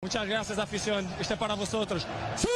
Muchas gracias, afición. Este es para vosotros. ¡Sí!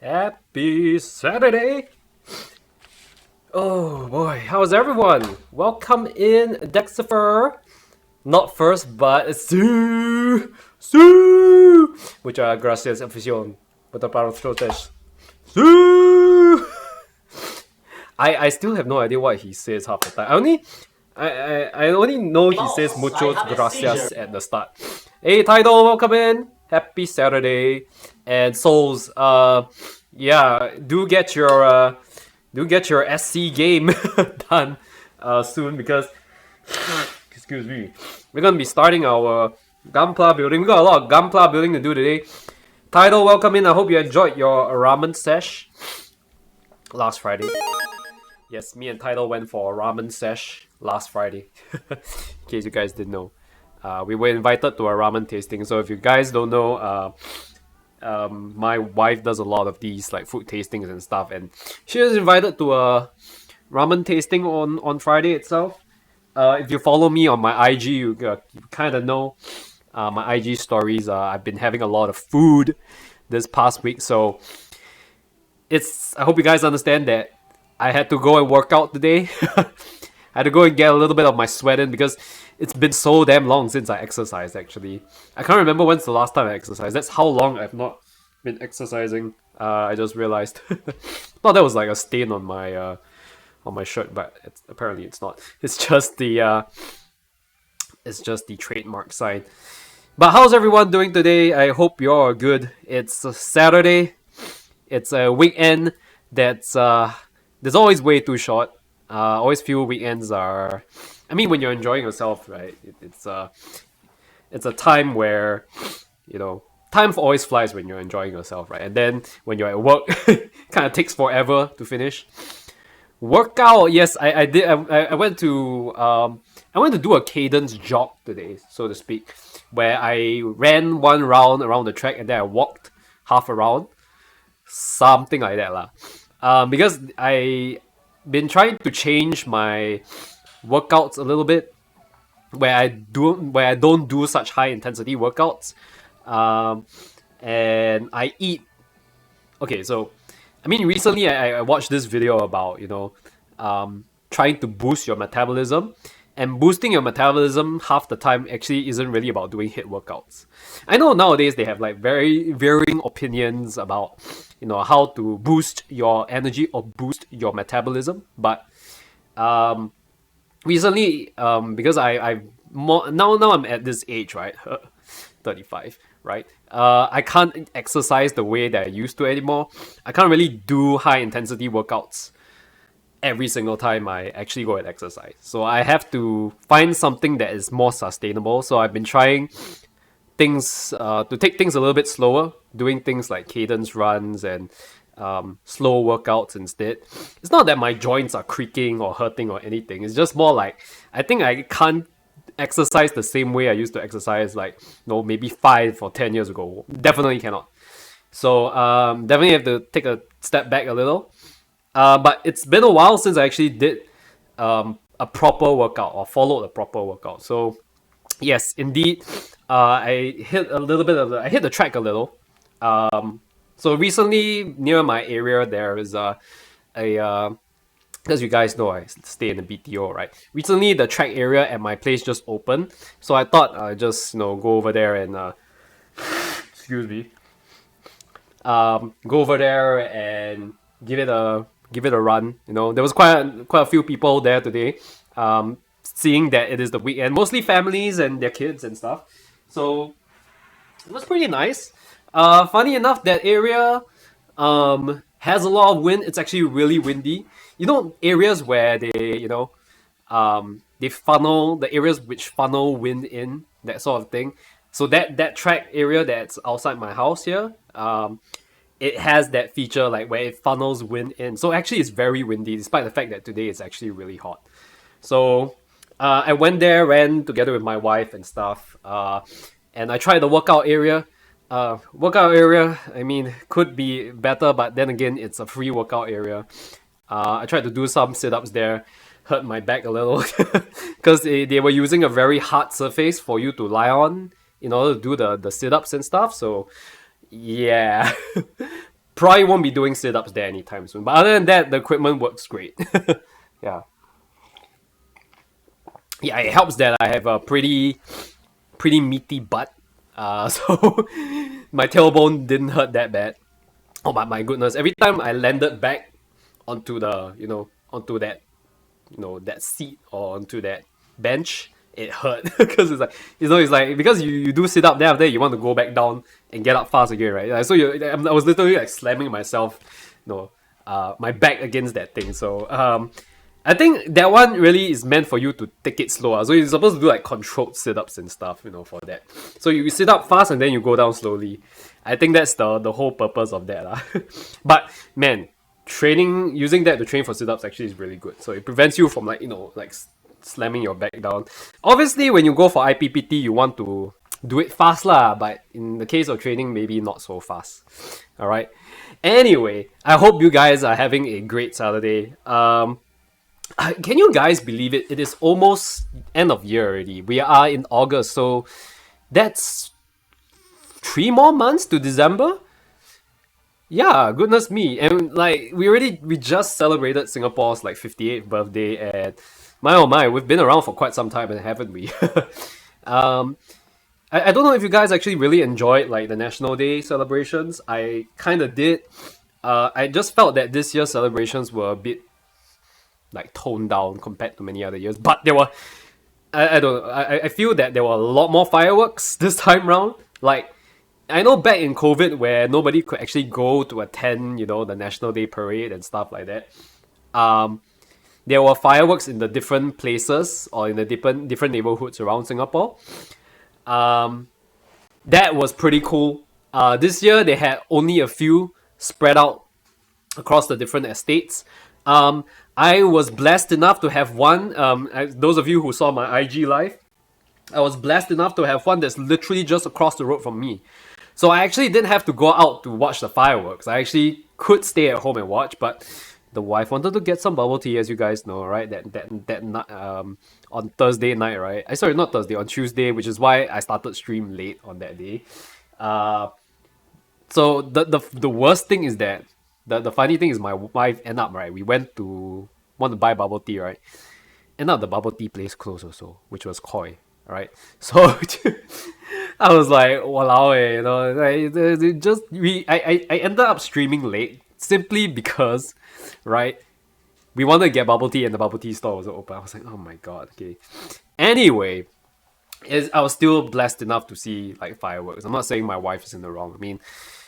Happy Saturday! Oh boy, how's everyone? Welcome in, Dexifer. Not first, but Su! Su! Muchas gracias, afición. Muito para os trotes. Su! I still have no idea what he says half the time. I only know he says muchos gracias at the start. Hey Tidal, welcome in. Happy Saturday. And Souls, yeah, do get your SC game done soon because excuse me. We're gonna be starting our Gunpla building. We got a lot of Gunpla building to do today. Tidal, welcome in. I hope you enjoyed your ramen sesh last Friday. Yes, me and Tidal went for a ramen sesh last Friday. In case you guys didn't know. We were invited to a ramen tasting. So if you guys don't know, my wife does a lot of these like food tastings and stuff, and she was invited to a ramen tasting on Friday itself. If you follow me on my IG, you kind of know my IG stories. I've been having a lot of food this past week, so I hope you guys understand that I had to go and work out today. I had to go and get a little bit of my sweat in because it's been so damn long since I exercised, actually. I can't remember when's the last time I exercised. That's how long I've not been exercising. I just realized. Thought that was like a stain on my shirt, but apparently it's not. It's just the trademark sign. But how's everyone doing today? I hope you're good. It's a Saturday. It's a weekend that's always way too short. Always feel weekends are. I mean, when you're enjoying yourself, right? It's a time where, time always flies when you're enjoying yourself, right? And then when you're at work, kind of takes forever to finish. Workout, yes, I did. I went to do a cadence jog today, so to speak, where I ran one round around the track and then I walked half a round, something like that lah. Because I been trying to change my workouts a little bit, where I don't do such high intensity workouts, and I eat. Okay, so I mean, recently I watched this video about trying to boost your metabolism, and boosting your metabolism half the time actually isn't really about doing HIIT workouts. I know nowadays they have like very varying opinions about how to boost your energy or boost your metabolism, but recently because now I'm at this age, right? 35, right? I can't exercise the way that I used to anymore. I can't really do high intensity workouts every single time I actually go and exercise. So I have to find something that is more sustainable. So I've been trying to take things a little bit slower, doing things like cadence runs and slow workouts instead. It's not that my joints are creaking or hurting or anything. It's just more like I think I can't exercise the same way I used to exercise like maybe 5 or 10 years ago. Definitely cannot. So definitely have to take a step back a little. But it's been a while since I actually did a proper workout or followed a proper workout. So yes, indeed, I hit the track a little. So recently near my area there is as you guys know, I stay in the BTO, right? Recently the track area at my place just opened, so I thought I'd just go over there and excuse me, go over there and give it a run. There was quite a few people there today. Seeing that it is the weekend, mostly families and their kids and stuff. So it was pretty nice. Funny enough, that area has a lot of wind. It's actually really windy. Areas where they they funnel the areas which funnel wind in, that sort of thing. So that track area that's outside my house here, it has that feature like where it funnels wind in. So actually it's very windy, despite the fact that today it's actually really hot. So I went there, ran together with my wife and stuff, and I tried the workout area. I mean, could be better, but then again, it's a free workout area. I tried to do some sit-ups there, hurt my back a little because they were using a very hard surface for you to lie on in order to do the sit-ups and stuff. So yeah, probably won't be doing sit-ups there anytime soon. But other than that, the equipment works great. Yeah. Yeah, it helps that I have a pretty meaty butt. So my tailbone didn't hurt that bad. Oh, but my goodness, every time I landed back onto the, onto that, that seat or onto that bench, it hurt. Because it's like, it's like, because you do sit up, then after that you want to go back down and get up fast again, right? Like, so I was literally like slamming myself, my back against that thing. So, I think that one really is meant for you to take it slow. So you're supposed to do like controlled sit-ups and stuff, for that. So you sit up fast and then you go down slowly. I think that's the whole purpose of that. But man, using that to train for sit-ups actually is really good. So it prevents you from like slamming your back down. Obviously, when you go for IPPT, you want to do it fast lah. But in the case of training, maybe not so fast. All right. Anyway, I hope you guys are having a great Saturday. Can you guys believe it? It is almost end of year already. We are in August, so that's 3 more months to December. Yeah, goodness me. And like we just celebrated Singapore's like 58th birthday, and my oh my, we've been around for quite some time, haven't we? I don't know if you guys actually really enjoyed like the National Day celebrations. I kind of did. I just felt that this year's celebrations were a bit like toned down compared to many other years, but there were I feel that there were a lot more fireworks this time round. Like I know back in COVID where nobody could actually go to attend, the National Day parade and stuff like that. There were fireworks in the different places or in the different neighborhoods around Singapore. That was pretty cool. This year they had only a few spread out across the different estates. I was blessed enough to have one. Those of you who saw my IG live, I was blessed enough to have one that's literally just across the road from me. So I actually didn't have to go out to watch the fireworks. I actually could stay at home and watch, but the wife wanted to get some bubble tea, as you guys know, right? That on Thursday night, right? Sorry, not Thursday, on Tuesday, which is why I started stream late on that day. So the worst thing is that the funny thing is my wife ended up, right? We want to buy bubble tea, right? End up the bubble tea place closed also, which was Koi, right? So I was like, walao, I ended up streaming late simply because, right? We wanted to get bubble tea and the bubble tea store was open. I was like, oh my god, okay. Anyway, I was still blessed enough to see like fireworks. I'm not saying my wife is in the wrong. I mean,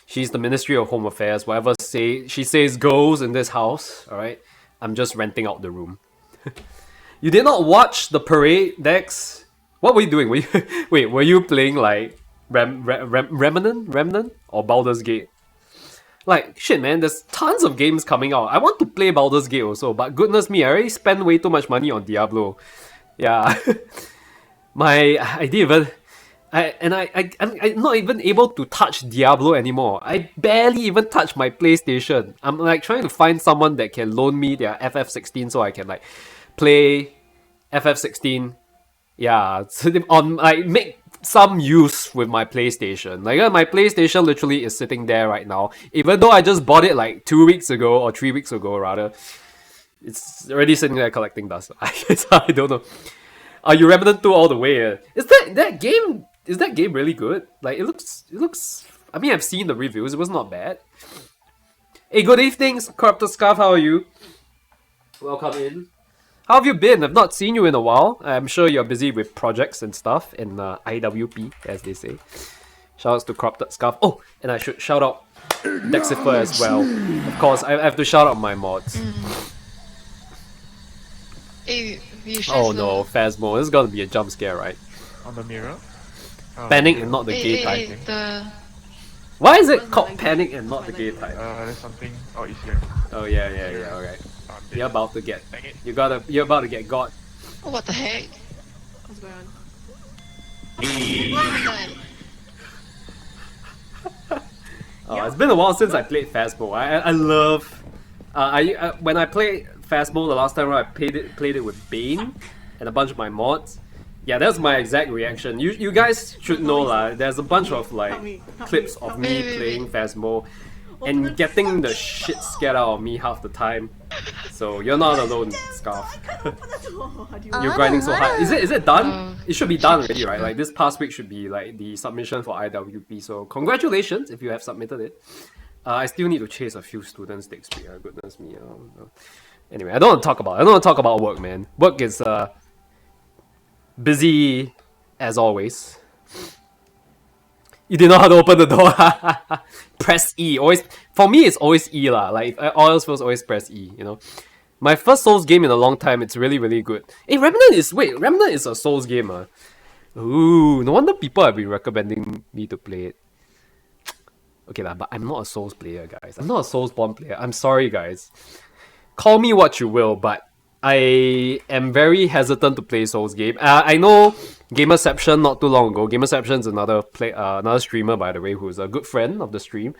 she's the Ministry of Home Affairs. Whatever she says goes in this house, alright? I'm just renting out the room. You did not watch the parade, Dex? What were you doing? Were you playing like Remnant or Baldur's Gate? Like, shit man, there's tons of games coming out. I want to play Baldur's Gate also, but goodness me, I already spent way too much money on Diablo. Yeah. I didn't even... I'm not even able to touch Diablo anymore. I barely even touch my PlayStation. I'm like trying to find someone that can loan me their FF16 so I can like play FF16. Yeah, so on like make some use with my PlayStation. Like my PlayStation literally is sitting there right now. Even though I just bought it like 2 weeks ago or 3 weeks ago rather, it's already sitting there collecting dust. I don't know. Are you Remnant 2 all the way? Is that game? Is that game really good? Like it looks. I mean, I've seen the reviews. It was not bad. Hey, good evening, Corrupted Scarf. How are you? Welcome in. How have you been? I've not seen you in a while. I'm sure you're busy with projects and stuff in IWP, as they say. Shoutouts to Corrupted Scarf. Oh, and I should shout out Dexifer as well. Of course, I have to shout out my mods. Hey, oh no, Phasmo. This is gonna be a jump scare, right? On the mirror? Panic and not the gay type. The... Why is it called Panic and not the gay type? There's something. Oh, it's here. Oh yeah, alright. You're about to get. Dang it. You're about to get got. Oh, what the heck? What's going on? It's been a while since I played Phasmo. I love. When I played Phasmo the last time I played it with Bane and a bunch of my mods. Yeah, that's my exact reaction. You guys should know lah. There's a bunch of like clips of me playing Phasmo. and getting the shit scared out of me half the time. So you're not alone, Scarf. You're grinding so hard. Is it done? It should be done already, right? Like this past week should be like the submission for IWP. So congratulations if you have submitted it. I still need to chase a few students next week. Goodness me. Anyway, I don't want to talk about work, man. Work is busy as always. You didn't know how to open the door. Press E. Always for me, it's always E lah. Like if all else fails, always press E. You know, my first Souls game in a long time. It's really really good. Hey, Remnant is a Souls game. Ooh, no wonder people have been recommending me to play it. Okay lah, but I'm not a Souls player, guys. I'm not a Soulsborne player. I'm sorry, guys. Call me what you will, but I am very hesitant to play Souls game. I know Gamerception not too long ago. Gamerception's another streamer, by the way, who's a good friend of the stream.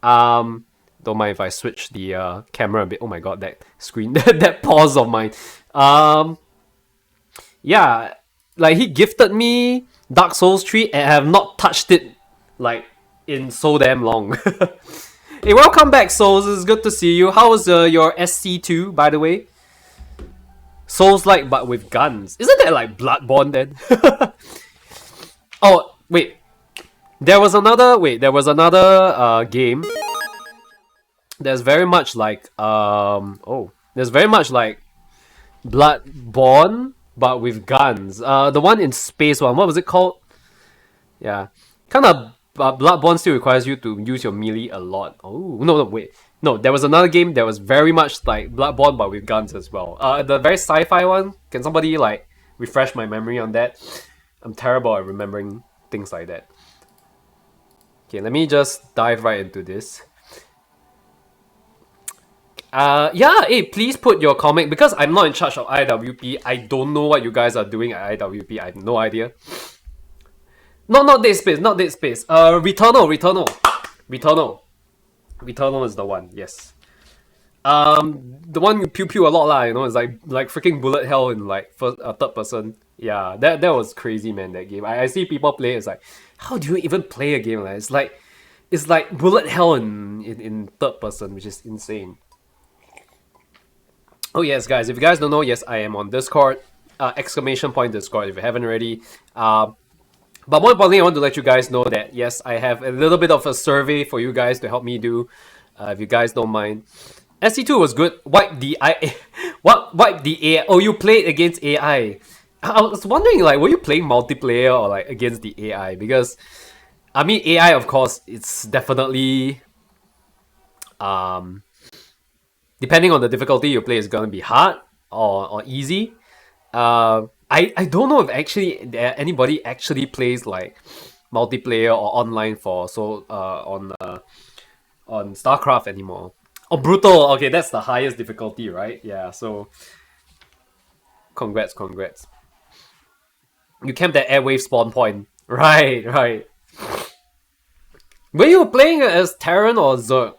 Don't mind if I switch the camera a bit. Oh my god, that screen, that pause of mine. Yeah, like he gifted me Dark Souls 3 and I have not touched it like in so damn long. Hey, welcome back, Souls. It's good to see you. How was your SC2, by the way? Souls-like, but with guns. Isn't that like Bloodborne then? Oh, wait. There was another game. There's very much like there's very much like Bloodborne, but with guns. The one in space one. What was it called? Yeah, kind of. Bloodborne still requires you to use your melee a lot. Oh, no, wait. No, there was another game that was very much like Bloodborne but with guns as well. The very sci-fi one. Can somebody like refresh my memory on that? I'm terrible at remembering things like that. Okay, let me just dive right into this. Yeah, hey, please put your comment because I'm not in charge of IWP. I don't know what you guys are doing at IWP. I have no idea. No, not Dead Space, not Dead Space. Returnal is the one, yes. The one you pew a lot lah, you know, it's like freaking bullet hell in like third person. Yeah, that was crazy, man, that game. I see people play, it's like, how do you even play a game like it's like bullet hell in third person, which is insane. Oh yes, guys, if you guys don't know, yes, I am on Discord. Exclamation point Discord if you haven't already. But more importantly, I want to let you guys know that, yes, I have a little bit of a survey for you guys to help me do, if you guys don't mind. SC2 was good. Wipe the AI. Oh, you played against AI. I was wondering, like, were you playing multiplayer or, like, against the AI? Because, I mean, AI, of course, it's definitely, depending on the difficulty you play, it's gonna be hard or easy. I don't know if actually anybody actually plays like multiplayer or online for on StarCraft anymore. Oh, brutal. Okay, that's the highest difficulty, right? Yeah. So, congrats. You camped at Airwave spawn point. Right. Were you playing as Terran or Zerg?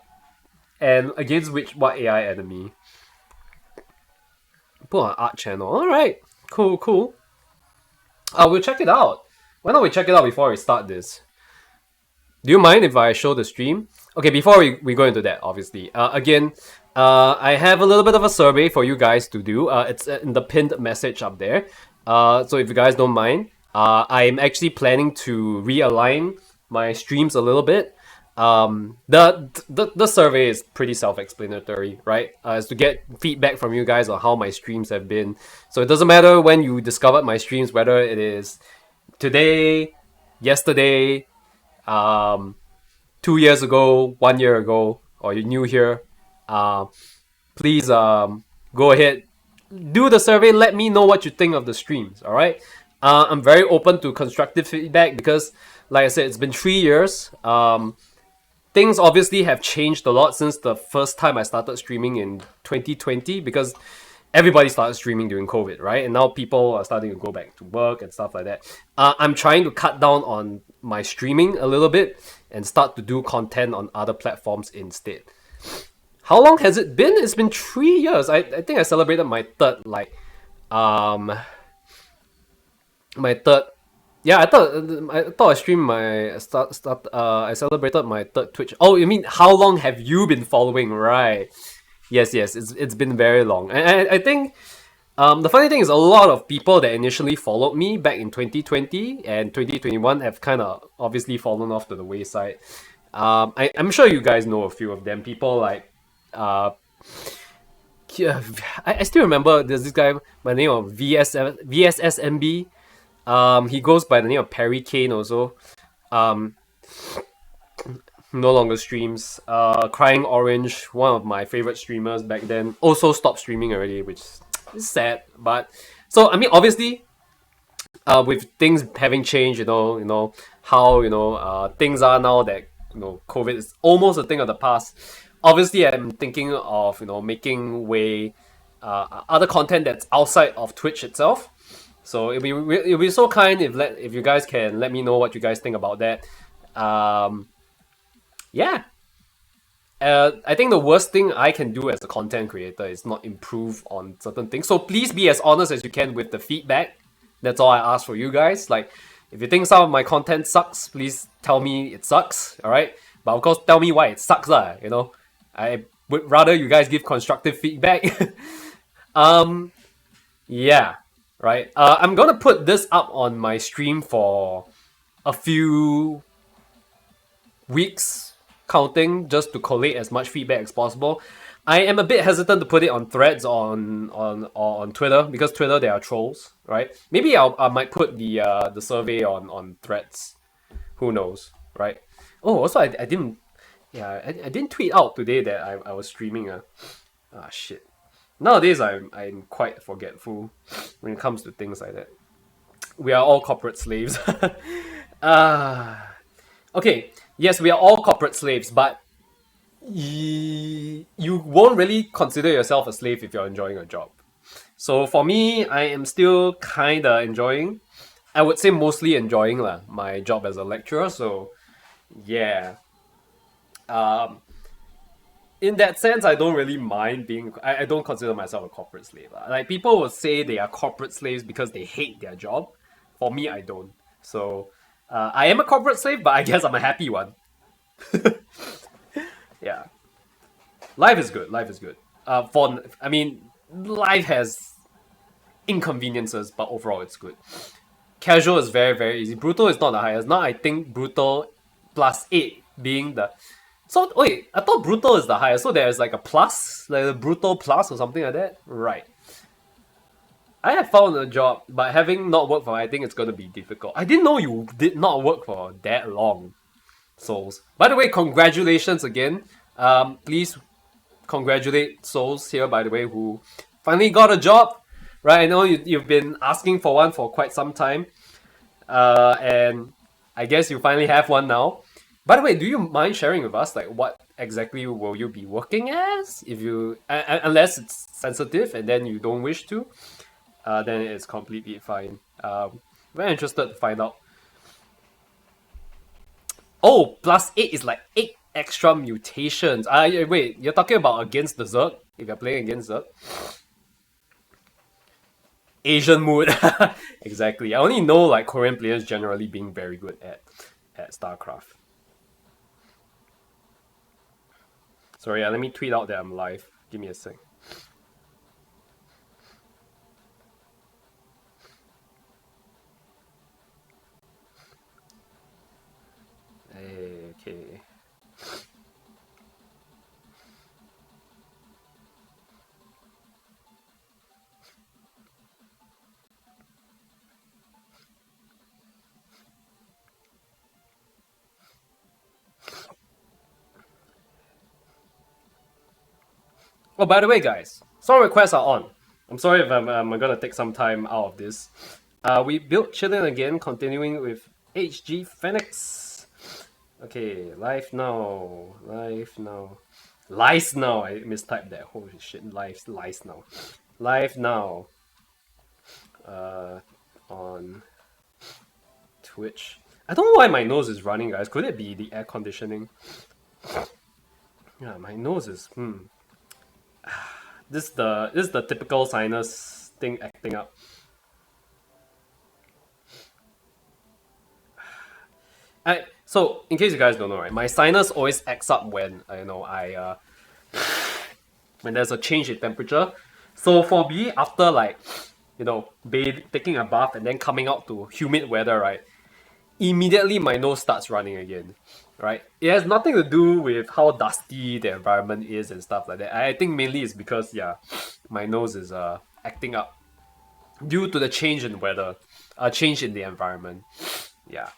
And against what AI enemy? Put on art channel. All right. Cool. We'll check it out. Why don't we check it out before we start this? Do you mind if I show the stream? Okay, before we go into that, obviously. Again, I have a little bit of a survey for you guys to do. It's in the pinned message up there. So if you guys don't mind, I'm actually planning to realign my streams a little bit. The survey is pretty self-explanatory, right? Is to get feedback from you guys on how my streams have been. So it doesn't matter when you discovered my streams, whether it is today, yesterday, 2 years ago, 1 year ago, or you're new here. Please go ahead, do the survey. Let me know what you think of the streams. All right. I'm very open to constructive feedback because, like I said, it's been 3 years. Things obviously have changed a lot since the first time I started streaming in 2020 because everybody started streaming during COVID, right? And now people are starting to go back to work and stuff like that. I'm trying to cut down on my streaming a little bit and start to do content on other platforms instead. How long has it been? It's been 3 years. I think I celebrated my third Yeah, I thought I streamed my I celebrated my third Twitch. Oh, you mean how long have you been following? Right. Yes, yes, it's been very long. And I think the funny thing is a lot of people that initially followed me back in 2020 and 2021 have kind of obviously fallen off to the wayside. I'm sure you guys know a few of them. People like uh yeah, I still remember there's this guy by the name of VSSMB. He goes by the name of Perry Kane also. Um, no longer streams. Crying Orange, one of my favorite streamers back then, also stopped streaming already, which is sad. But so I mean, obviously, with things having changed, how things are now that COVID is almost a thing of the past. Obviously, I'm thinking of making way, other content that's outside of Twitch itself. So it'll be so kind if you guys can let me know what you guys think about that. Yeah. I think the worst thing I can do as a content creator is not improve on certain things. So please be as honest as you can with the feedback. That's all I ask for you guys. Like, if you think some of my content sucks, please tell me it sucks. All right, but of course, tell me why it sucks, lah. I would rather you guys give constructive feedback. Yeah, right. I'm gonna put this up on my stream for a few weeks counting just to collate as much feedback as possible. I am a bit hesitant to put it on threads on Twitter because Twitter there are trolls, right? Maybe I might put the survey on threads. Who knows, right? Oh, also I didn't I didn't tweet out today that I was streaming. Ah shit. Nowadays I'm quite forgetful when it comes to things like that. We are all corporate slaves. Okay, yes, we are all corporate slaves, but you won't really consider yourself a slave if you're enjoying a job. So for me, I am still kind of enjoying. I would say mostly enjoying my job as a lecturer. So yeah, um, in that sense, I don't really mind being. I don't consider myself a corporate slave. Like people will say they are corporate slaves because they hate their job. For me, I don't. So I am a corporate slave, but I guess I'm a happy one. Yeah, life is good. Life is good. I mean, life has inconveniences, but overall it's good. Casual is very very easy. Brutal is not the highest. Now I think brutal plus 8 being the. So wait, I thought brutal is the highest. So there's like a plus, like a brutal plus or something like that. Right. I have found a job, but having not worked for, I think it's gonna be difficult. I didn't know you did not work for that long, Souls. By the way, congratulations again. Please congratulate Souls here, by the way, who finally got a job. Right, I know you've been asking for one for quite some time, and I guess you finally have one now. By the way, do you mind sharing with us like what exactly will you be working as? If you unless it's sensitive and then you don't wish to, then it's completely fine. Very interested to find out. Oh, plus 8 is like 8 extra mutations. Wait, you're talking about against the Zerg? If you're playing against Zerg? Asian mood. Exactly. I only know like Korean players generally being very good at StarCraft. Sorry, let me tweet out that I'm live. Give me a sec. Okay. Oh, by the way, guys, some requests are on. I'm sorry if I'm gonna take some time out of this. We built Chillin' again, continuing with HG Phenex. Okay, live now. Live now. Lies now. I mistyped that. Holy shit, lies now. Live now. On Twitch. I don't know why my nose is running, guys. Could it be the air conditioning? Yeah, my nose is This is the typical sinus thing acting up. So in case you guys don't know, right, my sinus always acts up when when there's a change in temperature. So for me, after like taking a bath and then coming out to humid weather, right, immediately my nose starts running again. Right? It has nothing to do with how dusty the environment is and stuff like that. I think mainly it's because my nose is acting up due to the change in weather, a change in the environment. Yeah.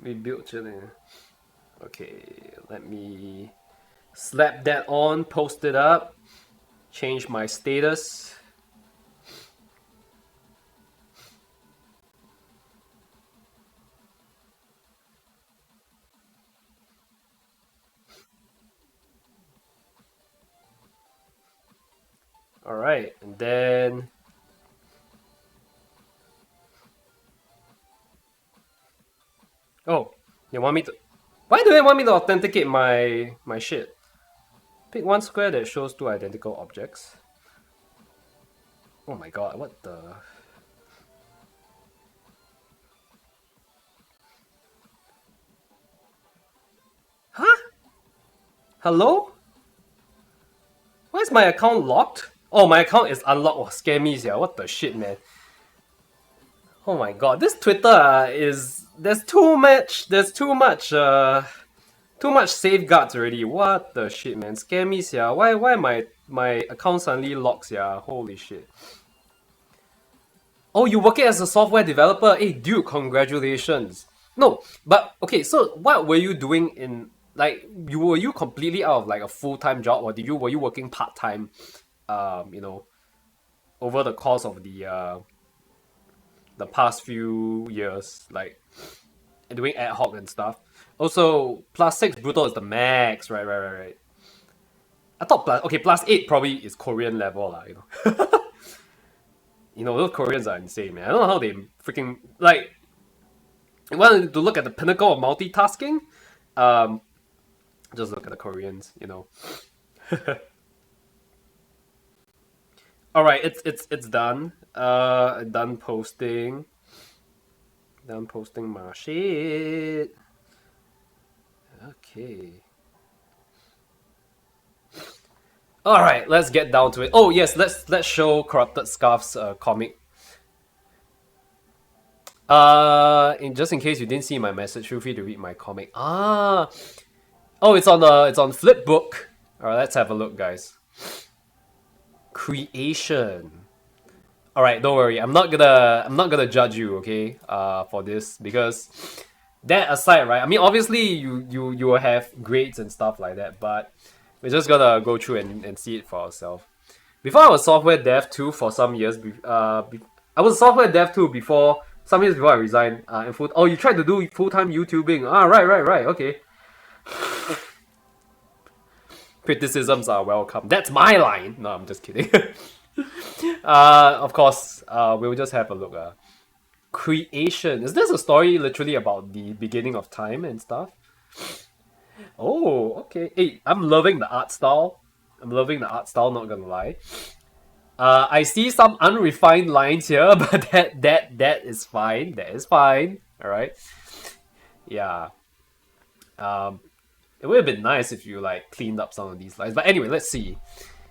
We built chilling. Okay, let me slap that on, post it up, change my status. Alright, and then oh, they want me to. Why do they want me to authenticate my shit? Pick one square that shows two identical objects. Oh my god, what the? Huh? Hello? Why is my account locked? Oh, my account is unlocked. Oh, scare me, yeah. What the shit, man? Oh my god, this Twitter is there's too much safeguards already. What the shit, man? Scare me, yeah. Why my account suddenly locks, yeah? Holy shit. Oh, you working as a software developer? Hey, dude, congratulations. No, but okay. So, what were you doing in like? Were you completely out of like a full-time job, or were you working part-time? Over the course of the past few years, like doing ad hoc and stuff. Also, +6 brutal is the max, right. I thought +8 probably is Korean level, lah. Those Koreans are insane, man. I don't know how they freaking like. You want to look at the pinnacle of multitasking? Just look at the Koreans, All right, it's done. Done posting. Done posting my shit. Okay. All right, let's get down to it. Oh yes, let's show Corrupted Scarf's comic. Just in case you didn't see my message, feel free to read my comic. Oh, it's on Flipbook. All right, let's have a look, guys. Creation. All right, don't worry. I'm not gonna judge you, okay? For this, because that aside, right? I mean, obviously you will have grades and stuff like that, but we're just gonna go through and see it for ourselves. Before I was software dev too for some years. I was software dev too before some years before I resigned. Oh, you tried to do full-time YouTubing? Ah, right. Okay. Criticisms are welcome. That's my line. No, I'm just kidding. Of course, we'll just have a look. Creation. Is this a story literally about the beginning of time and stuff? Oh, okay. Hey, I'm loving the art style. Not gonna lie. I see some unrefined lines here, but that is fine. That is fine. All right. Yeah. It would have been nice if you like cleaned up some of these lines. But anyway, let's see.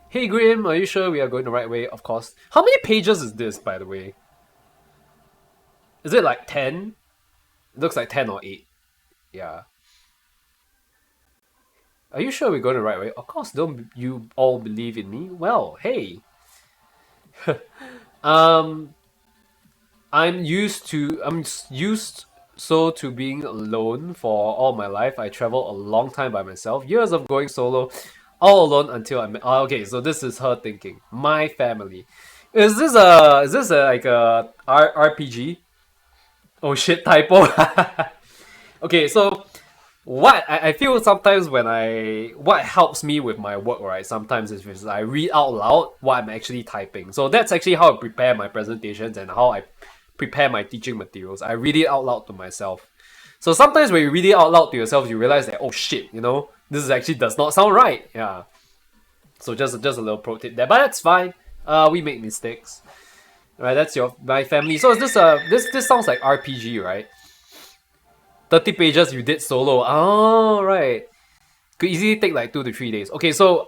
Hey Grim, are you sure we are going the right way? Of course. How many pages is this, by the way? Is it like 10? It looks like 10 or 8. Yeah. Are you sure we're going the right way? Of course, don't you all believe in me? Well, hey. I'm used so to being alone for all my life. I traveled a long time by myself. Years of going solo, all alone until I met. Oh, okay, so this is her thinking. My family. Is this like a RPG? Oh shit, typo. Okay, so what I feel sometimes what helps me with my work, right? Sometimes is I read out loud what I'm actually typing. So that's actually how I prepare my presentations and how I prepare my teaching materials. I read it out loud to myself. So sometimes when you read it out loud to yourself, you realize that, oh shit, this is actually does not sound right. Yeah. So just a little pro tip there, but that's fine. We make mistakes. Right, that's my family. So is this sounds like RPG, right? 30 pages you did solo. Oh, right. Could easily take like 2 to 3 days. Okay, so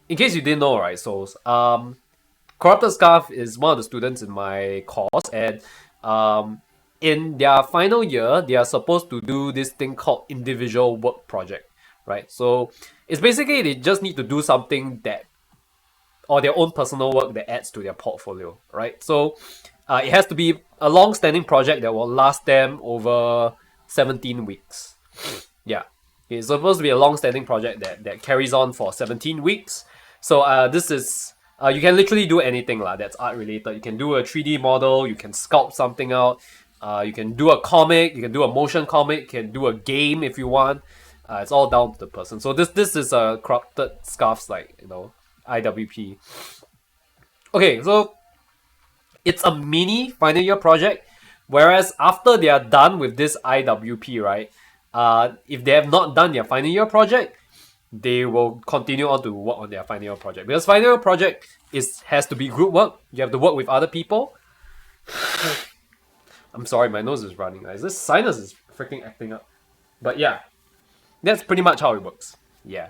in case you didn't know, right, Souls, Corrupted Scarf is one of the students in my course, and in their final year, they are supposed to do this thing called individual work project, right? So it's basically they just need to do something that, or their own personal work that adds to their portfolio, right? So it has to be a long-standing project that will last them over 17 weeks. Yeah. It's supposed to be a long-standing project that carries on for 17 weeks. So this is, you can literally do anything that's art-related. You can do a 3D model, you can sculpt something out, you can do a comic, you can do a motion comic, you can do a game if you want. It's all down to the person. So this is a Corrupted Scarf's IWP. Okay, so it's a mini final year project, whereas after they are done with this IWP, right? If they have not done their final year project, they will continue on to work on their final year project. Because final year project has to be group work. You have to work with other people. I'm sorry, my nose is running. This sinus is freaking acting up. But yeah, that's pretty much how it works. Yeah.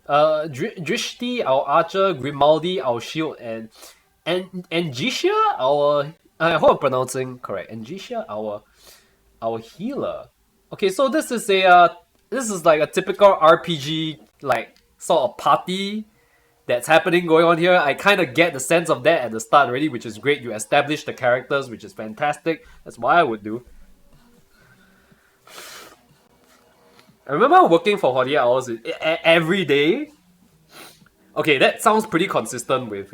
Drishti, our archer, Grimaldi, our shield, and Angicia, our, I hope I'm pronouncing correct. Angicia, our healer. Okay, so this is like a typical RPG sort of party that's going on here. I kind of get the sense of that at the start already, which is great. You establish the characters, which is fantastic. That's what I would do. I remember working for 48 hours every day. Okay, that sounds pretty consistent with,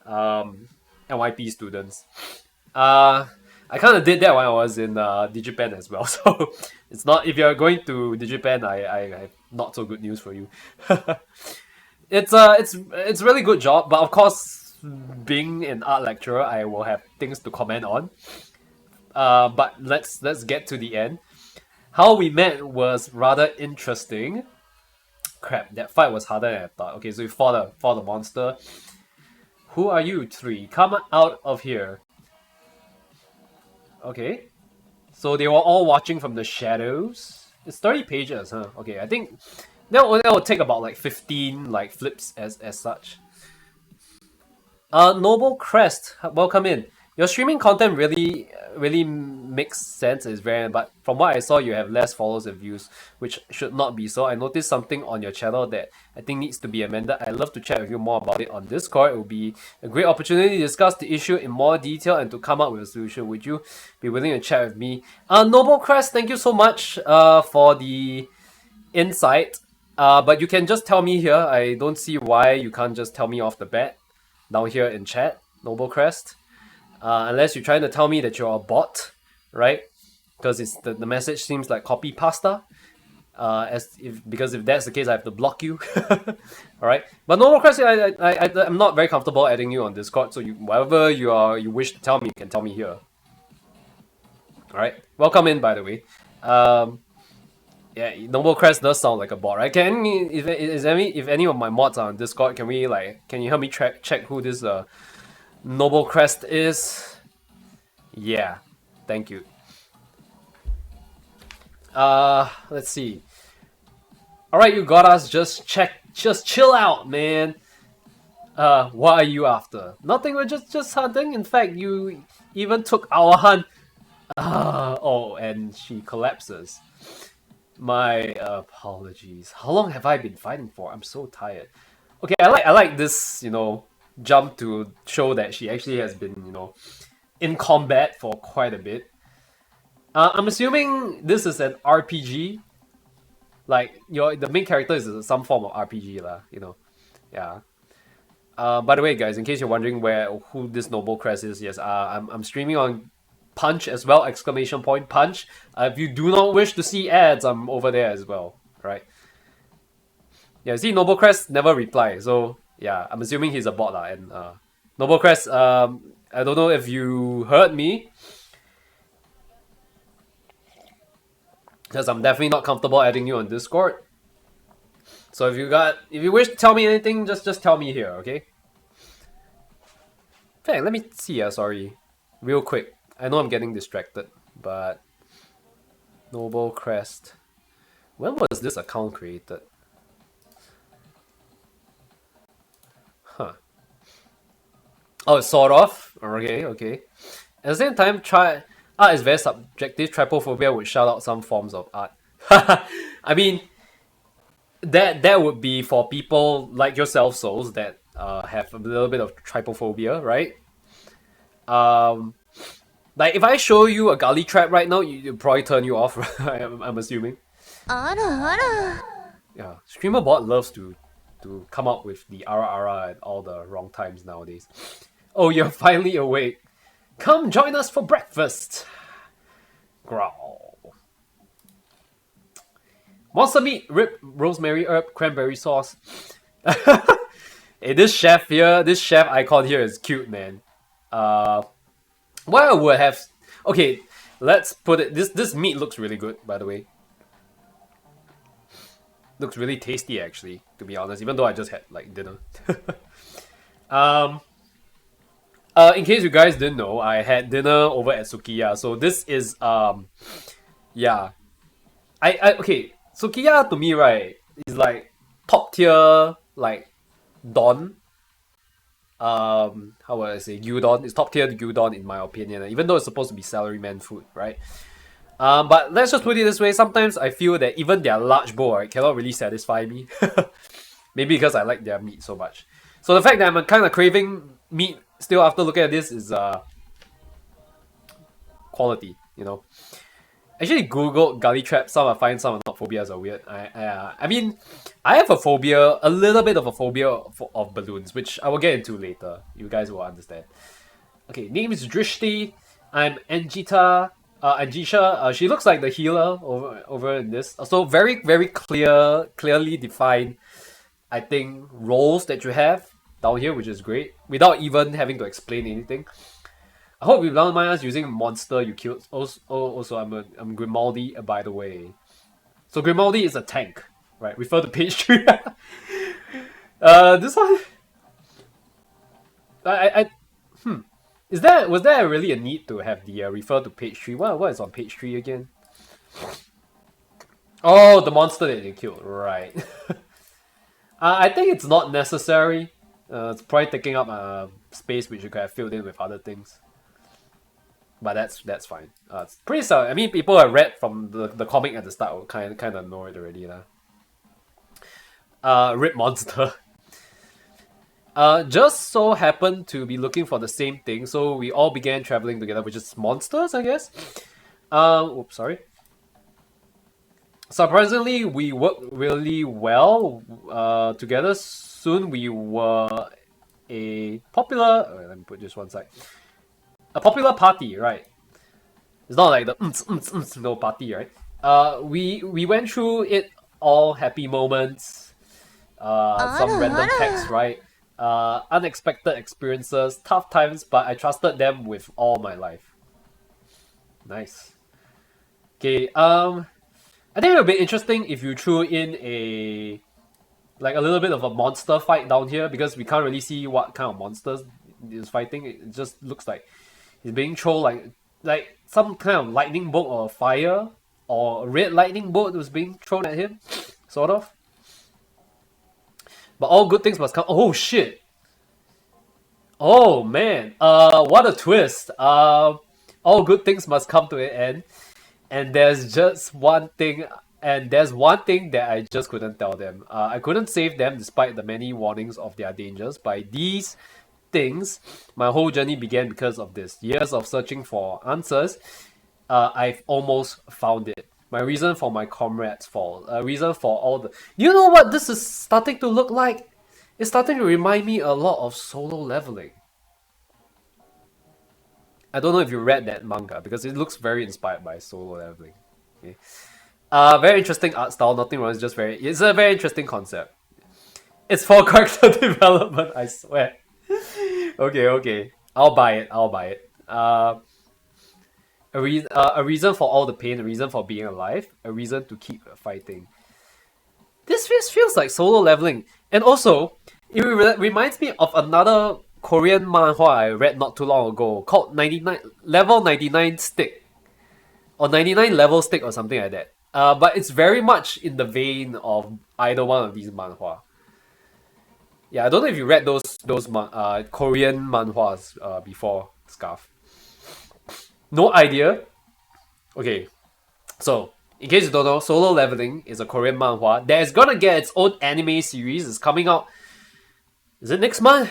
NYP students. I kind of did that when I was in Digipen as well. So it's not, if you're going to Digipen, I have not so good news for you. It's really good job, but of course, being an art lecturer, I will have things to comment on. But let's get to the end. How we met was rather interesting. Crap, that fight was harder than I thought. Okay, so we fought the monster. Who are you three? Come out of here. Okay. So they were all watching from the shadows. It's 30 pages, huh? Okay, I think that will take about like 15 flips as such. Noble Crest, welcome in. Your streaming content really makes sense. It's very, but from what I saw, you have less followers and views, which should not be so. I noticed something on your channel that I think needs to be amended. I'd love to chat with you more about it on Discord. It will be a great opportunity to discuss the issue in more detail and to come up with a solution. Would you be willing to chat with me? Noble Crest, thank you so much for the insight. But you can just tell me here. I don't see why you can't just tell me off the bat down here in chat, Noble Crest. Unless you're trying to tell me that you're a bot, right? Because it's the message seems like copy pasta. Because if that's the case, I have to block you. All right. But no more question. I'm not very comfortable adding you on Discord. So whatever you wish to tell me, you can tell me here. All right. Welcome in, by the way. Yeah, Noble Crest does sound like a bot, right? If any of my mods are on Discord, can you help me check who this Noble Crest is? Yeah, thank you. Let's see. Alright, you got us. Just chill out, man. What are you after? Nothing, we're just hunting. In fact, you even took our hunt. Oh, and she collapses. My apologies. How long have I been fighting for? I'm so tired. Okay, I like this, jump to show that she actually has been, in combat for quite a bit. I'm assuming this is an RPG. Like, the main character is some form of RPG, Yeah. By the way, guys, in case you're wondering who this Noble Crest is, yes, I'm streaming on Punch as well, ! Punch. If you do not wish to see ads, I'm over there as well, right? Yeah, see, Noble Crest never reply, so yeah, I'm assuming he's a bot lah. And Noble Crest, I don't know if you heard me, because I'm definitely not comfortable adding you on Discord. So if you wish to tell me anything, just tell me here, okay? In fact, let me see. Sorry, real quick. I know I'm getting distracted, but Noble Crest. When was this account created? Huh. Oh, sort of. Okay. At the same time, art is very subjective. Trypophobia would shout out some forms of art. I mean, that would be for people like yourself, souls, that have a little bit of trypophobia, right? Like if I show you a gully trap right now, you'd probably turn you off. I'm assuming. Yeah, streamer bot loves to come up with the ara at all the wrong times nowadays. Oh, you're finally awake. Come join us for breakfast. Growl. Monster meat, rib, rosemary herb, cranberry sauce. Hey, this chef icon here is cute, man. What I would have... Okay, let's put it... This meat looks really good, by the way. Looks really tasty, actually, to be honest, even though I just had, like, dinner. In case you guys didn't know, I had dinner over at Sukiya. So this is, yeah. Okay, Sukiya to me, right, is like top tier, like, don. How would I say, gyudon. It's top tier gyudon in my opinion, even though it's supposed to be salaryman food, right? But let's just put it this way, sometimes I feel that even their large bowl, right, cannot really satisfy me. Maybe because I like their meat so much. So the fact that I'm kind of craving meat still after looking at this is quality, you know. Actually Googled gully trap, some I find some are not. Phobias are weird. I mean, I have a phobia, a little bit of a phobia of balloons, which I will get into later. You guys will understand. Okay, name is Drishti. I'm Anjita. Anjisha, she looks like the healer over in this. So very, very clearly defined, I think, roles that you have down here, which is great, without even having to explain anything. I hope you don't mind us using monster you killed. Also, I'm Grimaldi, by the way. So Grimaldi is a tank, right? Refer to page 3. This one... Was there really a need to have the refer to page 3? What is on page 3 again? Oh, the monster that they killed, right. I think it's not necessary. It's probably taking up space which you could have filled in with other things. But that's fine. It's pretty solid. I mean, people have read from the comic at the start will kind of know it already. Rip monster. Just so happened to be looking for the same thing, so we all began traveling together, which is monsters, I guess. Oops, sorry. Surprisingly, we worked really well together. Soon we were a popular... let me put this one side. A popular party, right? It's not like the no party, right? We went through it all, happy moments, some random text, right? Unexpected experiences, tough times, but I trusted them with all my life. Nice. Okay, I think it would be interesting if you threw in a little bit of a monster fight down here, because we can't really see what kind of monsters he's fighting. It just looks like he's being thrown like some kind of lightning bolt or fire, or a red lightning bolt was being thrown at him, sort of. But all good things must come. Oh shit! Oh man! What a twist! All good things must come to an end, and there's just one thing. And there's one thing that I just couldn't tell them. I couldn't save them despite the many warnings of their dangers. By these things, my whole journey began because of this. Years of searching for answers, I've almost found it. My reason for my comrades' fall. A reason for all the... You know what this is starting to look like? It's starting to remind me a lot of Solo Leveling. I don't know if you read that manga, because it looks very inspired by Solo Leveling. Okay. Very interesting art style, nothing wrong, it's a very interesting concept. It's for character development, I swear. Okay. I'll buy it. A reason for all the pain, a reason for being alive, a reason to keep fighting. This feels like Solo Leveling. And also, it reminds me of another Korean manhwa I read not too long ago, called Level 99 Stick. or 99 level stick or something like that. But it's very much in the vein of either one of these manhwa. Yeah, I don't know if you read those Korean manhwas before, Scarf. No idea? Okay, so in case you don't know, Solo Leveling is a Korean manhwa that is gonna get its own anime series. It's coming out. Is it next month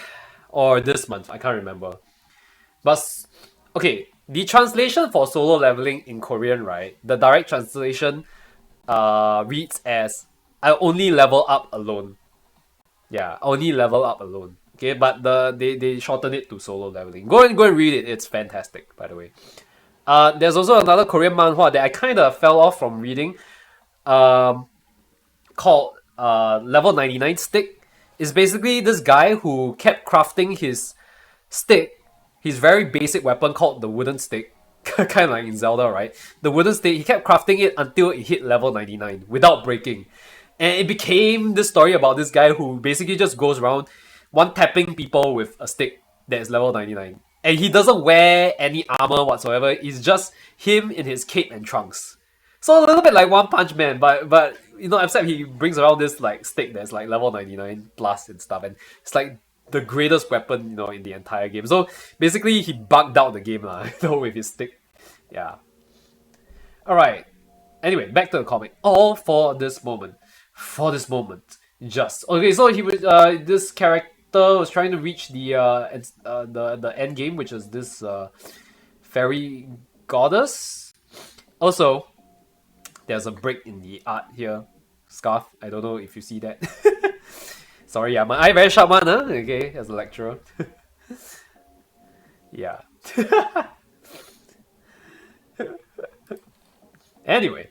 or this month? I can't remember. But okay, the translation for Solo Leveling in Korean, right? The direct translation reads as "I only level up alone." Yeah, only level up alone. Okay, but they shorten it to Solo Leveling. Go and read it. It's fantastic, by the way. There's also another Korean manhwa that I kind of fell off from reading, called Level 99 Stick. It's basically this guy who kept crafting his stick, his very basic weapon called the wooden stick, kind of like in Zelda, right? The wooden stick, he kept crafting it until it hit level 99 without breaking. And it became this story about this guy who basically just goes around one-tapping people with a stick that is level 99. And he doesn't wear any armor whatsoever. It's just him in his cape and trunks. So a little bit like One Punch Man, but you know, except he brings around this like stick that's like level 99 plus and stuff, and it's like the greatest weapon, you know, in the entire game. So basically he bugged out the game lah, you know, with his stick. Yeah. Alright. Anyway, back to the comic. All for this moment. For this moment. Just. Okay, so he was this character was trying to reach the end game, which is this fairy goddess. Also, there's a break in the art here. Scarf, I don't know if you see that. Sorry, yeah, my eye very sharp one, huh? Okay, as a lecturer. Yeah. Anyway,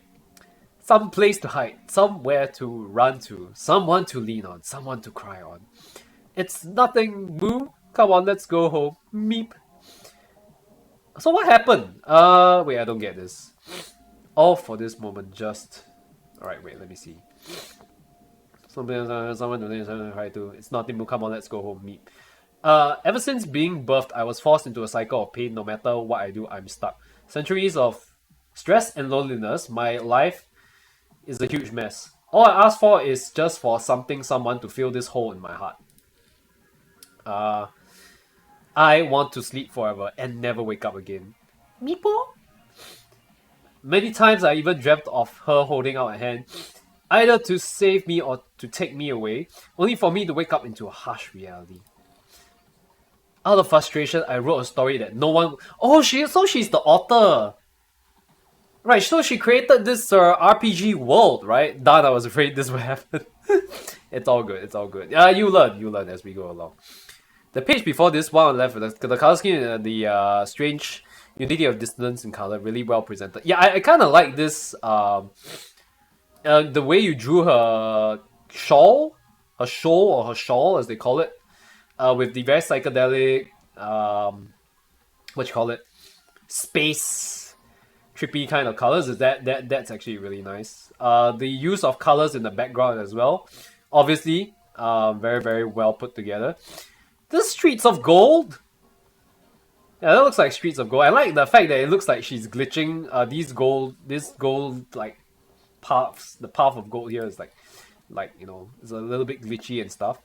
some place to hide, somewhere to run to, someone to lean on, someone to cry on. It's nothing, boo. Come on, let's go home. Meep. So what happened? Wait, I don't get this. All for this moment, just... Alright, wait, let me see. Someone to cry to. It's nothing, boo. Come on, let's go home. Meep. Ever since being birthed, I was forced into a cycle of pain. No matter what I do, I'm stuck. Centuries of stress and loneliness. My life is a huge mess. All I ask for is just for someone to fill this hole in my heart. I want to sleep forever and never wake up again. Meepo? Many times I even dreamt of her holding out a hand, either to save me or to take me away, only for me to wake up into a harsh reality. Out of frustration, I wrote a story that no one... Oh, she's the author! Right, so she created this RPG world, right? Darn, I was afraid this would happen. It's all good, it's all good. You learn as we go along. The page before this one on the left, the color scheme and the strange unity of distance in color, really well presented. Yeah, I kind of like this, the way you drew her shawl as they call it, with the very psychedelic, space trippy kind of colors. That's actually really nice. The use of colors in the background as well, obviously, very, very well put together. The streets of gold. Yeah, that looks like streets of gold. I like the fact that it looks like she's glitching. This gold like paths. The path of gold here is like you know, it's a little bit glitchy and stuff.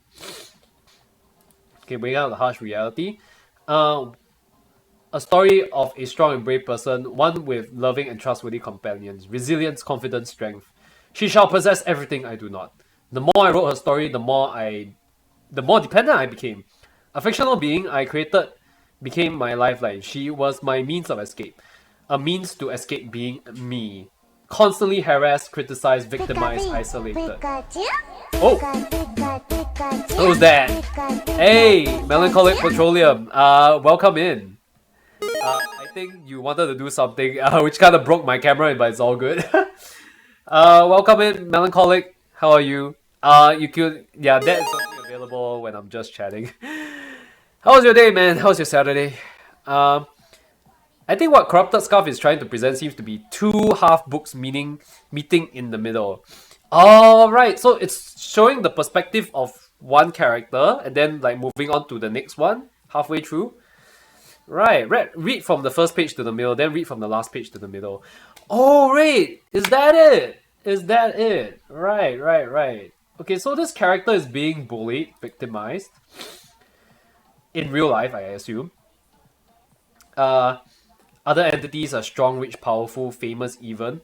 Okay, bringing out the harsh reality. A story of a strong and brave person, one with loving and trustworthy companions, resilience, confidence, strength. She shall possess everything I do not. The more I wrote her story, the more dependent I became. A fictional being I created became my lifeline. She was my means of escape. A means to escape being me. Constantly harassed, criticized, victimized, isolated. Oh! Who's that? Hey! Melancholic Petroleum. Welcome in. I think you wanted to do something which kind of broke my camera, but it's all good. Welcome in, Melancholic. How are you? You could... Yeah, that is only available when I'm just chatting. How was your day, man? How was your Saturday? I think what Corrupted Scarf is trying to present seems to be two half books meeting in the middle. Alright, so it's showing the perspective of one character and then like moving on to the next one halfway through. Right, read from the first page to the middle, then read from the last page to the middle. Oh, right! Is that it? Is that it? Right. Okay, so this character is being bullied, victimized. In real life, I assume. Other entities are strong, rich, powerful, famous even.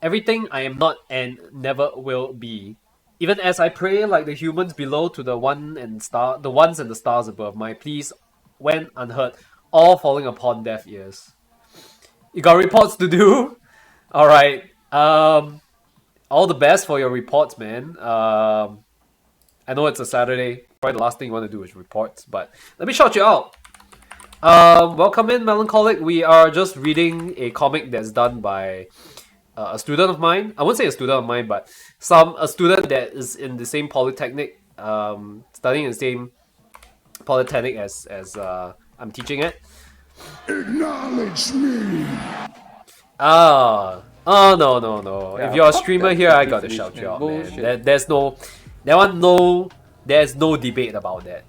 Everything I am not and never will be. Even as I pray like the humans below to the ones and the stars above, my pleas went unheard, all falling upon deaf ears. You got reports to do? Alright. All the best for your reports, man. I know it's a Saturday. Probably the last thing you want to do is reports, but let me shout you out. Welcome in, Melancholic. We are just reading a comic that's done by a student of mine. I won't say a student of mine, but a student that is in the same polytechnic, studying in the same polytechnic as I'm teaching at. Acknowledge me. Oh no. Yeah, if you're a fuck streamer that here, I stupid gotta fish, shout you man. out, Bullshit. man. There's no debate about that.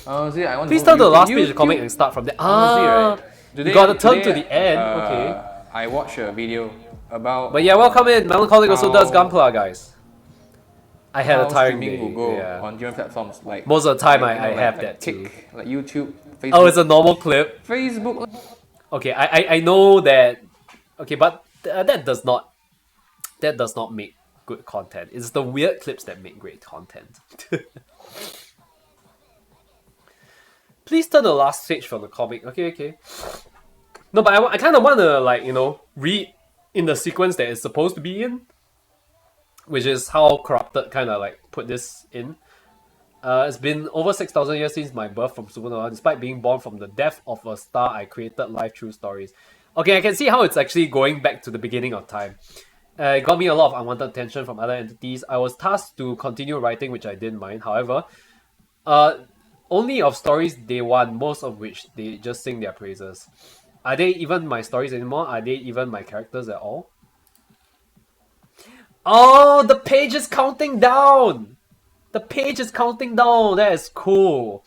Honestly, I want Please to turn to the you- last you- page of the comic you- and start from there. Honestly, right? You gotta turn to the end. Okay. I watched a video about. But yeah, welcome in. Melancholic also does how- Gunpla, guys. I had a how tiring streaming day. will go Yeah. on different platforms like Most of the time, like, I have that Kick, too. like YouTube, Facebook. Oh, it's a normal clip. Facebook. Okay, I know that. Okay, but that does not make good content. It's the weird clips that make great content. Please turn the last page from the comic. Okay. No, but I kind of want to read in the sequence that it's supposed to be in, which is how Corrupted kind of put this in. It's been over 6,000 years since my birth from supernova. Despite being born from the death of a star, I created life through stories. Okay, I can see how it's actually going back to the beginning of time. It got me a lot of unwanted attention from other entities. I was tasked to continue writing, which I didn't mind. However, only of stories they want, most of which they just sing their praises. Are they even my stories anymore? Are they even my characters at all? Oh, the page is counting down! The page is counting down! That is cool.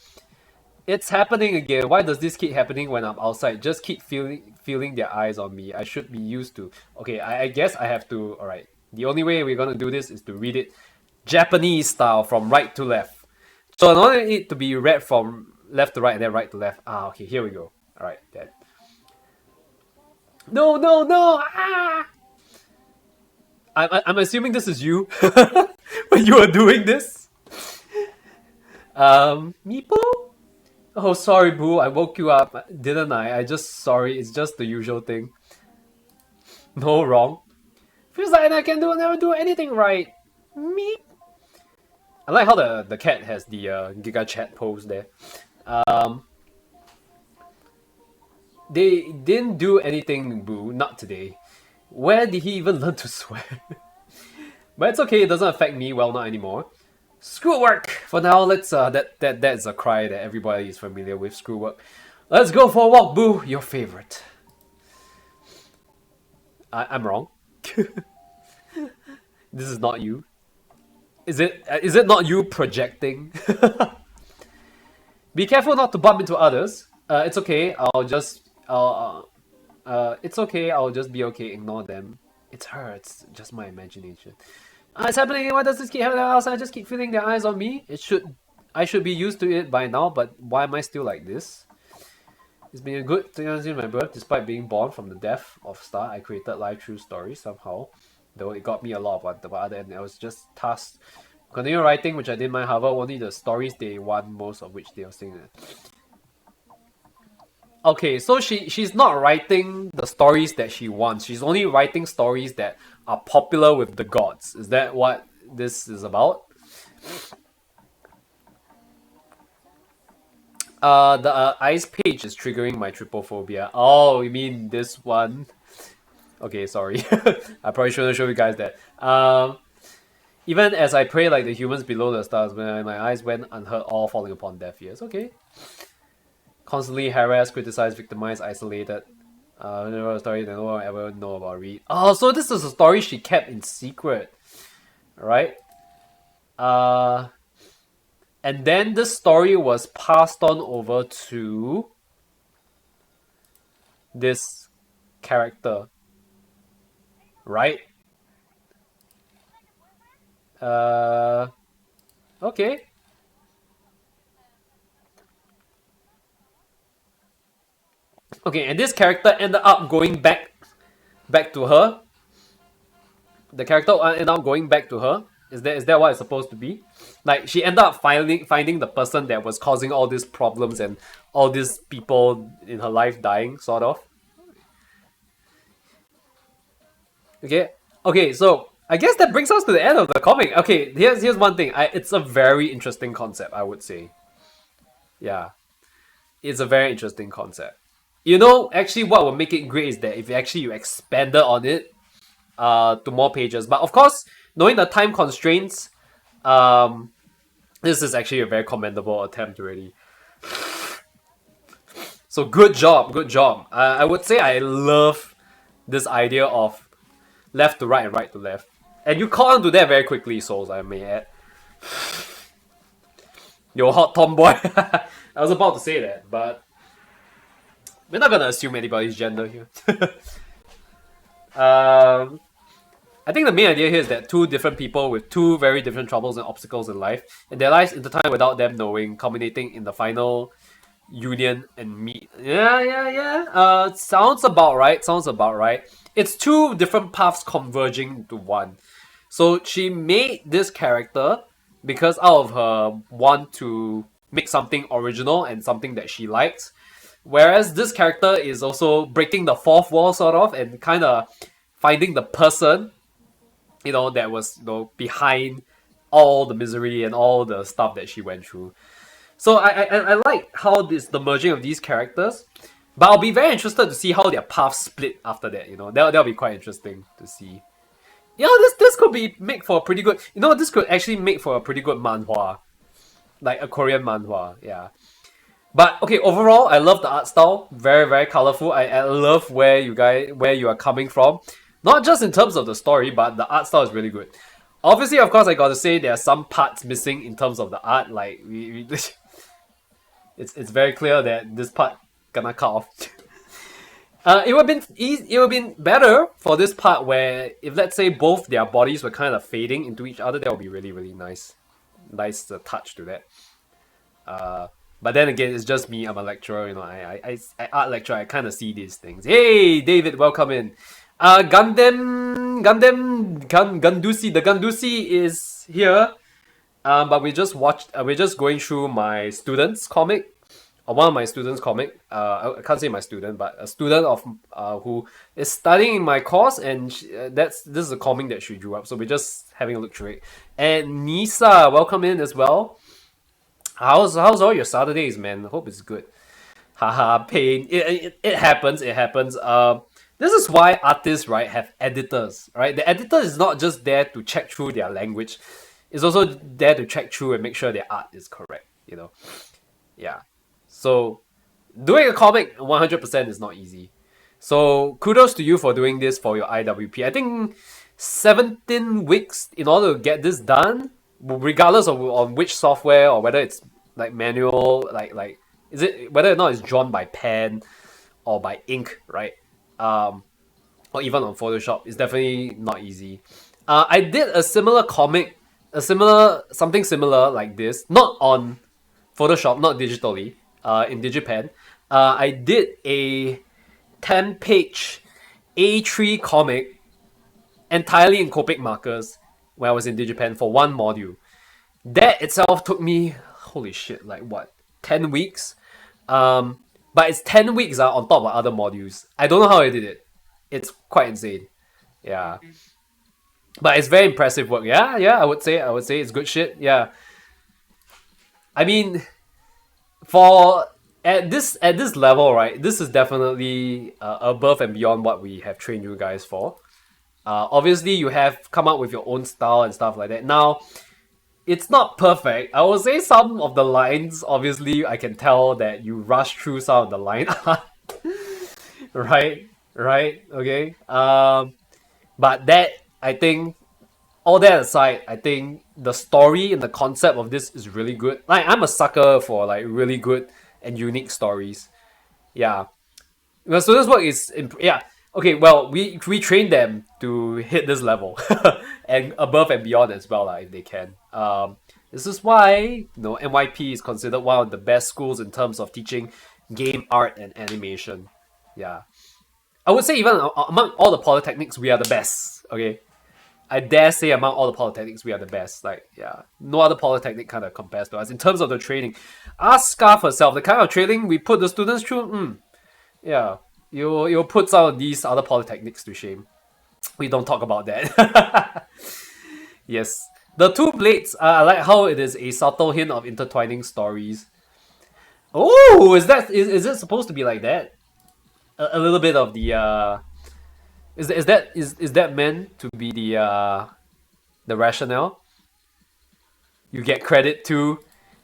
It's happening again. Why does this keep happening when I'm outside? Just keep feeling their eyes on me. I should be used to. Okay, I guess I have to. Alright. The only way we're gonna do this is to read it Japanese style from right to left. So I want it to be read from left to right and then right to left. Okay, here we go. Alright, then. No! Ah! I'm assuming this is you when you were doing this. Meepo? Oh, sorry, Boo. I woke you up, didn't I? Sorry. It's just the usual thing. No wrong. Feels like I can never do anything right. Meep. I like how the cat has the Giga Chat pose there. They didn't do anything, Boo. Not today. Where did he even learn to swear? But it's okay. It doesn't affect me. Well, not anymore. Screw work! For now, let's that's a cry that everybody is familiar with. Screw work. Let's go for a walk, Boo! Your favorite. I'm wrong. This is not you. Is it not you projecting? Be careful not to bump into others. It's okay. It's okay. I'll just be okay. Ignore them. It's her. It's just my imagination. It's happening. Why does this keep happening? I just keep feeling their eyes on me. I should be used to it by now. But why am I still like this? It's been a good 3 years in my birth. Despite being born from the death of star, I created life through stories somehow. Though it got me a lot of the other end. I was just tasked continue writing, which I didn't mind. However, only the stories they want, most of which they are singing. Okay, so she's not writing the stories that she wants. She's only writing stories that are popular with the gods. Is that what this is about? The ice page is triggering my trypophobia. Oh, you mean this one? Okay, sorry. I probably shouldn't show you guys that. Even as I pray like the humans below the stars, when my eyes went unheard, all falling upon deaf ears. Okay. Constantly harassed, criticized, victimized, isolated. A story that no one ever know about. Read. Oh, so this is a story she kept in secret, right? And then this story was passed on over to this character, right? Okay. Okay, and this character ended up going back to her. The character ended up going back to her. Is that what it's supposed to be? Like she ended up finding the person that was causing all these problems and all these people in her life dying, sort of. Okay. Okay, so I guess that brings us to the end of the comic. Okay, here's one thing. It's a very interesting concept, I would say. Yeah. It's a very interesting concept. You know, actually what would make it great is that if you expanded on it to more pages. But of course, knowing the time constraints, this is actually a very commendable attempt already. So good job, good job. I would say I love this idea of left to right and right to left. And you caught on to that very quickly, Souls, I may add. You're a hot tomboy. I was about to say that, but we're not gonna assume anybody's gender here. I think the main idea here is that two different people with two very different troubles and obstacles in life, and their lives intertwine without them knowing, culminating in the final union and meet. Yeah. Sounds about right. Sounds about right. It's two different paths converging into one. So she made this character because out of her want to make something original and something that she likes. Whereas this character is also breaking the fourth wall, sort of, and kind of finding the person, that was, behind all the misery and all the stuff that she went through. So I like how the merging of these characters, but I'll be very interested to see how their paths split after that. That'll be quite interesting to see. This could be make for a pretty good. This could actually make for a pretty good manhwa, like a Korean manhwa. Yeah. But okay, overall, I love the art style. Very, very colorful. I love where you are coming from. Not just in terms of the story, but the art style is really good. Obviously, of course, I gotta say there are some parts missing in terms of the art. Like it's very clear that this part gonna cut off. It would have been better for this part where if let's say both their bodies were kind of fading into each other, that would be really, really nice. Nice touch to that. But then again, it's just me. I'm a lecturer, I art lecture. I kind of see these things. Hey, David, welcome in. Gundam, Gundusi. The Gundusi is here. But we just watched. We're just going through my student's comic, or one of my students' comic. I can't say my student, but a student of who is studying in my course, and this is a comic that she drew up. So we're just having a look through it. And Nisa, welcome in as well. How's all your Saturdays, man? Hope it's good. Haha, pain. It happens. It happens. This is why artists, right, have editors, right? The editor is not just there to check through their language. It's also there to check through and make sure their art is correct, Yeah. So, doing a comic 100% is not easy. So, kudos to you for doing this for your IWP. I think 17 weeks in order to get this done, regardless of on which software or whether it's like manual, like is it whether or not it's drawn by pen or by ink, right? Or even on Photoshop, it's definitely not easy. I did a similar comic, something similar like this, not on Photoshop, not digitally, in DigiPen. I did a 10-page A3 comic entirely in Copic markers when I was in DigiPen for one module. That itself took me, holy shit, like what, 10 weeks? But it's 10 weeks on top of other modules. I don't know how I did it. It's quite insane. Yeah. But it's very impressive work. Yeah, I would say it's good shit. Yeah. I mean, at this level, right, this is definitely above and beyond what we have trained you guys for. Obviously, you have come up with your own style and stuff like that. Now, it's not perfect. I would say some of the lines, obviously, I can tell that you rushed through some of the line art. Right, okay. But that, I think, all that aside, I think the story and the concept of this is really good. Like, I'm a sucker for like really good and unique stories. Yeah. Well, students' work is yeah. Okay, well, we train them to hit this level and above and beyond as well, if they can. This is why NYP is considered one of the best schools in terms of teaching game art and animation. Yeah, I would say even among all the polytechnics, we are the best. Okay, I dare say among all the polytechnics, we are the best. Like, yeah, no other polytechnic kind of compares to us in terms of the training. Ask Scarf herself, the kind of training we put the students through. Yeah, you'll put some of these other polytechnics to shame. We don't talk about that. Yes, the two blades. I like how it is a subtle hint of intertwining stories. Oh, is it supposed to be like that? A little bit of the is that meant to be the rationale? You get credit too.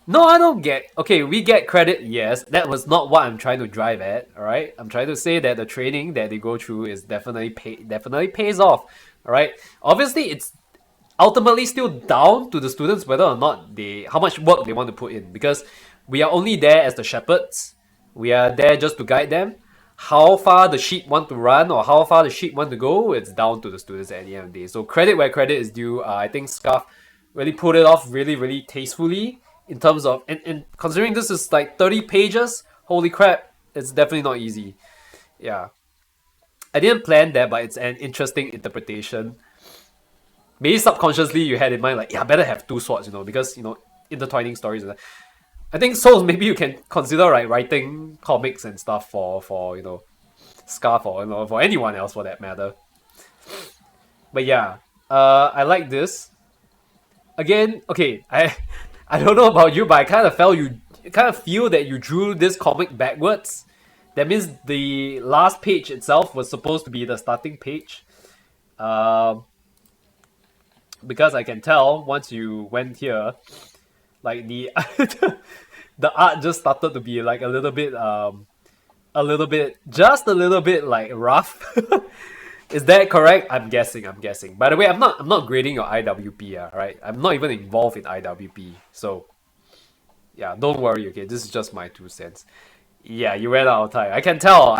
No, I don't get. Okay, we get credit. Yes, that was not what I'm trying to drive at. All right, I'm trying to say that the training that they go through is definitely pays off. All right, obviously it's ultimately still down to the students whether or not how much work they want to put in, because we are only there as the shepherds. We are there just to guide them. How far the sheep want to run or how far the sheep want to go, it's down to the students at the end of the day. So credit where credit is due. I think Scarf really put it off really, really tastefully in terms of, and considering this is like 30 pages, holy crap, it's definitely not easy. Yeah. I didn't plan that, but it's an interesting interpretation. Maybe subconsciously you had in mind like, yeah, I better have two swords, because, intertwining stories. I think so. Maybe you can consider writing comics and stuff for Scarf or for anyone else for that matter. But yeah, I like this. Again, okay, I don't know about you, but I kind of feel that you drew this comic backwards. That means the last page itself was supposed to be the starting page. Because I can tell once you went here, like the the art just started to be like just a little bit like rough. Is that correct? I'm guessing. By the way, I'm not grading your IWP, right? I'm not even involved in IWP, so yeah, don't worry. Okay, this is just my 2 cents. Yeah, you ran out of time. I can tell.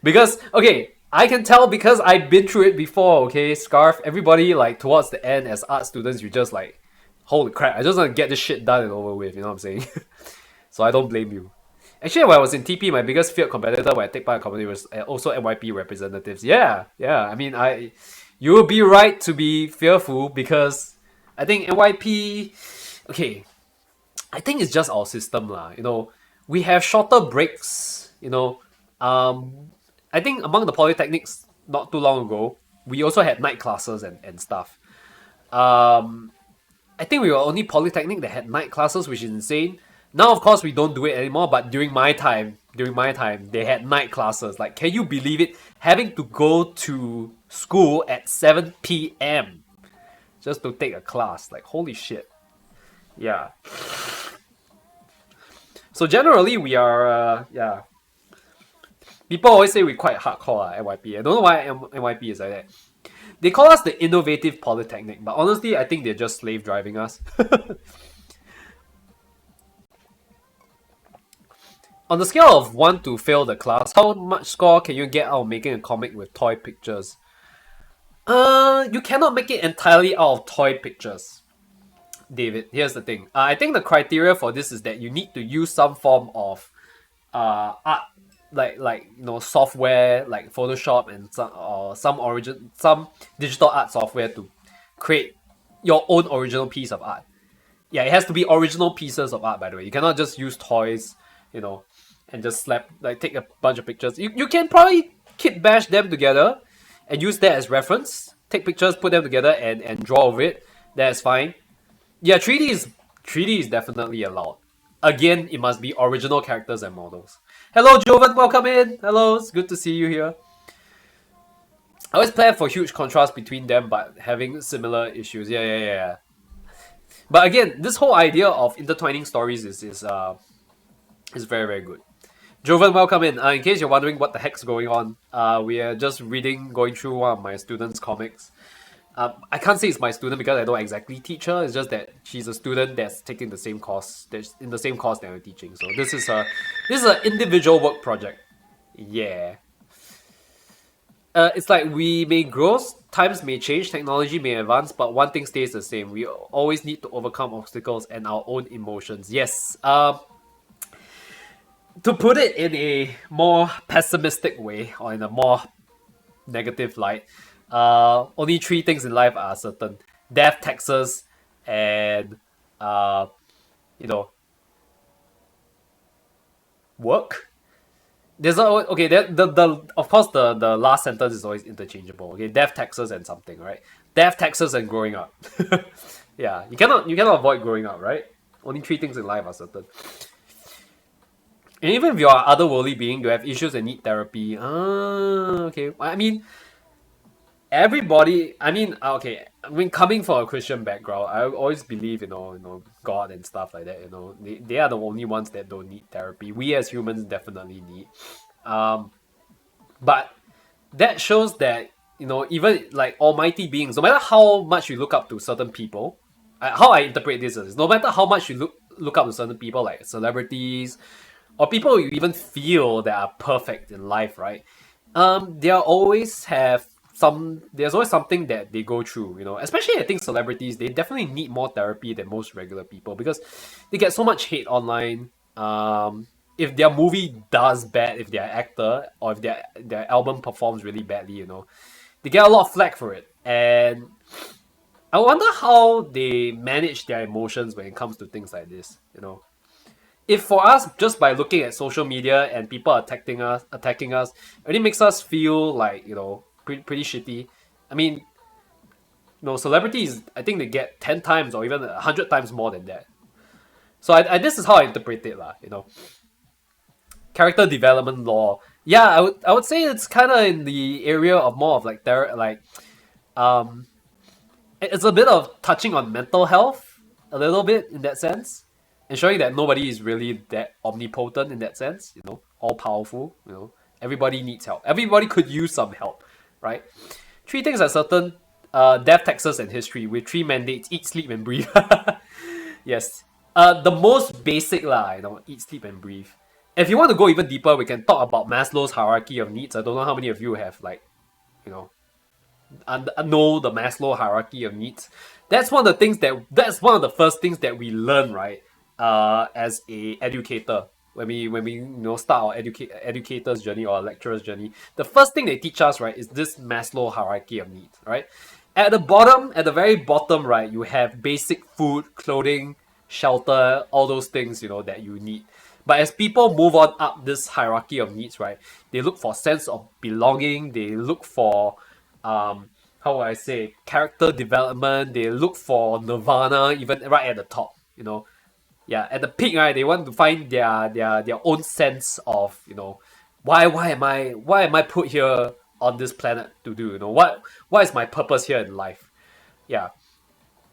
Because okay, I can tell because I've been through it before. Okay, Scarf. Everybody like towards the end as art students, you just like, holy crap! I just want to get this shit done and over with. You know what I'm saying? So I don't blame you. Actually, when I was in TP, my biggest field competitor when I take part in company was also NYP representatives. Yeah. I mean, you would be right to be fearful because I think NYP. Okay, I think it's just our system lah. We have shorter breaks. I think among the polytechnics not too long ago, we also had night classes and stuff. I think we were only polytechnic that had night classes, which is insane. Now, of course, we don't do it anymore, but during my time, they had night classes. Like, can you believe it? Having to go to school at 7 p.m. just to take a class. Like, holy shit. Yeah. So generally, we are, yeah. People always say we're quite hardcore at NYP. I don't know why NYP is like that. They call us the innovative polytechnic, but honestly, I think they're just slave driving us. On the scale of 1 to fail the class, how much score can you get out of making a comic with toy pictures? You cannot make it entirely out of toy pictures. David, here's the thing. I think the criteria for this is that you need to use some form of art, like software like Photoshop and some digital art software to create your own original piece of art. Yeah, it has to be original pieces of art, by the way. You cannot just use toys, and just take a bunch of pictures. You can probably kit bash them together and use that as reference. Take pictures, put them together and draw over it. That's fine. Yeah, 3D is definitely allowed. Again, it must be original characters and models. Hello, Joven, welcome in. Hello, it's good to see you here. I always plan for huge contrast between them, but having similar issues. Yeah. But again, this whole idea of intertwining stories is very, very good. Joven, welcome in. In case you're wondering what the heck's going on, we are just going through one of my students' comics. I can't say it's my student because I don't exactly teach her. It's just that she's a student that's taking the same course. That's in the same course that I'm teaching. So this is an individual work project. Yeah. It's like we may grow, times may change, technology may advance, but one thing stays the same. We always need to overcome obstacles and our own emotions. Yes. To put it in a more pessimistic way or in a more negative light, only three things in life are certain: death, taxes, and work. There's always, okay. The of course the last sentence is always interchangeable. Okay, death, taxes, and something, right? Death, taxes, and growing up. Yeah, you cannot avoid growing up, right? Only three things in life are certain. And even if you are an otherworldly being, you have issues and need therapy. Okay. I mean, everybody. Okay. Coming from a Christian background, I always believe, God and stuff like that. They are the only ones that don't need therapy. We as humans definitely need. But that shows that even like almighty beings, no matter how much you look up to certain people, how I interpret this is no matter how much you look up to certain people like celebrities or people you even feel that are perfect in life, right? There's always something that they go through, especially I think celebrities, they definitely need more therapy than most regular people because they get so much hate online. If their movie does bad, if they're an actor, or if their album performs really badly, they get a lot of flack for it. And I wonder how they manage their emotions when it comes to things like this, If for us, just by looking at social media and people attacking us, it only makes us feel like, pretty shitty. I mean, celebrities, I think they get 10 times or even 100 times more than that. So this is how I interpret it, Character development law. Yeah, I would say it's kind of in the area of more of like it's a bit of touching on mental health, a little bit in that sense, and showing that nobody is really that omnipotent in that sense, all powerful, everybody needs help. Everybody could use some help, right? Three things are certain: death, taxes, and history, with three mandates: eat, sleep, and breathe. Yes. The most basic eat, sleep, and breathe. If you want to go even deeper, we can talk about Maslow's hierarchy of needs. I don't know how many of you have know the Maslow hierarchy of needs. That's one of the first things that we learn, right? As a educator, when we start our educator's journey or our lecturer's journey, the first thing they teach us, right, is this Maslow hierarchy of needs, right? At the very bottom, right, you have basic food, clothing, shelter, all those things, that you need. But as people move on up this hierarchy of needs, right, they look for sense of belonging, they look for character development, they look for nirvana, even right at the top, Yeah, at the peak, right, they want to find their own sense of, why am I put here on this planet to do, what is my purpose here in life? Yeah.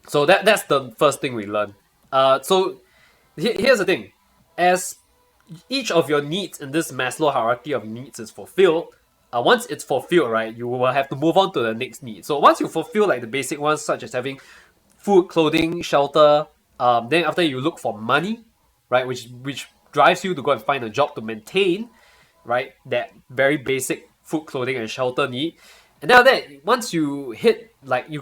So that's the first thing we learn. So here's the thing. As each of your needs in this Maslow hierarchy of needs is fulfilled, once it's fulfilled, right, you will have to move on to the next need. So once you fulfill like the basic ones, such as having food, clothing, shelter, then after you look for money, right, which drives you to go and find a job to maintain, right, that very basic food, clothing, and shelter need. And then after that, once you hit you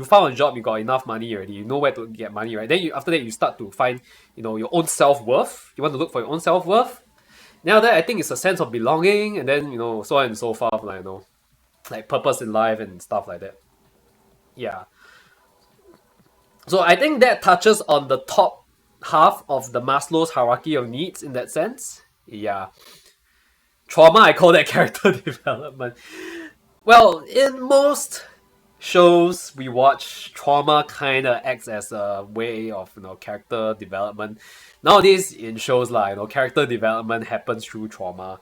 found a job, you got enough money already, you know where to get money, right? Then after that you start to find your own self-worth. You want to look for your own self-worth. Now that I think it's a sense of belonging, and then so on and so forth, like purpose in life and stuff like that. Yeah. So I think that touches on the top half of the Maslow's hierarchy of needs in that sense. Yeah. Trauma, I call that character development. Well, in most shows we watch, trauma kind of acts as a way of character development. Nowadays in shows character development happens through trauma.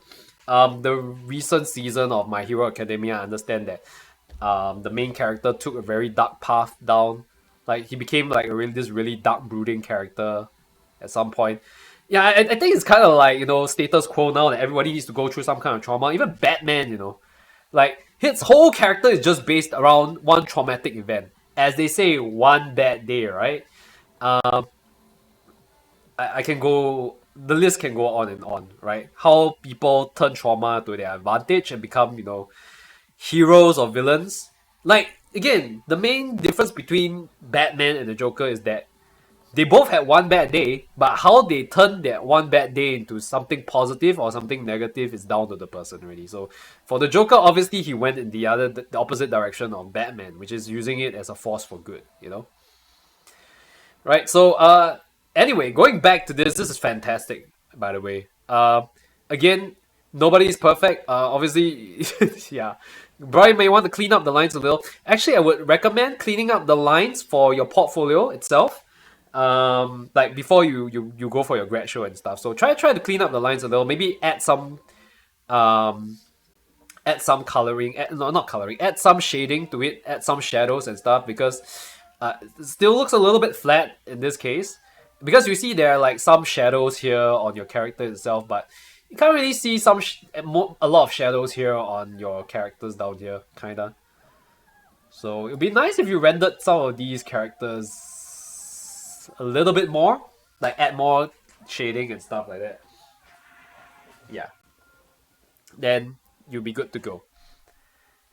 The recent season of My Hero Academia, I understand that the main character took a very dark path down. Like he became like this really dark, brooding character at some point. Yeah, I think it's kind of like status quo now that everybody needs to go through some kind of trauma. Even Batman, like His whole character is just based around one traumatic event. As they say, one bad day, right? I can go, the list can go on and on, right? How people turn trauma to their advantage and become, heroes or villains. Like, again, the main difference between Batman and the Joker is that they both had one bad day, but how they turn that one bad day into something positive or something negative is down to the person already. So for the Joker, obviously he went in the opposite direction of Batman, which is using it as a force for good, Right? So anyway, going back to this is fantastic, by the way. Again, nobody is perfect. Obviously, yeah. Brian may want to clean up the lines a little. Actually, I would recommend cleaning up the lines for your portfolio itself. Like before you go for your grad show and stuff. So try to clean up the lines a little. Maybe add some coloring. Not coloring. Add some shading to it. Add some shadows and stuff because it still looks a little bit flat in this case. Because you see there are like some shadows here on your character itself, but you can't really see a lot of shadows here on your characters down here, kinda. So it'd be nice if you rendered some of these characters a little bit more, like add more shading and stuff like that. Yeah. Then you'll be good to go.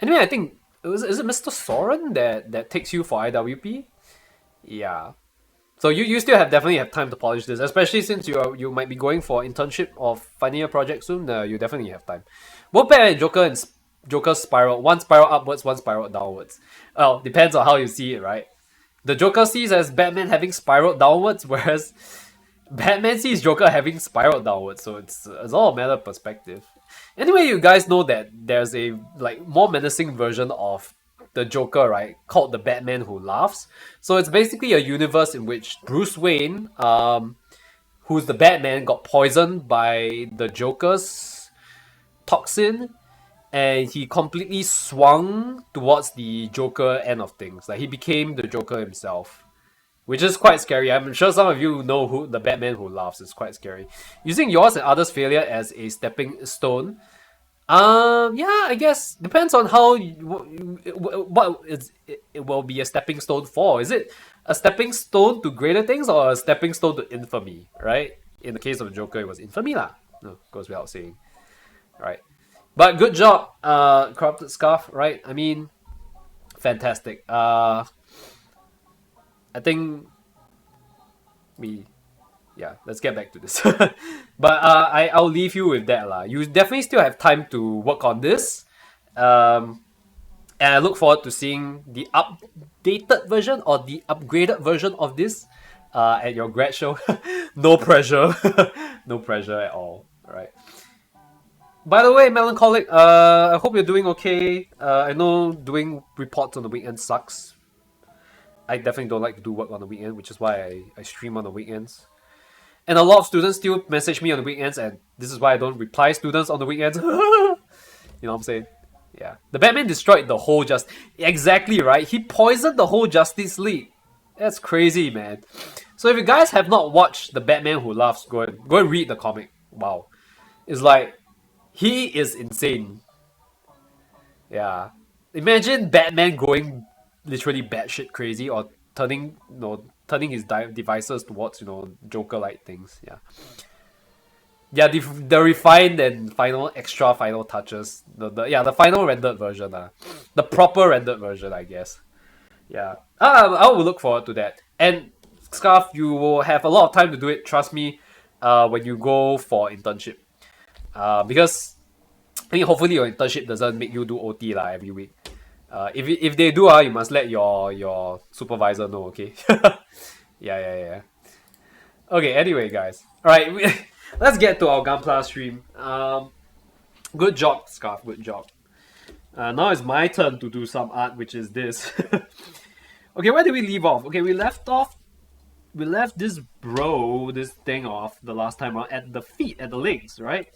Anyway, I think is it Mr. Soren that takes you for IWP? Yeah. So you still definitely have time to polish this, especially since you might be going for internship or final year project soon. You definitely have time. Both Batman and Joker spiral, one spiral upwards, one spiral downwards. Well, depends on how you see it, right? The Joker sees as Batman having spiraled downwards, whereas Batman sees Joker having spiraled downwards. So it's all a matter of perspective. Anyway, you guys know that there's a more menacing version of the Joker, right? Called the Batman Who Laughs. So it's basically a universe in which Bruce Wayne, who's the Batman, got poisoned by the Joker's toxin. And he completely swung towards the Joker end of things. Like he became the Joker himself, which is quite scary. I'm sure some of you know who the Batman Who Laughs is. Quite scary. Using yours and others' failure as a stepping stone. Yeah, I guess depends on how what it will be a stepping stone for. Is it a stepping stone to greater things or a stepping stone to infamy? Right? In the case of Joker, it was infamy lah. No, goes without saying. Right. But good job, Corrupted Scarf, right? I mean, fantastic. I think let's get back to this. But I'll leave you with that lah. You definitely still have time to work on this. And I look forward to seeing the updated version or the upgraded version of this at your grad show. No pressure. No pressure at all, right? By the way, Melancholic, I hope you're doing okay. I know doing reports on the weekend sucks. I definitely don't like to do work on the weekend, which is why I stream on the weekends. And a lot of students still message me on the weekends, and this is why I don't reply students on the weekends. You know what I'm saying? Yeah. The Batman destroyed the whole Exactly, right? He poisoned the whole Justice League. That's crazy, man. So if you guys have not watched The Batman Who Laughs, go and read the comic. Wow. It's like, he is insane. Yeah. Imagine Batman going literally batshit crazy or turning his devices towards, Joker-like things. Yeah. Yeah, the refined and extra final touches. The final rendered version. The proper rendered version, I guess. Yeah. I will look forward to that. And Scarf, you will have a lot of time to do it, trust me, when you go for internship. Because I mean, hopefully your internship doesn't make you do OT every week. If they do, you must let your supervisor know, okay? Yeah. Okay, anyway, guys. Alright, let's get to our Gunpla stream. Good job, Scarf, good job. Now it's my turn to do some art, which is this. Okay, where did we leave off? Okay, we left this thing off the last time around at the feet, at the legs, right?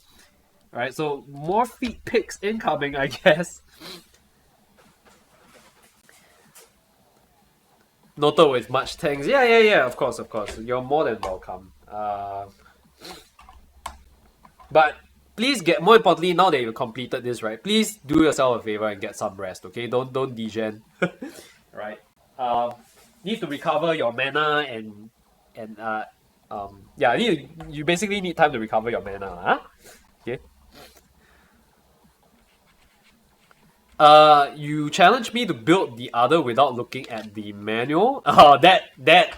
Alright, so more feet pics incoming, I guess. Noted with much thanks. Yeah, of course. You're more than welcome. But please get, more importantly, now that you've completed this, right? Please do yourself a favor and get some rest, okay? Don't degen, right? Need to recover your mana and yeah, you basically need time to recover your mana, huh? Okay. You challenged me to build the other without looking at the manual. That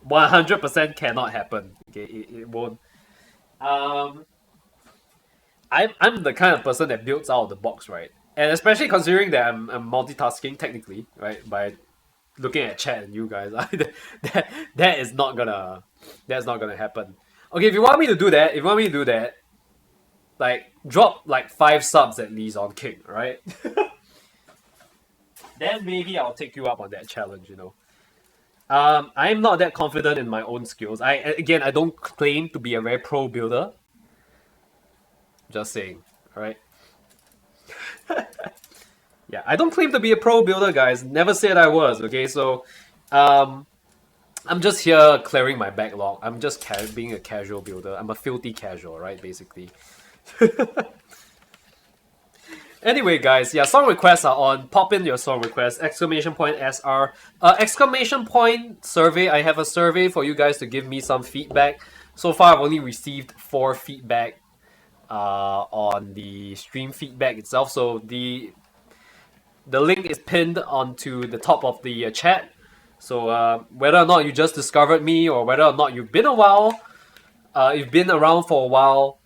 100% cannot happen. Okay, it won't. I'm the kind of person that builds out of the box, right? And especially considering that I'm multitasking technically, right? By looking at chat and you guys, that's not gonna happen. Okay, if you want me to do that, like drop like 5 subs at least on King, right? Then maybe I'll take you up on that challenge, you know. I'm not that confident in my own skills. I don't claim to be a very pro builder. Just saying, alright? Yeah, I don't claim to be a pro builder, guys. Never said I was, okay? So, I'm just here clearing my backlog. I'm just being a casual builder. I'm a filthy casual, right? Basically. Anyway, guys, yeah, song requests are on. Pop in your song requests. ! SR. Survey. I have a survey for you guys to give me some feedback. So far, I've only received 4 feedback on the stream feedback itself. So the link is pinned onto the top of the chat. So whether or not you just discovered me or whether or not you've been around for a while,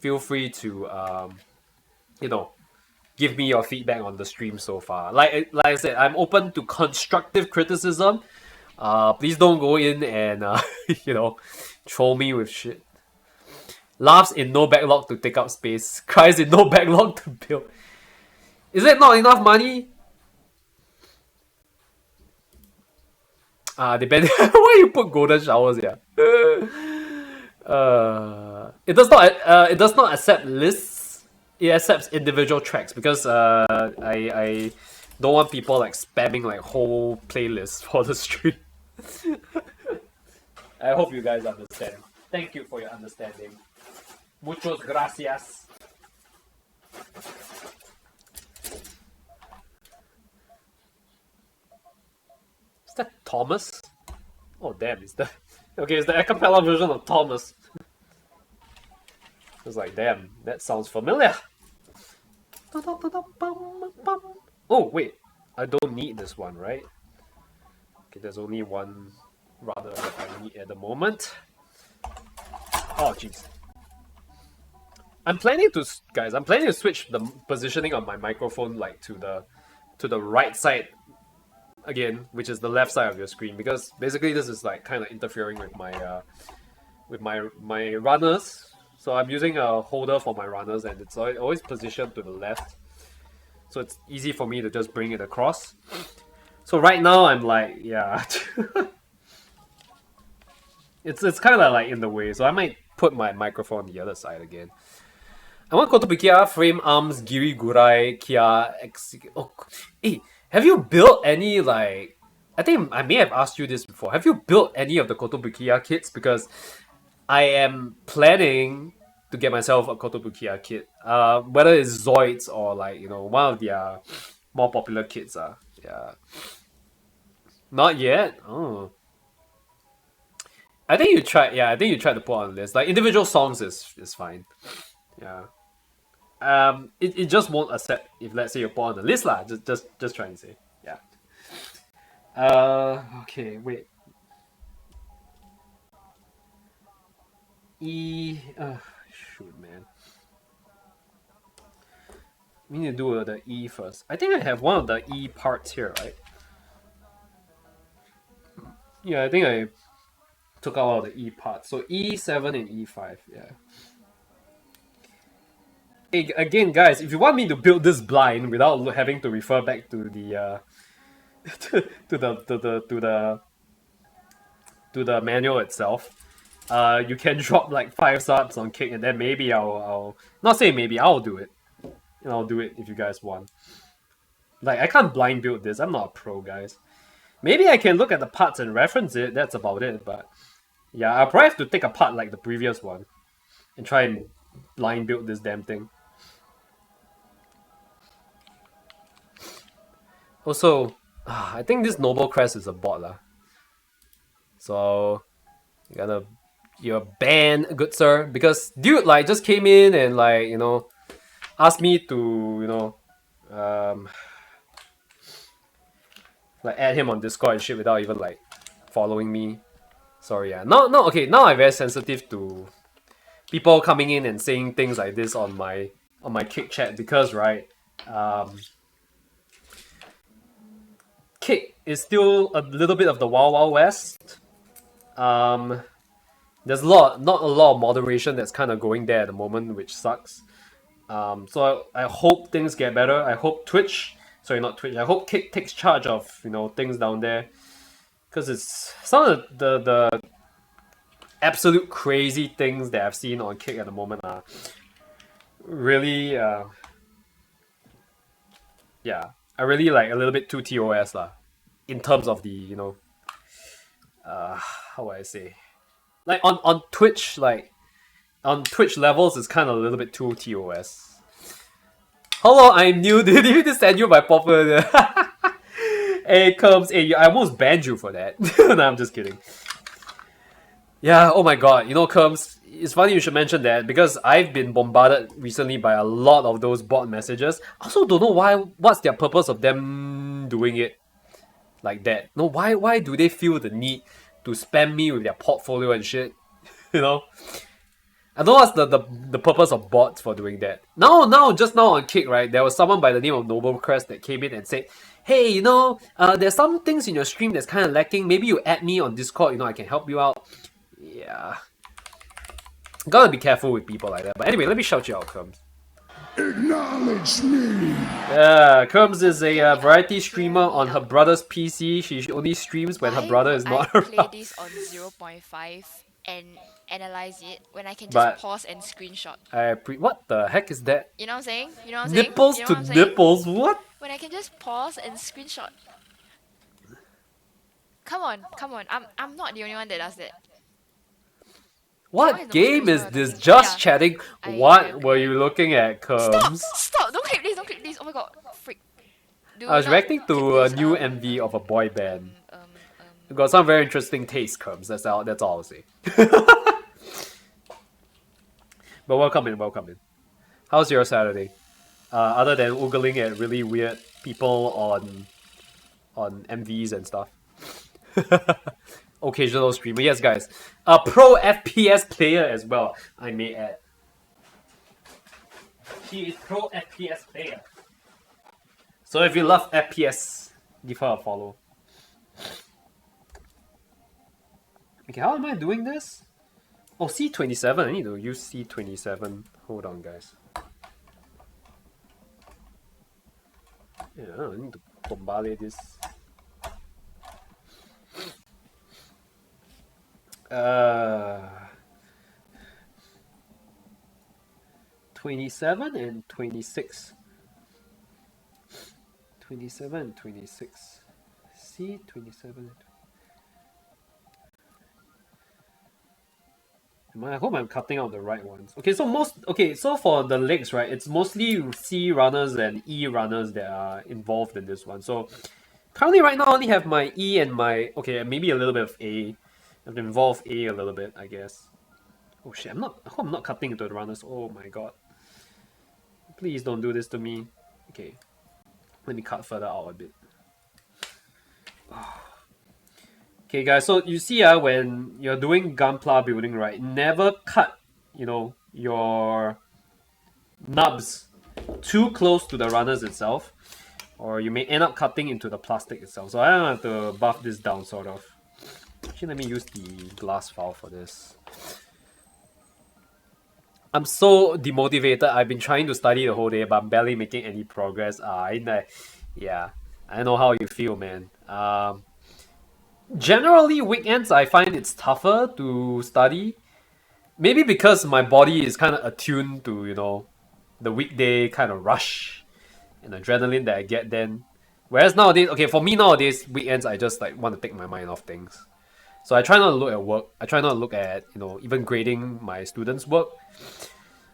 feel free to you know, give me your feedback on the stream so far. Like I said, I'm open to constructive criticism. Please don't go in and you know, troll me with shit. Laughs in no backlog to take up space. Cries in no backlog to build. Is it not enough money? Depending why you put golden showers, yeah. It does not accept lists. It accepts individual tracks because I don't want people like spamming like whole playlists for the stream. I hope you guys understand. Thank you for your understanding. Muchos gracias. Is that Thomas? Oh damn, is that okay? It's the a cappella version of Thomas. I was like, damn, that sounds familiar. Oh wait, I don't need this one, right? Okay, there's only one rather that I need at the moment. Oh jeez. I'm planning to switch the positioning of my microphone like to the right side again, which is the left side of your screen, because basically this is like kind of interfering with my runners. So I'm using a holder for my runners and it's always positioned to the left. So it's easy for me to just bring it across. So right now I'm like, yeah. it's kind of like in the way. So I might put my microphone on the other side again. I want Kotobukiya, frame arms, Giri Gurai, Kia, oh, hey, have you built any like... I think I may have asked you this before. Have you built any of the Kotobukiya kits? Because I am planning to get myself a Kotobukiya kit. Whether it's Zoids or like, you know, one of their more popular kits. Yeah. Not yet? Oh. I think you tried to put on the list. Like individual songs is fine. Yeah. It just won't accept if let's say you put on the list lah. Just trying to say. Yeah. Okay, wait. Shoot, man. We need to do the E first. I think I have one of the E parts here, right? Yeah, I think I took out all of the E parts. So E7 and E5, yeah. Hey, again, guys, if you want me to build this blind without having to refer back to the to the manual itself, you can drop like 5 subs on Kick, and then maybe I'll not say maybe, I'll do it. And I'll do it if you guys want. Like, I can't blind build this. I'm not a pro, guys. Maybe I can look at the parts and reference it. That's about it. But yeah, I'll probably have to take apart like the previous one and try and line build this damn thing. Also, I think this Noble Crest is a bot lah. So you're banned, good sir, because dude like just came in and like, you know, asked me to, you know, like add him on Discord and shit without even like following me. Sorry, yeah. No, okay, now I'm very sensitive to people coming in and saying things like this on my Kick chat because right, Kick is still a little bit of the Wild Wild West. There's not a lot of moderation that's kind of going there at the moment, which sucks. So I hope things get better. I hope I hope Kick takes charge of, you know, things down there, because it's some of the absolute crazy things that I've seen on Kick at the moment are really yeah, I really like a little bit too TOS lah, in terms of the, you know, how would I say, like on Twitch, like on Twitch levels it's kind of a little bit too TOS. Hello, I'm new. Did you just send you my popper? Hey, Combs, hey, I almost banned you for that. No, I'm just kidding. Yeah, oh my god, you know, Combs, it's funny you should mention that because I've been bombarded recently by a lot of those bot messages. I also don't know what's their purpose of them doing it like that. No, why do they feel the need to spam me with their portfolio and shit? You know? I don't know what's the purpose of bots for doing that. Just now on Kick, right, there was someone by the name of Noble Crest that came in and said, hey, you know, there's some things in your stream that's kind of lacking. Maybe you add me on Discord, you know, I can help you out. Yeah. Gotta be careful with people like that. But anyway, let me shout you out, Kerms. Acknowledge me. Yeah, Kerms is a variety streamer on her brother's PC. She only streams when her brother is not around. I play this on 0.5 and analyze it when I can just pause and screenshot. What the heck is that? You know what I'm saying? You know what I'm Nipples saying? You know to what I'm saying? nipples? What? When I can just pause and screenshot. Come on. I'm not the only one that does that. What game is this? Just chatting. What were you looking at, Kerms? Stop! Don't click this! Oh my god, freak. I was reacting to a new MV of a boy band. You got some very interesting taste, Kerms. That's all I'll say. But welcome in. How's your Saturday? Other than oogling at really weird people on MVs and stuff. Occasional streamer. Yes, guys. A pro FPS player as well, I may add. She is pro FPS player. So if you love FPS, give her a follow. Okay, how am I doing this? Oh, C27. I need to use C27. Hold on, guys. Yeah, I need to bombard this. 27 and 26. 27 and 26. C 27. I hope I'm cutting out the right ones. Okay, so for the legs, right, it's mostly C runners and E runners that are involved in this one. So currently right now I only have my E and my maybe a little bit of A. I've involved A a little bit, I guess. Oh shit, I hope I'm not cutting into the runners. Oh my god. Please don't do this to me. Okay. Let me cut further out a bit. Okay guys, so you see when you're doing Gunpla building, right, never cut, you know, your nubs too close to the runners itself, or you may end up cutting into the plastic itself. So I don't have to buff this down, sort of. Actually, let me use the glass file for this. I'm so demotivated. I've been trying to study the whole day, but I'm barely making any progress. Yeah, I know how you feel, man. Generally, weekends, I find it's tougher to study. Maybe because my body is kind of attuned to, you know, the weekday kind of rush and adrenaline that I get then. Whereas nowadays, okay, for me nowadays, weekends, I just like want to take my mind off things. So I try not to look at work. I try not to look at, you know, even grading my students' work.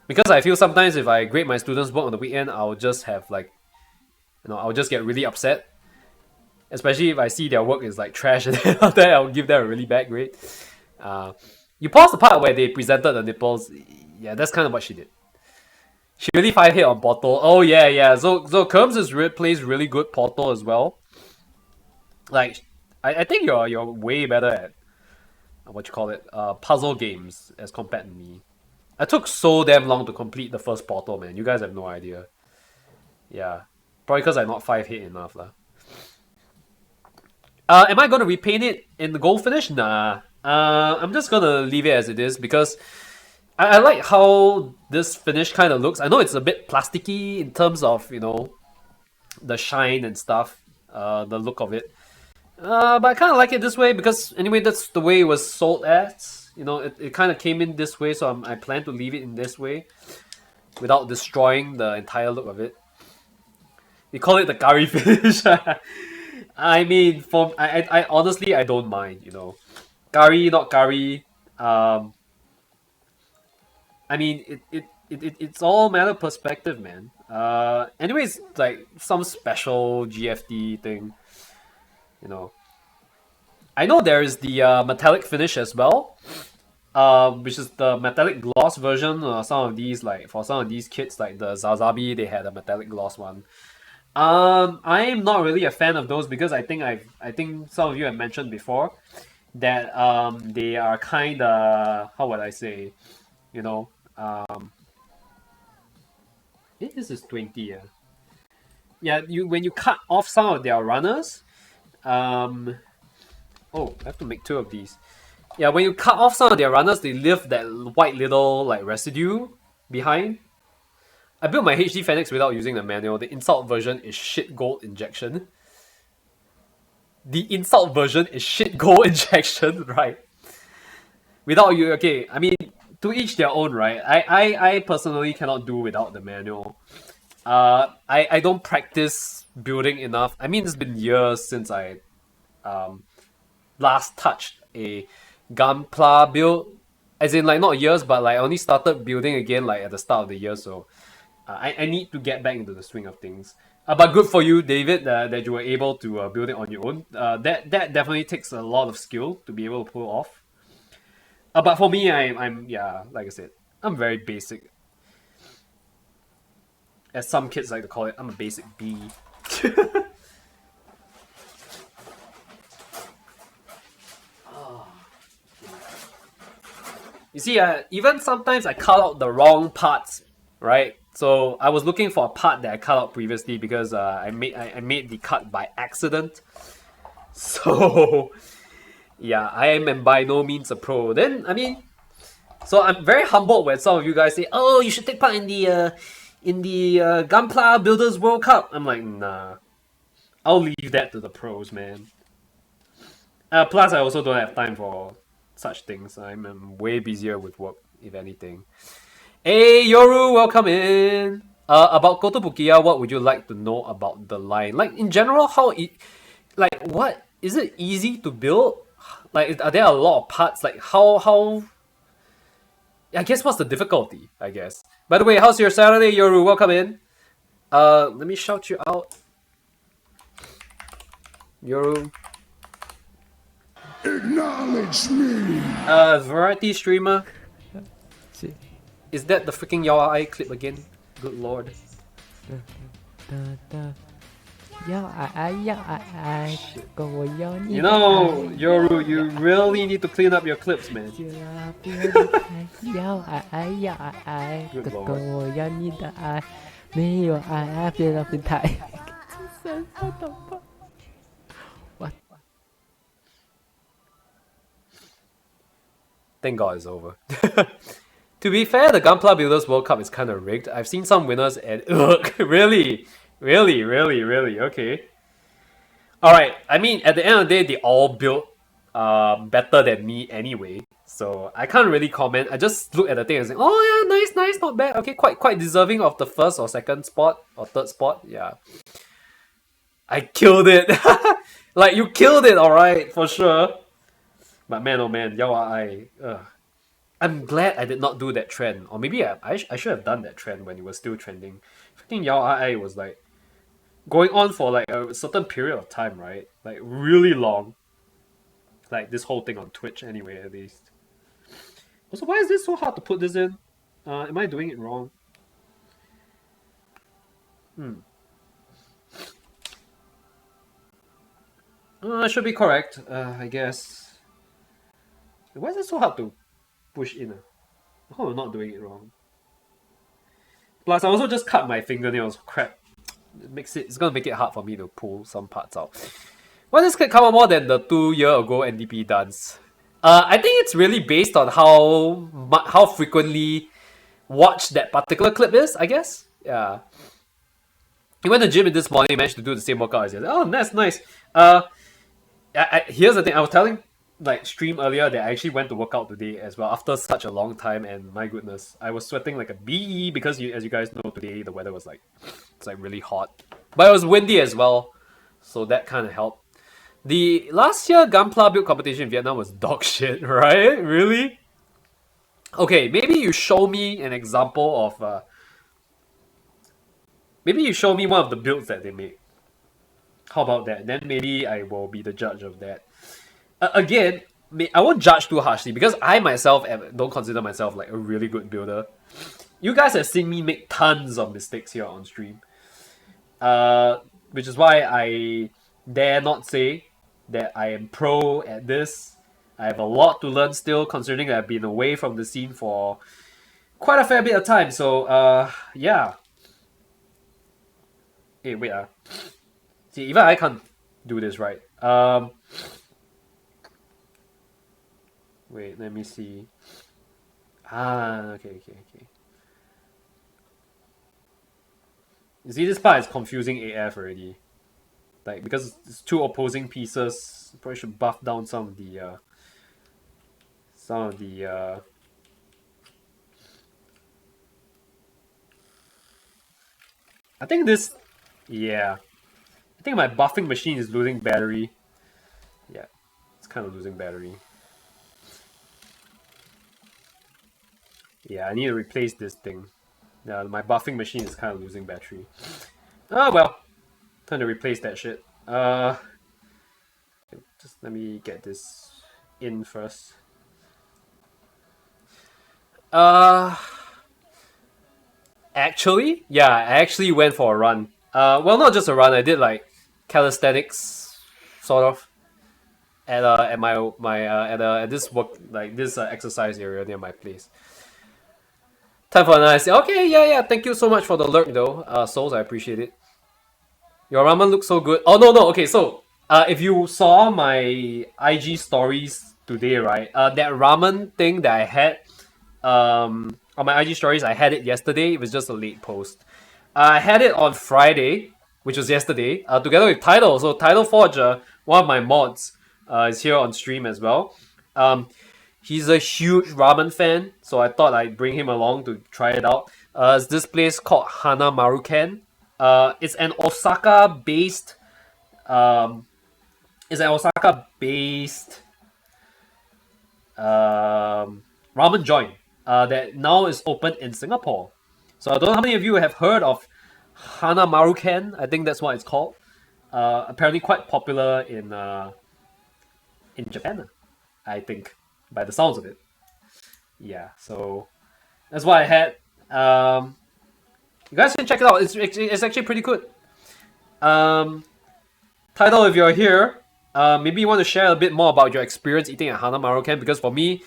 Because I feel sometimes if I grade my students' work on the weekend, I'll just have like, I'll just get really upset. Especially if I see their work is like trash, and then after that I'll give them a really bad grade. You pause the part where they presented the nipples. Yeah, that's kind of what she did. She really 5-hit on Portal. Oh yeah. So Kerms plays really good Portal as well. Like, I think you're way better at what you call it, puzzle games as compared to me. I took so damn long to complete the first Portal, man. You guys have no idea. Yeah, probably because I'm not 5-hit enough lah. Am I gonna repaint it in the gold finish? Nah. I'm just gonna leave it as it is because I like how this finish kind of looks. I know it's a bit plasticky in terms of, the shine and stuff, the look of it. But I kind of like it this way because anyway, that's the way it was sold as. It kind of came in this way, so I plan to leave it in this way without destroying the entire look of it. We call it the curry finish. I mean, I honestly I don't mind. Curry, not curry. I mean, it's all matter of perspective, man. Anyways, like some special GFD thing. I know there is the metallic finish as well, which is the metallic gloss version. Some of these, like for some of these kits, like the Zazabi, they had a metallic gloss one. I am not really a fan of those because I think some of you have mentioned before that they are kind of, how would I say, this is 20, yeah. Yeah, when you cut off some of their runners, oh, I have to make 2 of these. Yeah, when you cut off some of their runners, they leave that white little like residue behind. I built my HD Phenex without using the manual. The insult version is shit gold injection. The insult version is shit gold injection, right? Without you, okay, I mean, to each their own, right? I personally cannot do without the manual. I don't practice building enough. I mean, it's been years since I last touched a Gunpla build. As in, like, not years, but like I only started building again like at the start of the year, so I need to get back into the swing of things. But good for you, David, that you were able to build it on your own. That definitely takes a lot of skill to be able to pull off. But for me, I'm yeah, like I said, I'm very basic. As some kids like to call it, I'm a basic B. You see, even sometimes I cut out the wrong parts, right? So I was looking for a part that I cut out previously because I made the cut by accident. So yeah, I am by no means a pro. Then I mean, so I'm very humbled when some of you guys say, "Oh, you should take part in the Gunpla Builders World Cup." I'm like, nah, I'll leave that to the pros, man. Plus, I also don't have time for such things. I'm way busier with work, if anything. Hey, Yoru, welcome in. About Kotobukiya, what would you like to know about the line? Like, in general, what, is it easy to build? Like, are there a lot of parts? Like, how, I guess, what's the difficulty, I guess? By the way, how's your Saturday, Yoru? Welcome in. Let me shout you out. Yoru. Acknowledge me. Variety streamer. Is that the freaking Yawa Eye clip again? Good lord. You know, Yoru, you really need to clean up your clips, man. Good lord. What? Thank God it's over. To be fair, the Gunpla Builders World Cup is kind of rigged. I've seen some winners and really, okay. Alright, I mean, at the end of the day, they all built better than me anyway. So I can't really comment. I just look at the thing and say, oh yeah, nice, not bad. Okay, quite deserving of the first or second spot or third spot. Yeah. I killed it. Like, you killed it, alright, for sure. But man, oh man, Yawa Ai. I'm glad I did not do that trend. Or maybe I should have done that trend when it was still trending. Freaking Yao Ai was like going on for like a certain period of time, right? Like really long. Like this whole thing on Twitch anyway, at least. Also, why is this so hard to put this in? Am I doing it wrong? I should be correct, I guess. Why is it so hard to push in? I hope I'm not doing it wrong. Plus, I also just cut my fingernails. Crap. It's gonna make it hard for me to pull some parts out. Why does this come out more than the 2 year ago NDP dance? I think it's really based on how frequently watched that particular clip is, I guess. Yeah. He went to the gym this morning, managed to do the same workout as yesterday. Oh, that's nice. Here's the thing. I was telling stream earlier that I actually went to work out today as well after such a long time, and my goodness, I was sweating like a bee because as you guys know, today the weather was it's really hot, but it was windy as well, so that kind of helped. The last year Gunpla build competition in Vietnam was dog shit, right? Really? Okay, maybe you show me an example of maybe you show me one of the builds that they made. How about that? Then maybe I will be the judge of that. Again, I won't judge too harshly because I myself don't consider myself like a really good builder. You guys have seen me make tons of mistakes here on stream. Which is why I dare not say that I am pro at this. I have a lot to learn still, considering that I've been away from the scene for quite a fair bit of time. So, yeah. Hey, wait. See, even I can't do this right. Wait, let me see. Okay. You see, this part is confusing AF already. Like, because it's two opposing pieces, probably should buff down some of the I think this, yeah. I think my buffing machine is losing battery. Yeah, it's kind of losing battery. Yeah, I need to replace this thing. Yeah, my buffing machine is kind of losing battery. Oh well, time to replace that shit. Just let me get this in first. Actually, yeah, I actually went for a run. Well, not just a run. I did like calisthenics, sort of, at this exercise area near my place. Time for a nice. Okay, yeah. Thank you so much for the lurk, though, Souls. I appreciate it. Your ramen looks so good. Oh no. Okay, so if you saw my IG stories today, right? That ramen thing that I had, on my IG stories, I had it yesterday. It was just a late post. I had it on Friday, which was yesterday, together with Tidal. So Tidal Forge, one of my mods, is here on stream as well. He's a huge ramen fan, so I thought I'd bring him along to try it out. It's this place called Hana Maruken. It's an Osaka-based ramen joint that now is open in Singapore. So I don't know how many of you have heard of Hana Maruken. I think that's what it's called. Apparently quite popular in Japan, I think, by the sounds of it. Yeah, so that's what I had. You guys can check it out. It's actually pretty good. Tidal, if you're here, maybe you want to share a bit more about your experience eating at Hana Maruken, because for me,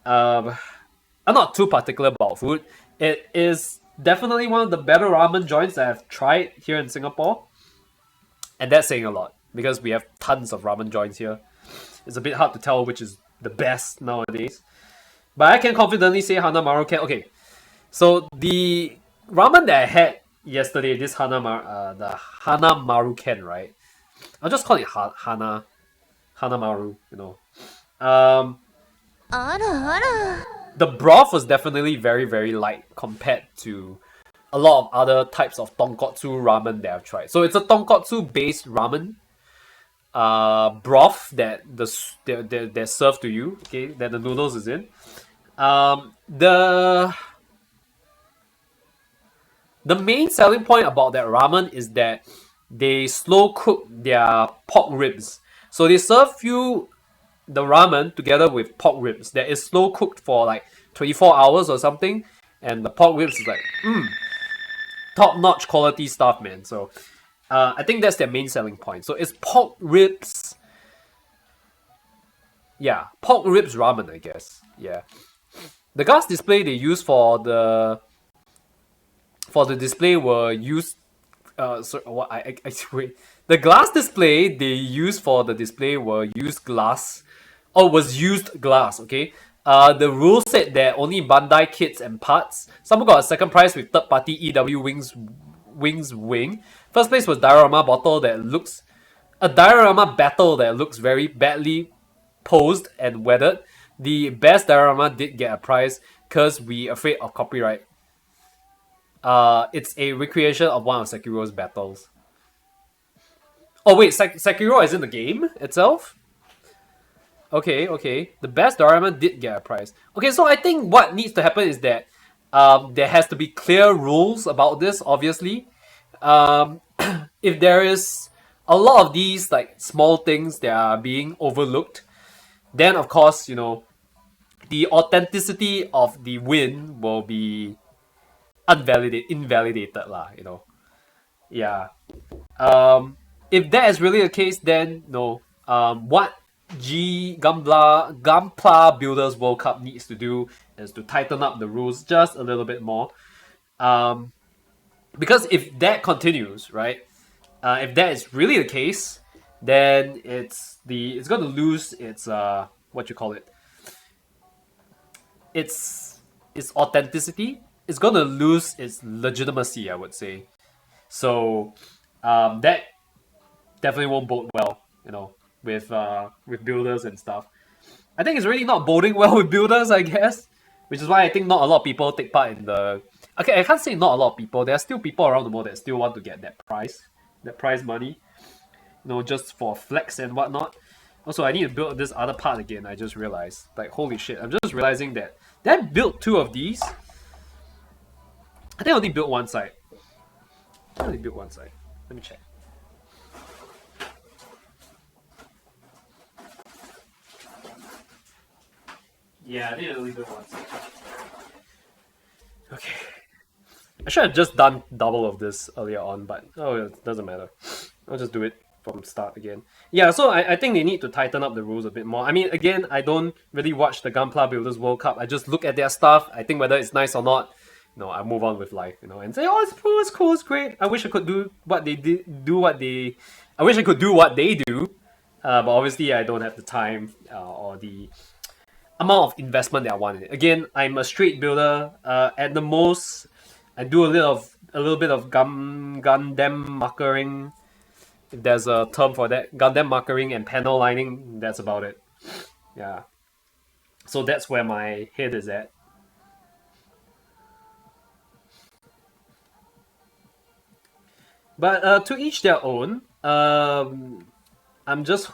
I'm not too particular about food. It is definitely one of the better ramen joints that I've tried here in Singapore. And that's saying a lot, because we have tons of ramen joints here. It's a bit hard to tell which is the best nowadays. But I can confidently say Hana Maruken. Okay, so the ramen that I had yesterday, the Hana Maruken, right? I'll just call it Hana Maru, you know. The broth was definitely very, very light compared to a lot of other types of tonkotsu ramen that I've tried. So it's a tonkotsu based ramen broth that that's served to you, okay, that the noodles is in. The main selling point about that ramen is that they slow cook their pork ribs. So they serve you the ramen together with pork ribs that is slow cooked for like 24 hours or something, and the pork ribs is like top-notch quality stuff, man. So I think that's their main selling point. So it's pork ribs. Yeah, pork ribs ramen, I guess. Yeah. The glass display they use for the display were used. So what I wait. The glass display they used for the display were used glass, or was used glass. Okay. The rule said that only Bandai kits and parts. Someone got a second prize with third party EW Wings Wing. First place was diorama battle that looks very badly posed and weathered. The best diorama did get a prize because we afraid of copyright. It's a recreation of one of Sekiro's battles. Oh wait, Sekiro is in the game itself? Okay. The best diorama did get a prize. Okay, so I think what needs to happen is that there has to be clear rules about this, obviously. If there is a lot of these like small things that are being overlooked, then of course, the authenticity of the win will be invalidated lah, Yeah. If that is really the case, then no. What Gunpla Builders World Cup needs to do is to tighten up the rules just a little bit more. Because if that continues, right? If that is really the case, then it's going to lose its its authenticity. It's going to lose its legitimacy, I would say. So that definitely won't bode well, with builders and stuff. I think it's really not boding well with builders, I guess, which is why I think not a lot of people take part in the. Okay, I can't say not a lot of people. There are still people around the world that still want to get that prize money, just for flex and whatnot. Also, I need to build this other part again. I just realized, like, holy shit! I'm just realizing that I built 2 of these. I think I only built one side. Let me check. Yeah, I think I only built one side. Okay. I should have just done double of this earlier on, but it doesn't matter. I'll just do it from start again. Yeah, so I think they need to tighten up the rules a bit more. I mean, again, I don't really watch the Gunpla Builders World Cup. I just look at their stuff. I think whether it's nice or not, I move on with life, and say, oh, it's cool, it's great. I wish I could do what they I wish I could do what they do, but obviously I don't have the time or the amount of investment that I want in it. Again, I'm a straight builder. At the most, I do a little bit of Gundam markering, if there's a term for that. Gundam markering and panel lining. That's about it. Yeah. So that's where my head is at. But to each their own. I'm just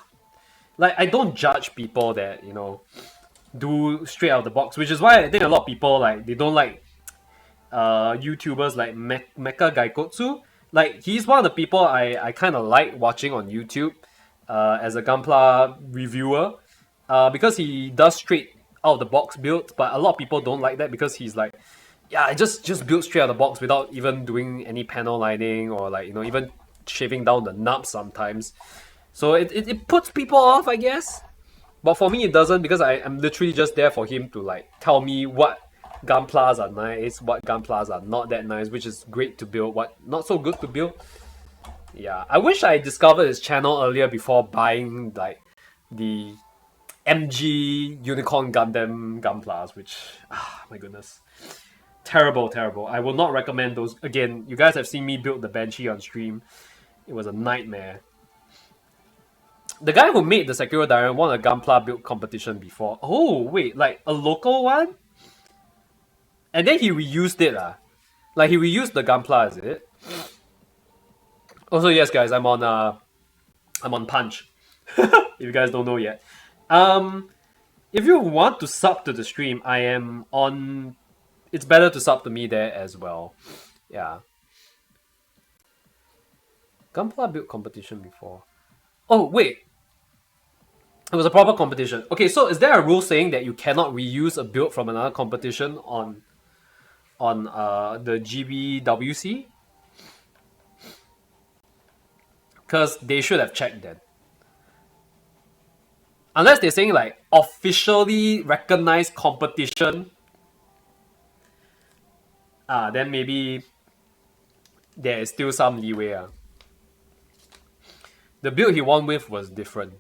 like, I don't judge people that do straight out of the box, which is why I think a lot of people they don't like YouTubers like Mecha Gaikotsu. Like, he's one of the people I kind of like watching on YouTube as a Gunpla reviewer, because he does straight out of the box builds, but a lot of people don't like that because he's like, yeah, I just build straight out of the box without even doing any panel lining or even shaving down the nubs sometimes. So it puts people off, I guess. But for me, it doesn't, because I'm literally just there for him to tell me what Gunplas are nice, what Gunplas are not that nice, which is great to build, what not so good to build. Yeah, I wish I discovered his channel earlier before buying the MG Unicorn Gundam Gunplas, which, my goodness. Terrible. I will not recommend those. Again, you guys have seen me build the Banshee on stream. It was a nightmare. The guy who made the Sekiro diorama won a Gunpla build competition before. Oh, wait, a local one? And then he reused it, he reused the Gunpla, is it? Also, yes, guys, I'm on Punch. If you guys don't know yet. if you want to sub to the stream, I am on. It's better to sub to me there as well. Yeah. Gunpla build competition before. Oh wait, it was a proper competition. Okay, so is there a rule saying that you cannot reuse a build from another competition on the GBWC? Because they should have checked that. Unless they're saying like officially recognized competition, then maybe there is still some leeway. The build he won with was different.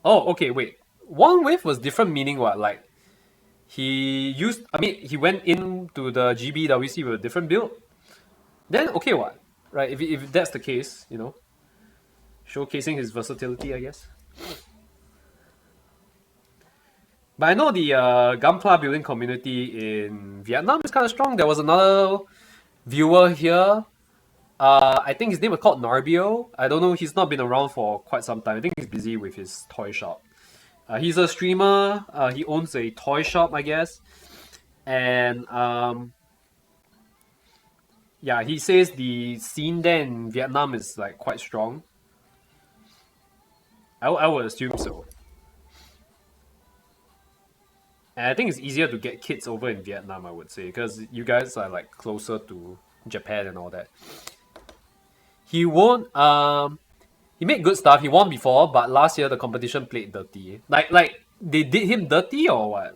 Oh, okay, wait. Won with was different meaning what? Like, he went into the GBWC with a different build? Then, okay, what? Right, if that's the case, you know. Showcasing his versatility, I guess. But I know the Gunpla building community in Vietnam is kind of strong. There was another viewer here. I think his name was called Narbio. I don't know, he's not been around for quite some time. I think he's busy with his toy shop. He's a streamer. He owns a toy shop, I guess. And yeah, he says the scene there in Vietnam is like quite strong. I would assume so. And I think it's easier to get kids over in Vietnam, I would say, because you guys are like closer to Japan and all that. He won. He made good stuff. He won before, but last year the competition played dirty. Like they did him dirty or what?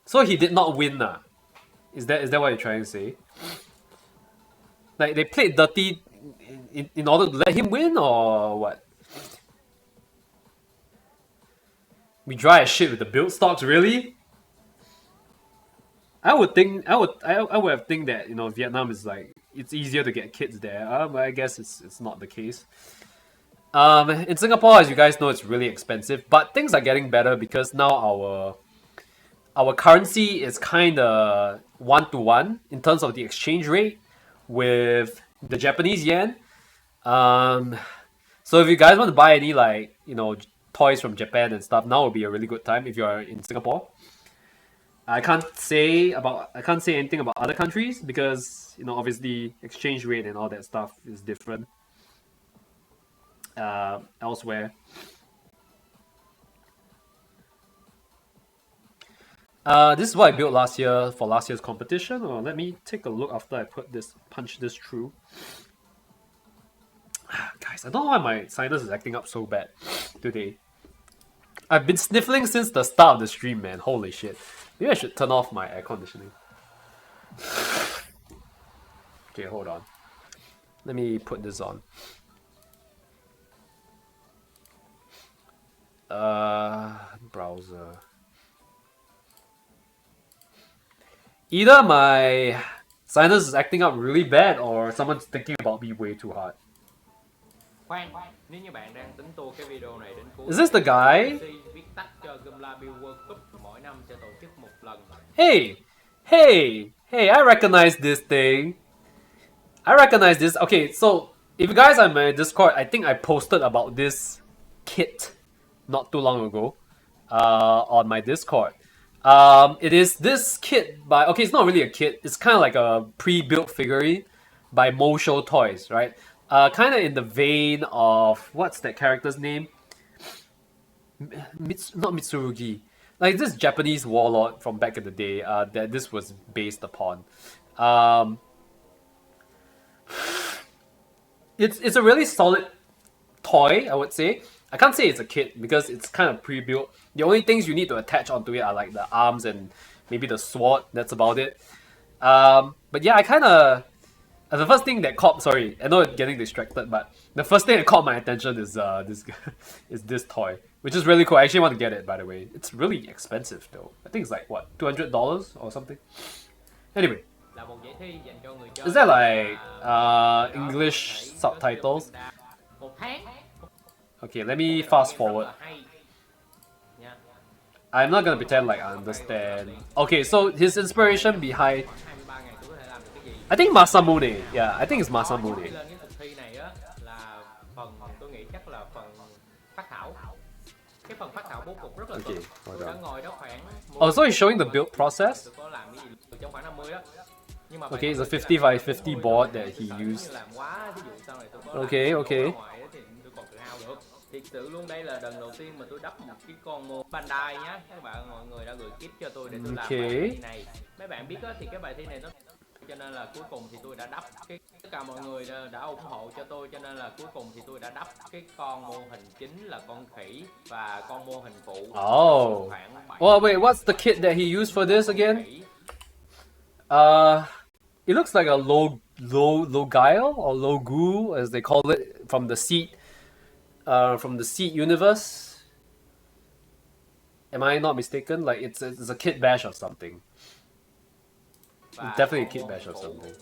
So he did not win, nah. Is that what you're trying to say? Like they played dirty in order to let him win or what? We dry as shit with the build stocks, really? I would have think that, you know, Vietnam is like, it's easier to get kids there. But I guess it's not the case. In Singapore, as you guys know, it's really expensive, but things are getting better because now our currency is kind of 1-to-1 in terms of the exchange rate with the Japanese yen. So if you guys want to buy any, like, you know, toys from Japan and stuff, now would be a really good time if you are in Singapore. I can't say anything about other countries because, you know, obviously exchange rate and all that stuff is different elsewhere. This is what I built last year for last year's competition. Oh, let me take a look after I punch this through. Guys, I don't know why my sinus is acting up so bad today. I've been sniffling since the start of the stream, man. Holy shit. Maybe I should turn off my air conditioning. Okay, hold on. Let me put this on. Browser. Either my sinus is acting up really bad or someone's thinking about me way too hard. Is this the guy? Hey! I recognize this thing. I recognize this. Okay, so if you guys are in my Discord, I think I posted about this kit not too long ago on my Discord. It is this kit by... Okay, it's not really a kit. It's kind of like a pre-built figurine by Mosho Toys, right? Kind of in the vein of... What's that character's name? Not Mitsurugi. Like this Japanese warlord from back in the day that this was based upon. It's a really solid toy, I would say. I can't say it's a kit because it's kind of pre-built. The only things you need to attach onto it are like the arms and maybe the sword. That's about it. But yeah, I kind of... The first thing that caught... Sorry, I know I'm getting distracted, but the first thing that caught my attention is this toy, which is really cool. I actually want to get it, by the way. It's really expensive though. I think it's like, what, $200 or something? Anyway. Is that like English subtitles? Okay, let me fast forward. I'm not gonna pretend like I understand. Okay, so his inspiration behind... I think Masamune. Yeah, I think it's Masamune. Okay, hold on. Oh, so he's showing the build process? Okay, it's a 50 by 50 board that he used. Okay, okay. Thiệt sự luôn, đây là lần đầu tiên mà tôi đắp một cái con mô Bandai nhá. Các bạn, mọi người đã gửi kit cho tôi để tôi làm bài thi này. Mấy bạn biết á, thì cái bài thi này nó cho nên là cuối cùng thì tôi đã đắp tất cả mọi người đã ủng hộ cho tôi, cho nên là cuối cùng thì tôi đã đắp cái con mô hình chính là con khỉ và con mô hình phụ. Oh. Oh wait, what's the kit that he used for this again? It looks like a Logile or Logu as they call it from the Seed universe. Am I not mistaken? Like it's a kit bash or something. Definitely a kit bash or something.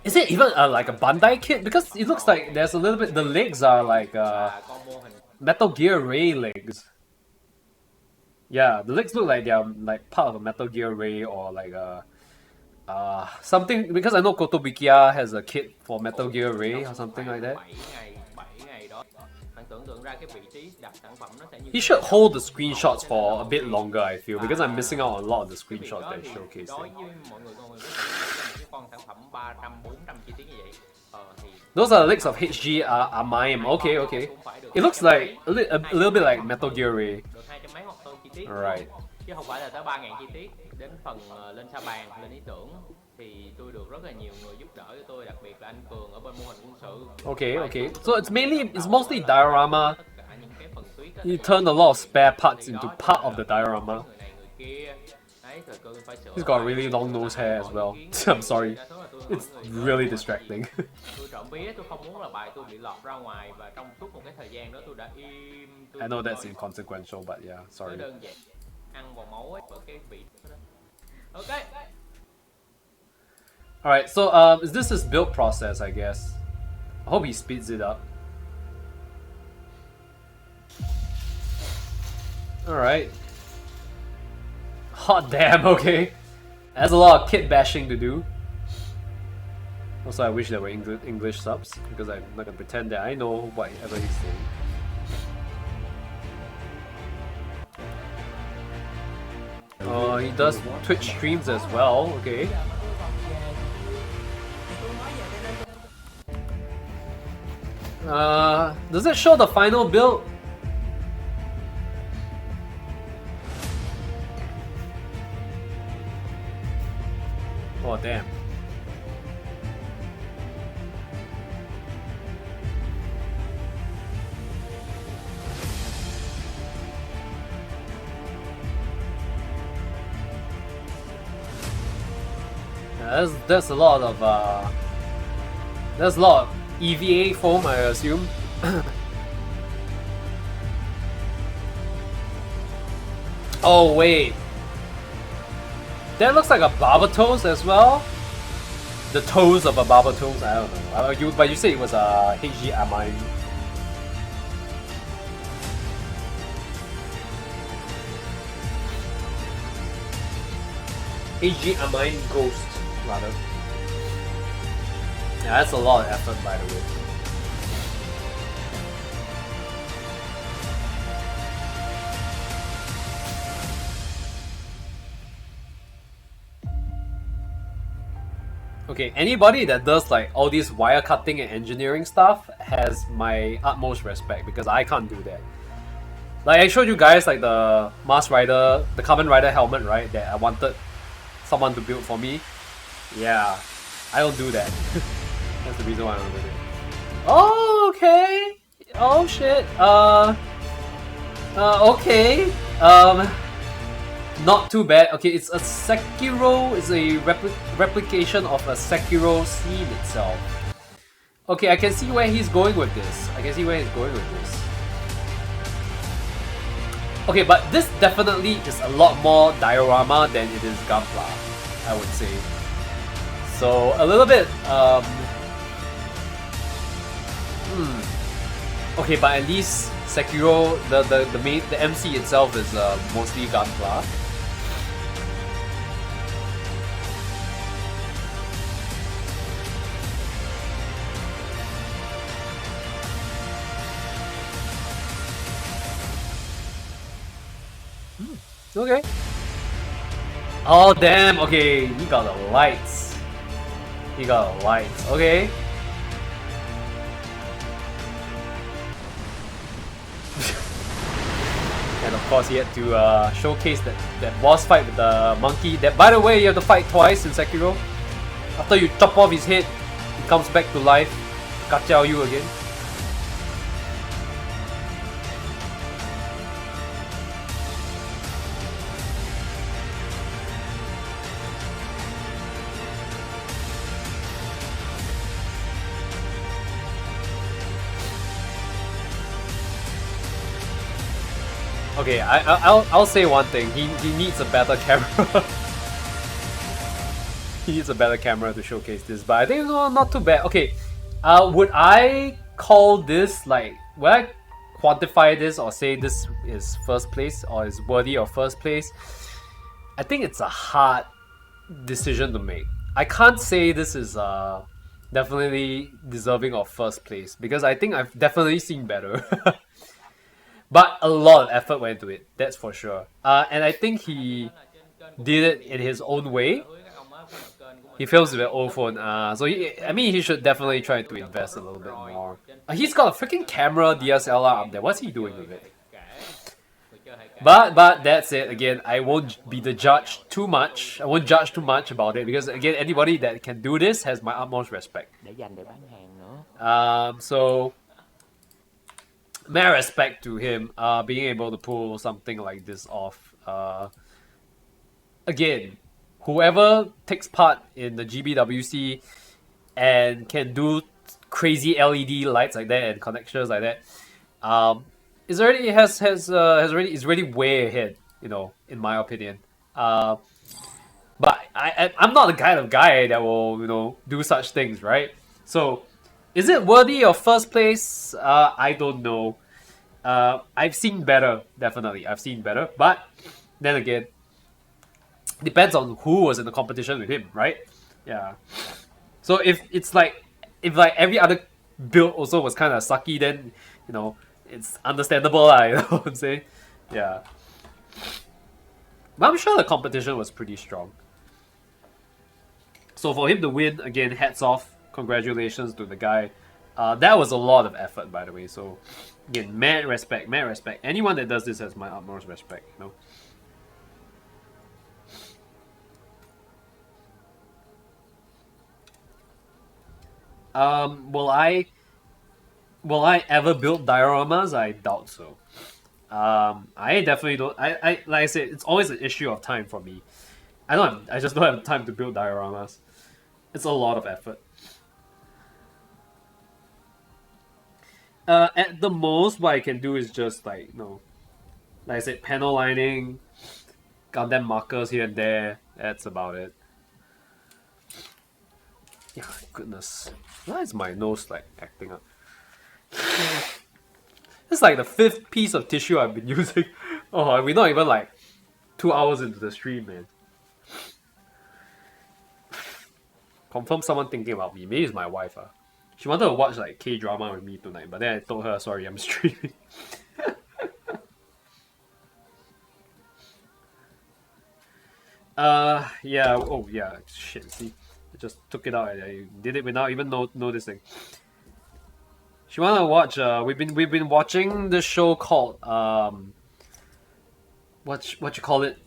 Is it even like a Bandai kit? Because it looks like there's a little bit. The legs are like Metal Gear Ray legs. Yeah, the legs look like they're like part of a Metal Gear Ray or like a something. Because I know Kotobukiya has a kit for Metal Gear Ray or something like that. He should hold the screenshots for a bit longer, I feel, because I'm missing out on a lot of the screenshots that showcasing. Those are the legs of HG Amaim. Okay, okay. It looks like a little bit like Metal Gear Ray. Right. Okay, okay. So it's mostly diorama. You turn a lot of spare parts into part of the diorama. He's got really long nose hair as well. I'm sorry. It's really distracting. I know that's inconsequential, but yeah, sorry. Alright, so is this his build process, I guess? I hope he speeds it up. Alright. Hot damn, okay. That's a lot of kit bashing to do. Also, I wish there were English subs, because I'm not gonna pretend that I know whatever he's saying. Oh, he does Twitch streams as well, okay. Does it show the final build? Oh damn. There's a lot of there's a lot of EVA foam, I assume. Oh wait, that looks like a Barbatos as well. The toes of a Barbatos, I don't know. But you say it was a HG Amine. HG Amine Ghost, rather. Yeah, that's a lot of effort, by the way. Okay, anybody that does like all these wire cutting and engineering stuff has my utmost respect, because I can't do that. Like I showed you guys like the Mars Rider, the Kamen Rider helmet, right, that I wanted someone to build for me. Yeah, I don't do that. That's the reason why I don't do it. Oh, okay. Oh shit. Okay. Not too bad. Okay, it's a Sekiro. It's a replication of a Sekiro scene itself. Okay, I can see where he's going with this. Okay, but this definitely is a lot more diorama than it is Gunpla, I would say. So a little bit okay, but at least Sekiro, the MC itself is mostly Gunpla. Okay. Oh damn, okay, he got the lights. He got the lights, okay. And of course he had to showcase that boss fight with the monkey. That, by the way, you have to fight twice in Sekiro. After you chop off his head, he comes back to life, kachao you again. Okay, I'll say one thing. He needs a better camera. He needs a better camera to showcase this, but I think not too bad. Okay, would I call this like? Would I quantify this or say this is first place or is worthy of first place? I think it's a hard decision to make. I can't say this is definitely deserving of first place because I think I've definitely seen better. But a lot of effort went into it, that's for sure. And I think he did it in his own way. He films with an old phone, so I mean he should definitely try to invest a little bit more. He's got a freaking camera DSLR up there. What's he doing with it? But that's it. Again, I won't be the judge too much. I won't judge too much about it because again, anybody that can do this has my utmost respect. So mad respect to him being able to pull something like this off. Again, whoever takes part in the GBWC and can do crazy LED lights like that and connections like that, is already way ahead, you know, in my opinion. But I'm not the kind of guy that will, you know, do such things, right? So, is it worthy of first place? I don't know. I've seen better, definitely. I've seen better, but then again, depends on who was in the competition with him, right? Yeah. So if every other build also was kind of sucky, then you know it's understandable, lah. You know what I'm saying? Yeah. But I'm sure the competition was pretty strong. So for him to win again, hats off, congratulations to the guy. That was a lot of effort, by the way. So again, mad respect, mad respect. Anyone that does this has my utmost respect. You know. Will I ever build dioramas? I doubt so. I definitely don't. I like I said, it's always an issue of time for me. I just don't have time to build dioramas. It's a lot of effort. At the most, what I can do is just like, you know, like I said, panel lining, Gundam markers here and there. That's about it. Yeah, goodness. Why is my nose like acting up? It's like the 5th piece of tissue I've been using. Oh, we're not even like 2 hours into the stream, man. Confirm someone thinking about me. Maybe it's my wife. She wanted to watch like K-drama with me tonight, but then I told her, sorry, I'm streaming. Yeah, oh yeah, shit, see? I just took it out and I did it without even noticing. She wanted to watch, we've been watching this show called, what you call it?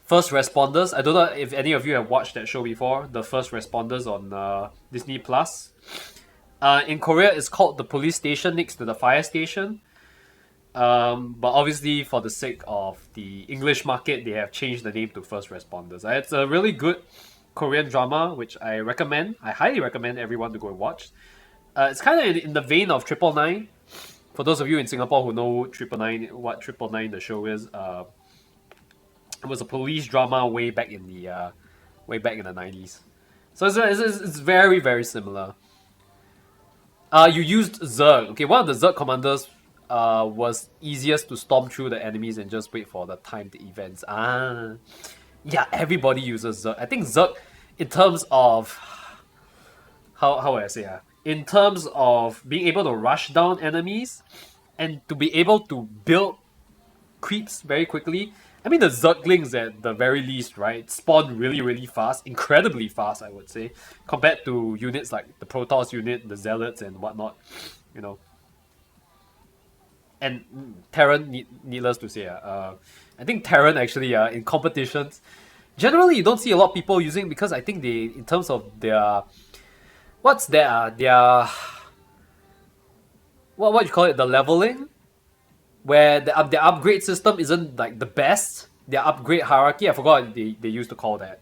First Responders. I don't know if any of you have watched that show before, the First Responders on Disney Plus. In Korea, it's called the police station next to the fire station. But obviously, for the sake of the English market, they have changed the name to First Responders. It's a really good Korean drama, which I recommend. I highly recommend everyone to go and watch. It's kind of in the vein of 999. For those of you in Singapore who know 999, what 999 the show is, it was a police drama way back in the 90s. So it's very, very similar. You used Zerg. Okay, one of the Zerg commanders was easiest to storm through the enemies and just wait for the timed events. Yeah, everybody uses Zerg. I think Zerg, in terms of how would I say, in terms of being able to rush down enemies and to be able to build creeps very quickly. I mean, the Zerglings at the very least, right, spawn really, really fast, incredibly fast, I would say, compared to units like the Protoss unit, the Zealots, and whatnot, you know. And Terran, needless to say, I think Terran actually, in competitions, generally you don't see a lot of people using because I think they, in terms of their, what's their, what you call it, the leveling, where their upgrade system isn't like the best. Their upgrade hierarchy, I forgot what they used to call that.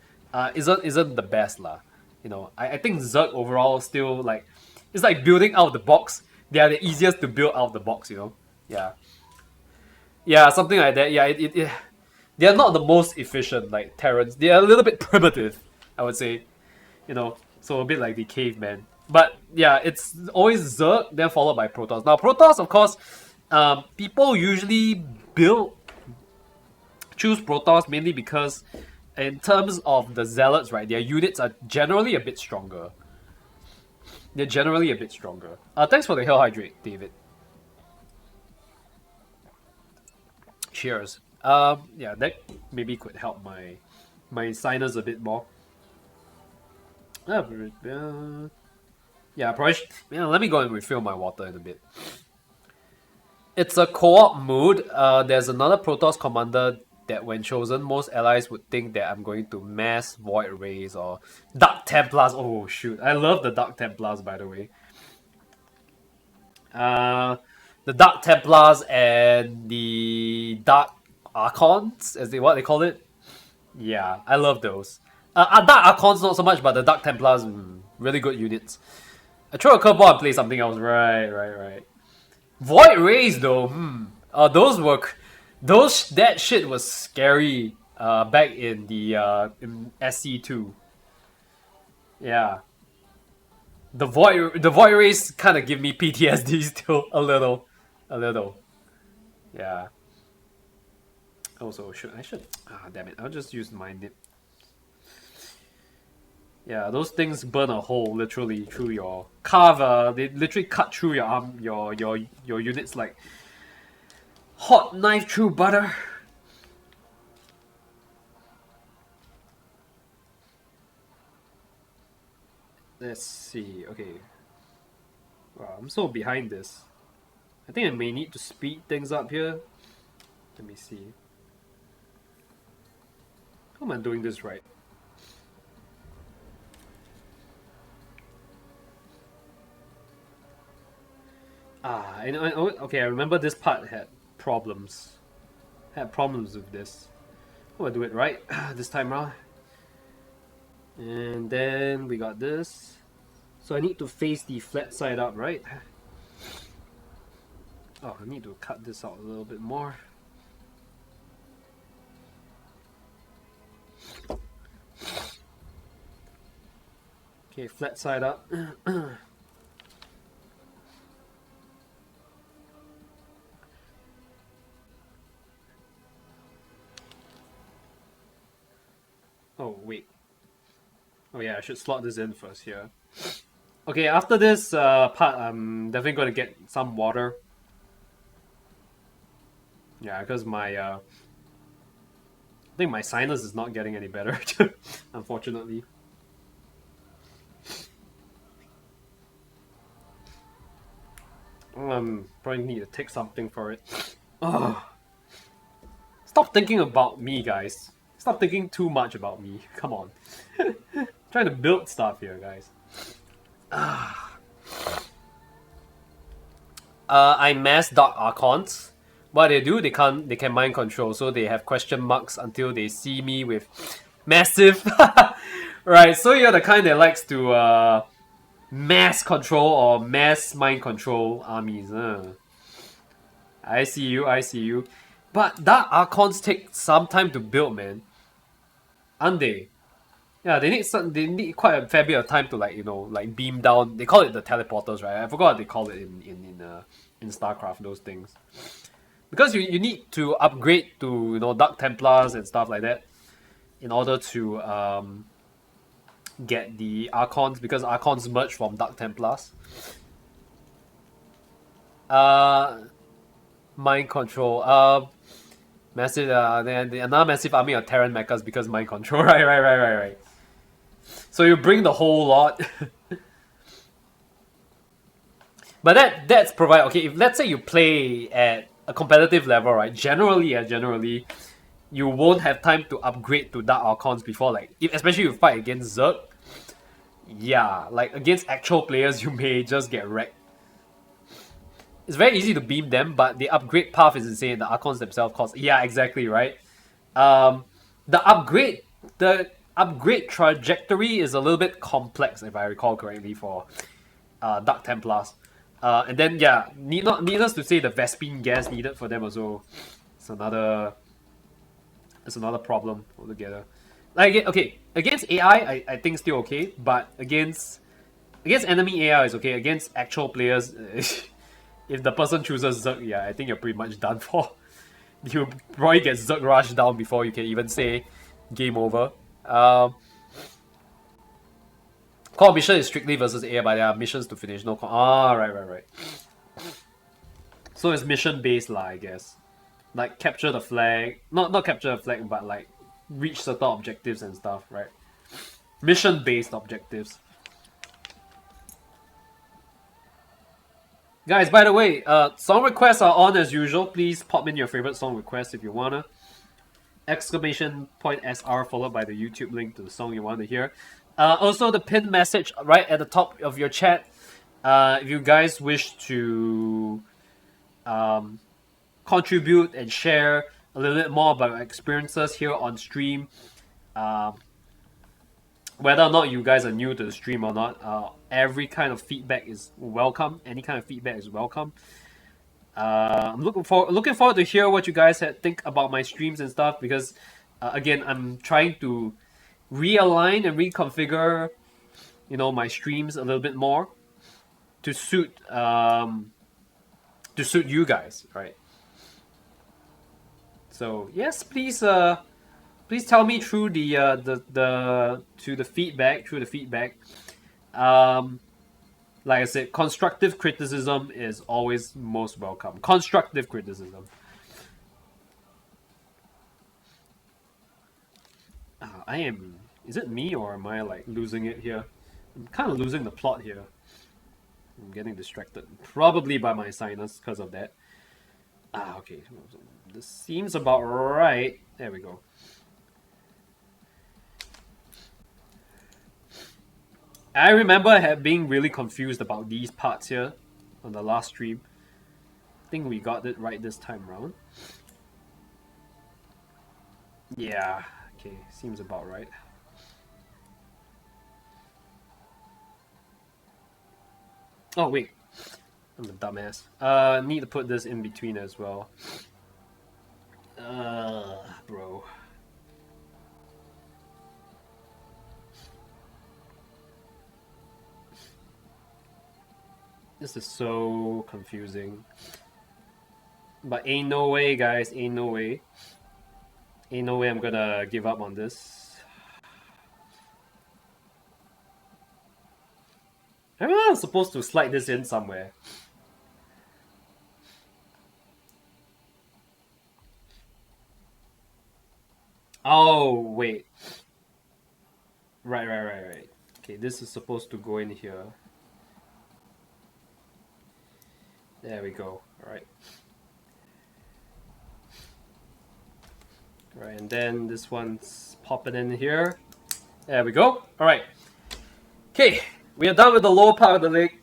Isn't the best lah. You know, I think Zerg overall still like, it's like building out the box. They are the easiest to build out the box. You know, yeah, something like that. Yeah, they are not the most efficient like Terrans. They are a little bit primitive, I would say. You know, so a bit like the caveman. But yeah, it's always Zerg, then followed by Protoss. Now Protoss, of course, people usually choose Protoss mainly because in terms of the Zealots, right, their units are generally a bit stronger. They're generally a bit stronger. Thanks for the Hell Hydrate, David. Cheers. Yeah, that maybe could help my sinus a bit more. Yeah, probably. Let me go and refill my water in a bit. It's a co-op mood. There's another Protoss commander that when chosen, most allies would think that I'm going to mass Void Rays or Dark Templars. Oh shoot, I love the Dark Templars, by the way. The Dark Templars and the Dark Archons, what they call it. Yeah, I love those. Dark Archons not so much, but the Dark Templars, really good units. I throw a curveball and play something else. Right. Void Rays though, that shit was scary back in the in SC2. Yeah. The Void Rays kind of give me PTSD still a little. Yeah. Also, I should. Damn it! I'll just use my nip. Yeah, those things burn a hole literally through your carve. They literally cut through your arm, your units like hot knife through butter. Let's see. Okay. Wow, I'm so behind this. I think I may need to speed things up here. Let me see. How am I doing this right? Okay, I remember this part had problems. Had problems with this. Oh, I do it right this time around. And then we got this. So I need to face the flat side up, right? Oh, I need to cut this out a little bit more. Okay, flat side up. Oh, wait. Oh yeah, I should slot this in first here. Okay, after this part, I'm definitely going to get some water. Yeah, because I think my sinus is not getting any better, unfortunately. Probably need to take something for it. Oh. Stop thinking about me, guys. Stop thinking too much about me. Come on. Trying to build stuff here, guys. I mass Dark Archons. What they do, they can mind control, so they have question marks until they see me with massive. Right, so you're the kind that likes to mass control or mass mind control armies. I see you. But Dark Archons take some time to build, man. Aren't they? Yeah, they need quite a fair bit of time to like beam down. They call it the teleporters, right? I forgot what they call it in StarCraft, those things. Because you need to upgrade to Dark Templars and stuff like that in order to get the Archons, because Archons merge from Dark Templars. Mind control. Massive, then another massive army of Terran mechas because mind control. Right. So you bring the whole lot. But that's provide, okay, if let's say you play at a competitive level, right? Generally, you won't have time to upgrade to Dark Archons before, like, especially if you fight against Zerg. Yeah, like against actual players, you may just get wrecked. It's very easy to beam them, but the upgrade path is insane. The Archons themselves cost. Yeah, exactly, right? The upgrade trajectory is a little bit complex, if I recall correctly, for Dark Templars. And then, yeah, needless to say, the Vespene gas needed for them also. It's another problem altogether. Like, okay, against AI, I think still okay, but against enemy AI is okay. Against actual players, if the person chooses Zerg, yeah, I think you're pretty much done for. You probably get Zerg rushed down before you can even say game over. Core mission is strictly versus AI, but there are missions to finish. No, right. So it's mission based lah, I guess. Like capture the flag, not capture the flag, but like reach certain objectives and stuff, right? Mission based objectives. Guys, by the way, song requests are on as usual. Please pop in your favorite song request if you wanna. !SR followed by the YouTube link to the song you want to hear. Also, the pinned message right at the top of your chat. If you guys wish to contribute and share a little bit more about your experiences here on stream, whether or not you guys are new to the stream or not, every kind of feedback is welcome. Any kind of feedback is welcome. I'm looking forward to hear what you guys think about my streams and stuff, because again, I'm trying to realign and reconfigure, my streams a little bit more to suit you guys, right? So yes, please tell me through the feedback. Like I said, constructive criticism is always most welcome. Constructive criticism. Is it me or am I like losing it here? I'm kind of losing the plot here. I'm getting distracted. Probably by my sinus because of that. Okay. This seems about right. There we go. I remember being really confused about these parts here on the last stream. I think we got it right this time around. Yeah, okay, seems about right. Oh wait, I'm a dumbass. Need to put this in between as well. Bro. This is so confusing. But ain't no way, guys. Ain't no way. Ain't no way I'm gonna give up on this. I'm supposed to slide this in somewhere. Oh, wait. Right. Okay, this is supposed to go in here. There we go. Alright. Right, and then this one's popping in here. There we go. Alright. Okay, we are done with the lower part of the leg.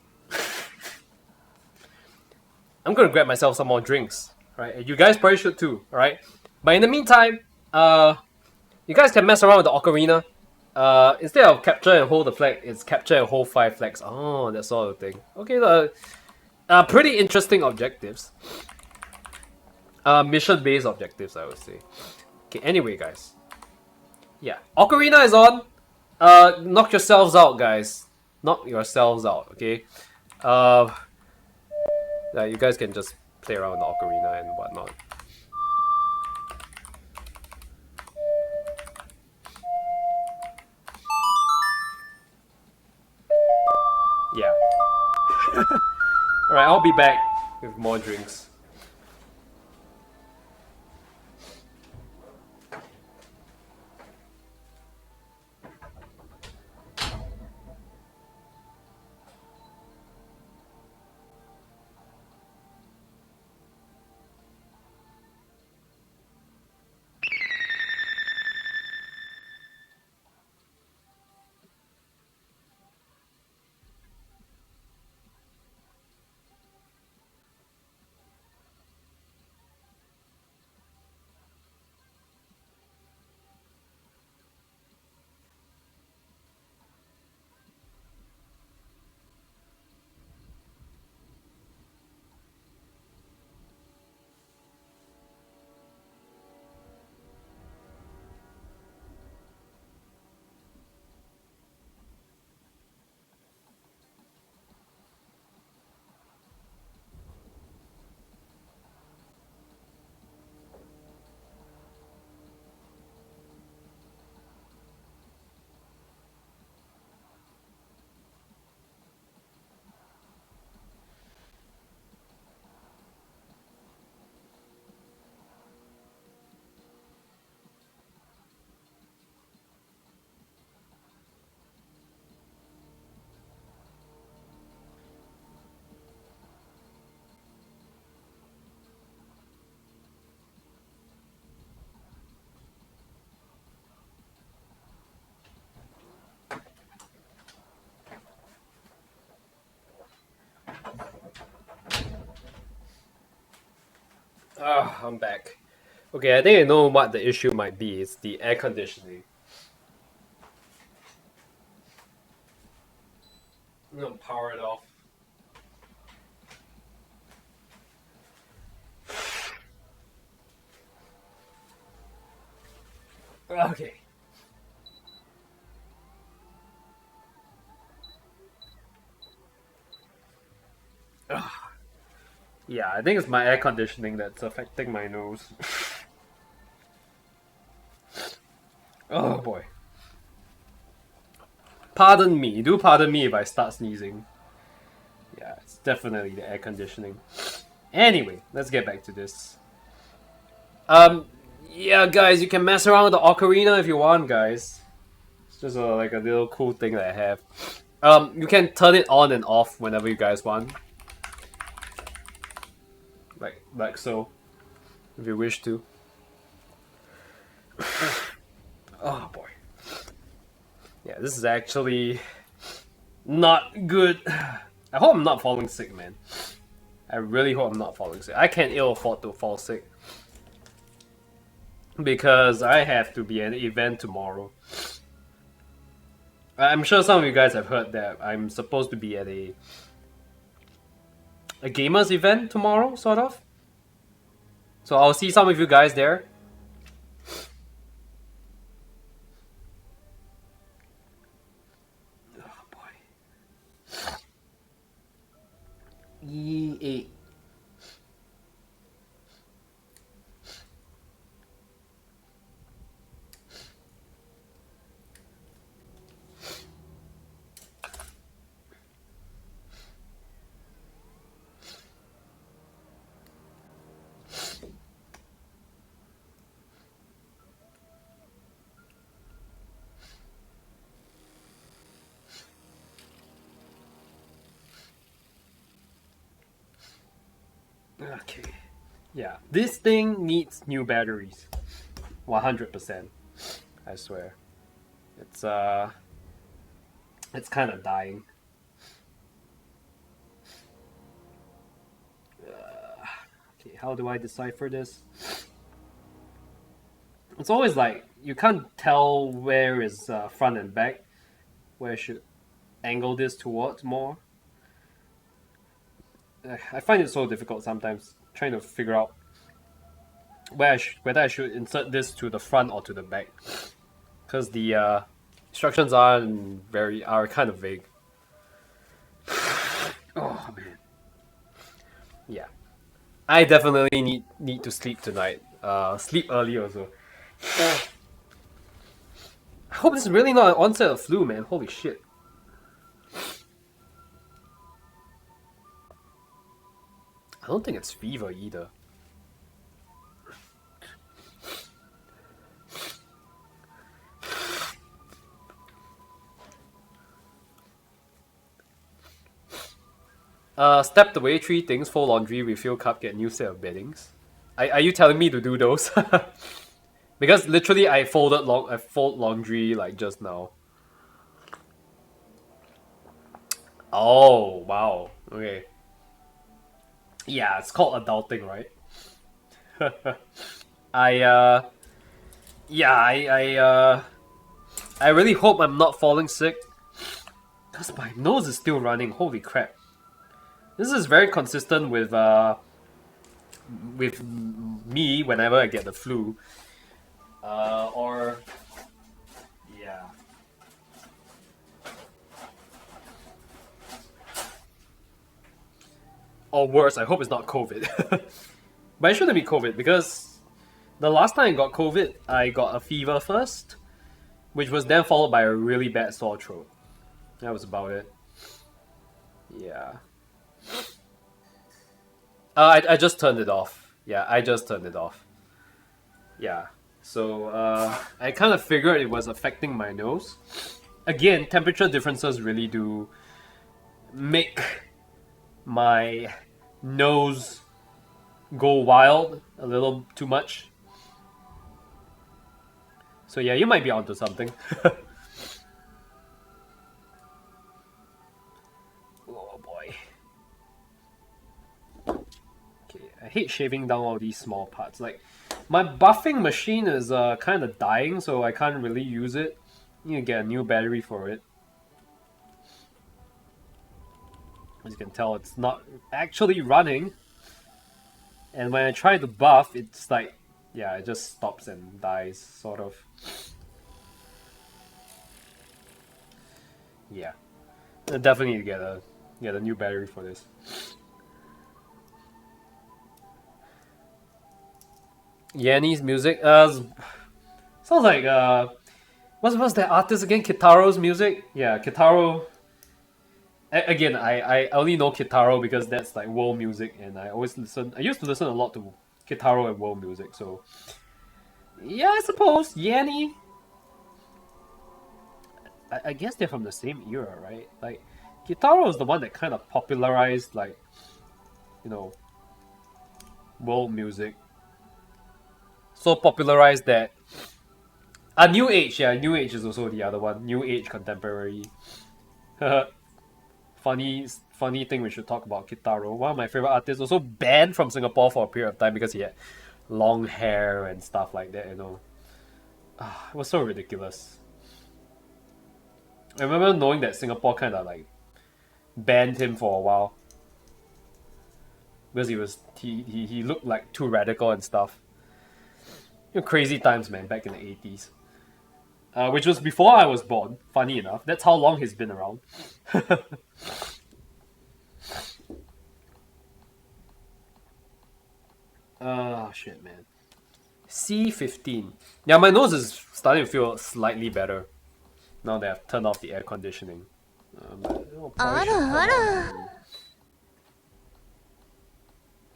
I'm gonna grab myself some more drinks. Alright, and you guys probably should too. Alright. But in the meantime, you guys can mess around with the ocarina. Instead of capture and hold the flag, it's capture and hold 5 flags. Oh, that sort of thing. Okay, pretty interesting objectives. Mission-based objectives, I would say. Okay, anyway, guys. Yeah, ocarina is on. Knock yourselves out, guys. Knock yourselves out, okay? You guys can just play around with the ocarina and whatnot. Yeah. Alright, I'll be back with more drinks. I'm back. Okay, I think I know what the issue might be. It's the air conditioning. I'm gonna power it off. Okay. Yeah, I think it's my air conditioning that's affecting my nose. Oh boy. Pardon me. Do pardon me if I start sneezing. Yeah, it's definitely the air conditioning. Anyway, let's get back to this. Yeah, guys, you can mess around with the ocarina if you want, guys. It's just like a little cool thing that I have. You can turn it on and off whenever you guys want. Like so, if you wish to. Oh boy. Yeah, this is actually not good. I hope I'm not falling sick, man. I really hope I'm not falling sick. I can't ill afford to fall sick. Because I have to be at an event tomorrow. I'm sure some of you guys have heard that I'm supposed to be at a gamers event tomorrow, sort of. So I'll see some of you guys there. Oh boy. E8. Okay. Yeah, this thing needs new batteries. 100%. I swear. It's kind of dying. Okay, how do I decipher this? It's always like you can't tell where is front and back. Where I should angle this towards more. I find it so difficult sometimes trying to figure out whether I should insert this to the front or to the back, because the instructions are kind of vague. Oh man, yeah, I definitely need to sleep tonight. Sleep early also. I hope this is really not an onset of flu, man. Holy shit. I don't think it's fever either. Step away 3 things, fold laundry, refill cup, get new set of beddings. Are you telling me to do those? Because literally I fold laundry like just now. Oh, wow. Okay. Yeah, it's called adulting, right? I really hope I'm not falling sick. Because my nose is still running, holy crap. This is very consistent with me whenever I get the flu. Yeah. Or worse, I hope it's not COVID. But it shouldn't be COVID because the last time I got COVID, I got a fever first, which was then followed by a really bad sore throat. That was about it. Yeah. I just turned it off. Yeah, I just turned it off. Yeah. So I kind of figured it was affecting my nose. Again, temperature differences really do make my nose go wild a little too much. So yeah, you might be onto something. Oh boy. Okay, I hate shaving down all these small parts. Like, my buffing machine is kind of dying, so I can't really use it. Need to get a new battery for it. As you can tell, it's not actually running. And when I try to buff, it's like, yeah, it just stops and dies, sort of. Yeah, I definitely need to get a new battery for this. Yanni's music, sounds like what's that artist again? Kitaro's music? Yeah, Kitaro. Again, I only know Kitaro because that's like world music, and I used to listen a lot to Kitaro and world music, so yeah, I suppose Yanni. I guess they're from the same era, right? Like, Kitaro is the one that kind of popularized, like, you know, world music. So popularized that New Age, yeah, New Age is also the other one. New Age contemporary. Funny thing we should talk about Kitaro. One of my favorite artists, also banned from Singapore for a period of time because he had long hair and stuff like that, you know. It was so ridiculous. I remember knowing that Singapore kind of like banned him for a while because he looked like too radical and stuff. You know, crazy times, man, back in the 80s. Which was before I was born, funny enough. That's how long he's been around. Shit, man. C15. Yeah, my nose is starting to feel slightly better now that I've turned off the air conditioning.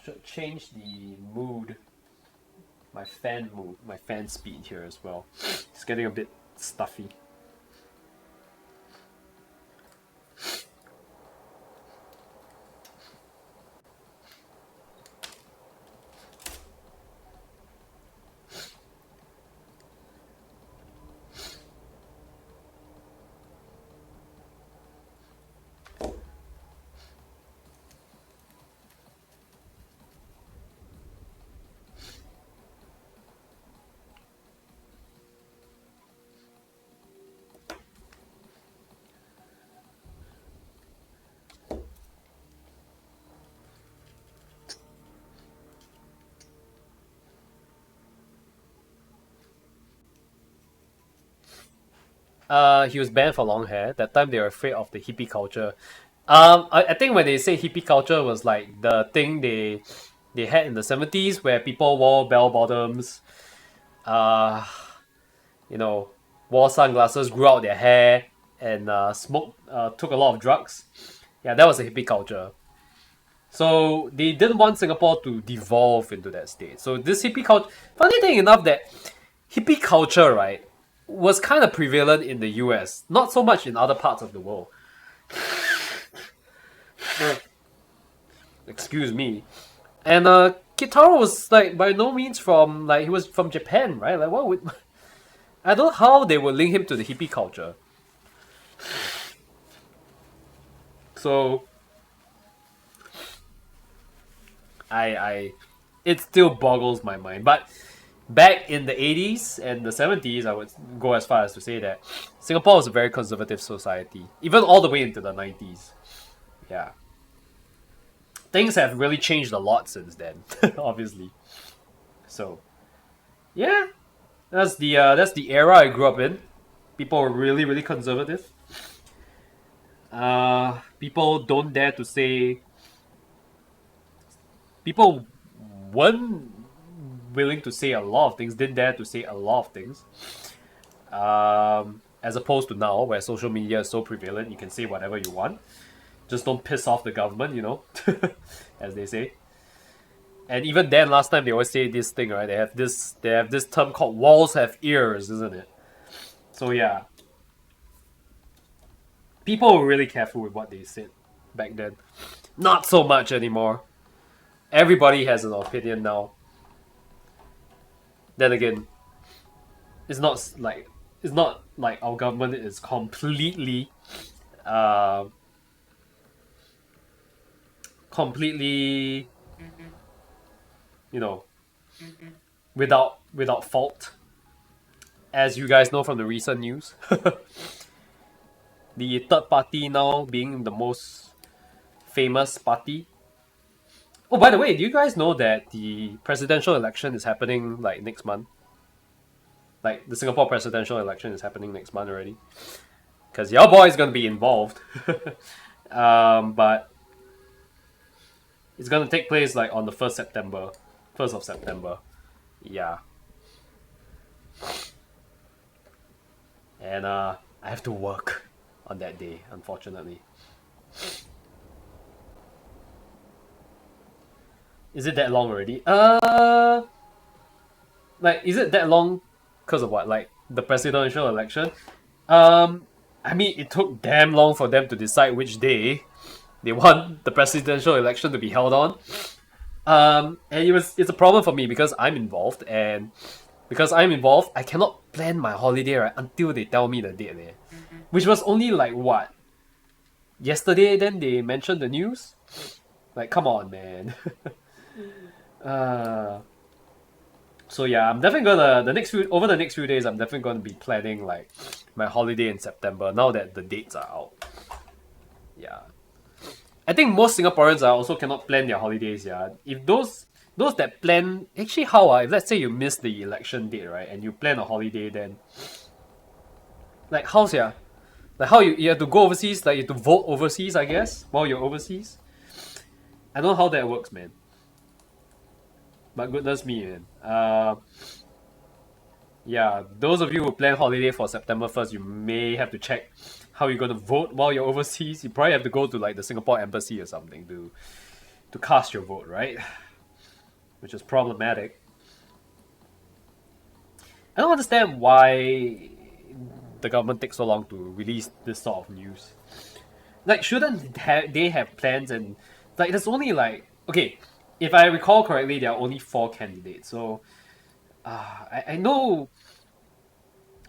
Should change the mood. My fan speed here as well. It's getting a bit stuffy. He was banned for long hair. That time they were afraid of the hippie culture. I think when they say hippie culture was like the thing they had in the 70s where people wore bell bottoms, you know, wore sunglasses, grew out their hair, and took a lot of drugs. Yeah, that was a hippie culture. So they didn't want Singapore to devolve into that state. So this hippie culture, funny thing enough that hippie culture, right, was kind of prevalent in the US, not so much in other parts of the world. Excuse me. And Kitaro was like by no means from he was from Japan, right? Like what would I don't know how they would link him to the hippie culture. So it still boggles my mind. But back in the 80s and the 70s, I would go as far as to say that Singapore was a very conservative society, even all the way into the 90s. Yeah. Things have really changed a lot since then, obviously. So, yeah, that's the era I grew up in. People were really, really conservative. People don't dare to say. People weren't willing to say a lot of things. Didn't dare to say a lot of things. As opposed to now, where social media is so prevalent, you can say whatever you want. Just don't piss off the government, you know, as they say. And even then, last time they always say this thing, right? They have this term called "walls have ears," isn't it? So yeah, people were really careful with what they said back then. Not so much anymore. Everybody has an opinion now. Then again, it's not like our government is completely you know, without fault. As you guys know from the recent news, the third party now being the most famous party. Oh, by the way, do you guys know that the presidential election is happening like next month? Like the Singapore presidential election is happening next month already. Because your boy is gonna be involved. But it's gonna take place like on the 1st of September. Yeah. And I have to work on that day, unfortunately. Is it that long already? Like, is it that long because of what? Like, the presidential election? I mean, it took damn long for them to decide which day they want the presidential election to be held on. And it's a problem for me because I'm involved, and because I'm involved, I cannot plan my holiday right until they tell me the date there. Which was only like what? Yesterday then they mentioned the news? Like, come on, man. So yeah, I'm definitely gonna over the next few days I'm definitely gonna be planning like my holiday in September now that the dates are out. Yeah. I think most Singaporeans also cannot plan their holidays, yeah. If those that plan actually how if let's say you miss the election date, right, and you plan a holiday then like how's yeah? Like how you have to go overseas, like you have to vote overseas, I guess, while you're overseas. I don't know how that works, man. But goodness me, man. Yeah, those of you who plan holiday for September 1st, you may have to check how you're gonna vote while you're overseas. You probably have to go to like the Singapore embassy or something to cast your vote, right? Which is problematic. I don't understand why the government takes so long to release this sort of news. Like, shouldn't they have plans and like there's only like okay. If I recall correctly, there are only 4 candidates. So, I know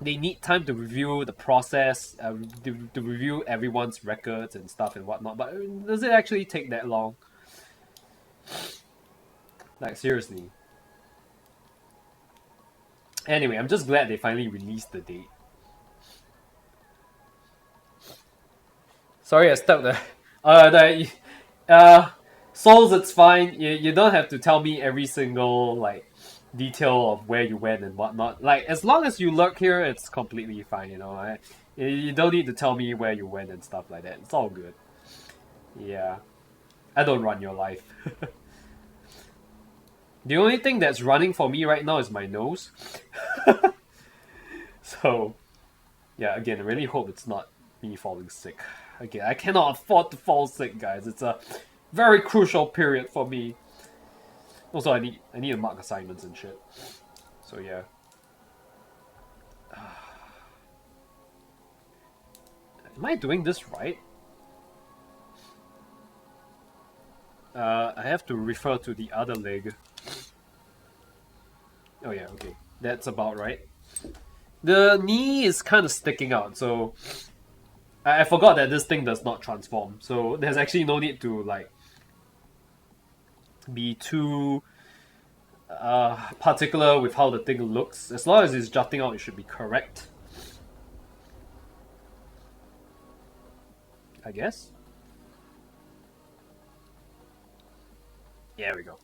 they need time to review the process, to review everyone's records and stuff and whatnot. But does it actually take that long? Like, seriously. Anyway, I'm just glad they finally released the date. Sorry, I stuck there. Souls, it's fine. You don't have to tell me every single like detail of where you went and whatnot. Like as long as you lurk here, it's completely fine. You know, you don't need to tell me where you went and stuff like that. It's all good. Yeah, I don't run your life. The only thing that's running for me right now is my nose. So, yeah. Again, I really hope it's not me falling sick. Again, I cannot afford to fall sick, guys. It's a very crucial period for me. Also, I need to mark assignments and shit. So yeah. Am I doing this right? I have to refer to the other leg. Oh yeah, okay. That's about right. The knee is kind of sticking out, so I forgot that this thing does not transform. So there's actually no need to like be too particular with how the thing looks. As long as it's jutting out, it should be correct, I guess. There we go.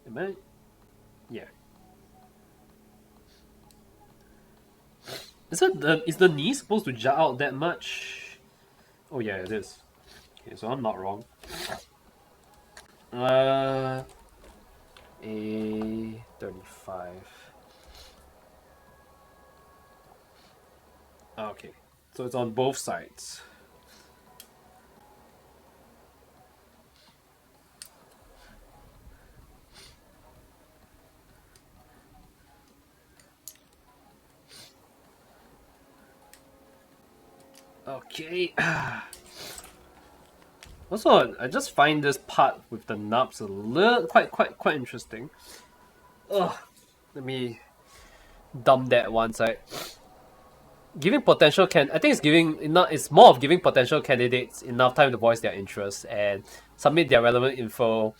Am I? Yeah. Is the knee supposed to jut out that much? Oh yeah, it is. Okay, so I'm not wrong. A35. Okay, so it's on both sides. Okay. Also, I just find this part with the knobs a little quite interesting. Ugh. Let me dump that one side. giving potential I think it's giving enough. It's more of giving potential candidates enough time to voice their interests and submit their relevant info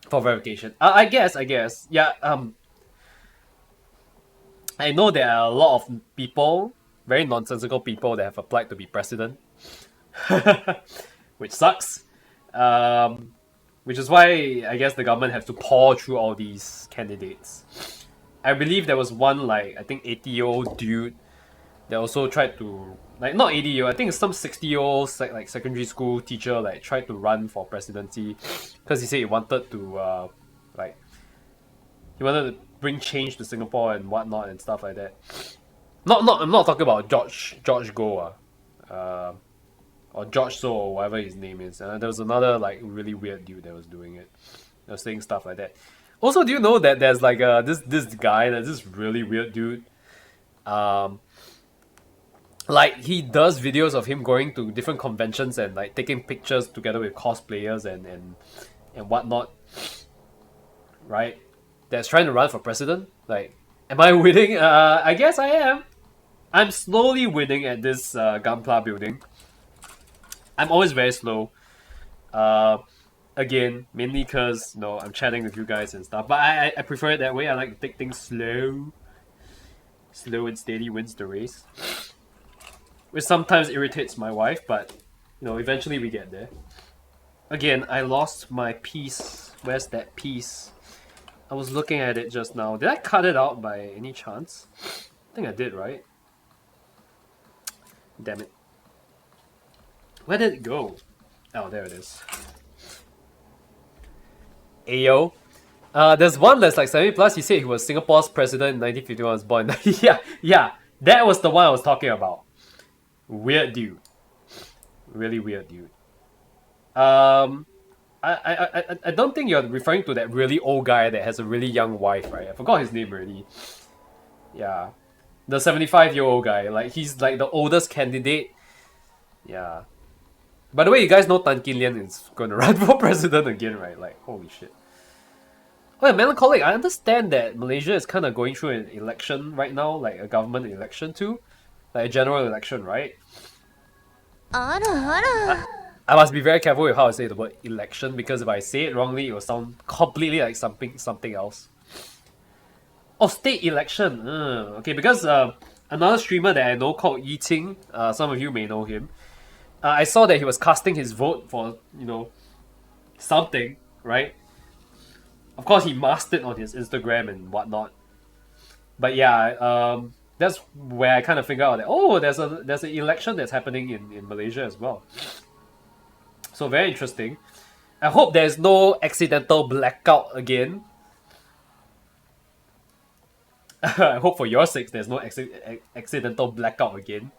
for verification. I guess. Yeah. I know there are a lot of people, very nonsensical people that have applied to be president, which sucks. Which is why I guess the government has to pour through all these candidates. I believe there was one I think 80-year-old dude that also tried to not 80-year, I think it's some 60-year-old secondary school teacher tried to run for presidency because he said he wanted to he wanted to bring change to Singapore and whatnot and stuff like that. I'm not talking about George Goh or George So or whatever his name is. There was another really weird dude that was doing it. That was saying stuff like that. Also, do you know that there's this guy, there's this really weird dude. He does videos of him going to different conventions and taking pictures together with cosplayers and whatnot. Right? That's trying to run for president. Am I winning? I guess I am. I'm slowly winning at this Gunpla building. I'm always very slow. Again, mainly because I'm chatting with you guys and stuff. But I prefer it that way. I like to take things slow. Slow and steady wins the race. Which sometimes irritates my wife, but eventually we get there. Again, I lost my piece. Where's that piece? I was looking at it just now. Did I cut it out by any chance? I think I did, right? Damn it. Where did it go? Oh, there it is. Ayo. There's one that's 70 plus. He said he was Singapore's president in 1951. Was born. yeah. That was the one I was talking about. Weird dude. Really weird dude. I don't think you're referring to that really old guy that has a really young wife, right? I forgot his name already. Yeah. The 75-year-old guy. He's the oldest candidate. Yeah. By the way, you guys know Tan Kin Lian is going to run for president again, right? Holy shit. Oh, yeah, melancholic. I understand that Malaysia is kind of going through an election right now, a government election too. A general election, right? I must be very careful with how I say the word election because if I say it wrongly, it will sound completely like something else. Oh, state election. Okay, because another streamer that I know called Yiting, some of you may know him. I saw that he was casting his vote for, something, right? Of course, he masked it on his Instagram and whatnot. But yeah, that's where I kind of figure out that there's an election that's happening in Malaysia as well. So very interesting. I hope there's no accidental blackout again. I hope for your sakes there's no accidental blackout again.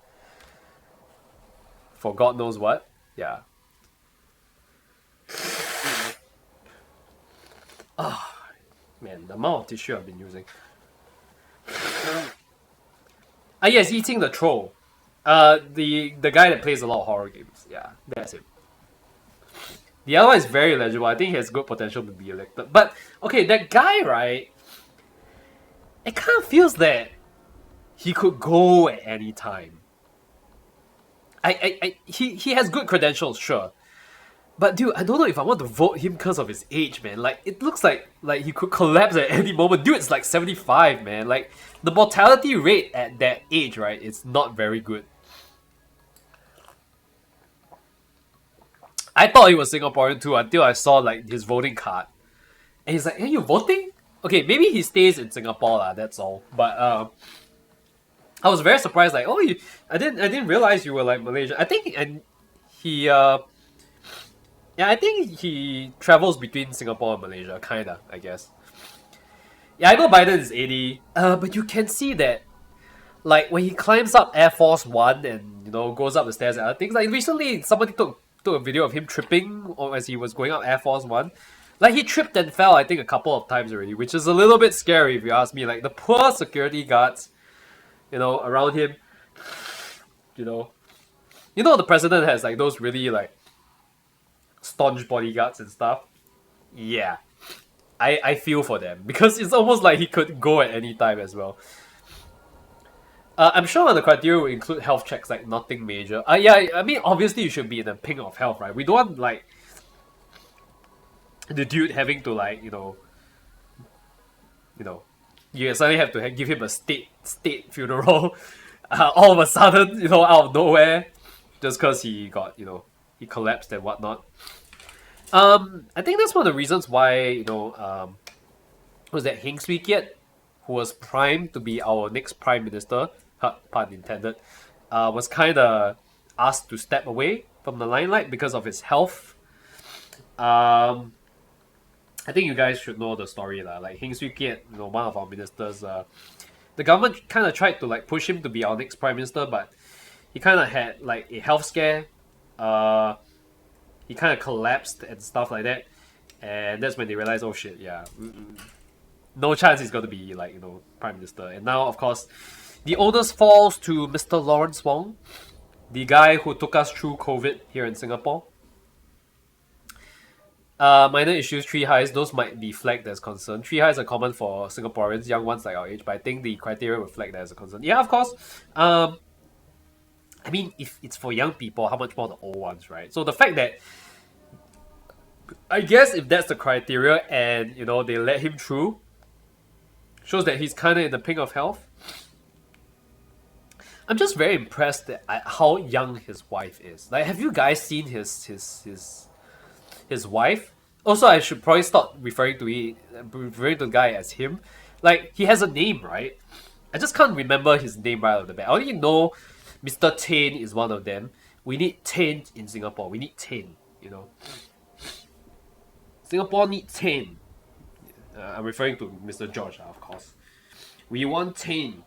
For God knows what. Yeah. Man, the amount of tissue I've been using. Yes, Eating the Troll. The guy that plays a lot of horror games. Yeah, that's him. The other one is very legible. I think he has good potential to be elected. But, okay, that guy, right? It kind of feels that he could go at any time. He has good credentials, sure. But dude, I don't know if I want to vote him because of his age, man. It looks like he could collapse at any moment. Dude, it's 75, man. The mortality rate at that age, right, it's not very good. I thought he was Singaporean too until I saw his voting card. And he's like, hey, you voting? Okay, maybe he stays in Singapore lah, that's all. But I was very surprised, I didn't realize you were Malaysia. I think I think he travels between Singapore and Malaysia, kinda, I guess. Yeah, I know Biden is 80, but you can see that, when he climbs up Air Force One and, goes up the stairs and other things, recently somebody took a video of him tripping as he was going up Air Force One. He tripped and fell, I think, a couple of times already, which is a little bit scary if you ask me. The poor security guards, around him, the president has, those really, staunch bodyguards and stuff. Yeah. I feel for them because it's almost like he could go at any time as well. I'm sure the criteria will include health checks, like nothing major. Yeah, I mean, obviously you should be in the pink of health, right? We don't want, like, the dude having to, like, you suddenly have to give him a state funeral all of a sudden, out of nowhere, just because he got, he collapsed and whatnot. I think that's one of the reasons why, was that Heng Swee Keat, who was primed to be our next prime minister, pun intended, was kind of asked to step away from the limelight because of his health. I think you guys should know the story lah. Like Heng Swee Keat, one of our ministers, the government kind of tried to like push him to be our next prime minister, but he kind of had like a health scare. He kind of collapsed and stuff like that, and that's when they realized, oh shit, yeah, no chance he's going to be like prime minister. And now, of course, the onus falls to Mr. Lawrence Wong, the guy who took us through COVID here in Singapore. Minor issues, 3 highs, those might be flagged as concern. 3 highs are common for Singaporeans, young ones like our age, but I think the criteria will flag that as a concern. Yeah, of course. I mean, if it's for young people, how much more the old ones, right? So the fact that, I guess if that's the criteria and, they let him through, shows that he's kind of in the pink of health. I'm just very impressed at how young his wife is. Like, have you guys seen his wife? Also, I should probably stop referring to the guy as him. Like, he has a name, right? I just can't remember his name right off the bat. I only know Mr. Tain is one of them. We need Tain in Singapore. We need Tain, Singapore needs Tain. I'm referring to Mr. George, of course. We want Tain.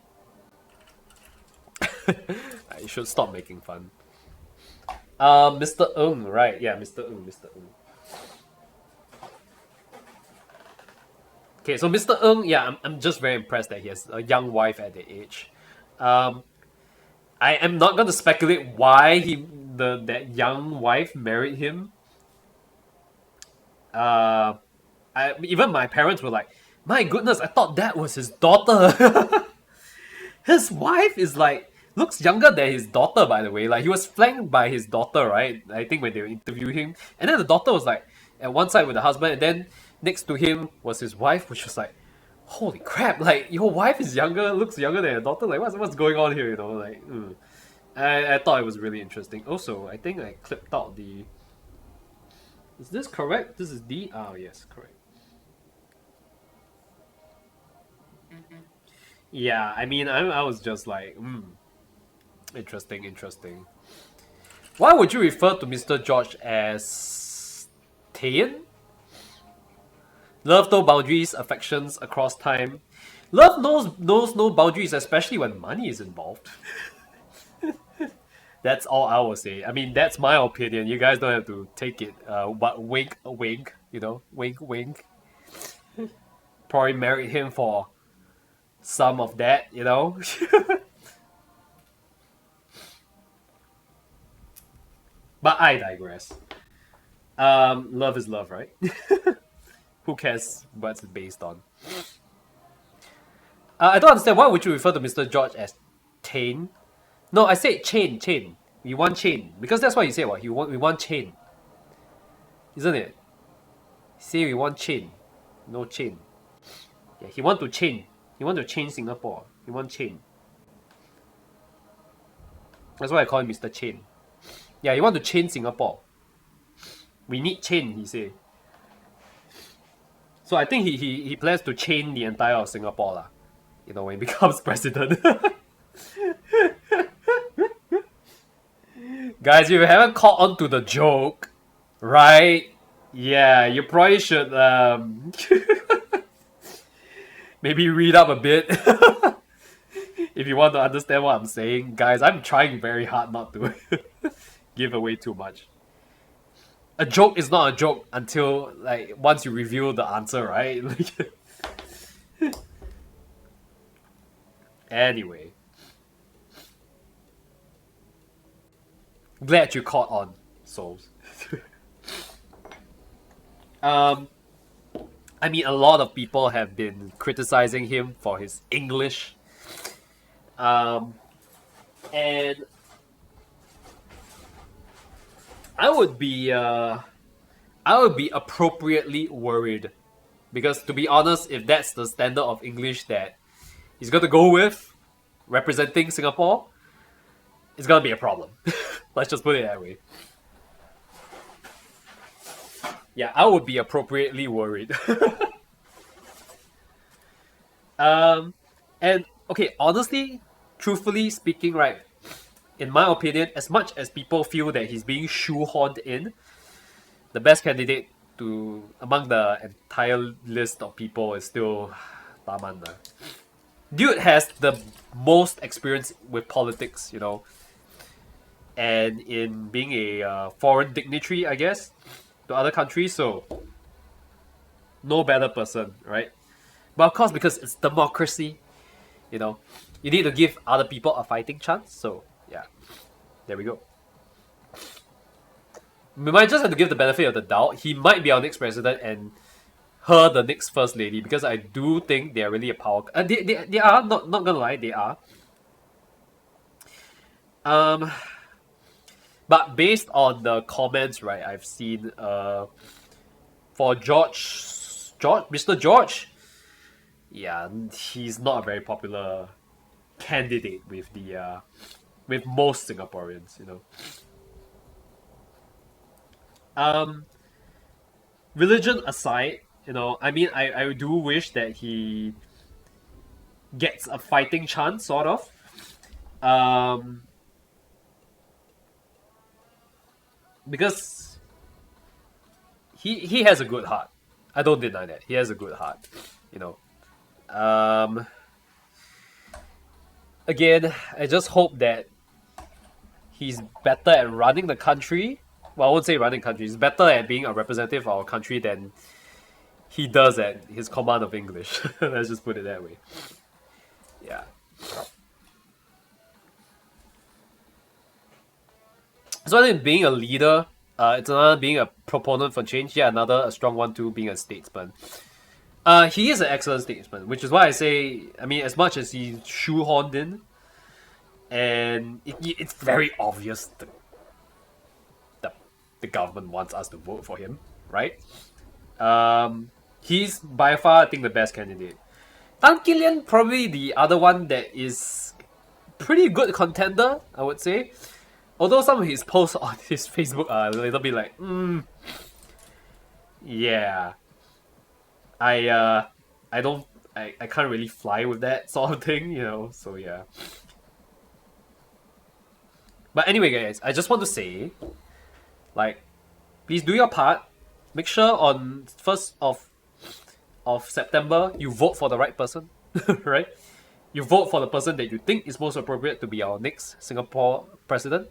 I should stop making fun. Mr. Ng, right? Yeah, Mr. Ng. Okay, so Mr. Ng, yeah, I'm just very impressed that he has a young wife at the age. I am not going to speculate why that young wife married him. Even my parents were like, my goodness, I thought that was his daughter. His wife is like, looks younger than his daughter, by the way. Like, he was flanked by his daughter, right? I think when they were interviewing him. And then the daughter was like, at one side with the husband, and then next to him was his wife, which was like, holy crap, like, your wife is looks younger than your daughter, like, what's going on here, like, I thought it was really interesting. Also, I think I clipped out the... Is this correct? This is D? Oh, yes, correct. Yeah, I mean, I was just like, interesting. Why would you refer to Mr. George as Tain? Love no boundaries, affections across time. Love knows no boundaries, especially when money is involved. That's all I will say. I mean, that's my opinion. You guys don't have to take it. But wink, wink, wink, wink. Probably married him for some of that, But I digress. Love is love, right? Who cares what it's based on? I don't understand. Why would you refer to Mr. George as Tain? No, I said chain. We want chain. Because that's what you say, what? We want chain. Isn't it? Say we want chain. No chain. Yeah, he want to chain. He want to change Singapore. He want chain. That's why I call him Mr. Chain. Yeah, he want to change Singapore. We need chain, he say. So I think he plans to chain the entire of Singapore lah. When he becomes president. Guys, if you haven't caught on to the joke, right? Yeah, you probably should maybe read up a bit. If you want to understand what I'm saying. Guys, I'm trying very hard not to give away too much. A joke is not a joke until, like, once you reveal the answer, right? Anyway. Glad you caught on, souls. I mean, a lot of people have been criticizing him for his English. And I would be appropriately worried, because to be honest, if that's the standard of English that he's gonna go with representing Singapore, it's gonna be a problem. Let's just put it that way. Yeah, I would be appropriately worried. And okay, honestly, truthfully speaking, right, in my opinion, as much as people feel that he's being shoehorned in, the best candidate to among the entire list of people is still Taman. Dude has the most experience with politics, you know, and in being a foreign dignitary, I guess, to other countries, so no better person, right? But of course, because it's democracy, you know, you need to give other people a fighting chance, so yeah, there we go. We might just have to give the benefit of the doubt. He might be our next president and her the next first lady, because I do think they are really a power. They are, not gonna lie, they are. But based on the comments, right, I've seen for Mr. George, yeah, he's not a very popular candidate with the with most Singaporeans, you know. Religion aside, you know, I mean, I do wish that he gets a fighting chance, sort of. Because he has a good heart. I don't deny that. He has a good heart, you know. Again, I just hope that he's better at running the country. Well, I won't say running country. He's better at being a representative of our country than he does at his command of English. Let's just put it that way. Yeah. So I think being a leader, it's another being a proponent for change. Yeah, another a strong one too, being a statesman. He is an excellent statesman, which is why I say, I mean, as much as he's shoehorned in, and it's very obvious the government wants us to vote for him, right? He's by far, I think, the best candidate. Tan Kilian, probably the other one that is pretty good contender, I would say. Although some of his posts on his Facebook are a little bit like, yeah, I can't really fly with that sort of thing, you know. So yeah. But anyway, guys, I just want to say, like, please do your part. Make sure on 1st of September you vote for the right person, right? You vote for the person that you think is most appropriate to be our next Singapore president,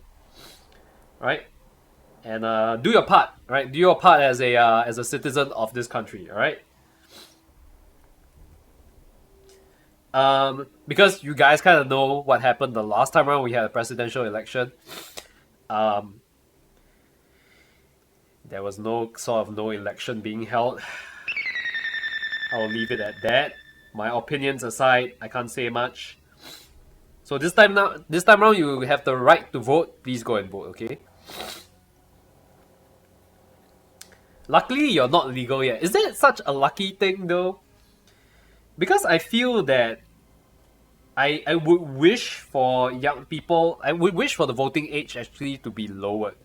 right? And do your part, right? Do your part as a citizen of this country, all right? Because you guys kind of know what happened the last time around we had a presidential election. There was no election being held. I'll leave it at that. My opinions aside, I can't say much. So this time around, you have the right to vote. Please go and vote, okay? Luckily, you're not legal yet. Is that such a lucky thing, though? Because I feel that I would wish for young people, I would wish for the voting age actually to be lowered.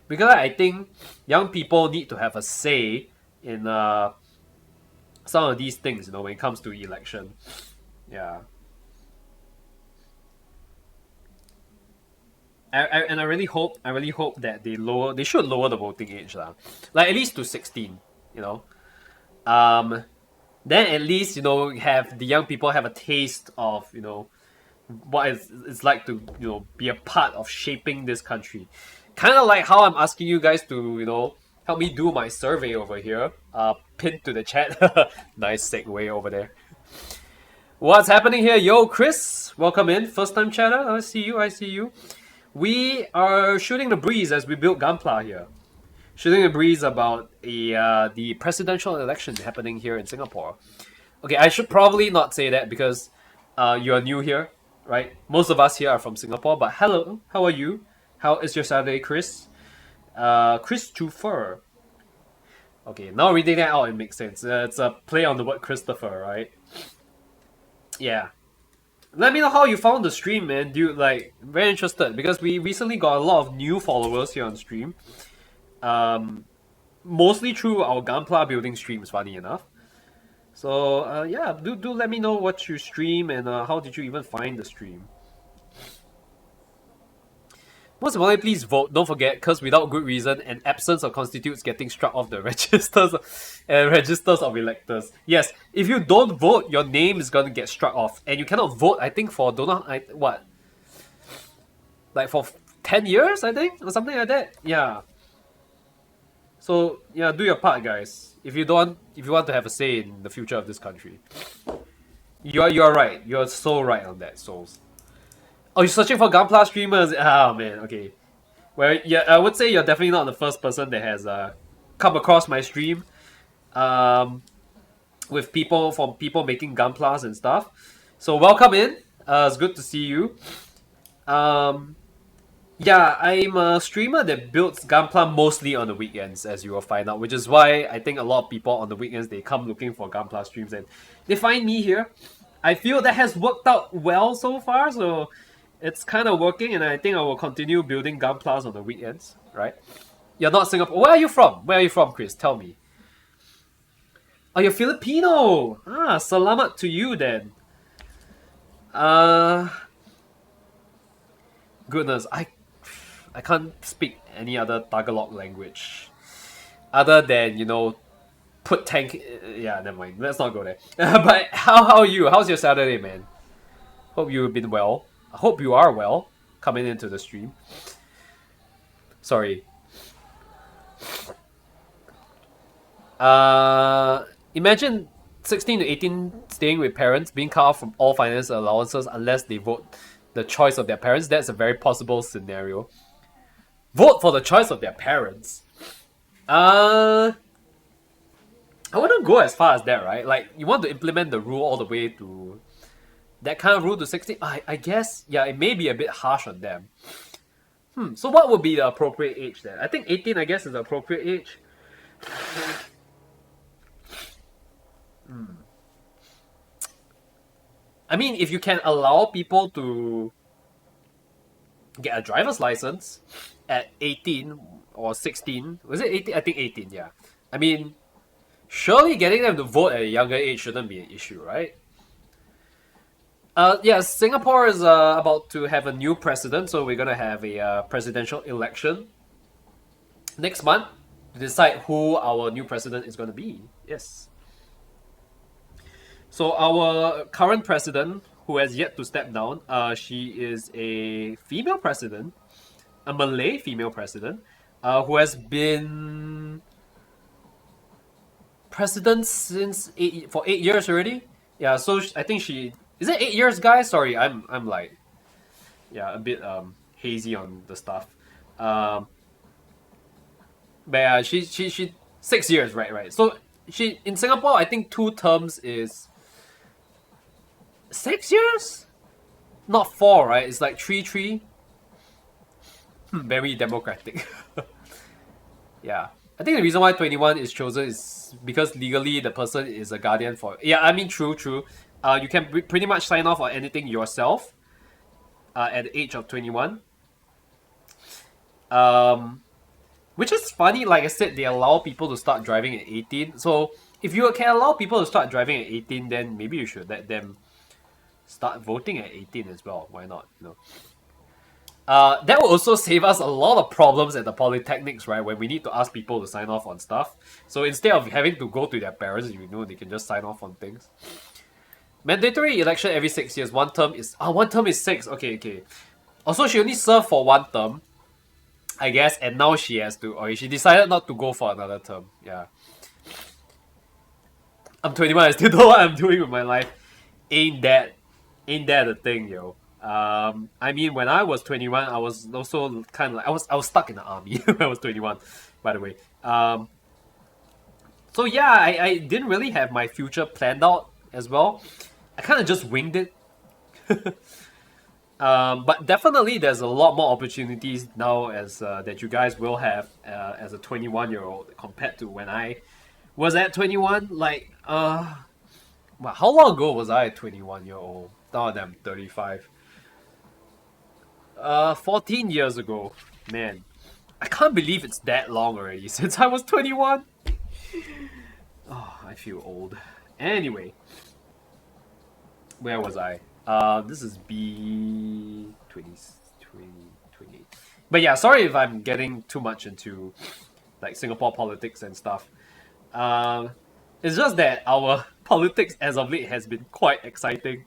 Because I think young people need to have a say in some of these things, you know, when it comes to election. Yeah. And I really hope that they should lower the voting age, lah. Like at least to 16, you know. Then at least, you know, have the young people have a taste of, you know, what it's like to, you know, be a part of shaping this country. Kind of like how I'm asking you guys to, you know, help me do my survey over here. Pinned to the chat. Nice segue over there. What's happening here? Yo, Chris, welcome in. First time chatter. I see you. We are shooting the breeze as we build Gunpla here. Shooting the breeze about the presidential election happening here in Singapore. Okay, I should probably not say that because you are new here. right? Most of us here are from Singapore, but hello, how are you? How is your Saturday, Chris? Christopher. Okay, now reading that out, it makes sense. It's a play on the word Christopher, right? Yeah. Let me know how you found the stream, man. Dude, like, very interested because we recently got a lot of new followers here on stream. Mostly through our Gunpla building streams, funny enough. So, yeah, do let me know what you stream and how did you even find the stream. Most importantly, please vote. Don't forget, because without good reason, an absence of constitutes getting struck off the registers of electors. Yes, if you don't vote, your name is gonna get struck off, and you cannot vote. I think for what, like for 10 years, I think, or something like that. Yeah. So yeah, do your part, guys. If you want to have a say in the future of this country, you're right. You're so right on that, Souls. Oh, you're searching for Gunpla streamers? Oh man, okay. Well, yeah, I would say you're definitely not the first person that has come across my stream with people making Gunplas and stuff. So welcome in. It's good to see you. Yeah, I'm a streamer that builds Gunpla mostly on the weekends, as you will find out, which is why I think a lot of people on the weekends, they come looking for Gunpla streams and they find me here. I feel that has worked out well so far, so it's kind of working, and I think I will continue building Gunplas on the weekends, right? You're not Singapore. Where are you from? Where are you from, Chris? Tell me. Oh, you're Filipino! Ah, salamat to you then. Goodness, I can't speak any other Tagalog language other than, you know, put tank. Yeah, never mind. Let's not go there. But how are you? How's your Saturday, man? Hope you've been well. I hope you are well coming into the stream. Sorry. Imagine 16 to 18 staying with parents, being cut off from all financial allowances unless they vote the choice of their parents. That's a very possible scenario. Vote for the choice of their parents. I wouldn't go as far as that, right? Like, you want to implement the rule all the way to that kind of rule to 16. I guess, yeah, it may be a bit harsh on them. So what would be the appropriate age then? I think 18, I guess, is the appropriate age. I mean, if you can allow people to get a driver's license at 18 or 16, was it 18? I think 18, yeah. I mean, surely getting them to vote at a younger age shouldn't be an issue, right? Yeah, Singapore is about to have a new president, so we're gonna have a presidential election next month to decide who our new president is gonna be. Yes. So our current president, who has yet to step down, she is a female president, a Malay female president, who has been president for 8 years already. Yeah, so I think she is it 8 years, guys? Sorry, I'm like, yeah, a bit hazy on the stuff. But yeah, she 6 years, right. So she in Singapore, I think 2 terms is 6 years, not 4, right? It's like 3. Very democratic. Yeah, I think the reason why 21 is chosen is because legally the person is a guardian for. Yeah, I mean, true. You can pretty much sign off on anything yourself at the age of 21. Which is funny, like I said, they allow people to start driving at 18. So if you can allow people to start driving at 18, then maybe you should let them start voting at 18 as well. Why not? You know. That will also save us a lot of problems at the polytechnics, right? When we need to ask people to sign off on stuff. So instead of having to go to their parents, you know, they can just sign off on things. Mandatory election every 6 years. One term is 6. Okay. Also, she only served for 1 term, I guess, and now she has to. Or she decided not to go for another term. Yeah. I'm 21. I still know what I'm doing with my life. Ain't that a thing, yo? I mean, when I was 21, I was also kind of like I was stuck in the army when I was 21. By the way. So yeah, I didn't really have my future planned out as well. I kind of just winged it. But definitely there's a lot more opportunities now as that you guys will have as a 21-year-old compared to when I was at 21. Like, well, how long ago was I a 21-year-old? Now that I'm 35. 14 years ago. Man, I can't believe it's that long already since I was 21. Oh, I feel old. Anyway, where was I? This is B2028. But yeah, sorry if I'm getting too much into like Singapore politics and stuff. It's just that our politics as of late has been quite exciting.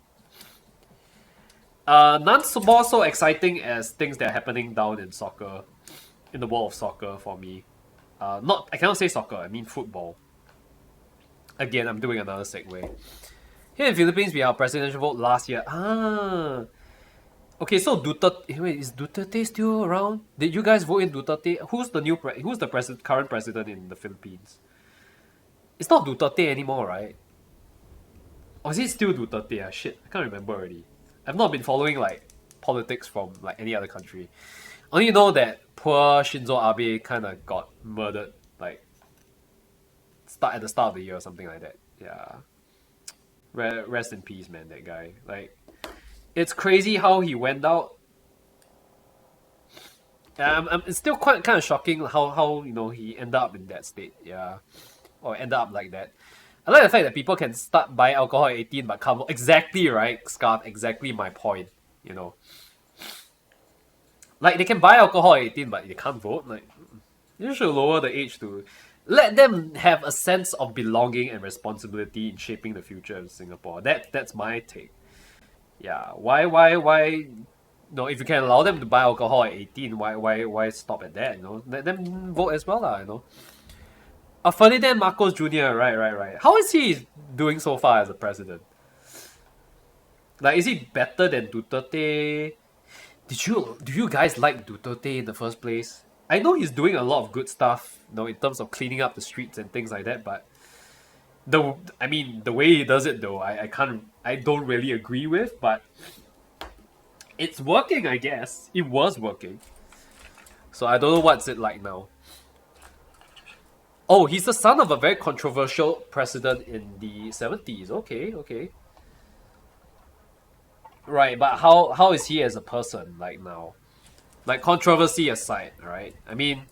None more so exciting as things that are happening down in soccer, in the world of soccer for me. I cannot say soccer, I mean football. Again, I'm doing another segue. Here in the Philippines, we had a presidential vote last year. Okay, so Duterte. Wait, is Duterte still around? Did you guys vote in Duterte? Who's the current president in the Philippines? It's not Duterte anymore, right? Or is it still Duterte? Shit, I can't remember already. I've not been following like politics from like any other country. Only know that poor Shinzo Abe kind of got murdered like at the start of the year or something like that. Yeah. Rest in peace, man. That guy. Like, it's crazy how he went out. It's still quite kind of shocking how he ended up in that state. Yeah, or end up like that. I like the fact that people can start buying alcohol at 18 but can't vote. Exactly right, Scarf. Exactly my point. Like they can buy alcohol at 18 but they can't vote. Like, you should lower the age to let them have a sense of belonging and responsibility in shaping the future of Singapore. That's my take. Yeah, why? No, if you can allow them to buy alcohol at 18, why stop at that? Let them vote as well, Ferdinand Marcos Jr. Right. How is he doing so far as a president? Like, is he better than Duterte? Do you guys like Duterte in the first place? I know he's doing a lot of good stuff, in terms of cleaning up the streets and things like that, but the way he does it though, I don't really agree with, but it's working, I guess. It was working. So I don't know what's it like now. Oh, he's the son of a very controversial president in the 70s. Okay. Right, but how is he as a person like now? Like, controversy aside, right? I mean,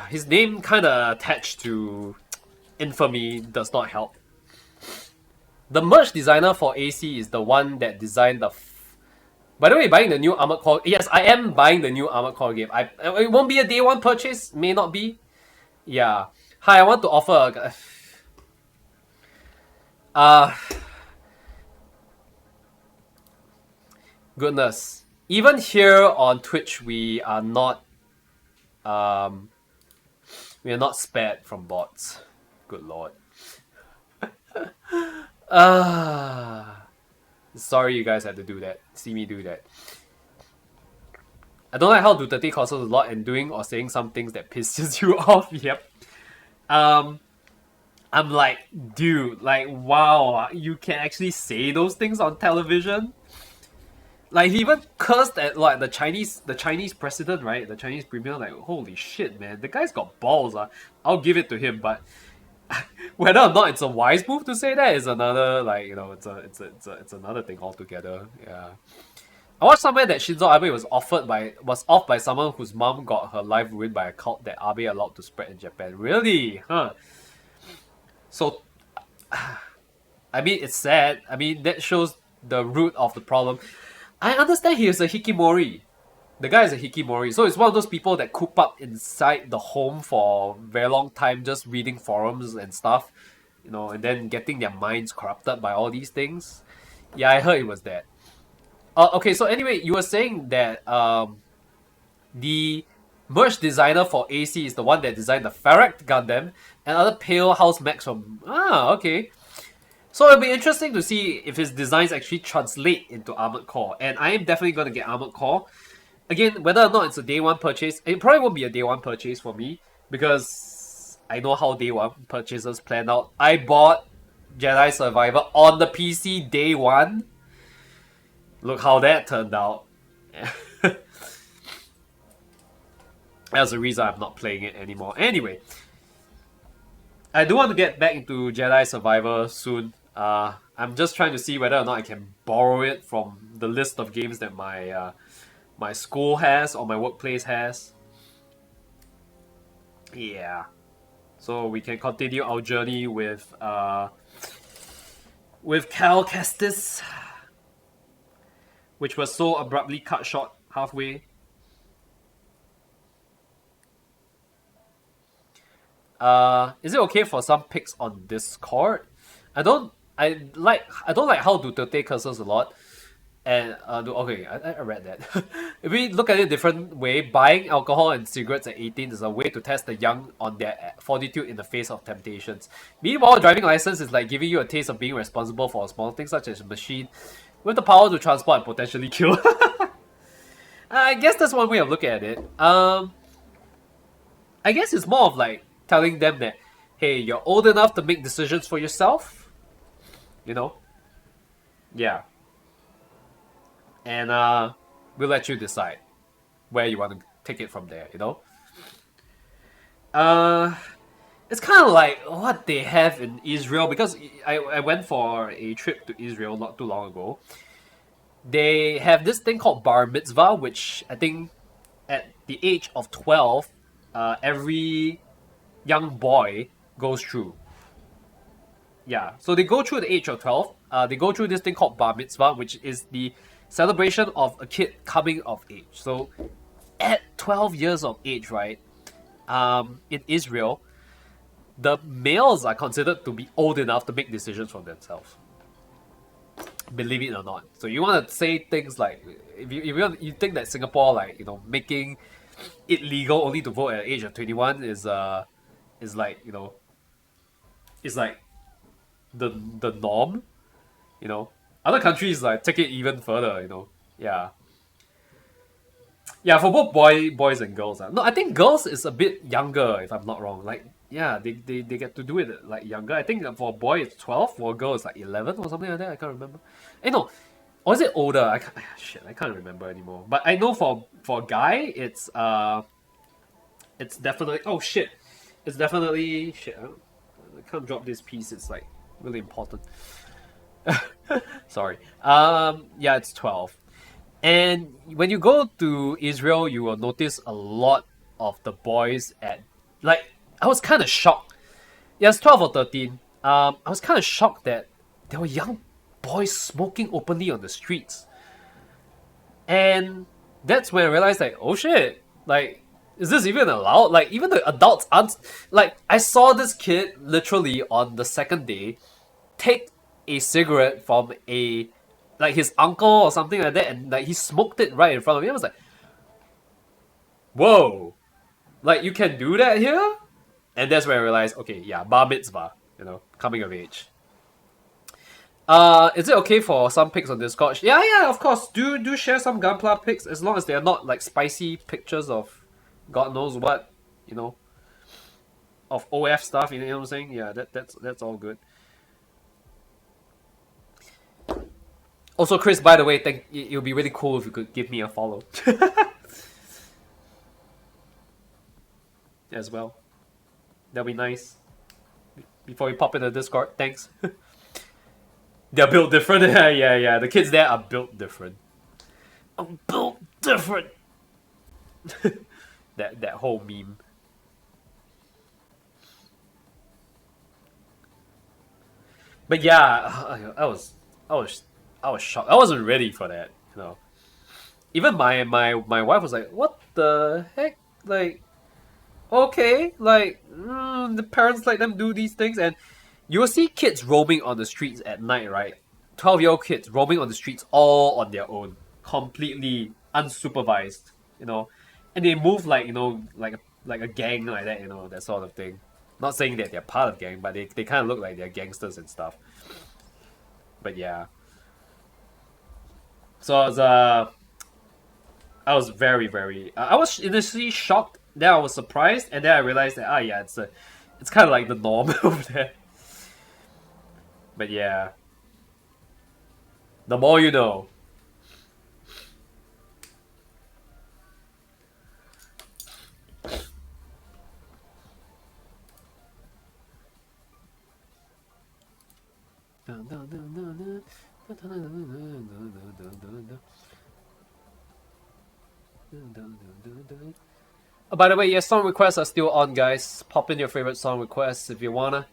his name kind of attached to infamy does not help. The merch designer for AC is the one that designed the... By the way, buying the new Armored Core... Yes, I am buying the new Armored Core game. It won't be a day one purchase, may not be. Yeah. Hi, I want to offer goodness. Even here on Twitch, we are not spared from bots. Good lord. Sorry you guys had to do that. See me do that. I don't like how Duterte causes a lot and doing or saying some things that pisses you off. Yep. I'm like, dude, like, wow, you can actually say those things on television? Like, he even cursed at like the Chinese president, right? The Chinese premier. Like, holy shit, man, the guy's got balls. I'll give it to him, but whether or not it's a wise move to say that is another, like, it's another thing altogether. Yeah. I watched somewhere that Shinzo Abe was off by someone whose mom got her life ruined by a cult that Abe allowed to spread in Japan. Really? Huh. So, I mean, it's sad. I mean, that shows the root of the problem. I understand he is a hikikomori. The guy is a hikikomori. So it's one of those people that coop up inside the home for a very long time just reading forums and stuff, and then getting their minds corrupted by all these things. Yeah, I heard it was that. Okay, so anyway, you were saying that the merch designer for AC is the one that designed the Phenex Gundam and other Pale House mechs from... okay. So it'll be interesting to see if his designs actually translate into Armored Core. And I am definitely going to get Armored Core. Again, whether or not it's a day one purchase, it probably won't be a day one purchase for me, because I know how day one purchases plan out. I bought Jedi Survivor on the PC day one. Look how that turned out. That's the reason I'm not playing it anymore. Anyway, I do want to get back into Jedi Survivor soon. I'm just trying to see whether or not I can borrow it from the list of games that my my school has or my workplace has. Yeah. So we can continue our journey with Cal Kestis, which was so abruptly cut short halfway. Is it okay for some pics on Discord? I don't like how Duterte curses a lot. And okay, I read that. If we look at it a different way, buying alcohol and cigarettes at 18 is a way to test the young on their fortitude in the face of temptations. Meanwhile, driving license is like giving you a taste of being responsible for small things such as a machine with the power to transport and potentially kill. I guess that's one way of looking at it. I guess it's more of like telling them that, hey, you're old enough to make decisions for yourself. You know? Yeah. And we'll let you decide where you want to take it from there, you know? It's kind of like what they have in Israel, because I went for a trip to Israel not too long ago. They have this thing called bar mitzvah, which I think at the age of 12, every young boy goes through. Yeah, so they go through the age of 12. They go through this thing called bar mitzvah, which is the celebration of a kid coming of age. So at 12 years of age, right, in Israel, the males are considered to be old enough to make decisions for themselves. Believe it or not. So you want to say things like, if you think that Singapore, like, you know, making it legal only to vote at the age of 21 is like, you know, is like the norm, you know. Other countries like take it even further, you know. Yeah. Yeah, for both boys and girls. No, I think girls is a bit younger, if I'm not wrong. Like, yeah, they get to do it like younger. I think for a boy it's 12, for a girl it's like 11 or something like that. I can't remember. No, or is it older? I can't remember anymore. But I know for a guy it's definitely, oh shit, it's definitely shit. I can't drop this piece. It's like really important. Sorry. Yeah, it's 12. And when you go to Israel, you will notice a lot of the boys at, like, I was kind of shocked. Yeah, it's 12 or 13. I was kind of shocked that there were young boys smoking openly on the streets. And that's when I realized, like, oh shit, like, is this even allowed? Like, even the adults aren't, like, I saw this kid literally on the second day take a cigarette from like his uncle or something like that, and like he smoked it right in front of me. I was like, whoa, like you can do that here? And that's when I realized, okay, yeah, bar mitzvah, you know, coming of age. Is it okay for some pics on Discord? Yeah, of course. Do share some Gunpla pics, as long as they are not like spicy pictures of God knows what, you know, of OF stuff. You know what I'm saying? Yeah, that's all good. Also, Chris, by the way, it would be really cool if you could give me a follow as well. That'd be nice. Before you pop in the Discord, thanks. They're built different. Yeah. The kids there are built different. I'm built different. that whole meme. But yeah, I was shocked. I wasn't ready for that, you know. Even my wife was like, "What the heck?" Like, okay, like the parents let them do these things, and you will see kids roaming on the streets at night, right? 12-year-old kids roaming on the streets all on their own, completely unsupervised, you know, and they move like, you know, like a gang like that, you know, that sort of thing. Not saying that they're part of gang, but they kind of look like they're gangsters and stuff. But yeah. So I was very, I was initially shocked, then I was surprised, and then I realized that yeah, it's kind of like the norm over there. But yeah, the more you know. Oh, by the way, yes, song requests are still on, guys. Pop in your favorite song requests if you wanna.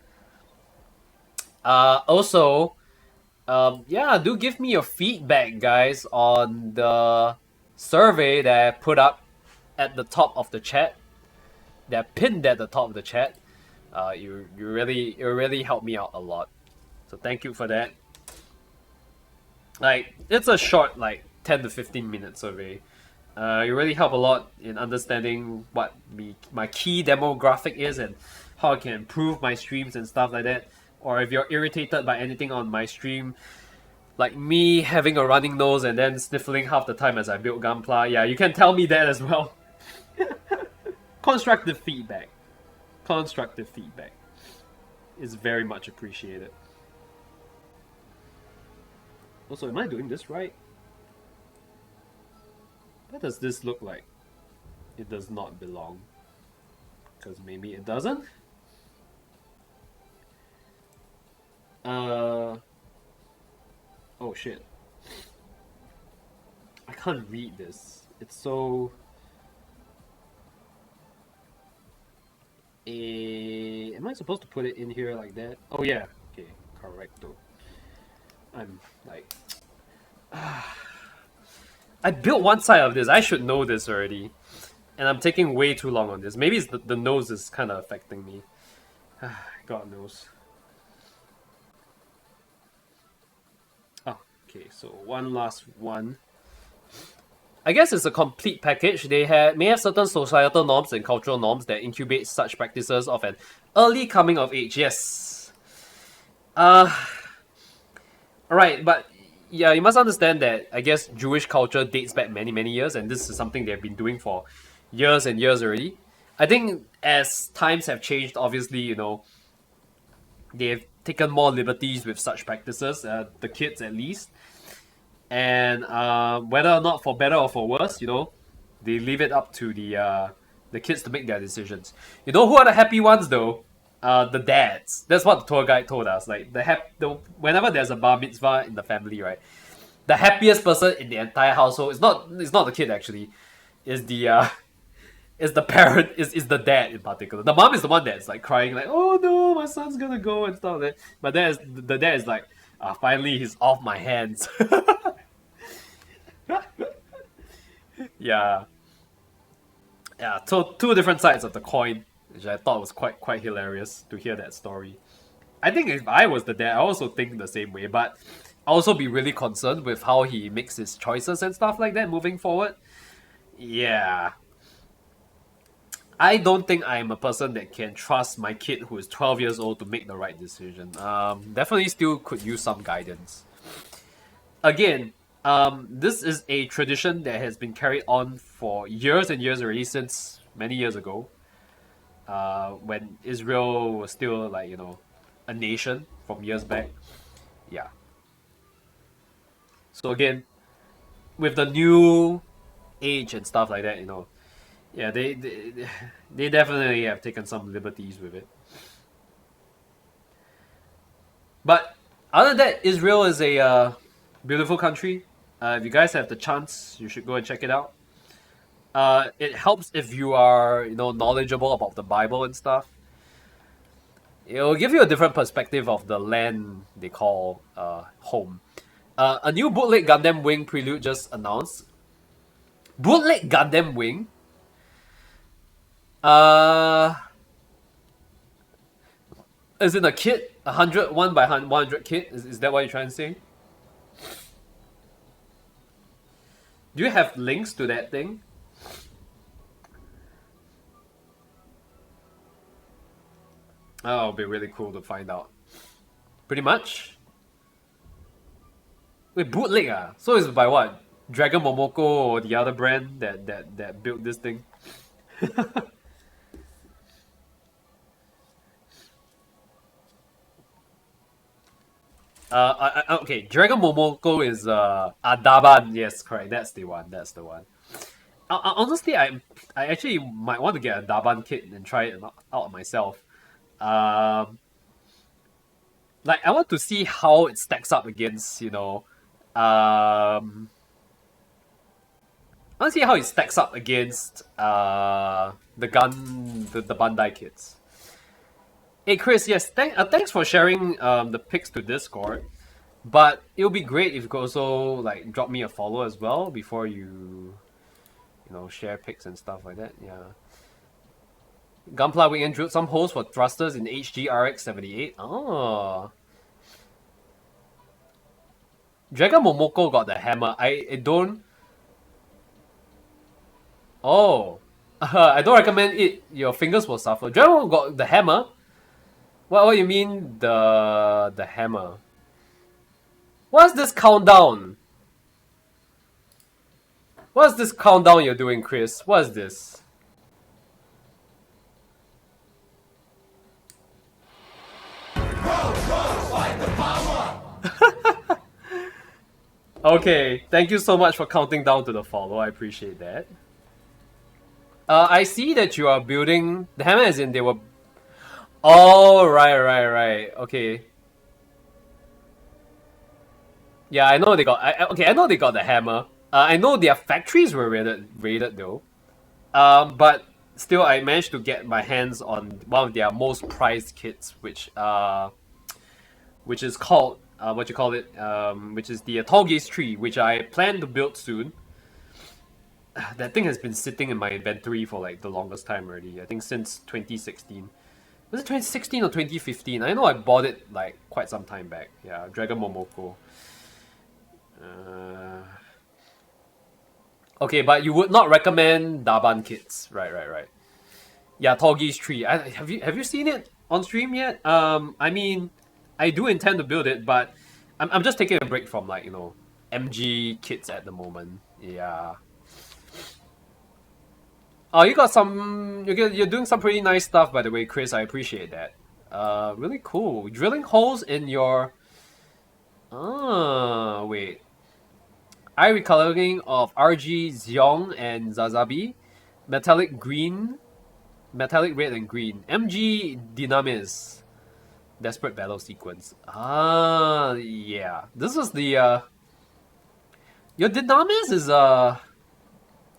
Also, yeah, do give me your feedback, guys, on the survey that I put up at the top of the chat. That pinned at the top of the chat. You really helped me out a lot. So thank you for that. Like, it's a short, like 10 to 15 minute survey. You really help a lot in understanding what my key demographic is and how I can improve my streams and stuff like that. Or if you're irritated by anything on my stream, like me having a running nose and then sniffling half the time as I build Gunpla, yeah, you can tell me that as well. Constructive feedback. Constructive feedback is very much appreciated. Also, am I doing this right? What does this look like? It does not belong. Because maybe it doesn't? Oh shit. I can't read this. It's so... Am I supposed to put it in here like that? Oh yeah. Okay, correcto. I'm like... I built one side of this. I should know this already. And I'm taking way too long on this. Maybe it's the nose is kind of affecting me. God knows. Oh, okay. So one last one. I guess it's a complete package. They may have certain societal norms and cultural norms that incubate such practices of an early coming of age. Yes. Alright, but yeah, you must understand that I guess Jewish culture dates back many, many years, and this is something they've been doing for years and years already. I think as times have changed, obviously, you know, they've taken more liberties with such practices, the kids at least. And whether or not for better or for worse, you know, they leave it up to the kids to make their decisions. You know who are the happy ones though? The dads. That's what the tour guide told us. Like whenever there's a bar mitzvah in the family, right? The happiest person in the entire household is not the kid actually, is the parent, is the dad in particular. The mom is the one that's like crying like, oh no, my son's gonna go and stuff like that. But the dad is like, finally he's off my hands. Yeah. Yeah, so two different sides of the coin, which I thought was quite hilarious to hear that story. I think if I was the dad, I also think the same way, but I also be really concerned with how he makes his choices and stuff like that moving forward. Yeah. I don't think I'm a person that can trust my kid who is 12 years old to make the right decision. Definitely still could use some guidance. Again, this is a tradition that has been carried on for years and years already, since many years ago. When Israel was still like, you know, a nation from years back. Yeah. So again, with the new age and stuff like that, you know, yeah, they definitely have taken some liberties with it. But other than that, Israel is a beautiful country. If you guys have the chance, you should go and check it out. It helps if you are, you know, knowledgeable about the Bible and stuff. It'll give you a different perspective of the land they call home. A new bootleg Gundam Wing prelude just announced. Bootleg Gundam Wing? Is it a kit? 1 by 100 kit? Is that what you're trying to say? Do you have links to that thing? Oh, it'll be really cool to find out. Pretty much. Wait, bootleg ah? So it's by what? Dragon Momoko or the other brand that built this thing? Okay, Dragon Momoko is Adaban. Yes, correct. That's the one. That's the one. Honestly, I actually might want to get a Daban kit and try it out myself. like I want to see how it stacks up against, I want to see how it stacks up against the Bandai kits. Hey Chris, yes, thanks for sharing the pics to Discord. But it would be great if you could also like drop me a follow as well before you share pics and stuff like that. Yeah. Gunpla weekend drilled some holes for thrusters in HG RX-78. Oh. Dragon Momoko got the hammer. I don't. Oh. I don't recommend it. Your fingers will suffer. Dragon got the hammer. What do you mean the hammer? What's this countdown? What's this countdown you're doing, Chris? What is this? Okay, thank you so much for counting down to the follow. I appreciate that. I see that you are building the hammer, as in they were. Oh, right. Okay. Yeah, I know they got. I know they got the hammer. I know their factories were raided though. But still, I managed to get my hands on one of their most prized kits, which is called which is the tall gaze tree, which I plan to build soon. That thing has been sitting in my inventory for like the longest time already. I think since 2016. Was it 2016 or 2015? I know I bought it like quite some time back. Yeah, Dragon Momoko. Okay, but you would not recommend Daban kits, right. Yeah, tall gaze tree. Have you seen it on stream yet? I mean, I do intend to build it, but I'm just taking a break from like MG kits at the moment. Yeah. Oh, you got some. You're doing some pretty nice stuff, by the way, Chris. I appreciate that. Really cool. Drilling holes in your. Wait. Eye recoloring of RG, Xiong, and Zazabi. Metallic green. Metallic red and green. MG Dynamis. Desperate battle sequence. Yeah. This is the. Your Dynamis is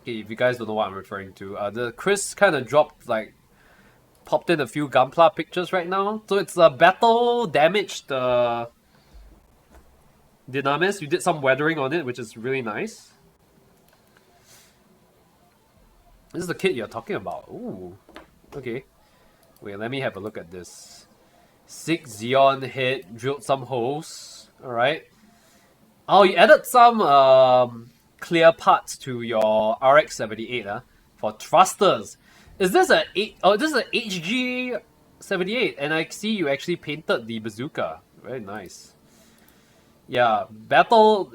Okay, if you guys don't know what I'm referring to, the Chris kind of popped in a few Gunpla pictures right now. So it's a battle damaged Dynamis. You did some weathering on it, which is really nice. This is the kit you're talking about. Ooh, okay. Wait, let me have a look at this. 6 Xeon head, drilled some holes. Alright. Oh, you added some clear parts to your RX-78 for thrusters. Is this this is a HG-78, and I see you actually painted the bazooka. Very nice. Yeah, battle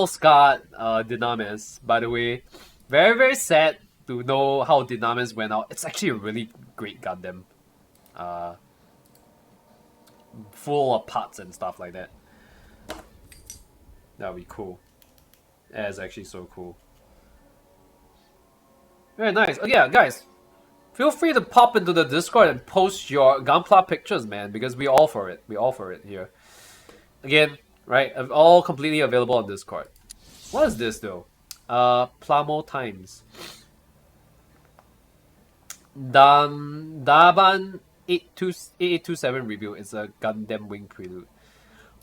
scarred Dynamis, by the way. Very, very sad to know how Dynamis went out. It's actually a really great Gundam. Full of parts and stuff like that. That would be cool. That is actually so cool. Very nice. Oh yeah, guys, feel free to pop into the Discord and post your Gunpla pictures, man, because we all for it. We all for it here. Again, right? All completely available on Discord. What is this though? Plamo Times. Daban 8827 review. It's a Gundam Wing Prelude.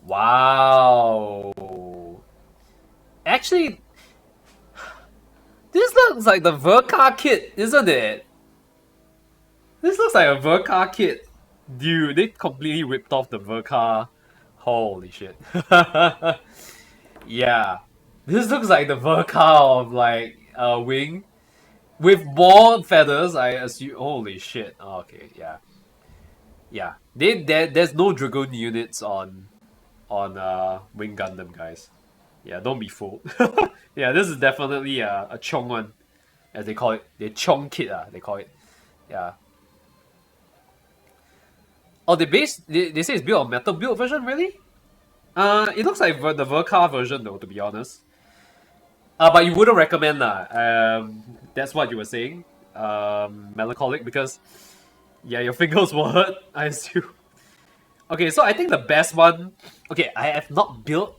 Wow. Actually, this looks like the Verka kit, isn't it? This looks like a Verka kit. Dude, they completely ripped off the Verka. Holy shit. Yeah. This looks like the Verka of like Wing. With more feathers, I assume. Holy shit. Okay, yeah. Yeah. There's no Dragoon units on Wing Gundam, guys. Yeah, don't be fooled. Yeah, this is definitely a Chong one, as they call it. The Chong kit, they call it. Yeah. Oh, they say it's built on metal build version, really? It looks like the Verka version though, to be honest. But you wouldn't recommend that's what you were saying. Melancholic, because yeah, your fingers will hurt, I assume. Okay, so I think the best one. Okay, I have not built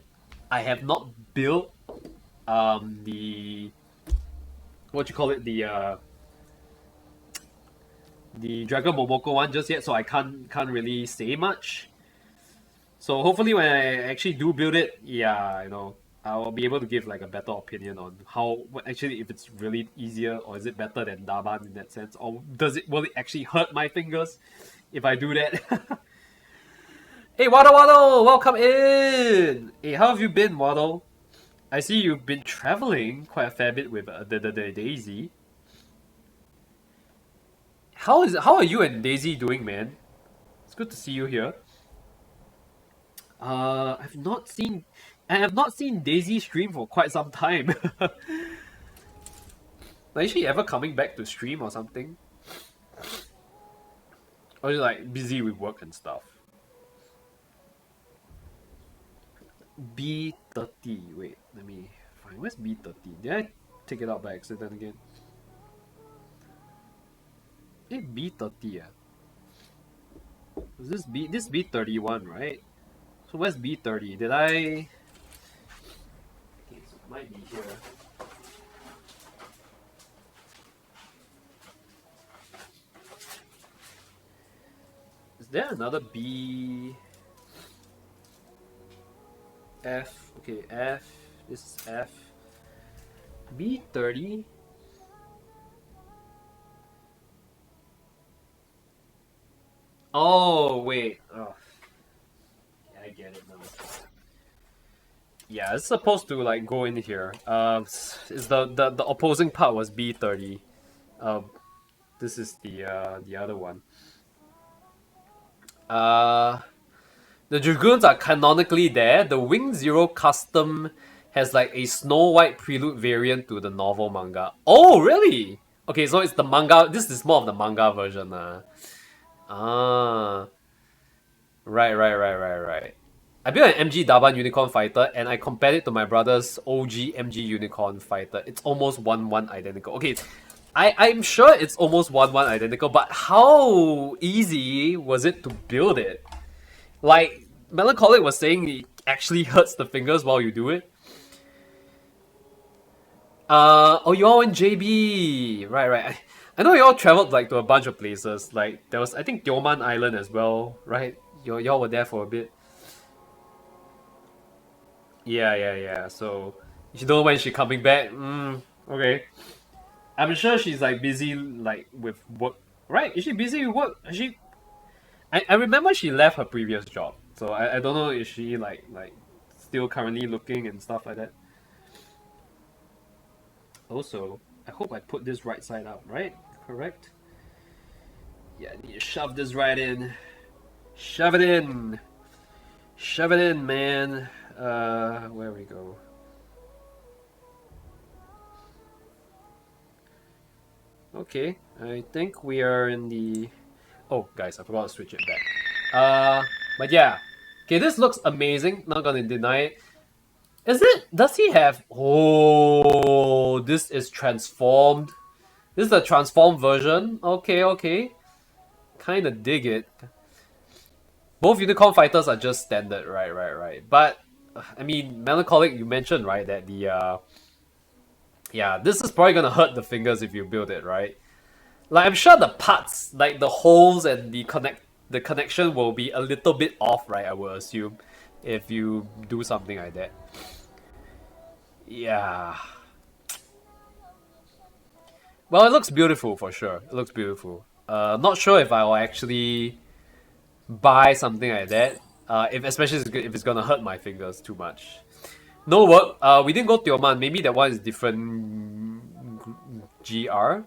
the what you call it, the Dragon Momoko one just yet, so I can't really say much. So hopefully when I actually do build it, yeah, you know, I'll be able to give like a better opinion on how actually if it's really easier or is it better than Daban in that sense, or will it actually hurt my fingers if I do that? Hey Waddle Waddle, welcome in. Hey, how have you been, Waddle? I see you've been traveling quite a fair bit with the Daisy. How are you and Daisy doing, man? It's good to see you here. I have not seen Daisy stream for quite some time. Like, is she ever coming back to stream or something? Or is she like busy with work and stuff? B30. Wait, let me find. Where's B30? Did I take it out by accident again? Hey, B30. Was this B31, right? So where's B30? Did I? Okay, so it might be here. Is there another B? F. Okay, F. This is F. B30. Oh wait. Oh. Yeah, I get it now. Yeah, it's supposed to like go in here. Is the opposing part was B30. This is the other one. The Dragoons are canonically there. The Wing Zero custom has like a Snow White prelude variant to the novel manga. Oh, really? Okay, so it's the manga. This is more of the manga version. Ah. Right. I built an MG Daban Unicorn Fighter and I compared it to my brother's OG MG Unicorn Fighter. It's almost 1-1 identical. Okay, I'm sure it's almost 1-1 identical, but how easy was it to build it? Like, Melancholic was saying it actually hurts the fingers while you do it. Oh, you all in JB. Right. I know you all traveled like to a bunch of places. Like, there was, I think, Tioman Island as well, right? Y'all were there for a bit. Yeah. So, you don't know when she's coming back? Okay. I'm sure she's like busy like with work. Right? Is she busy with work? Is she... I remember she left her previous job. So I don't know if she like still currently looking and stuff like that. Also, I hope I put this right side up, right? Correct? Yeah, I need to shove this right in. Shove it in! Shove it in, man! Where we go? Okay, I think we are in the... Oh, guys, I forgot to switch it back. But yeah. Okay, this looks amazing, not gonna deny it. Does he have... Oh, this is transformed. This is a transformed version. Okay. Kinda dig it. Both Unicorn Fighters are just standard, right. But, I mean, Melancholic, you mentioned, right, that the, yeah, this is probably gonna hurt the fingers if you build it, right? Like, I'm sure the parts, like the holes and the connection will be a little bit off, right, I would assume, if you do something like that. Yeah. Well, it looks beautiful for sure. It looks beautiful. Not sure if I'll actually buy something like that. Especially if it's gonna hurt my fingers too much. No work. We didn't go Tioman. Maybe that one is different. GR.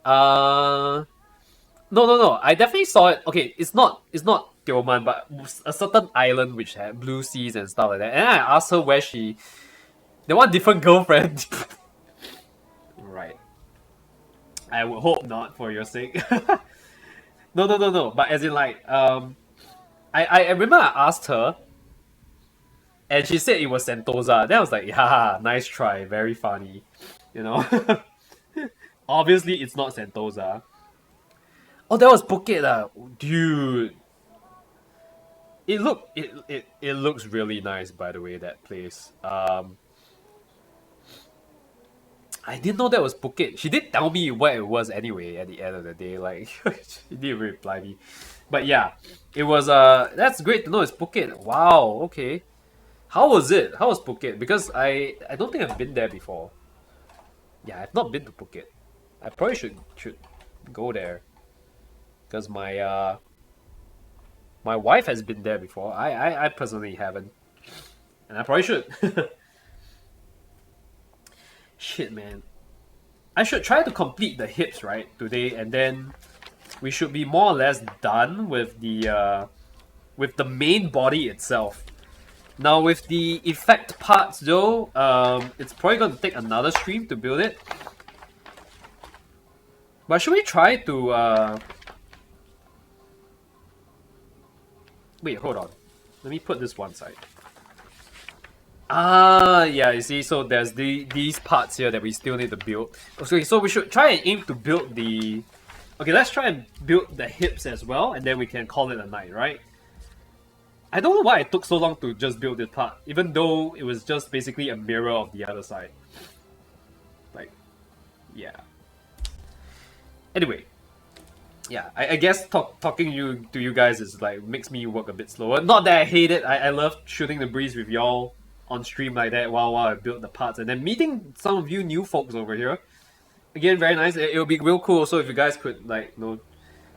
No. I definitely saw it. Okay, it's not Tioman, but a certain island which had blue seas and stuff like that. And I asked her where she. They want different girlfriend. Right. I would hope not for your sake. No. But as in like, I remember I asked her, and she said it was Sentosa. Then I was like, yeah, nice try, very funny, you know. Obviously, it's not Sentosa. Oh, that was Phuket, dude. it looks really nice, by the way, that place. I didn't know that was Phuket. She did tell me where it was anyway at the end of the day. Like, she didn't reply me. But yeah, it was, that's great to know it's Phuket. Wow, okay. How was it? How was Phuket? Because I don't think I've been there before. Yeah, I've not been to Phuket. I probably should go there. Because my wife has been there before. I personally haven't. And I probably should. Shit, man. I should try to complete the hips, right, today, and then we should be more or less done with the main body itself. Now, with the effect parts, though, it's probably going to take another stream to build it. But should we try to... Wait, hold on. Let me put this one side. Ah, yeah, you see, so there's these parts here that we still need to build. Okay, so we should try and aim to build the... Okay, let's try and build the hips as well, and then we can call it a night, right? I don't know why it took so long to just build this part, even though it was just basically a mirror of the other side. Like, yeah. Anyway, yeah, I guess talking to you guys is like makes me work a bit slower. Not that I hate it. I love shooting the breeze with y'all on stream like that while I build the parts, and then meeting some of you new folks over here. Again, very nice. It would be real cool also if you guys could, like, you know,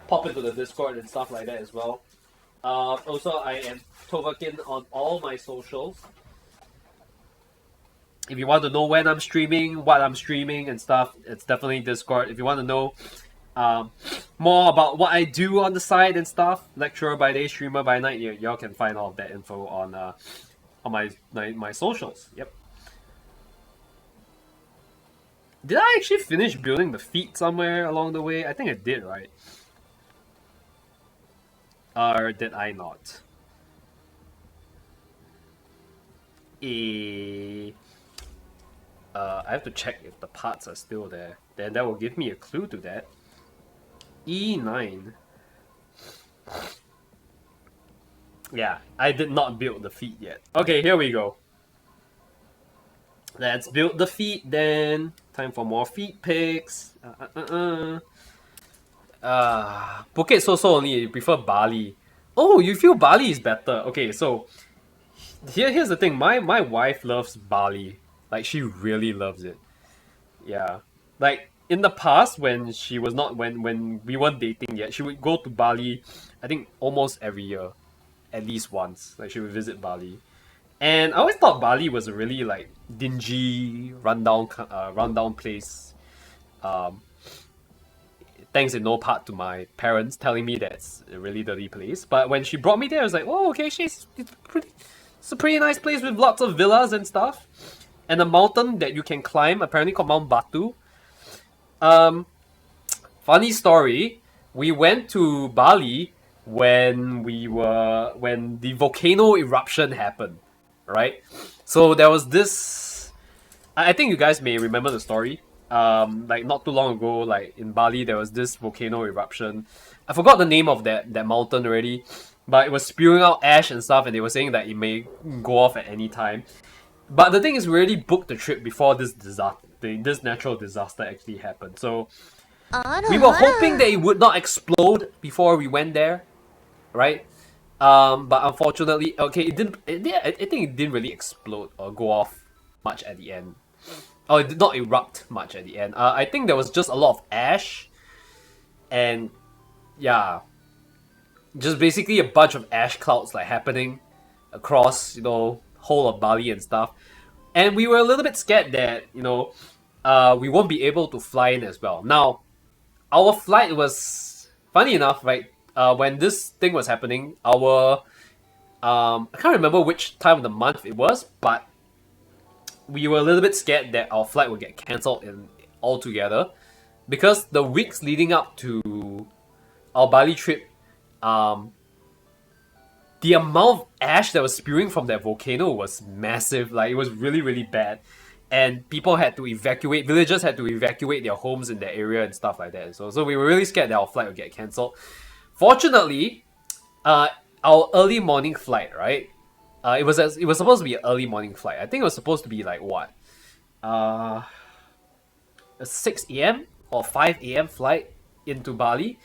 pop into the Discord and stuff like that as well. Also, I am TohVahKiin on all my socials. If you want to know when I'm streaming, what I'm streaming and stuff, it's definitely Discord. If you want to know more about what I do on the side and stuff, lecturer by day, streamer by night, y'all can find all of that info on my socials. Yep. Did I actually finish building the feet somewhere along the way? I think I did, right? Or did I not? I have to check if the parts are still there. Then that will give me a clue to that. E9. Yeah, I did not build the feet yet. Okay, here we go. Let's build the feet then. Time for more feet pics. Phuket so only. You prefer Bali. Oh, you feel Bali is better. Okay, so here's the thing. My wife loves Bali. Like, she really loves it. Yeah. Like, in the past, when she was not, when we weren't dating yet, she would go to Bali, I think, almost every year. At least once. Like, she would visit Bali. And I always thought Bali was a really, like, dingy, rundown place. Thanks in no part to my parents telling me that it's a really dirty place. But when she brought me there, I was like, oh, okay, it's a pretty nice place with lots of villas and stuff. And a mountain that you can climb, apparently called Mount Batu. Funny story, we went to Bali when the volcano eruption happened, right? So there was this, I think you guys may remember the story. Like not too long ago, like in Bali, there was this volcano eruption. I forgot the name of that mountain already, but it was spewing out ash and stuff, and they were saying that it may go off at any time. But the thing is, we already booked the trip before this natural disaster actually happened. So we were hoping that it would not explode before we went there, right? But unfortunately, okay, it didn't. I think it didn't really explode or go off much at the end. Oh, it did not erupt much at the end. I think there was just a lot of ash, and yeah, just basically a bunch of ash clouds like happening across, you know, whole of Bali and stuff. And we were a little bit scared that, you know, we won't be able to fly in as well. Now, our flight was, funny enough, right, when this thing was happening, I can't remember which time of the month it was, but we were a little bit scared that our flight would get cancelled altogether, because the weeks leading up to our Bali trip, the amount of ash that was spewing from that volcano was massive. Like, it was really, really bad. And people had to evacuate, villagers had to evacuate their homes in that area and stuff like that. So we were really scared that our flight would get cancelled. Fortunately, our early morning flight, right? It was supposed to be an early morning flight. I think it was supposed to be like what, a 6 a.m. or 5 a.m. flight into Bali.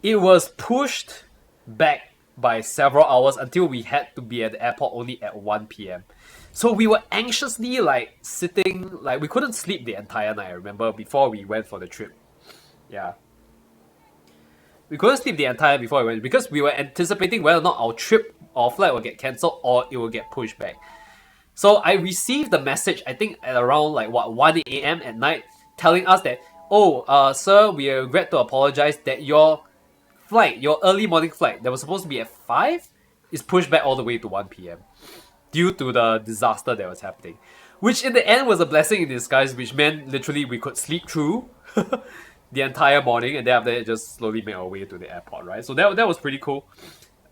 It was pushed back by several hours until we had to be at the airport only at 1 p.m. So we were anxiously like sitting, like we couldn't sleep the entire night, I remember, before we went for the trip. Yeah. We couldn't sleep the entire before we went because we were anticipating whether or not our trip or flight will get cancelled or it will get pushed back. So I received the message, I think at around like what, 1 a.m. at night, telling us that, oh, sir, we regret to apologize that your flight, your early morning flight that was supposed to be at 5 is pushed back all the way to 1 p.m. due to the disaster that was happening. Which in the end was a blessing in disguise, which meant literally we could sleep through the entire morning and then after that just slowly make our way to the airport, right? So that was pretty cool.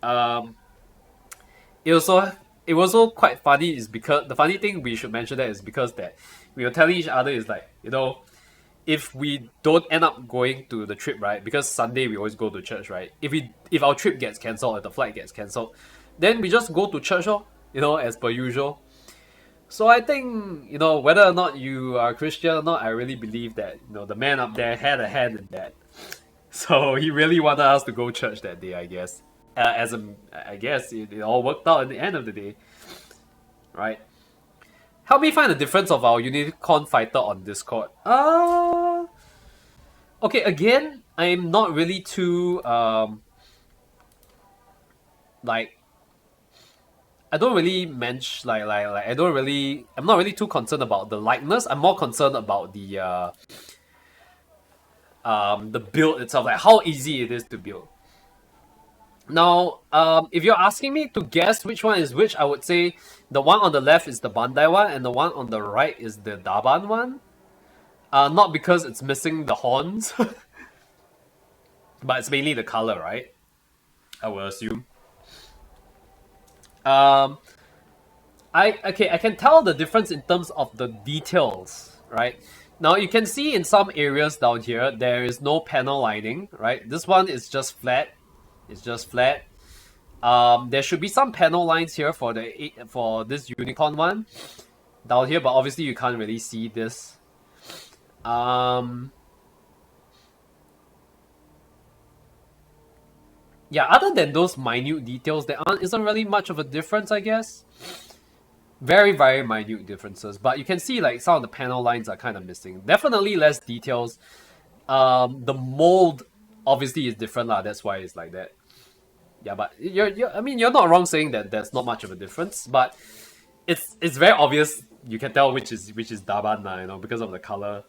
It was also quite funny is because the funny thing we should mention that is because that we were telling each other is like, you know, if we don't end up going to the trip, right? Because Sunday we always go to church, right? If our trip gets cancelled, if the flight gets cancelled, then we just go to church, you know, as per usual. So I think, you know, whether or not you are Christian or not, I really believe that, you know, the man up there had a hand in that. So he really wanted us to go church that day, I guess. I guess it all worked out at the end of the day, right? Help me find the difference of our unicorn fighter on Discord. Okay, again, I'm not really too like I don't really mention I'm not really too concerned about the likeness. I'm more concerned about the build itself, like how easy it is to build. Now, if you're asking me to guess which one is which, I would say the one on the left is the Bandai one and the one on the right is the Daban one. Not because it's missing the horns, but it's mainly the color, right? I will assume. I can tell the difference in terms of the details, right? Now you can see in some areas down here there is no panel lining, right? This one is just flat. It's just flat. There should be some panel lines here for this unicorn one down here, but obviously you can't really see this. Yeah, other than those minute details, there isn't really much of a difference, I guess. Very, very minute differences, but you can see like some of the panel lines are kind of missing. Definitely less details. The mold obviously is different lah. That's why it's like that. Yeah, but you're not wrong saying that there's not much of a difference, but it's very obvious. You can tell which is Daban lah, you know, because of the color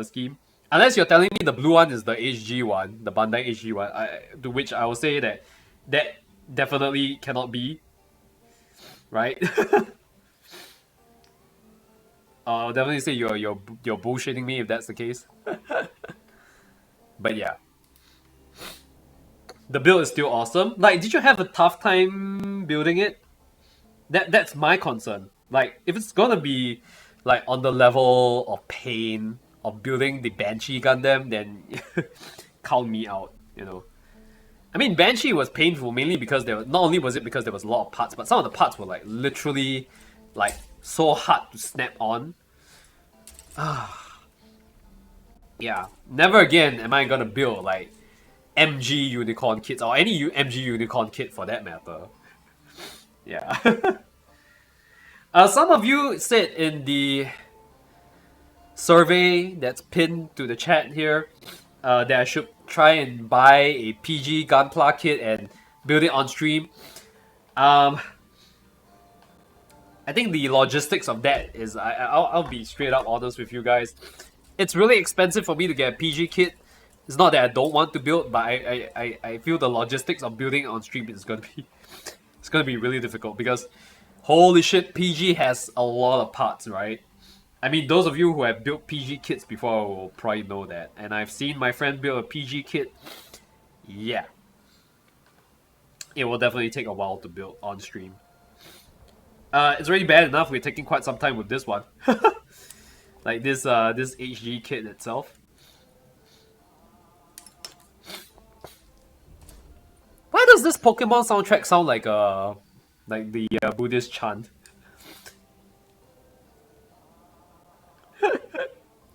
scheme. Unless you're telling me the blue one is the HG one, the Bandai HG one, to which I will say that definitely cannot be, right? I'll definitely say you're bullshitting me if that's the case. But yeah, the build is still awesome. Like, did you have a tough time building it? That's my concern. Like, if it's gonna be like on the level of pain of building the Banshee Gundam, then count me out, you know. I mean, Banshee was painful mainly because not only was it because there was a lot of parts, but some of the parts were like literally like so hard to snap on. Yeah, never again am I gonna build like MG unicorn kits or any MG unicorn kit for that matter. Yeah. Some of you said in the survey that's pinned to the chat here that I should try and buy a PG Gunpla kit and build it on stream. I think the logistics of that is I'll be straight up honest with you guys. It's really expensive for me to get a PG kit. It's not that I don't want to build, but I feel the logistics of building on stream is gonna be really difficult because holy shit, PG has a lot of parts, right? I mean, those of you who have built PG kits before will probably know that. And I've seen my friend build a PG kit. Yeah. It will definitely take a while to build on stream. It's already bad enough we're taking quite some time with this one. Like this HG kit itself. Why does this Pokemon soundtrack sound like the Buddhist chant?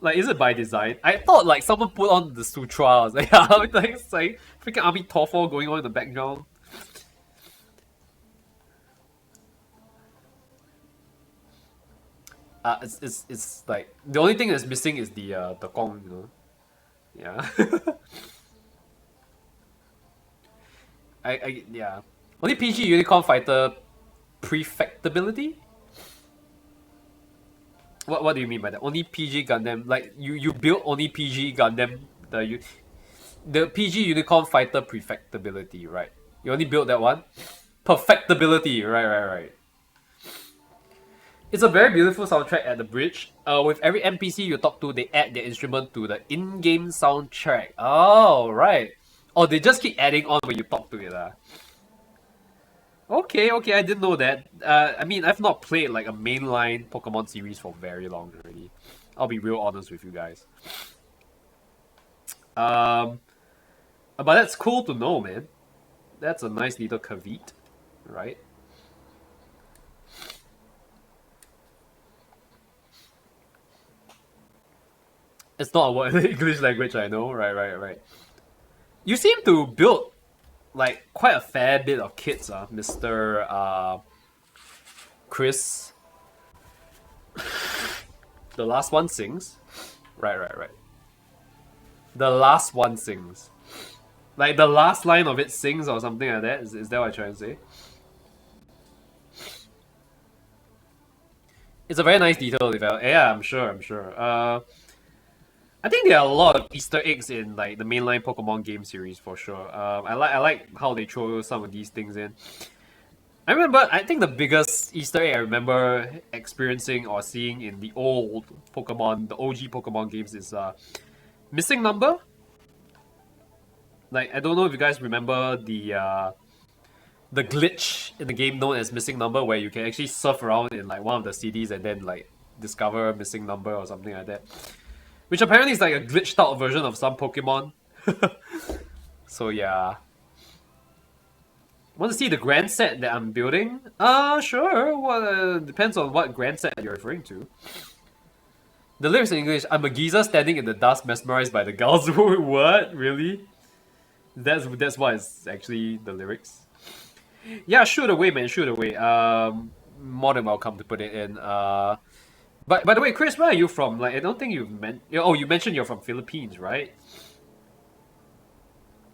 Like, is it by design? I thought like someone put on the sutra. I was like, yeah, like it's like freaking army TohVah going on in the background. It's like the only thing that's missing is the gong, you know. Yeah. Yeah. Only PG Unicorn Fighter prefectability? What do you mean by that? Only PG Gundam, like you built only PG Gundam, the PG Unicorn Fighter prefectability, right? You only built that one? Perfectability, right. It's a very beautiful soundtrack at the bridge. With every NPC you talk to, they add their instrument to the in-game soundtrack. Oh, right. Oh, they just keep adding on when you talk to it. Okay, I didn't know that. I mean, I've not played like a mainline Pokemon series for very long already. I'll be real honest with you guys. But that's cool to know, man. That's a nice little caveat, right? It's not a word English language, I know. Right. You seem to build like quite a fair bit of kits, Mr. Chris. The last one sings. Right. The last one sings. Like the last line of it sings or something like that. Is that what I'm trying to say? It's a very nice detail. Yeah, I'm sure. I think there are a lot of Easter eggs in like the mainline Pokemon game series for sure. I like how they throw some of these things in. I think the biggest Easter egg I remember experiencing or seeing in the old Pokemon, the OG Pokemon games is missing number. Like, I don't know if you guys remember the glitch in the game known as missing number, where you can actually surf around in like one of the cities and then like discover missing number or something like that. Which apparently is like a glitched out version of some Pokemon. So yeah. Want to see the grand set that I'm building? Sure. Well, depends on what grand set you're referring to. The lyrics in English: I'm a geezer standing in the dust, mesmerized by the gals. What? Really? That's what is actually the lyrics. Yeah, shoot away, man. Shoot away. More than welcome to put it in. But by the way, Chris, where are you from? Like, I don't think you've you mentioned you're from Philippines, right?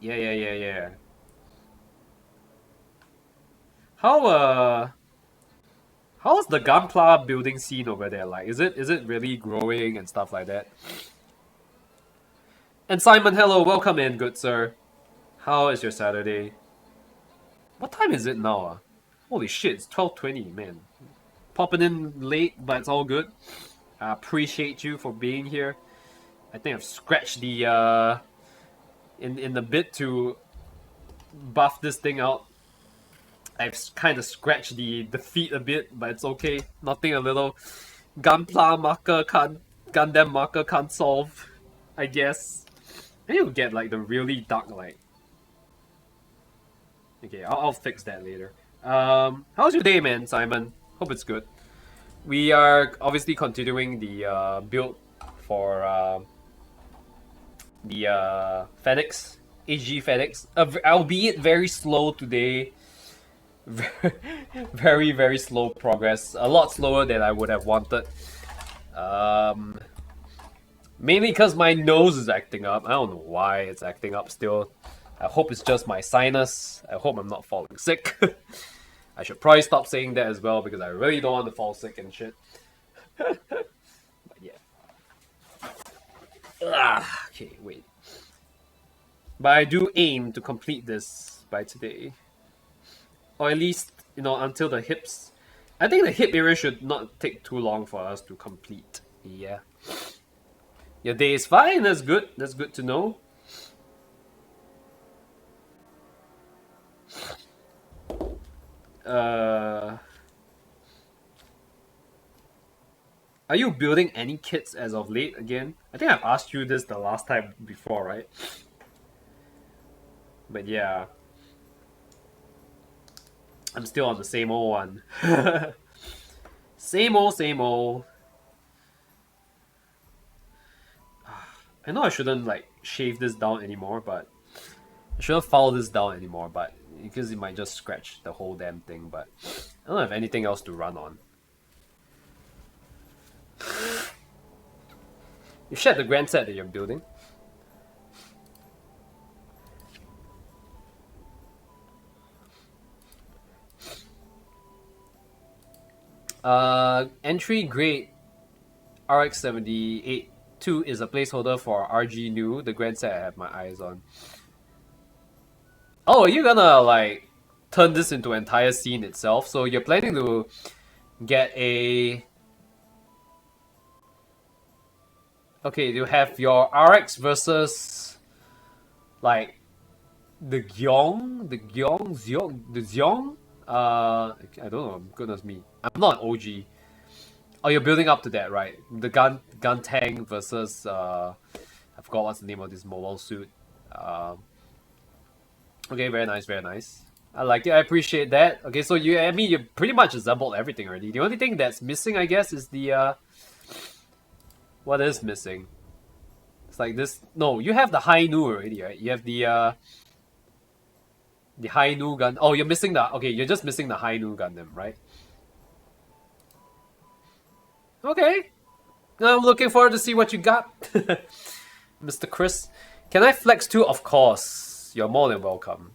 Yeah. How's the Gunpla building scene over there like? Is it really growing and stuff like that? And Simon, hello, welcome in, good sir. How is your Saturday? What time is it now? Holy shit, it's 12:20, man. Popping in late, but it's all good. I appreciate you for being here. I think I've scratched the in the bit to buff this thing out. I've kind of scratched the feet a bit, but it's okay. Nothing a little Gunpla marker Gundam marker can't solve, I guess. I need to get like the really dark light. Okay, I'll fix that later. How's your day, man, Simon? Hope it's good. We are obviously continuing the build for the Phenex, HG Phenex. Albeit very slow today. Very slow progress. A lot slower than I would have wanted. Mainly because my nose is acting up. I don't know why it's acting up still. I hope it's just my sinus. I hope I'm not falling sick. I should probably stop saying that as well because I really don't want to fall sick and shit. But yeah. Okay, wait. But I do aim to complete this by today. Or at least, you know, until the hips. I think the hip area should not take too long for us to complete. Yeah. Your day is fine, that's good. That's good to know. Are you building any kits as of late again? I think I've asked you this the last time before, right? But yeah. I'm still on the same old one. Same old, same old. I know I shouldn't like shave this down anymore, but I shouldn't file this down anymore, but because it might just scratch the whole damn thing, but I don't have anything else to run on. You shared the grand set that you're building? Entry grade RX-78-2 is a placeholder for RG new, the grand set I have my eyes on. Oh, are you gonna like turn this into an entire scene itself? So you're planning to get a... Okay, you have your RX versus like the Xiong? I don't know, goodness me. I'm not an OG. Oh, you're building up to that, right? The gun tank versus I forgot what's the name of this mobile suit. Okay, very nice, very nice. I like it, I appreciate that. Okay, so you pretty much assembled everything already. The only thing that's missing, I guess, is the what is missing? It's like this. No, you have the High Nu already, right? You have the High Nu gun. Oh, you're missing the... Okay, you're just missing the High Nu Gundam, right? Okay. I'm looking forward to see what you got. Mr. Chris. Can I flex too? Of course. You're more than welcome.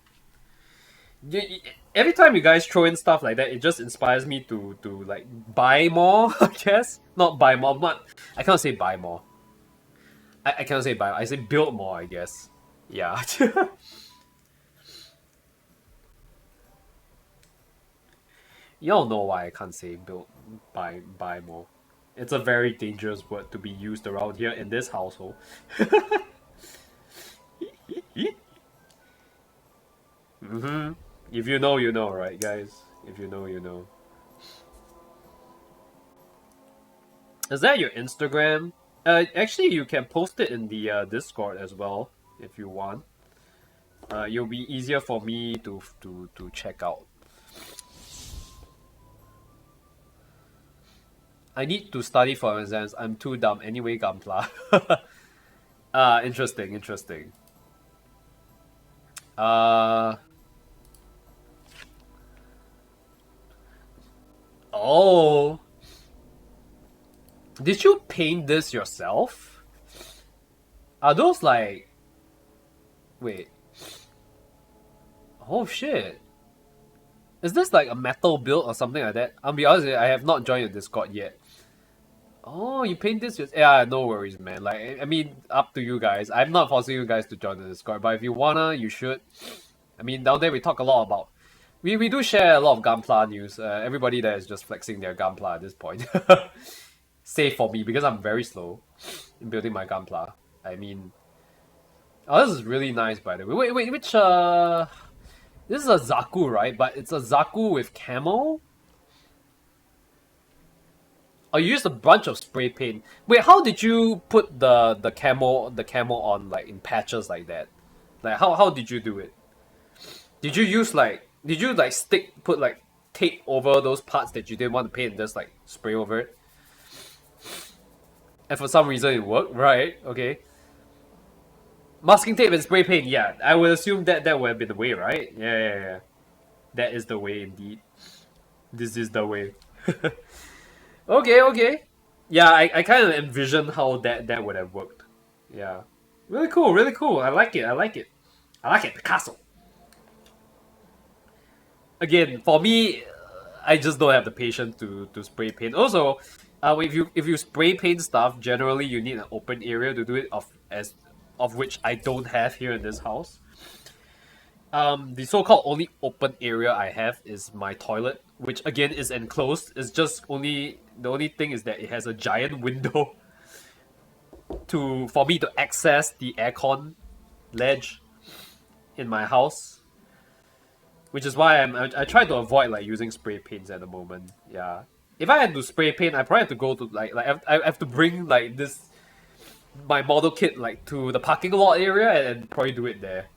Every time you guys throw in stuff like that, it just inspires me to like buy more, I guess. Not buy more, but I can't say buy more. I can't say buy, I say build more, I guess. Yeah. Y'all know why I can't say buy more. It's a very dangerous word to be used around here in this household. If you know, you know, right, guys? If you know, you know. Is that your Instagram? Actually, you can post it in the Discord as well, if you want. It'll be easier for me to check out. I need to study for exams. I'm too dumb. Anyway, Gunpla. Interesting, interesting. Oh. Did you paint this yourself? Are those like... Wait. Oh shit. Is this like a metal build or something like that? I'll be honest, I have not joined your Discord yet. Oh, you paint this yourself? Yeah, no worries, man. Like, I mean, up to you guys. I'm not forcing you guys to join the Discord, but if you wanna, you should. I mean, down there we talk a lot about... We do share a lot of Gunpla news. Everybody there is just flexing their Gunpla at this point. Save for me, because I'm very slow in building my Gunpla. I mean... Oh, this is really nice, by the way. Wait, which, This is a Zaku, right? But it's a Zaku with camo? Oh, you used a bunch of spray paint. Wait, how did you put the camo on, like, in patches like that? Like, how did you do it? Did you use, like... Did you, like, put, like, tape over those parts that you didn't want to paint and just, like, spray over it? And for some reason it worked, right? Okay. Masking tape and spray paint, yeah. I would assume that would have been the way, right? Yeah. That is the way indeed. This is the way. Okay. Yeah, I kind of envision how that would have worked. Yeah. Really cool, really cool. I like it, Picasso. Again, for me, I just don't have the patience to spray paint. Also, if you spray paint stuff, generally you need an open area to do it, of which I don't have here in this house. The so-called only open area I have is my toilet, which again is enclosed. It's just the only thing is that it has a giant window for me to access the aircon ledge in my house. Which is why I try to avoid like using spray paints at the moment. Yeah. If I had to spray paint, I probably have to go to I have to bring like my model kit like to the parking lot area and probably do it there.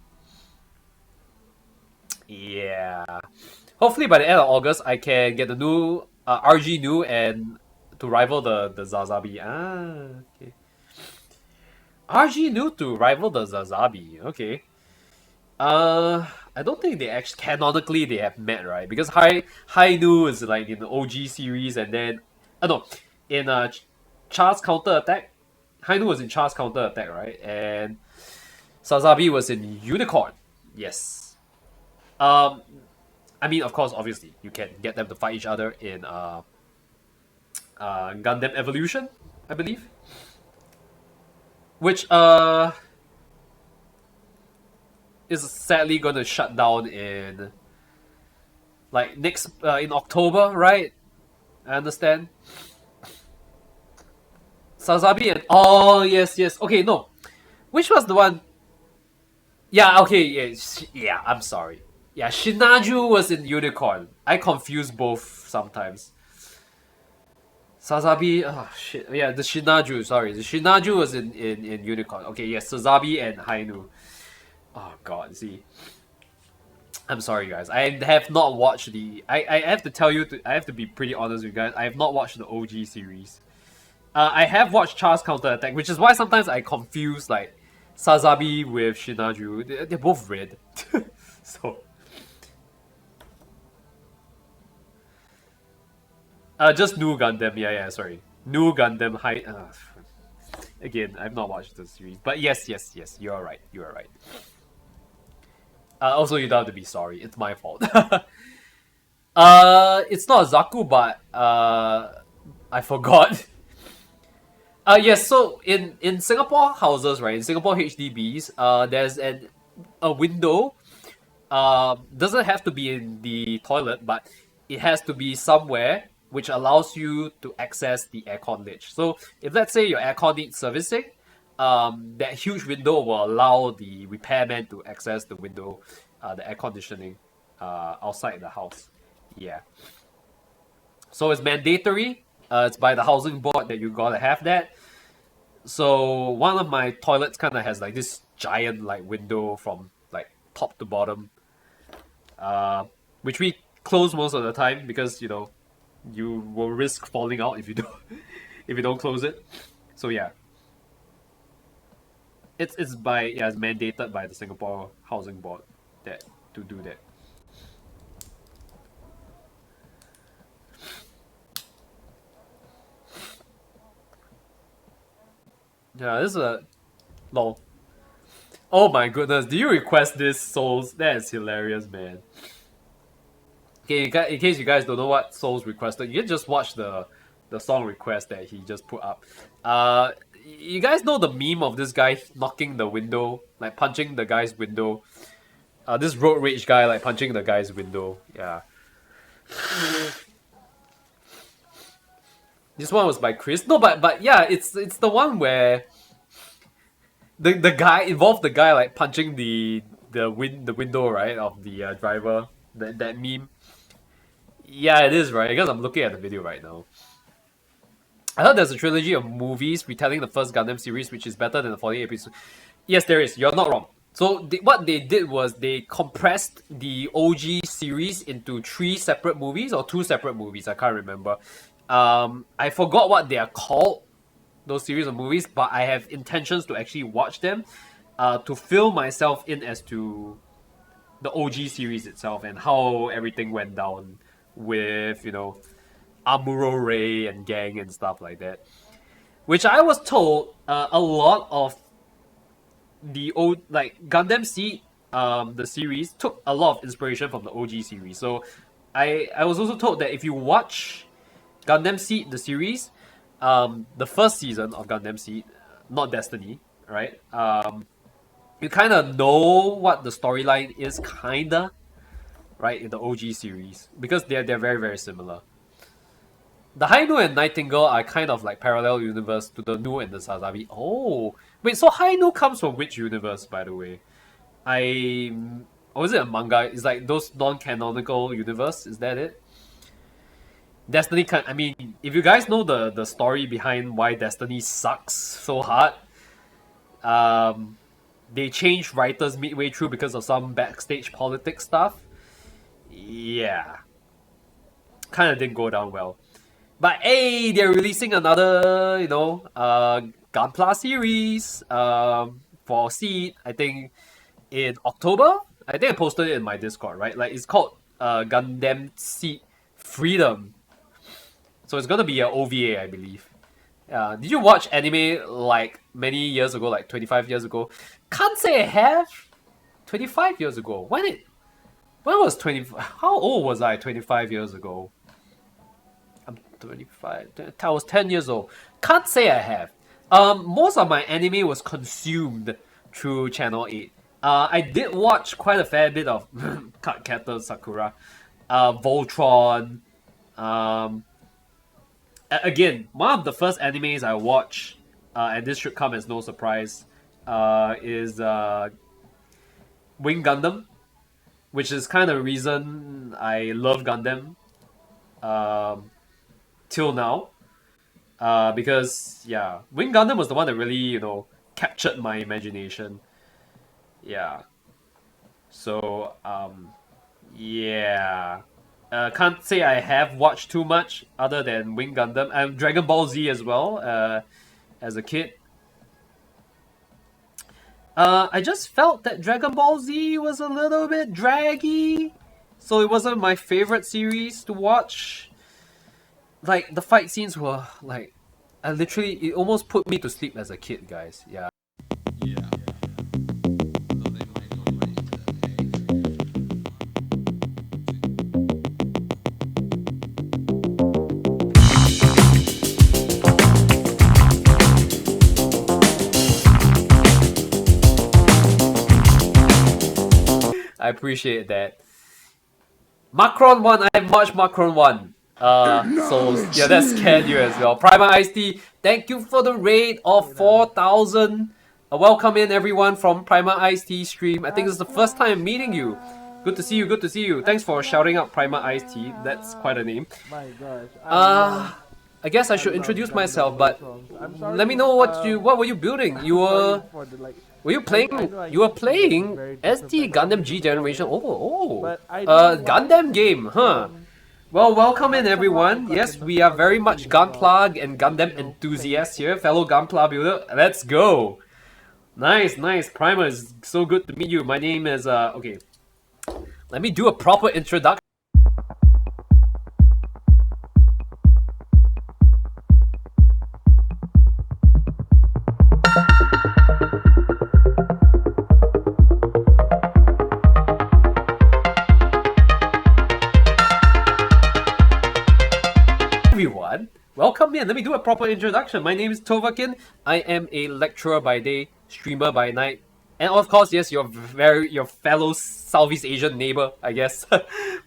Yeah. hopefully by the end of August, I can get the new RG new and to rival the Zazabi. Ah, okay. RG new to rival the Zazabi. Okay. I don't think they actually canonically they have met, right? Because High Nu is like in the OG series, and then no, in Char's Counter Attack, High Nu was in Char's Counter Attack, right? And Sazabi was in Unicorn. Yes. I mean, of course, obviously, you can get them to fight each other in Gundam Evolution, I believe. Which is sadly gonna shut down in like next in October, right? I understand. Sazabi and oh yes, yes. Okay, no. Which was the one? Yeah, okay, yeah. I'm sorry. Yeah, Shinaju was in Unicorn. I confuse both sometimes. Sazabi, oh shit. Yeah, the Shinaju. Sorry, the Shinaju was in Unicorn. Okay, yes, Sazabi and Hainu. Oh god, see. I'm sorry, guys. I have not watched the. I have to tell you. I have to be pretty honest with you guys. I have not watched the OG series. I have watched Char's Counter Attack, which is why sometimes I confuse like Sazabi with Shinaju. They're both red, so. Just New Gundam. Yeah. Sorry, New Gundam High. Again, I've not watched the series, but yes. You are right. Also, you don't have to be sorry. It's my fault. It's not Zaku, but I forgot. Yes. So in Singapore houses, right? In Singapore HDBs, there's a window. Doesn't have to be in the toilet, but it has to be somewhere which allows you to access the aircon ledge. So if let's say your aircon needs servicing, that huge window will allow the repairman to access the window, the air conditioning outside the house. Yeah. So it's mandatory. It's by the housing board that you gotta have that. So one of my toilets kind of has like this giant like window from like top to bottom, which we close most of the time because you will risk falling out if you don't close it. So yeah. It's mandated by the Singapore Housing Board to do that. Yeah, this is a lol. Oh my goodness, do you request this, Souls? That is hilarious, man. Okay, in case you guys don't know what Souls requested, you can just watch the song request that he just put up. You guys know the meme of this guy knocking the window, like punching the guy's window. This road rage guy like punching the guy's window. Yeah. This one was by Chris. No, but yeah, it's the one where the guy involved the guy like punching the window, right, of the driver. That meme. Yeah, it is, right? Because I'm looking at the video right now. I heard there's a trilogy of movies retelling the first Gundam series, which is better than the 48 episodes. Yes, there is. You're not wrong. So what they did was they compressed the OG series into 3 separate movies or 2 separate movies. I can't remember. I forgot what they are called, those series of movies, but I have intentions to actually watch them to fill myself in as to the OG series itself and how everything went down with, Amuro Ray and gang and stuff like that. Which I was told a lot of the old, like Gundam Seed, the series, took a lot of inspiration from the OG series. So I was also told that if you watch Gundam Seed, the series, the first season of Gundam Seed, not Destiny, right? You kind of know what the storyline is, kinda, right, in the OG series, because they're very, very similar. The Hainu and Nightingale are kind of like parallel universe to the Nu and the Sazabi. Oh, wait, so Hainu comes from which universe, by the way? Or is it a manga? It's like those non-canonical universe, is that it? Destiny I mean, if you guys know the story behind why Destiny sucks so hard, they changed writers midway through because of some backstage politics stuff. yeah, kind of didn't go down well. But hey, they're releasing another, Gunpla series for Seed, I think in October. I think I posted it in my Discord, right? Like, it's called Gundam Seed Freedom. So it's gonna be an OVA, I believe. Did you watch anime like many years ago, like 25 years ago? Can't say I have. 25 years ago. When was 20? How old was I 25 years ago? I'm 25. I was 10 years old. Can't say I have. Most of my anime was consumed through Channel 8. I did watch quite a fair bit of Cardcaptor Sakura, Voltron. Again, one of the first animes I watched, and this should come as no surprise, is Wing Gundam, which is kind of the reason I love Gundam till now. Because, yeah, Wing Gundam was the one that really, captured my imagination. Yeah. So, yeah. Can't say I have watched too much other than Wing Gundam and Dragon Ball Z as well, as a kid. I just felt that Dragon Ball Z was a little bit draggy, so it wasn't my favorite series to watch. Like, the fight scenes were, like, it almost put me to sleep as a kid, guys. Yeah. I appreciate that. Macron 1, I have watched Macron 1. So yeah, that scared you as well. Prima Ice T, thank you for the raid of 4,000. Welcome in everyone from Prima Ice T stream. I think it's the first time meeting you. Good to see you, good to see you. Thanks for shouting out Prima Ice T. That's quite a name. My gosh. I guess I should introduce myself, but let me know what were you building? You were playing SD Gundam G Generation. Gundam game, huh? Well, welcome in everyone. Yes, we are very much Gunpla and Gundam enthusiasts here, fellow Gunpla builder. Let's go. Nice, nice. Primer, is so good to meet you. My name is okay. Let me do a proper introduction. Everyone, welcome in. Let me do a proper introduction. My name is TohVahKiin. I am a lecturer by day, streamer by night, and of course, yes, your fellow Southeast Asian neighbor, I guess,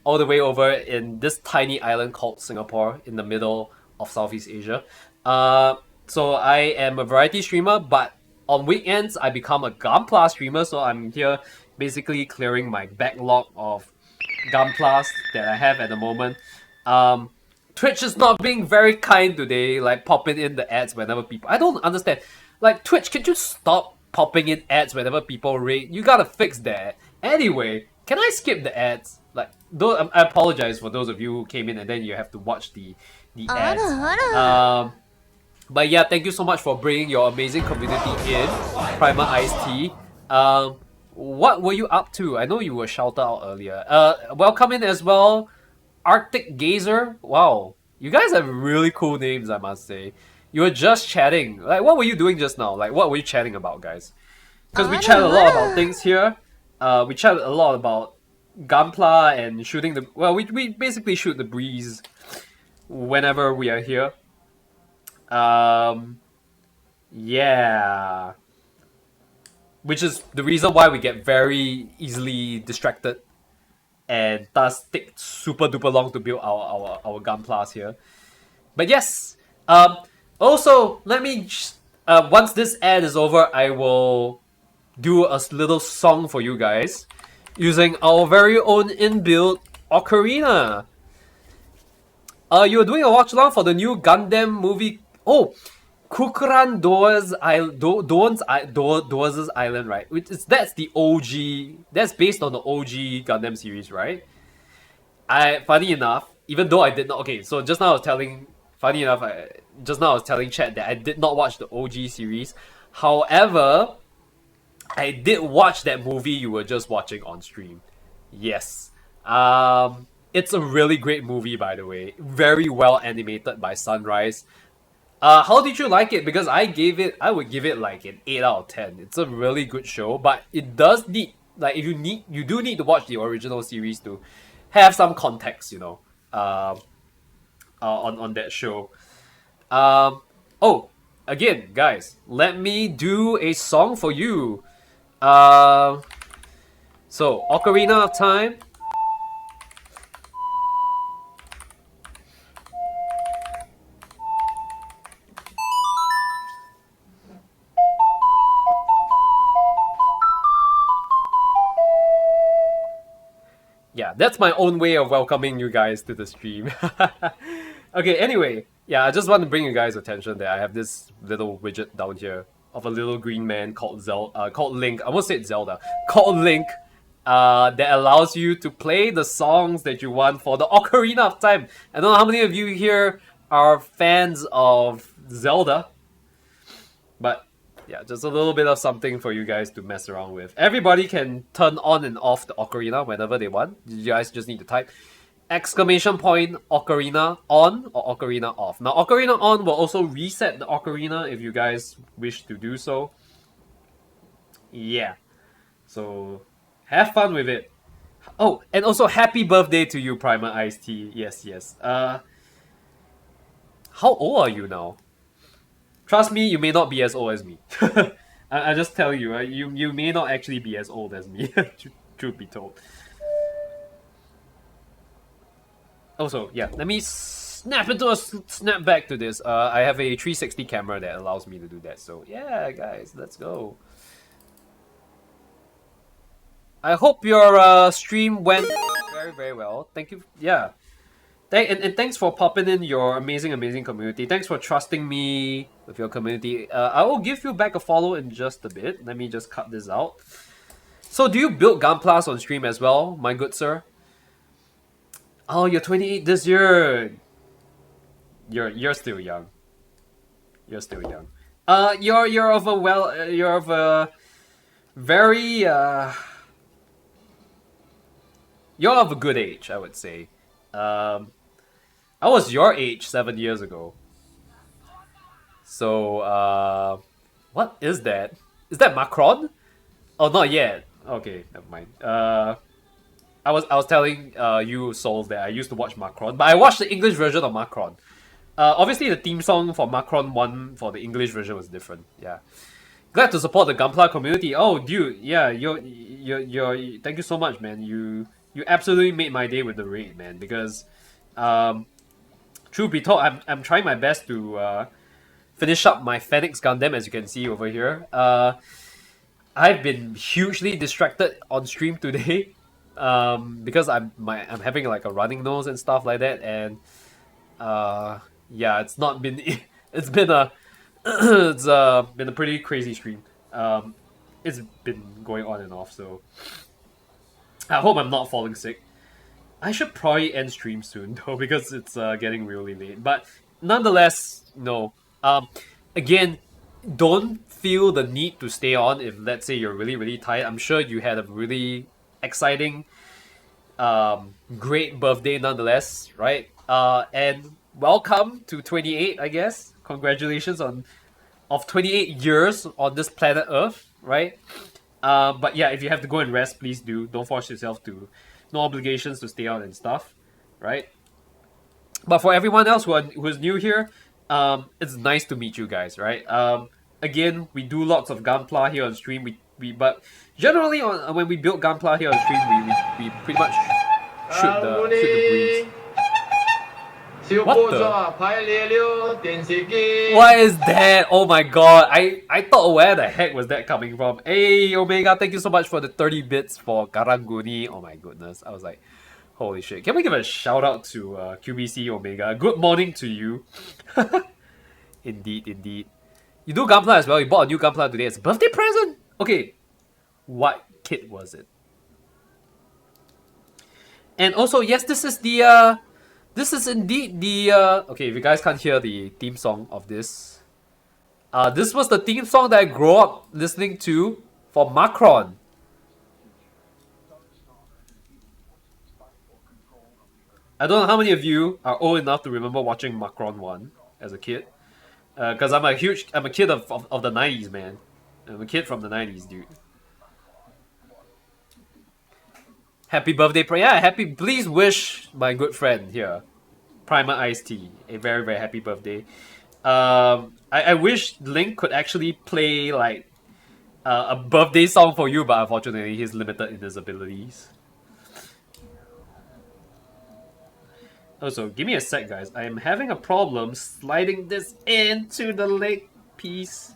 all the way over in this tiny island called Singapore in the middle of Southeast Asia. So I am a variety streamer, but on weekends I become a Gunpla streamer. So I'm here basically clearing my backlog of Gunplas that I have at the moment. Twitch is not being very kind today, like popping in the ads whenever people... I don't understand. Like, Twitch, could you stop popping in ads whenever people raid? You gotta fix that. Anyway, can I skip the ads? Like, I apologize for those of you who came in and then you have to watch the ads. But yeah, thank you so much for bringing your amazing community in, Prima Ice T. What were you up to? I know you were shouted out earlier. Welcome in as well, Arctic Gazer. Wow, you guys have really cool names, I must say. You were just chatting. Like, what were you doing just now? Like, what were you chatting about, guys? Because we chat a lot about things here. We chat a lot about Gunpla and shooting the... Well, we basically shoot the breeze whenever we are here. Yeah. Which is the reason why we get very easily distracted and thus take super duper long to build our Gunplas here. But yes, also let me once this ad is over, I will do a little song for you guys using our very own inbuilt ocarina. You're doing a watch along for the new Gundam movie. Oh, Kukuran Door's Island, right? That's the OG. That's based on the OG Gundam series, right? funny enough, even though I did not. Okay, so just now I was telling. Funny enough, just now I was telling Chat that I did not watch the OG series. However, I did watch that movie you were just watching on stream. Yes. It's a really great movie, by the way. Very well animated by Sunrise. How did you like it? Because I would give it like an 8 out of 10. It's a really good show, but it does need, like, you do need to watch the original series to have some context, you know, on that show. Oh, again, guys, let me do a song for you. So, Ocarina of Time. Yeah, that's my own way of welcoming you guys to the stream. Okay, anyway, yeah, I just want to bring you guys' attention that I have this little widget down here of a little green man called called Link. I almost said Zelda. Called Link. That allows you to play the songs that you want for the Ocarina of Time. I don't know how many of you here are fans of Zelda, but yeah, just a little bit of something for you guys to mess around with. Everybody can turn on and off the Ocarina whenever they want. You guys just need to type exclamation point Ocarina on or Ocarina off. Now, Ocarina on will also reset the Ocarina if you guys wish to do so. Yeah. So, have fun with it. Oh, and also happy birthday to you, Primer Ice Tea. Yes, yes. How old are you now? Trust me, you may not be as old as me. I just tell you, you may not actually be as old as me, truth be told. Also, yeah, let me snap back to this. I have a 360 camera that allows me to do that. So yeah, guys, let's go. I hope your stream went very, very well. Thank you. Yeah. And thanks for popping in your amazing community. Thanks for trusting me with your community. I will give you back a follow in just a bit. Let me just cut this out. So do you build Gunplas on stream as well, my good sir? Oh, you're 28 this year. You're still young. You're still young. You're of a very you're of a good age, I would say. I was your age 7 years ago. So, what is that? Is that Macron? Oh, not yet. Okay, never mind. I was telling you, Souls, that I used to watch Macron, but I watched the English version of Macron. Obviously, the theme song for Macron 1 for the English version was different. Yeah. Glad to support the Gunpla community. Oh, dude, yeah, you're thank you so much, man. You absolutely made my day with the raid, man. Because, truth be told, I'm trying my best to finish up my Phenex Gundam, as you can see over here. I've been hugely distracted on stream today, because I'm having like a running nose and stuff like that, and yeah, it's not been it's been a it's been a pretty crazy stream. It's been going on and off, so I hope I'm not falling sick. I should probably end stream soon though, because it's getting really late. But nonetheless, no. Again, don't feel the need to stay on if, let's say, you're really tired. I'm sure you had a really exciting, great birthday nonetheless, right? And welcome to 28, I guess. Congratulations of 28 years on this planet Earth, right? But yeah, if you have to go and rest, please do. Don't force yourself to. No obligations to stay out and stuff, right? But for everyone else who's new here, it's nice to meet you guys, right? Again, we do lots of Gunpla here on stream. But generally, when we build Gunpla here on stream, we pretty much shoot the breeze. What is that? Oh my god, I thought, where the heck was that coming from? Hey Omega, thank you so much for the 30 bits for Karanguni. Oh my goodness, I was like, holy shit. Can we give a shout out to QBC Omega? Good morning to you. Indeed. You do Gunpla as well. You bought a new Gunpla today. It's a birthday present? Okay, what kit was it? And also, yes, this is indeed the okay, if you guys can't hear the theme song of this, this was the theme song that I grew up listening to for Macron. I don't know how many of you are old enough to remember watching Macron 1 as a kid. Because I'm a kid of the 90s, man. I'm a kid from the 90s, dude. Happy birthday, please wish my good friend here, Primer Iced Tea, a very, very happy birthday. I wish Link could actually play, like, a birthday song for you, but unfortunately, he's limited in his abilities. Also, give me a sec, guys. I am having a problem sliding this into the leg piece.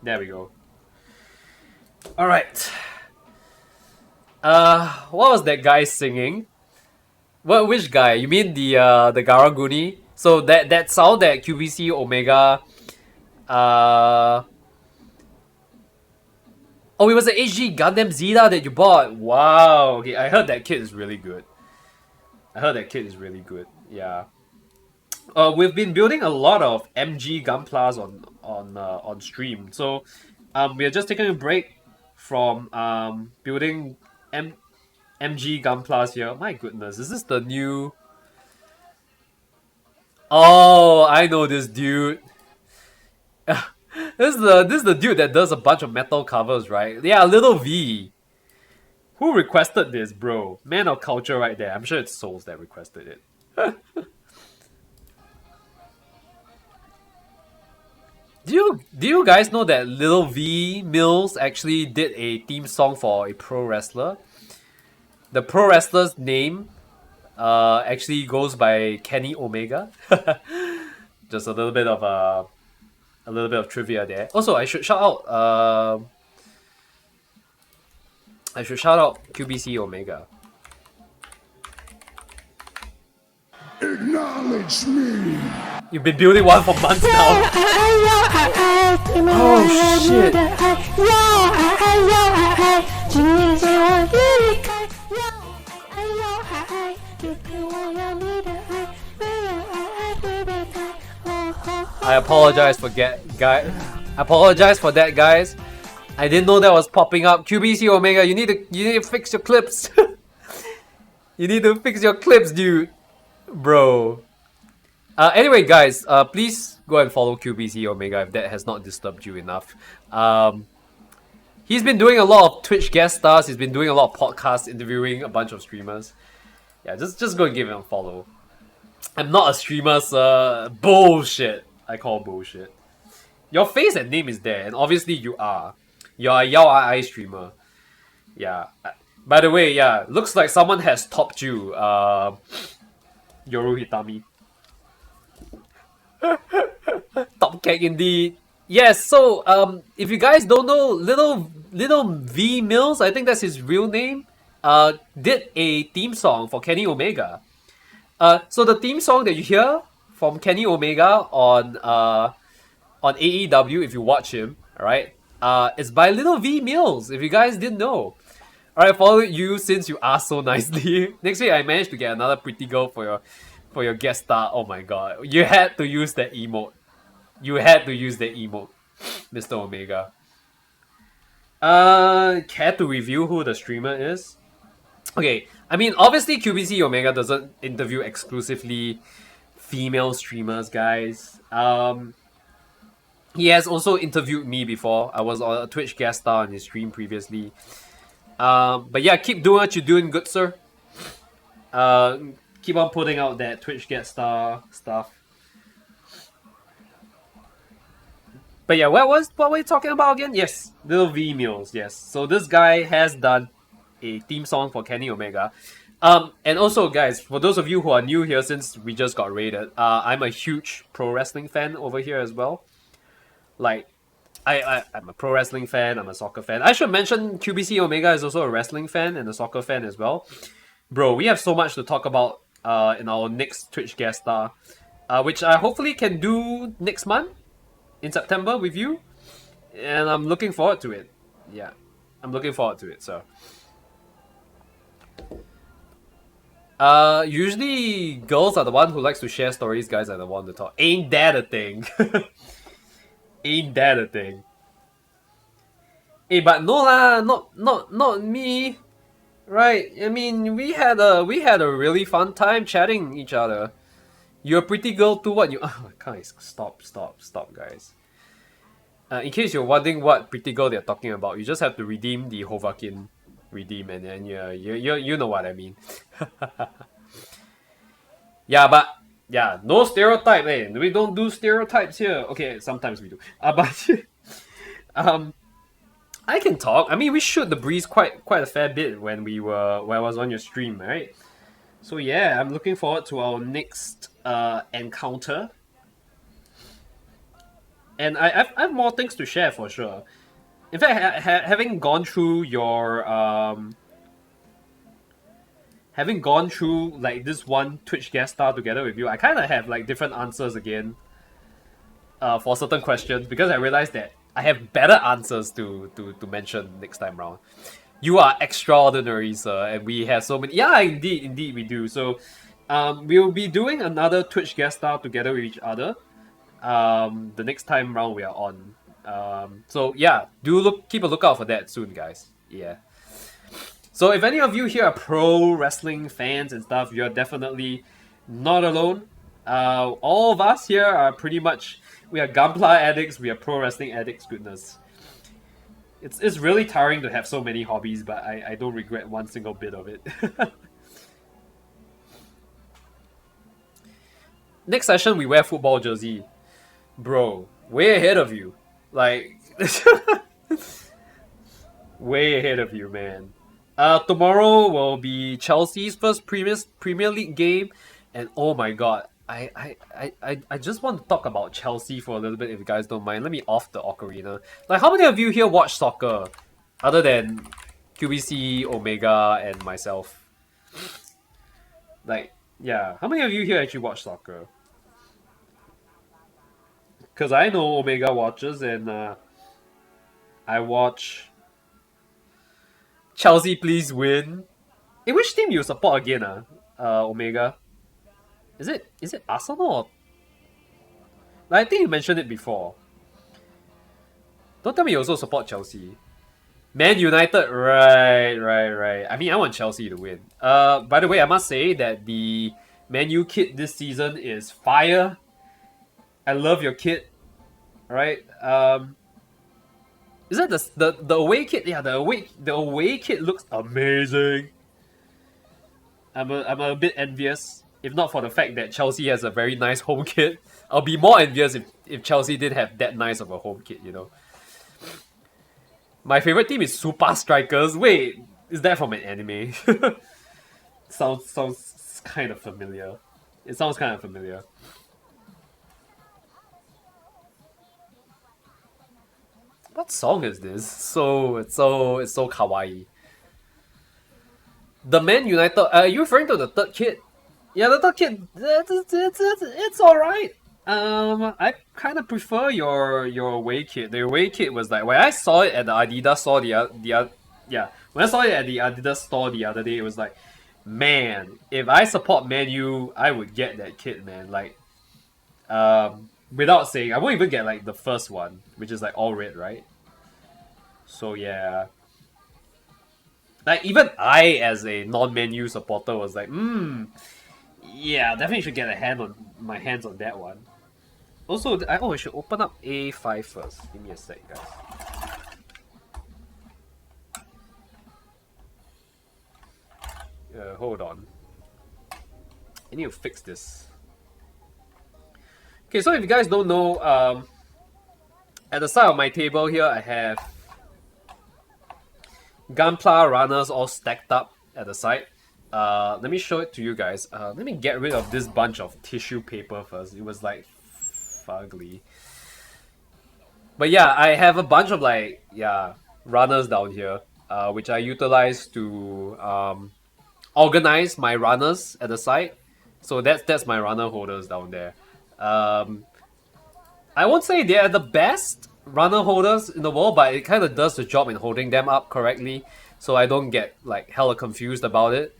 There we go. Alright. What was that guy singing? Which guy? You mean the Garaguni? So that sound that QBC Omega oh, it was the HG Gundam Zeta that you bought. Wow. Okay, I heard that kid is really good. Yeah. We've been building a lot of MG Gunplas on stream. So we are just taking a break from building MG Gunplas here. My goodness, is this the new? Oh, I know this dude. This is the dude that does a bunch of metal covers, right? Yeah, Little V. Who requested this, bro? Man of culture right there. I'm sure it's Souls that requested it. Do you guys know that Little V Mills actually did a theme song for a pro wrestler? The pro wrestler's name actually goes by Kenny Omega. Just a little bit of trivia there. Also, I should shout out QBC Omega. Acknowledge me. You've been building one for months now. Oh shit. I apologize for that, guys. I didn't know that was popping up. QBC Omega, you need to fix your clips. You need to fix your clips, dude. Bro. Anyway, guys, please go and follow QBC Omega if that has not disturbed you enough. He's been doing a lot of Twitch guest stars. He's been doing a lot of podcasts, interviewing a bunch of streamers. Yeah, just go and give him a follow. I'm not a streamer, sir. Bullshit. I call bullshit. Your face and name is there, and obviously you are. You're a Yao Ai streamer. Yeah. By the way, yeah, looks like someone has topped you, Yoru Hitami. Top cake indeed. Yes, so if you guys don't know, Little V Mills, I think that's his real name, did a theme song for Kenny Omega. So the theme song that you hear from Kenny Omega on AEW, if you watch him, alright, is by Little V Mills, if you guys didn't know. Alright, follow you since you asked so nicely. Next week I managed to get another pretty girl for your guest star. Oh my god. You had to use that emote. Mr. Omega. Care to review who the streamer is? Okay, I mean, obviously QBC Omega doesn't interview exclusively female streamers, guys. He has also interviewed me before. I was on a Twitch guest star on his stream previously. But yeah, keep doing what you're doing, good sir. Keep on putting out that Twitch guest star stuff. But yeah, what were you talking about again? Yes, Little V Mills, yes. So this guy has done a theme song for Kenny Omega. And also, guys, for those of you who are new here since we just got raided, I'm a huge pro wrestling fan over here as well. Like, I'm a pro wrestling fan, I'm a soccer fan. I should mention QBC Omega is also a wrestling fan and a soccer fan as well. Bro, we have so much to talk about in our next Twitch guest star, which I hopefully can do next month in September with you. And I'm looking forward to it. Yeah, I'm looking forward to it, so. Usually girls are the one who likes to share stories, guys are the one to talk. Ain't that a thing? Ain't that a thing? Hey, but no lah, not me. Right? I mean, we had a really fun time chatting each other. You're a pretty girl too. What you? Oh, guys, stop, guys. In case you're wondering what pretty girl they're talking about, you just have to redeem the TohVahKiin redeem, and then you know what I mean. Yeah, but yeah, no stereotype, eh? We don't do stereotypes here. Okay, sometimes we do. But I can talk. I mean, we shoot the breeze quite a fair bit when I was on your stream, right? So yeah, I'm looking forward to our next encounter. And I have more things to share for sure. In fact, having gone through your having gone through like this one Twitch guest star together with you, I kind of have like different answers again for certain questions, because I realized that I have better answers to mention next time round. You are extraordinary, sir, and we have so many. Yeah, indeed we do. So we'll be doing another Twitch guest star together with each other the next time round we are on. So yeah, keep a lookout for that soon, guys. Yeah. So if any of you here are pro wrestling fans and stuff, you're definitely not alone. All of us here are pretty much, we are Gunpla addicts, we are pro wrestling addicts, goodness. It's really tiring to have so many hobbies, but I don't regret one single bit of it. Next session we wear football jersey. Bro, way ahead of you. Like, way ahead of you, man. Tomorrow will be Chelsea's first Premier League game, and oh my god, I just want to talk about Chelsea for a little bit if you guys don't mind. Let me off the ocarina. Like, how many of you here watch soccer, other than QBC, Omega, and myself? Like, yeah, how many of you here actually watch soccer? Because I know Omega watches, and I watch Chelsea, please win. Hey, which team you support again, Omega? Is it Arsenal? Or... I think you mentioned it before. Don't tell me you also support Chelsea. Man United, right. I mean, I want Chelsea to win. By the way, I must say that the Man U kit this season is fire. I love your kit. Alright. Is that the away kit? Yeah, the away kit looks amazing. I'm a bit envious. If not for the fact that Chelsea has a very nice home kit, I'll be more envious if Chelsea did have that nice of a home kit, you know. My favorite team is Super Strikers. Wait, is that from an anime? sounds kind of familiar. It sounds kind of familiar. What song is this? It's so kawaii. The Man United. Are you referring to the third kit? Yeah, the third kit. It's alright. I kind of prefer your away kit. The away kit was like, when I saw it at the Adidas store when I saw it at the Adidas store the other day, it was like, man, if I support Man U, I would get that kit, man. Like, without saying, I won't even get like the first one, which is like all red, right? So yeah. Like, even I, as a non-Man U supporter, was like, yeah, definitely should get my hands on that one. Also, I should open up A5 first. Give me a sec, guys. Hold on. I need to fix this. Okay, so if you guys don't know, at the side of my table here, I have Gunpla runners all stacked up at the side. Let me show it to you guys. Let me get rid of this bunch of tissue paper first. It was like fugly. But yeah, I have a bunch of like, yeah, runners down here, which I utilize to organize my runners at the side. So that's my runner holders down there. I won't say they're the best runner holders in the world, but it kind of does the job in holding them up correctly. so I don't get like hella confused about it.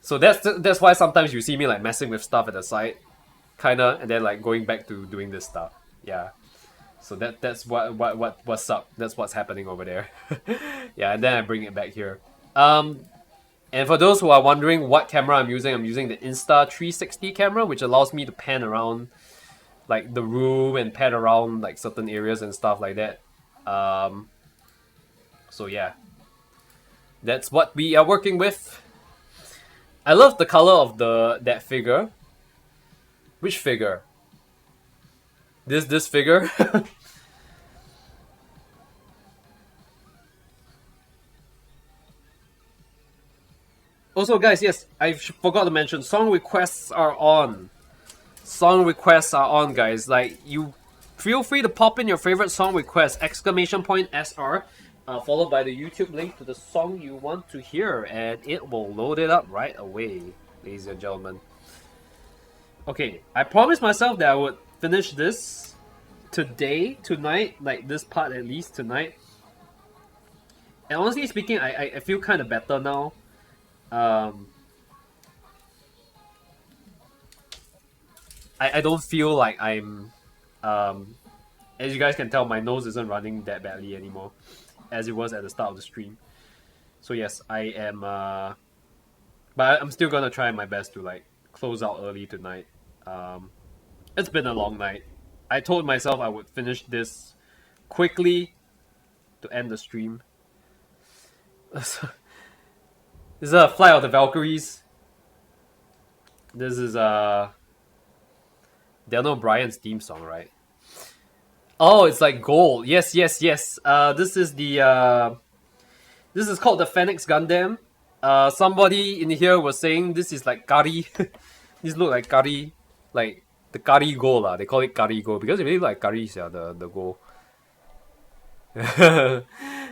So that's why sometimes you see me like messing with stuff at the side, kinda, and then like going back to doing this stuff. Yeah. So that's what's up. That's what's happening over there. Yeah, and then I bring it back here. And for those who are wondering what camera I'm using the Insta360 camera, which allows me to pan around like the room and pan around like certain areas and stuff like that. So yeah, that's what we are working with. I love the color of that figure. Which figure? This figure? Also, guys, yes, I forgot to mention, song requests are on. Song requests are on, guys. Like, you feel free to pop in your favorite song request, !SR, followed by the YouTube link to the song you want to hear, and it will load it up right away, ladies and gentlemen. Okay, I promised myself that I would finish this tonight, like this part at least tonight. And honestly speaking, I feel kind of better now. I don't feel like I'm, as you guys can tell, my nose isn't running that badly anymore, as it was at the start of the stream. So yes, I am, but I'm still gonna try my best to like close out early tonight. It's been a long night. I told myself I would finish this quickly to end the stream. This is a Flight of the Valkyries. This is Daniel Bryan's theme song, right? Oh, it's like gold. Yes. This is the this is called the Phenex Gundam. Somebody in here was saying this is like Kari. This look like Kari, like the Kari gold lah. They call it Kari gold because it really like Kari, yeah, the gold.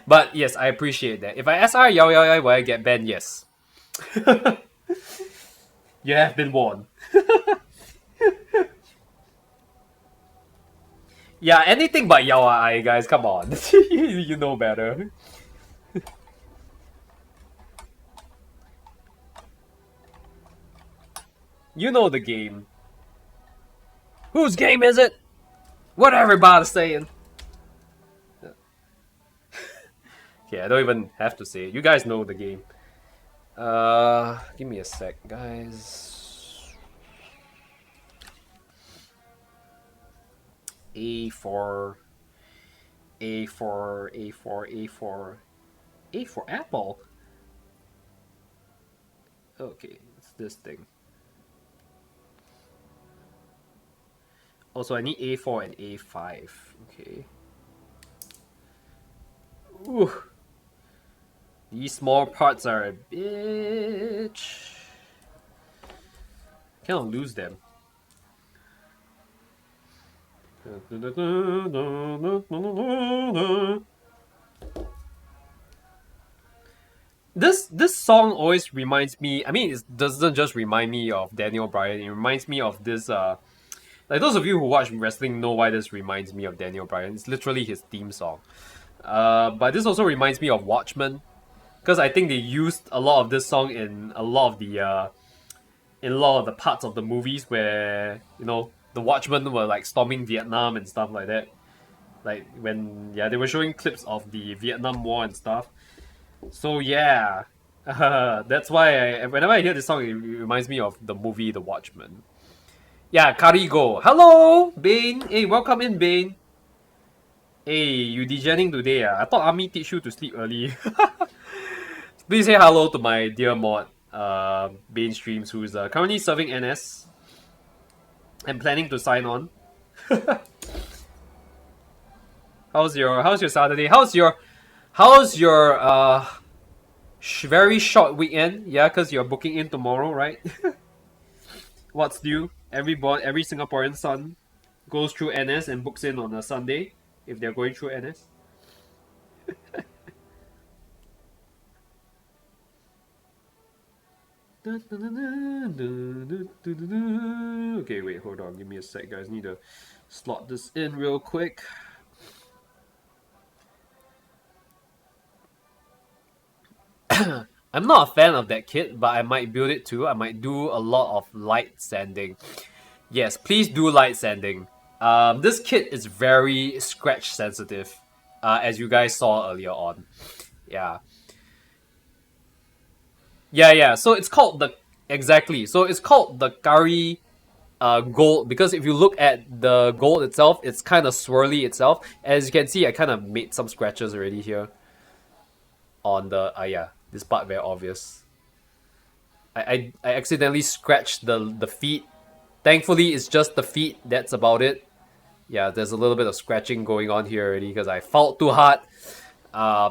But yes, I appreciate that. If I SR Yao, will I get banned? Yes. You have been warned. Yeah, anything but Yao Ai, guys, come on. You know better. You know the game. Whose game is it? What everybody's saying. Okay, I don't even have to say it. You guys know the game. Give me a sec, guys. A4 apple. Okay, it's this thing. Also, I need A4 and A5. Okay. Ooh. These small parts are a bitch. Cannot lose them. This song always reminds me. I mean, it doesn't just remind me of Daniel Bryan. It reminds me of this. Like those of you who watch wrestling know why this reminds me of Daniel Bryan. It's literally his theme song. But this also reminds me of Watchmen, because I think they used a lot of this song in a lot of the parts of the movies where, you know, the Watchmen were like storming Vietnam and stuff like that. Like when they were showing clips of the Vietnam War and stuff. So yeah, that's why whenever I hear this song, it reminds me of the movie The Watchmen. Yeah, Karigo. Hello, Bane. Hey, welcome in, Bane. Hey, you degenning today? I thought Army teach you to sleep early. Please say hello to my dear mod, Bane Streams, who is currently serving NS and planning to sign on. How's your Saturday? How's your very short weekend? Yeah, because you're booking in tomorrow, right? What's due? Every Singaporean son goes through NS and books in on a Sunday if they're going through NS. Okay, wait, hold on. Give me a sec, guys. Need to slot this in real quick. I'm not a fan of that kit, but I might build it too. I might do a lot of light sanding. Yes, please do light sanding. This kit is very scratch sensitive, as you guys saw earlier on. Yeah. Yeah. So it's called the exactly. So it's called the Kari gold because if you look at the gold itself, it's kind of swirly itself. As you can see, I kind of made some scratches already here. On the yeah, this part very obvious. I accidentally scratched the feet. Thankfully, it's just the feet. That's about it. Yeah, there's a little bit of scratching going on here already because I fought too hard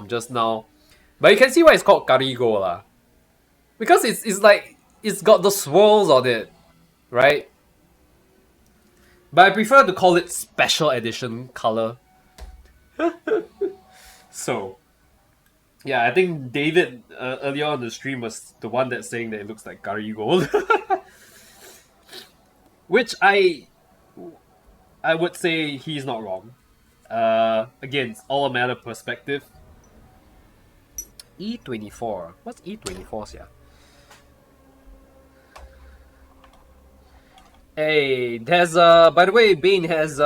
just now. But you can see why it's called Karigo lah. Because it's like it's got the swirls on it, right? But I prefer to call it special edition color. So, yeah, I think David earlier on the stream was the one that's saying that it looks like Kari Gold. Which I would say he's not wrong. Again, it's all a matter of perspective. E24. What's E24, yeah? Hey, there's by the way, Bane has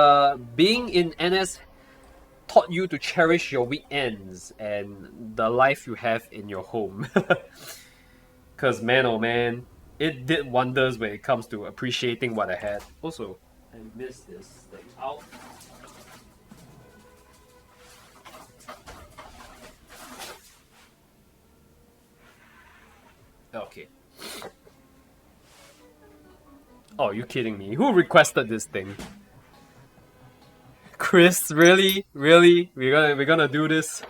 being in NS taught you to cherish your weekends and the life you have in your home. Cause man, oh man, it did wonders when it comes to appreciating what I had. Also, I missed this thing out. Okay. Oh, you kidding me? Who requested this thing? Chris, really? Really? We're gonna do this?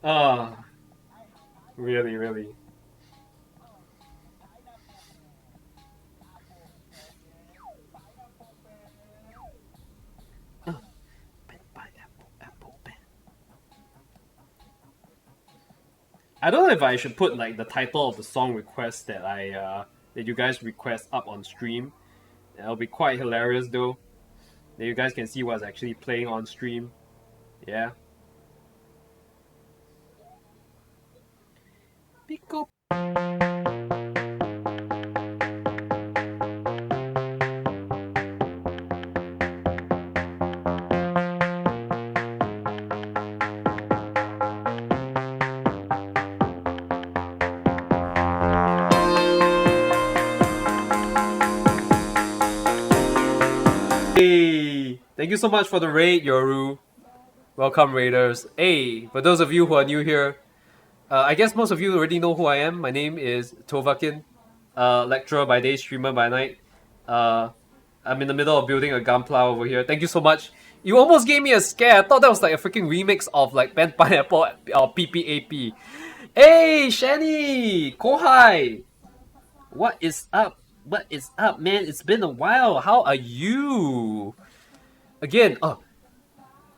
Ah, really, really. I don't know if I should put like the title of the song request that that you guys request up on stream. It'll be quite hilarious though. That you guys can see what's actually playing on stream. Yeah. Pico. Hey, thank you so much for the raid, Yoru. Welcome, raiders. Hey, for those of you who are new here, I guess most of you already know who I am. My name is TohVahKiin, lecturer by day, streamer by night. I'm in the middle of building a Gunpla over here. Thank you so much. You almost gave me a scare. I thought that was like a freaking remix of like Pen Pineapple or PPAP. Hey, Shani! Kohai! What is up? What is up, man? It's been a while. How are you? Again,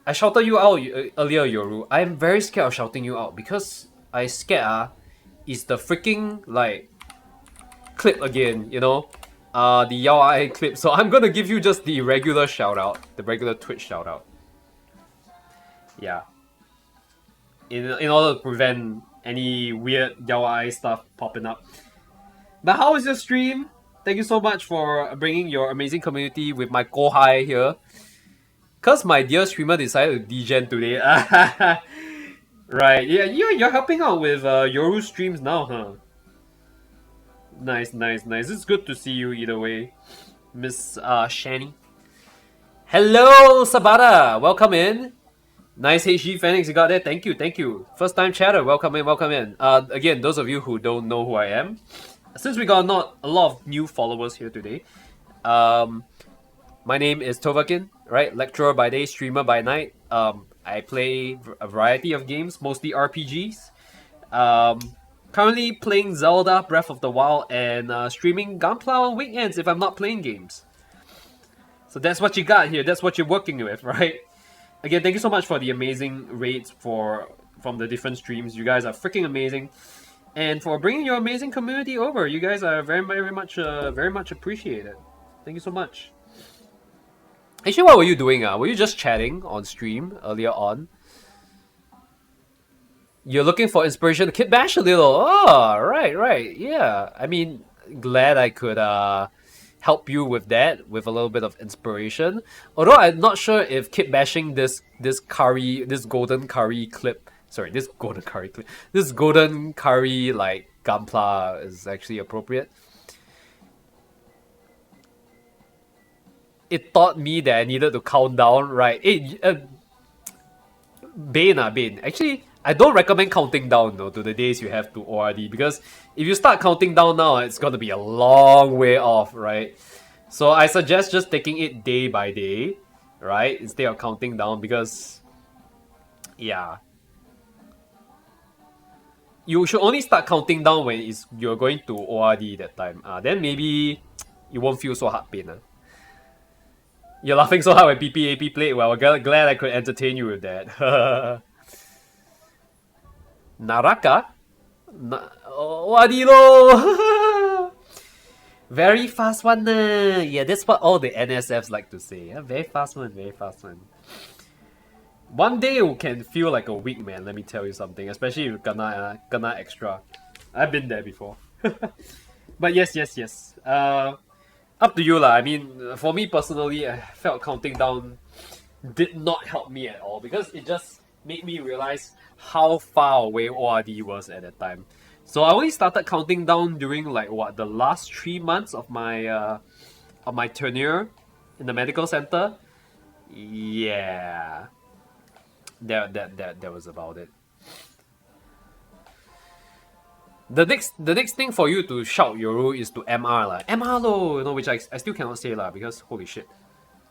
I shouted you out earlier, Yoru. I'm very scared of shouting you out because I scared is the freaking like clip again, you know? The Yao Ai clip. So I'm gonna give you just the regular shout out, the regular Twitch shout out. Yeah. In order to prevent any weird Yao Ai stuff popping up. But how was your stream? Thank you so much for bringing your amazing community with my Kohai here. Cause my dear streamer decided to degen today. Right, yeah, you're helping out with Yoru streams now, huh? Nice. It's good to see you either way, Miss Shani. Hello, Sabata. Welcome in. Nice HG Phenex you got there. Thank you. First time chatter. Welcome in. Again, those of you who don't know who I am, since we got not a lot of new followers here today, my name is TohVahKiin, right? Lecturer by day, streamer by night. I play a variety of games, mostly RPGs. Currently playing Zelda Breath of the Wild and streaming Gunpla on weekends if I'm not playing games. So that's what you got here. That's what you're working with, right? Again, thank you so much for the amazing rates from the different streams. You guys are freaking amazing. And for bringing your amazing community over. You guys are very much appreciated. Thank you so much. Actually, what were you doing? Were you just chatting on stream earlier on? You're looking for inspiration to kit bash a little. Oh, right. Yeah. I mean, glad I could help you with that, with a little bit of inspiration. Although I'm not sure if kit bashing this golden curry clip, this golden curry like Gunpla is actually appropriate. It taught me that I needed to count down, right? Hey, Bane. Actually, I don't recommend counting down though to the days you have to ORD, because if you start counting down now, it's gonna be a long way off, right? So I suggest just taking it day by day, right? Instead of counting down, because yeah. You should only start counting down when you're going to ORD that time. Then maybe you won't feel so heart pain. You're laughing so hard when PPAP played. Well, glad I could entertain you with that. Naraka? Wadilo! Very fast one. Yeah, that's what all the NSFs like to say. Very fast one. One day it can feel like a week, man. Let me tell you something. Especially if you kena extra. I've been there before. But yes. Up to you lah. I mean, for me personally, I felt counting down did not help me at all, because it just made me realize how far away ORD was at that time. So I only started counting down during like the last 3 months of my tenure in the medical center. Yeah, that was about it. The next thing for you to shout Yoru is to MR lah. MR lo, which I still cannot say lah, because holy shit,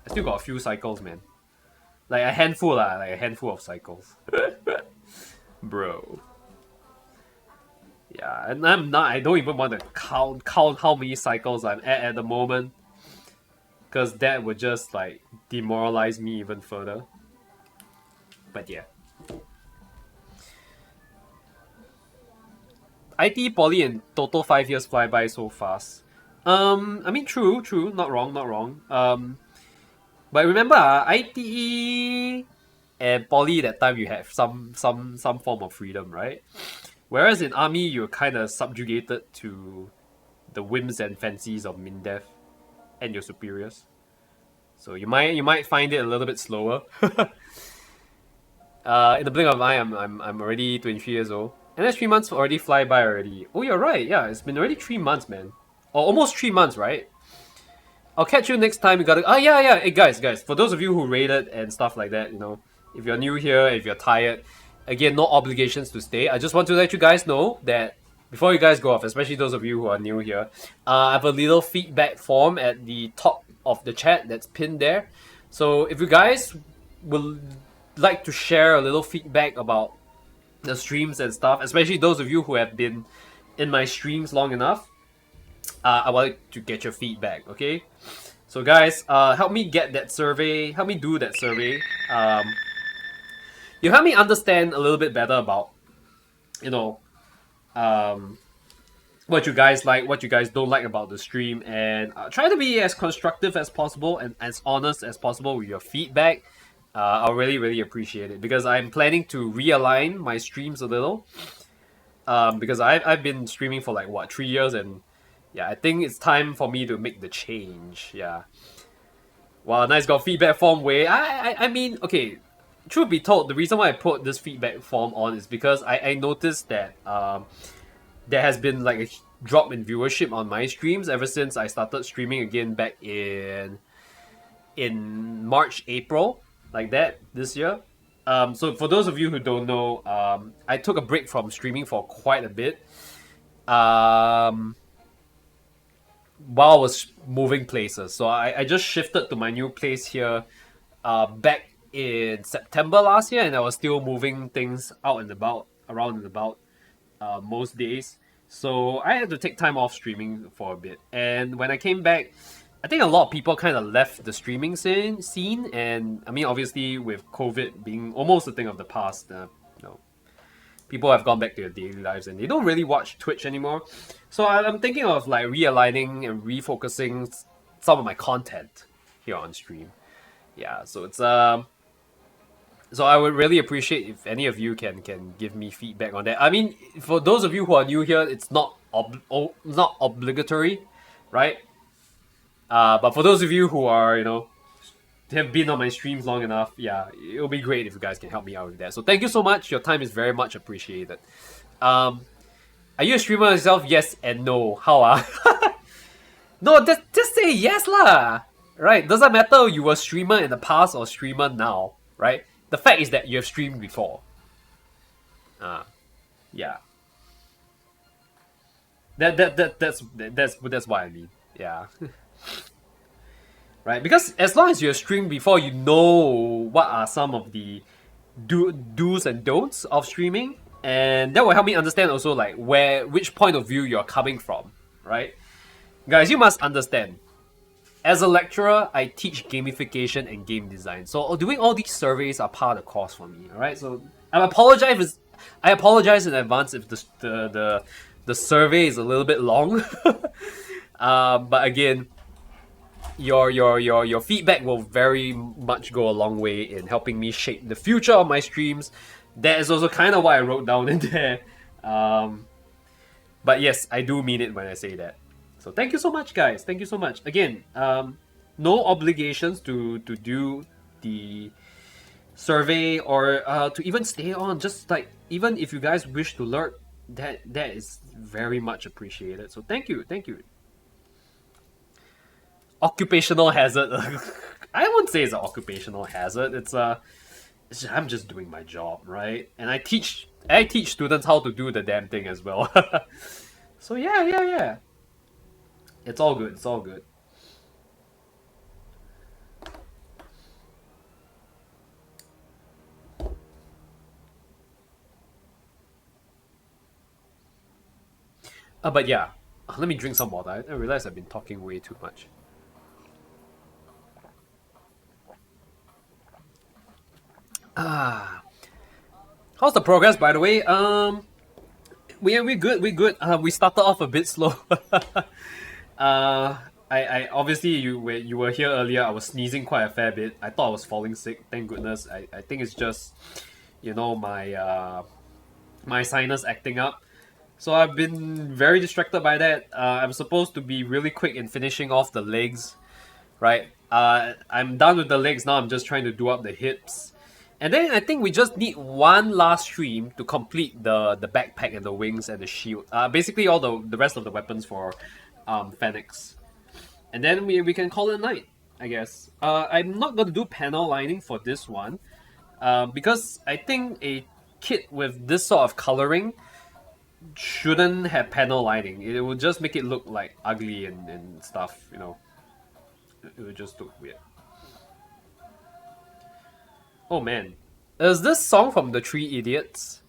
I still got a few cycles, man. Like a handful of cycles. Bro. Yeah, and I don't even want to count how many cycles I'm at the moment, because that would just like demoralize me even further. But yeah. IT, Poly, and total 5 years fly by so fast. I mean, true, not wrong. But remember, ITE and Poly that time you have some form of freedom, right? Whereas in Army you're kind of subjugated to the whims and fancies of MINDEF and your superiors. So you might find it a little bit slower. In the blink of an eye, I'm already 23 years old. And that's 3 months already fly by already. Oh, you're right. Yeah, it's been already 3 months, man. Or almost 3 months, right? I'll catch you next time. You gotta. Yeah. Hey, guys. For those of you who raided and stuff like that, if you're new here, if you're tired, again, no obligations to stay. I just want to let you guys know that before you guys go off, especially those of you who are new here, I have a little feedback form at the top of the chat that's pinned there. So if you guys would like to share a little feedback about the streams and stuff, especially those of you who have been in my streams long enough, I want to get your feedback, okay? So guys, help me get that survey, help me do that survey. You help me understand a little bit better about, what you guys like, what you guys don't like about the stream, and try to be as constructive as possible and as honest as possible with your feedback. I'll really appreciate it, because I'm planning to realign my streams a little. Because I've been streaming for like 3 years, and yeah, I think it's time for me to make the change. Yeah. Wow, nice, got feedback form way. I mean, okay, truth be told, the reason why I put this feedback form on is because I noticed that there has been like a drop in viewership on my streams ever since I started streaming again back in March, April, like that this year. So for those of you who don't know, I took a break from streaming for quite a bit. While I was moving places. So I just shifted to my new place here back in September last year, and I was still moving things out and about, around and about most days. So I had to take time off streaming for a bit. And when I came back, I think a lot of people kind of left the streaming scene, and I mean, obviously with COVID being almost a thing of the past, people have gone back to their daily lives and they don't really watch Twitch anymore. So I'm thinking of like realigning and refocusing some of my content here on stream. Yeah, so it's so I would really appreciate if any of you can give me feedback on that. I mean, for those of you who are new here, it's not not obligatory, right? But for those of you who are, you know, have been on my streams long enough, yeah, it'll be great if you guys can help me out with that. So thank you so much. Your time is very much appreciated. Are you a streamer yourself? Yes and no. How No, just say yes lah. Right? Doesn't matter you were a streamer in the past or streamer now, right? The fact is that you have streamed before. Yeah. That's what I mean. Yeah. Right? Because as long as you have streamed before, you know what are some of the do's and don'ts of streaming, and that will help me understand also like which point of view you're coming from, right? Guys, you must understand. As a lecturer, I teach gamification and game design. So doing all these surveys are part of the course for me, alright? So I apologize in advance if the survey is a little bit long. But again, your feedback will very much go a long way in helping me shape the future of my streams. That is also kind of what I wrote down in there. But yes, I do mean it when I say that. So thank you so much, guys. Thank you so much. Again, no obligations to do the survey or to even stay on. Just like, even if you guys wish to lurk, that is very much appreciated. So thank you. Occupational hazard. I won't say it's an occupational hazard. I'm just doing my job, right? And I teach students how to do the damn thing as well. So yeah. It's all good. But yeah, let me drink some water. I realize I've been talking way too much. How's the progress, by the way? We're good. We started off a bit slow. I obviously you were here earlier. I was sneezing quite a fair bit. I thought I was falling sick. Thank goodness. I think it's just, you know, my sinus acting up. So I've been very distracted by that. I'm supposed to be really quick in finishing off the legs, right? I'm done with the legs now. I'm just trying to do up the hips. And then I think we just need one last stream to complete the backpack and the wings and the shield. Basically all the rest of the weapons for Phenex. And then we can call it a night, I guess. I'm not going to do panel lining for this one. Because I think a kit with this sort of coloring shouldn't have panel lining. It would just make it look like ugly and stuff, you know. It would just look weird. Oh man. Is this song from The Three Idiots?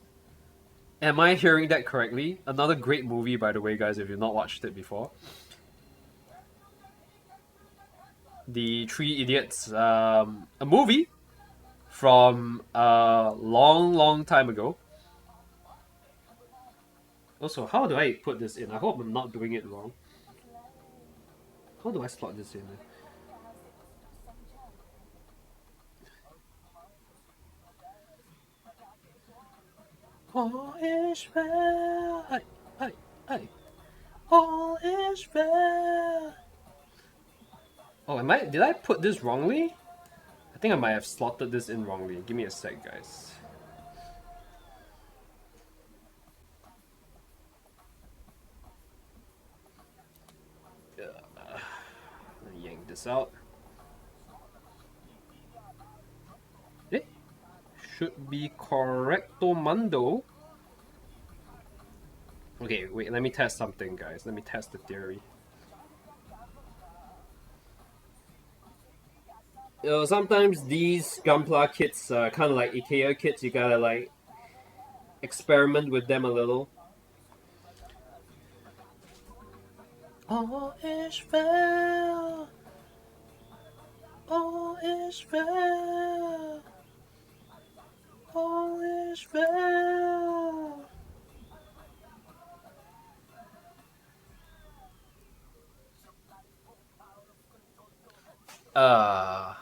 Am I hearing that correctly? Another great movie, by the way, guys, if you've not watched it before. The Three Idiots, a movie from a long time ago. Also, how do I put this in? I hope I'm not doing it wrong. How do I slot this in? All is well. Aye. All is well. Oh, did I put this wrongly? I think I might have slotted this in wrongly. Give me a sec, guys. Yank this out. Should be correctomundo. Okay, wait, let me test something, guys. Let me test the theory. Sometimes these Gunpla kits are kind of like IKEA kits. You gotta like experiment with them a little. All is well. All is well. All is well. Now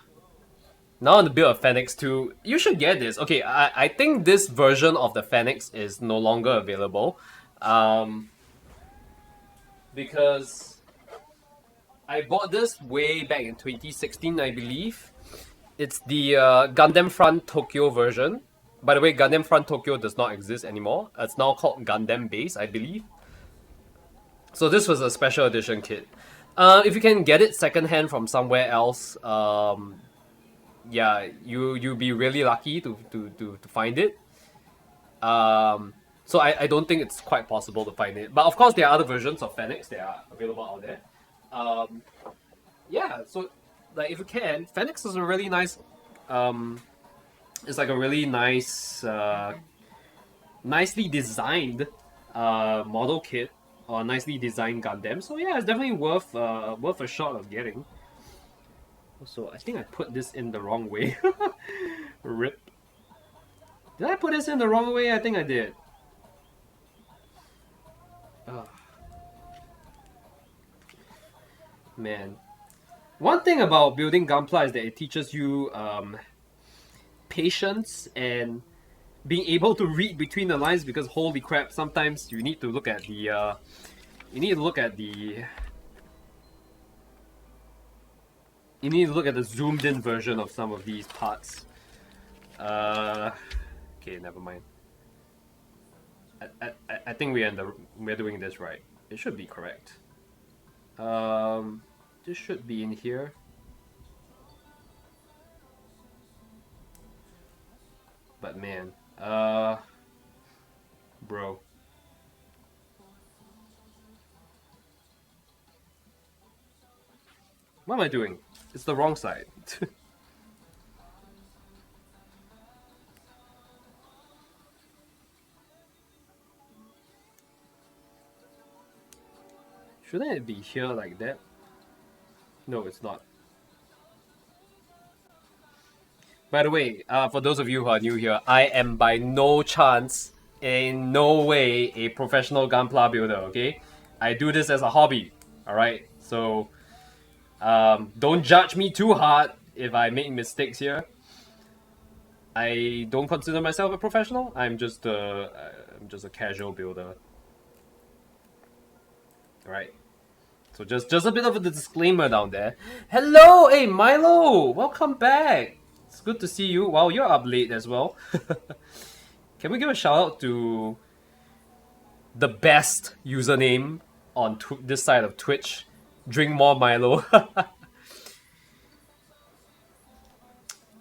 on the build of Phenex 2, you should get this. Okay, I think this version of the Phenex is no longer available. Because I bought this way back in 2016, I believe. It's the Gundam Front Tokyo version. By the way, Gundam Front Tokyo does not exist anymore. It's now called Gundam Base, I believe. So this was a special edition kit. If you can get it secondhand from somewhere else, yeah, you'll be really lucky to find it. So I don't think it's quite possible to find it. But of course, there are other versions of Phenex that are available out there. Yeah, so like if you can, Phenex is a really nice. It's like a really nice, nicely designed model kit or nicely designed Gundam. So yeah, it's definitely worth a shot of getting. So I think I put this in the wrong way. Rip. Did I put this in the wrong way? I think I did. Man. One thing about building Gunpla is that it teaches you patience and being able to read between the lines, because holy crap, sometimes you need to look at the zoomed in version of some of these parts. Okay, never mind. I think we're doing this right. It should be correct. This should be in here. But man, bro. What am I doing? It's the wrong side. Shouldn't it be here like that? No, it's not. By the way, for those of you who are new here, I am by no chance, in no way, a professional Gunpla builder, okay? I do this as a hobby, alright? So, don't judge me too hard if I make mistakes here. I don't consider myself a professional. I'm just a casual builder. Alright. So just a bit of a disclaimer down there. Hello, hey Milo, welcome back. It's good to see you. Wow, you're up late as well. Can we give a shout out to the best username on this side of Twitch? Drink more Milo.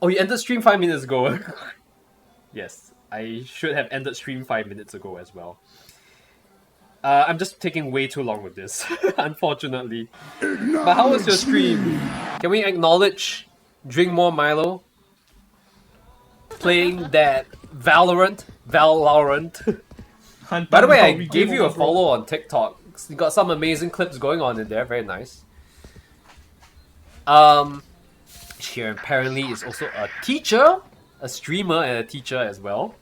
Oh, you ended stream 5 minutes ago. Yes, I should have ended stream 5 minutes ago as well. I'm just taking way too long with this, unfortunately. But how was your stream? Can we acknowledge Drink More Milo? Playing that Valorant. By the way, I gave you a follow on TikTok. You got some amazing clips going on in there, very nice. Here apparently is also a teacher, a streamer and a teacher as well.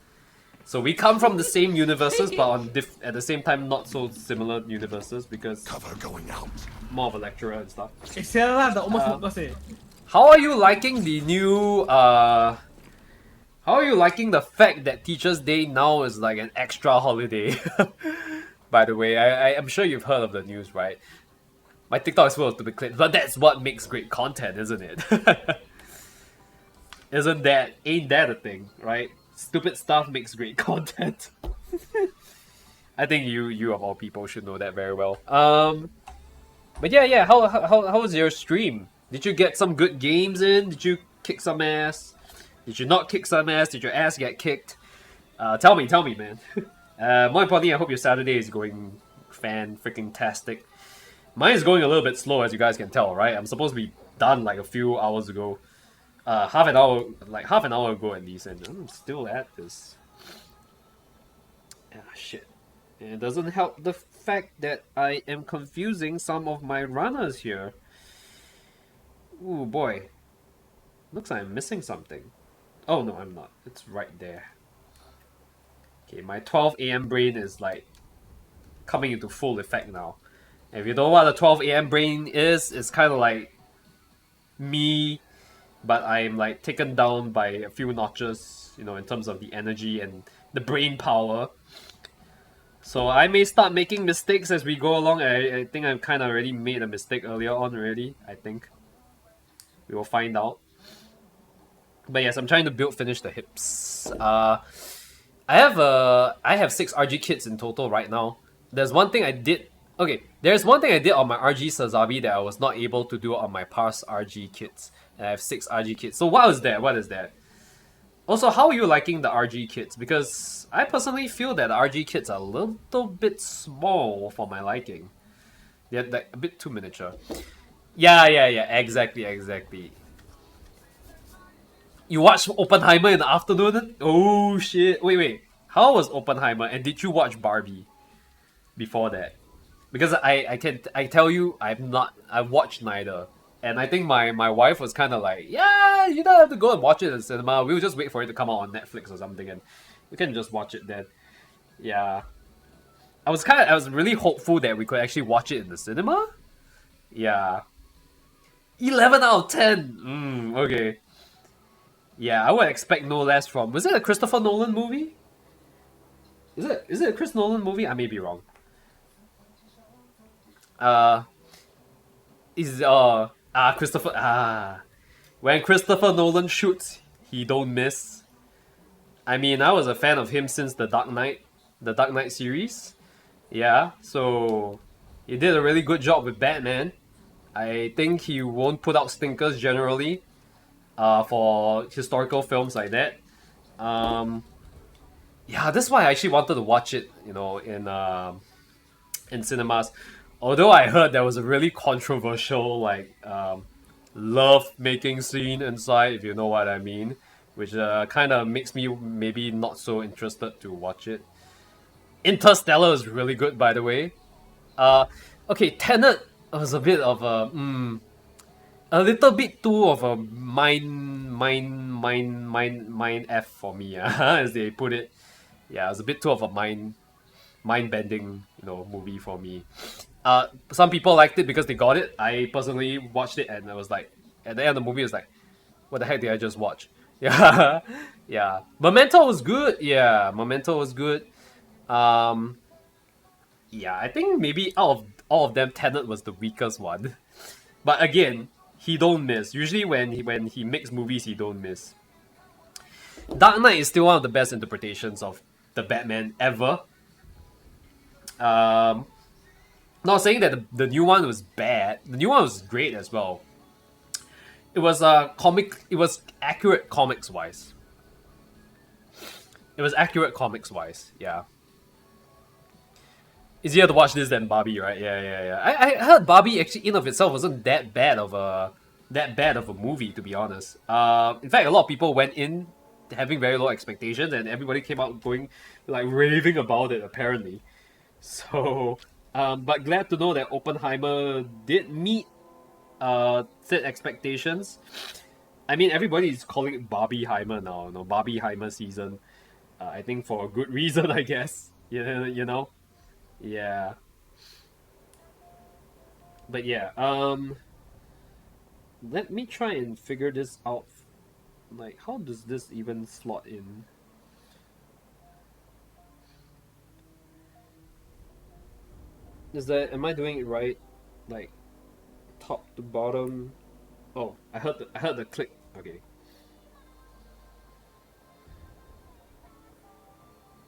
So we come from the same universes, but on at the same time not so similar universes, because Cover going out. More of a lecturer and stuff. How are you liking the new how are you liking the fact that Teachers' Day now is like an extra holiday? By the way, I'm sure you've heard of the news, right? My TikTok is full of stupid clips, but that's what makes great content, isn't it? Ain't that a thing, right? Stupid stuff makes great content. I think you of all people should know that very well. But yeah, how was your stream? Did you get some good games in? Did you kick some ass? Did you not kick some ass? Did your ass get kicked? Tell me, man. More importantly, I hope your Saturday is going fan-freaking-tastic. Mine is going a little bit slow, as you guys can tell, right? I'm supposed to be done like a few hours ago. Half an hour ago at least, and I'm still at this. Ah, shit. And it doesn't help the fact that I am confusing some of my runners here. Ooh, boy. Looks like I'm missing something. Oh, no, I'm not. It's right there. Okay, my 12 AM brain is like coming into full effect now. And if you don't know what a 12 AM brain is, it's kind of like me, but I'm like taken down by a few notches, you know, in terms of the energy and the brain power. So I may start making mistakes as we go along. I think I've kind of already made a mistake earlier on already, I think. We will find out. But yes, I'm trying to finish the hips. I have 6 RG kits in total right now. There's one thing I did. Okay, there's one thing I did on my RG Sazabi that I was not able to do on my Pars RG kits. And I have 6 RG kits. So what is that? What is that? Also, how are you liking the RG kits? Because I personally feel that the RG kits are a little bit small for my liking. They're like a bit too miniature. Yeah, exactly. You watched Oppenheimer in the afternoon? Oh shit. Wait. How was Oppenheimer? And did you watch Barbie before that? Because I tell you, I've watched neither. And I think my wife was kind of like, yeah, you don't have to go and watch it in the cinema. We'll just wait for it to come out on Netflix or something, and you can just watch it then. Yeah, I was really hopeful that we could actually watch it in the cinema. Yeah, 11 out of 10. Okay. Yeah, I would expect no less from. Was it a Christopher Nolan movie? Is it a Chris Nolan movie? I may be wrong. Christopher. When Christopher Nolan shoots, he don't miss. I mean, I was a fan of him since the Dark Knight series. Yeah, so he did a really good job with Batman. I think he won't put out stinkers generally, for historical films like that. Yeah, that's why I actually wanted to watch it, you know, in cinemas. Although I heard there was a really controversial like love making scene inside, if you know what I mean, which kind of makes me maybe not so interested to watch it. Interstellar is really good, by the way. Okay, Tenet was a bit of a little bit too of a mind F for me, as they put it. Yeah, it was a bit too of a mind bending, you know, movie for me. Some people liked it because they got it. I personally watched it and I was like, at the end of the movie, I was like, what the heck did I just watch? Yeah, yeah. Memento was good. Yeah, Memento was good. Yeah, I think maybe out of all of them, Tenet was the weakest one. But again, he don't miss. Usually when he makes movies, he don't miss. Dark Knight is still one of the best interpretations of the Batman ever. Not saying that the new one was bad. The new one was great as well. It was it was accurate comics wise. Yeah. Easier to watch this than Barbie, right? Yeah. I heard Barbie actually in of itself wasn't that bad of a movie, to be honest. In fact, a lot of people went in having very low expectations, and everybody came out going like raving about it apparently. So, but glad to know that Oppenheimer did meet set expectations. I mean, everybody is calling it Barbieheimer now, no Barbieheimer season. I think for a good reason, I guess. You know. Yeah. But yeah, let me try and figure this out. Like, how does this even slot in? Am I doing it right? Like, top to bottom? Oh, I heard the click. Okay.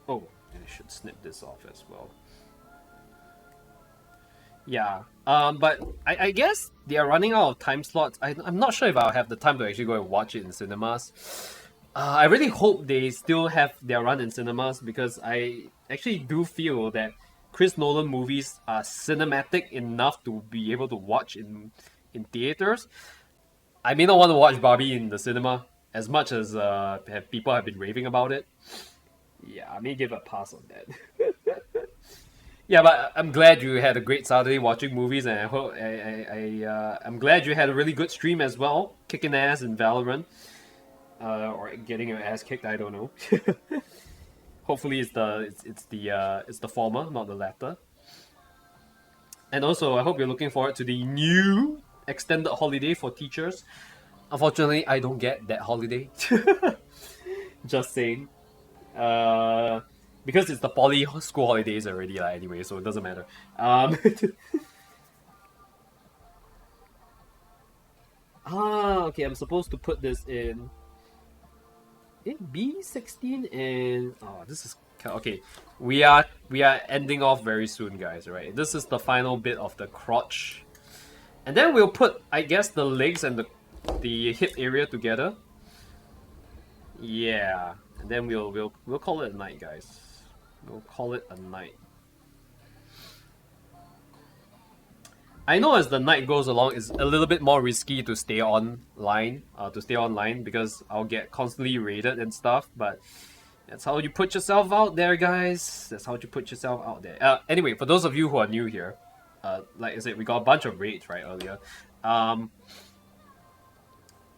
Oh, I should snip this off as well. Yeah, but I guess they are running out of time slots. I'm not sure if I'll have the time to actually go and watch it in cinemas. I really hope they still have their run in cinemas, because I actually do feel that Chris Nolan movies are cinematic enough to be able to watch in theaters. I may not want to watch Barbie in the cinema as much as people have been raving about it. Yeah, I may give a pass on that. Yeah, but I'm glad you had a great Saturday watching movies, and I hope I'm glad you had a really good stream as well, kicking ass in Valorant, or getting your ass kicked. I don't know. Hopefully, it's the former, not the latter. And also, I hope you're looking forward to the new extended holiday for teachers. Unfortunately, I don't get that holiday. Just saying. Because it's the poly school holidays already, anyway, so it doesn't matter. Okay, I'm supposed to put this in B16 and this is okay. We are ending off very soon, guys. Right, this is the final bit of the crotch, and then we'll put, I guess, the legs and the hip area together. Yeah, and then we'll call it a night, guys. We'll call it a night. I know as the night goes along, it's a little bit more risky to stay online, because I'll get constantly raided and stuff. But that's how you put yourself out there, guys. That's how you put yourself out there. Anyway, for those of you who are new here, like I said, we got a bunch of raids right earlier.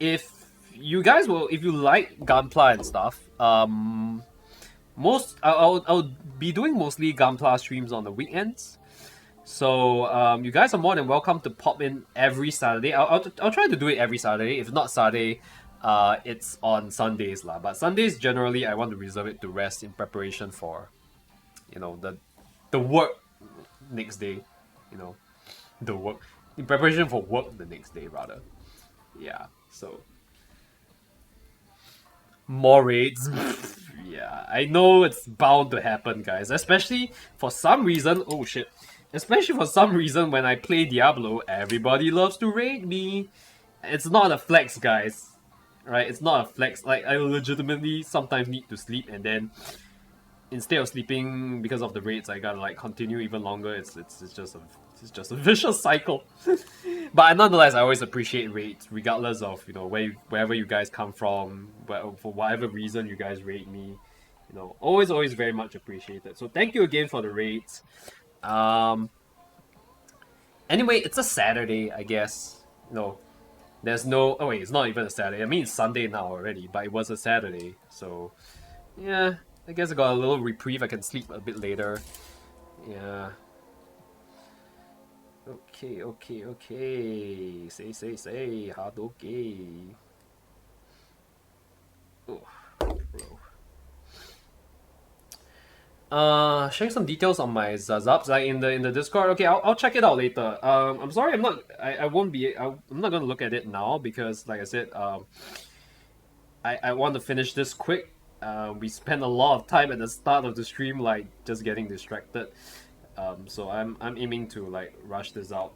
If you guys if you like Gunpla and stuff, I'll be doing mostly Gunpla streams on the weekends. So you guys are more than welcome to pop in every Saturday. I'll try to do it every Saturday. If not Saturday, it's on Sundays lah. But Sundays generally I want to reserve it to rest in preparation for, the work next day. The work in preparation for work the next day rather. Yeah. So more raids. Yeah, I know it's bound to happen, guys. Especially for some reason. Oh shit. Especially for some reason, when I play Diablo, everybody loves to raid me. It's not a flex, guys. Right? It's not a flex. Like, I legitimately sometimes need to sleep, and then instead of sleeping because of the raids, I gotta continue even longer. It's just a vicious cycle. But nonetheless, I always appreciate raids, regardless of wherever you guys come from, for whatever reason you guys raid me. Always very much appreciated. So thank you again for the raids. Anyway, it's a Saturday, I guess. There's no... Oh wait, it's not even a Saturday. I mean, it's Sunday now already, but it was a Saturday. So, yeah, I guess I got a little reprieve. I can sleep a bit later. Yeah. Okay. Say. Hard okay. Oh, bro. Sharing some details on my Zazubs, like in the Discord. Okay, I'll check it out later. I'm sorry, I'm not gonna look at it now because, like I said, I want to finish this quick. We spent a lot of time at the start of the stream, just getting distracted. So I'm aiming to rush this out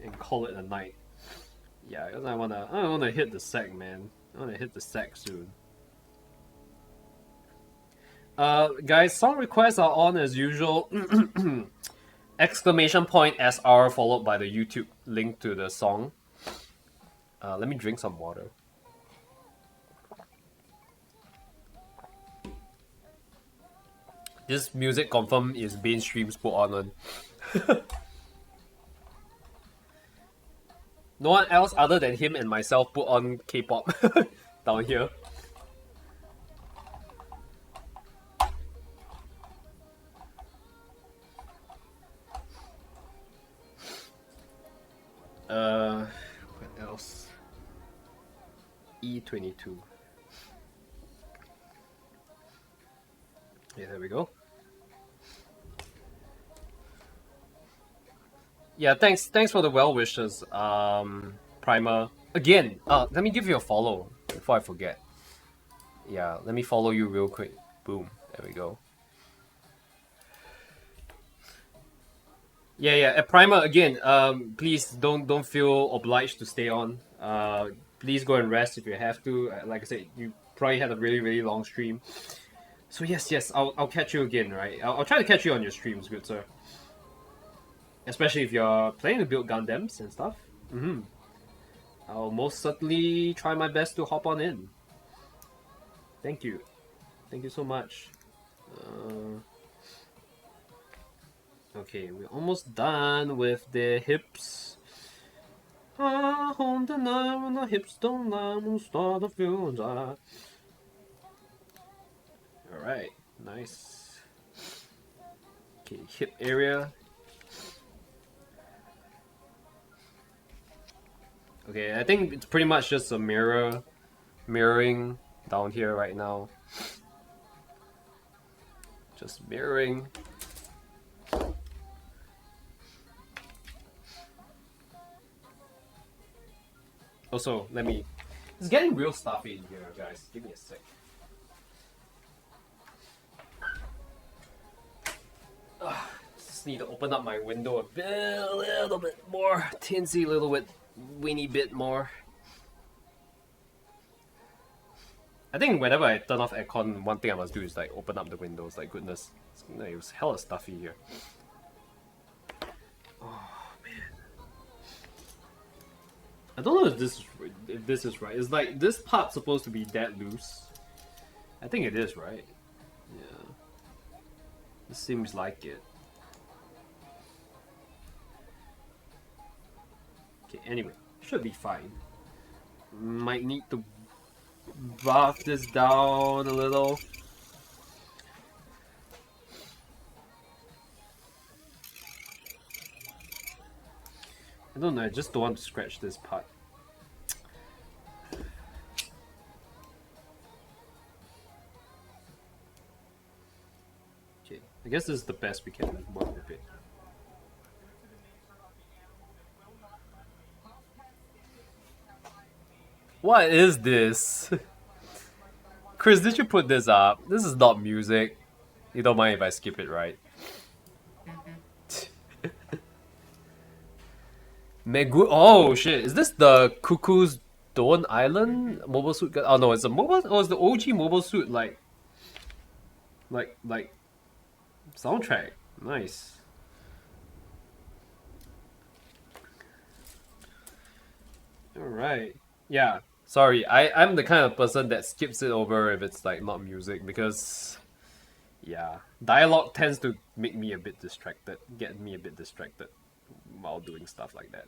and call it a night. Yeah, because I wanna hit the sack, man. I wanna hit the sack soon. Guys, song requests are on as usual. Exclamation point SR followed by the YouTube link to the song. Let me drink some water. This music confirm is mainstream put on. No one else other than him and myself put on K-pop down here. What else? E22. Yeah, there we go. Yeah, thanks for the well wishes, Primer. Again, let me give you a follow before I forget. Yeah, let me follow you real quick. Boom, there we go. Yeah, Primer, again, please don't feel obliged to stay on. Please go and rest if you have to. Like I said, you probably had a really long stream. So yes, I'll catch you again, right? I'll try to catch you on your streams, good sir. Especially if you're planning to build Gundams and stuff. I'll most certainly try my best to hop on in. Thank you so much. Okay, we're almost done with the hips. Home tonight when the hips don't lie, we'll start the feelings. Alright, nice. Okay, hip area. Okay, I think it's pretty much just a mirroring down here right now. Just mirroring. Also, let me... It's getting real stuffy in here, guys. Give me a sec. Just need to open up my window a little bit more. Tinsy, a little bit, weeny bit more. I think whenever I turn off aircon, one thing I must do is like open up the windows. Like goodness, it was hella stuffy here. Oh man, I don't know if this is right. It's like this part's supposed to be that loose. I think it is, right? Yeah, it seems like it. Okay, anyway, should be fine. Might need to buff this down a little. I don't know, I just don't want to scratch this part. Okay, I guess this is the best we can work with it. What is this? Chris, did you put this up? This is not music. You don't mind if I skip it, right? Megu. Oh shit! Is this the Cuckoo's Dawn Island mobile suit? Oh no, it's a mobile. Oh, it's the OG mobile suit. Like soundtrack. Nice. All right. Yeah. Sorry, I'm the kind of person that skips it over if it's like not music because, yeah, dialogue tends to make me a bit distracted, get me a bit distracted while doing stuff like that.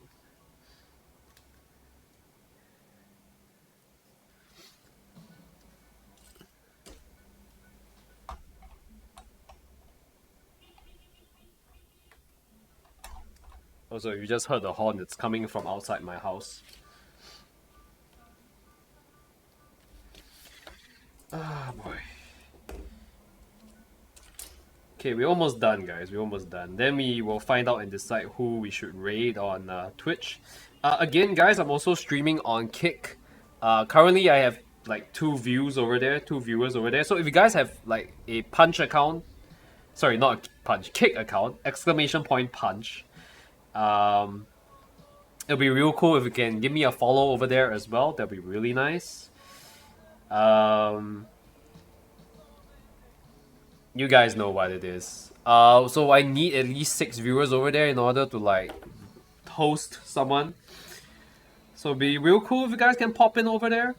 Also, you just heard the horn, it's coming from outside my house. Ah, boy. Okay, we're almost done, guys. We're almost done. Then we will find out and decide who we should raid on Twitch. Again, guys, I'm also streaming on Kick. Currently, I have like 2 viewers over there. So if you guys have like a Punch account, sorry, not a Punch, Kick account, !Punch. It'll be real cool if you can give me a follow over there as well. That'll be really nice. You guys know what it is. So I need at least 6 viewers over there in order to like host someone. So it'd be real cool if you guys can pop in over there.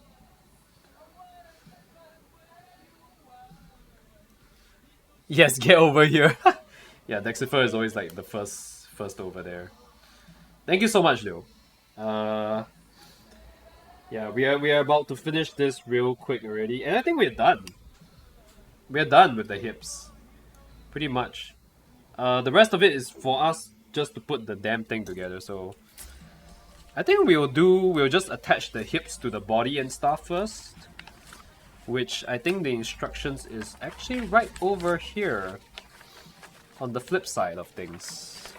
Yes, get over here. Yeah, Dexifer is always like the first over there. Thank you so much, Leo. Yeah, we are about to finish this real quick already, and I think we're done. We're done with the hips, pretty much. The rest of it is for us just to put the damn thing together. So I think we'll just attach the hips to the body and stuff first, which I think the instructions is actually right over here on the flip side of things.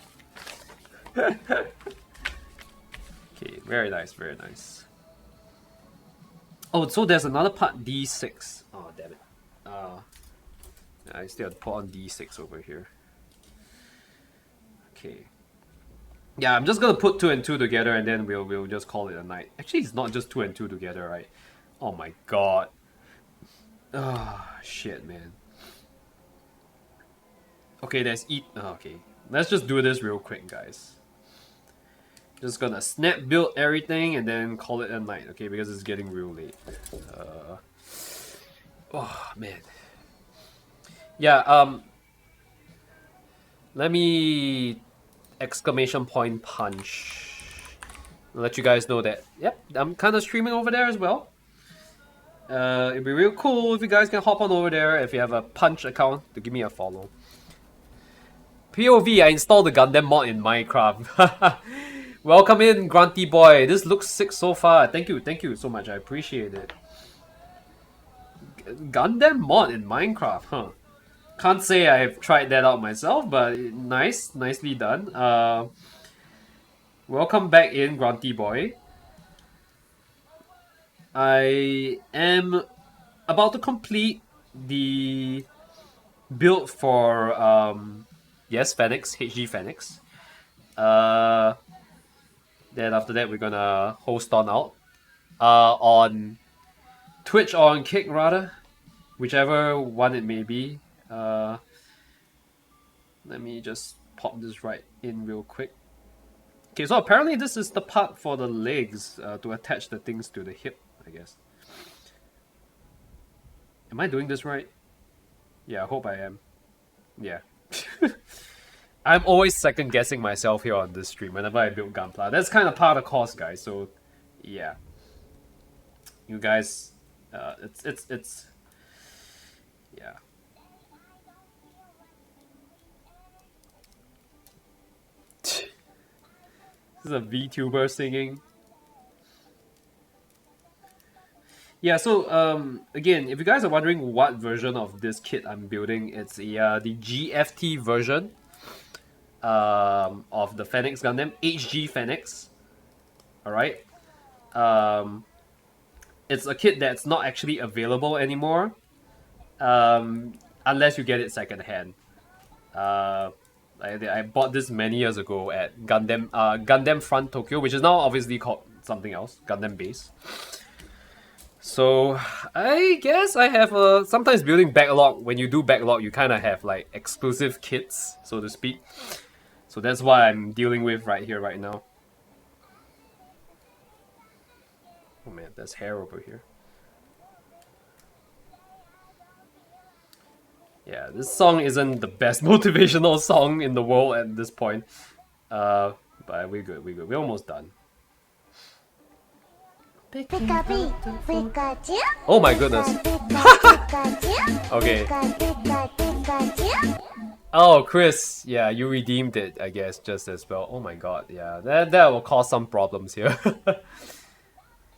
Okay, very nice, very nice. Oh, so there's another part, D6. Oh, damn it. I still have to put on D6 over here. Okay. Yeah, I'm just gonna put 2 and 2 together and then we'll just call it a night. Actually, it's not just 2 and 2 together, right? Oh my god. Oh, shit, man. Okay, okay. Let's just do this real quick, guys. Just gonna snap build everything and then call it a night, okay? Because it's getting real late. Oh man. Yeah. Let me !Punch. Let you guys know that. Yep, I'm kind of streaming over there as well. It'd be real cool if you guys can hop on over there if you have a Punch account to give me a follow. POV, I installed the Gundam mod in Minecraft. Welcome in, Grunty Boy. This looks sick so far. Thank you so much. I appreciate it. Gundam mod in Minecraft, huh? Can't say I've tried that out myself, but nicely done. Welcome back in, Grunty Boy. I am about to complete the build for yes, Phenex, HG Phenex. Then after that we're gonna host on out on Twitch or on Kick rather, whichever one it may be. Let me just pop this right in real quick. Okay, so apparently this is the part for the legs to attach the things to the hip, I guess. Am I doing this right? Yeah, I hope I am. Yeah. I'm always second guessing myself here on this stream whenever I build Gunpla. That's kind of part of the course, guys. So, yeah. You guys, it's yeah. This is a VTuber singing. Yeah, so again, if you guys are wondering what version of this kit I'm building, it's the GFT version of the Phenex Gundam, HG Phenex. Alright. It's a kit that's not actually available anymore, unless you get it secondhand. I bought this many years ago at Gundam Front Tokyo, which is now obviously called something else, Gundam Base. So I guess I have sometimes building Backlog. When you do Backlog, you kind of have like exclusive kits, so to speak. So that's what I'm dealing with right here, right now. Oh man, there's hair over here. Yeah, this song isn't the best motivational song in the world at this point. But we're good, we're good. We're almost done. Oh my goodness. Okay. Oh, Chris, yeah, you redeemed it, I guess, just as well. Oh my god, yeah, that will cause some problems here.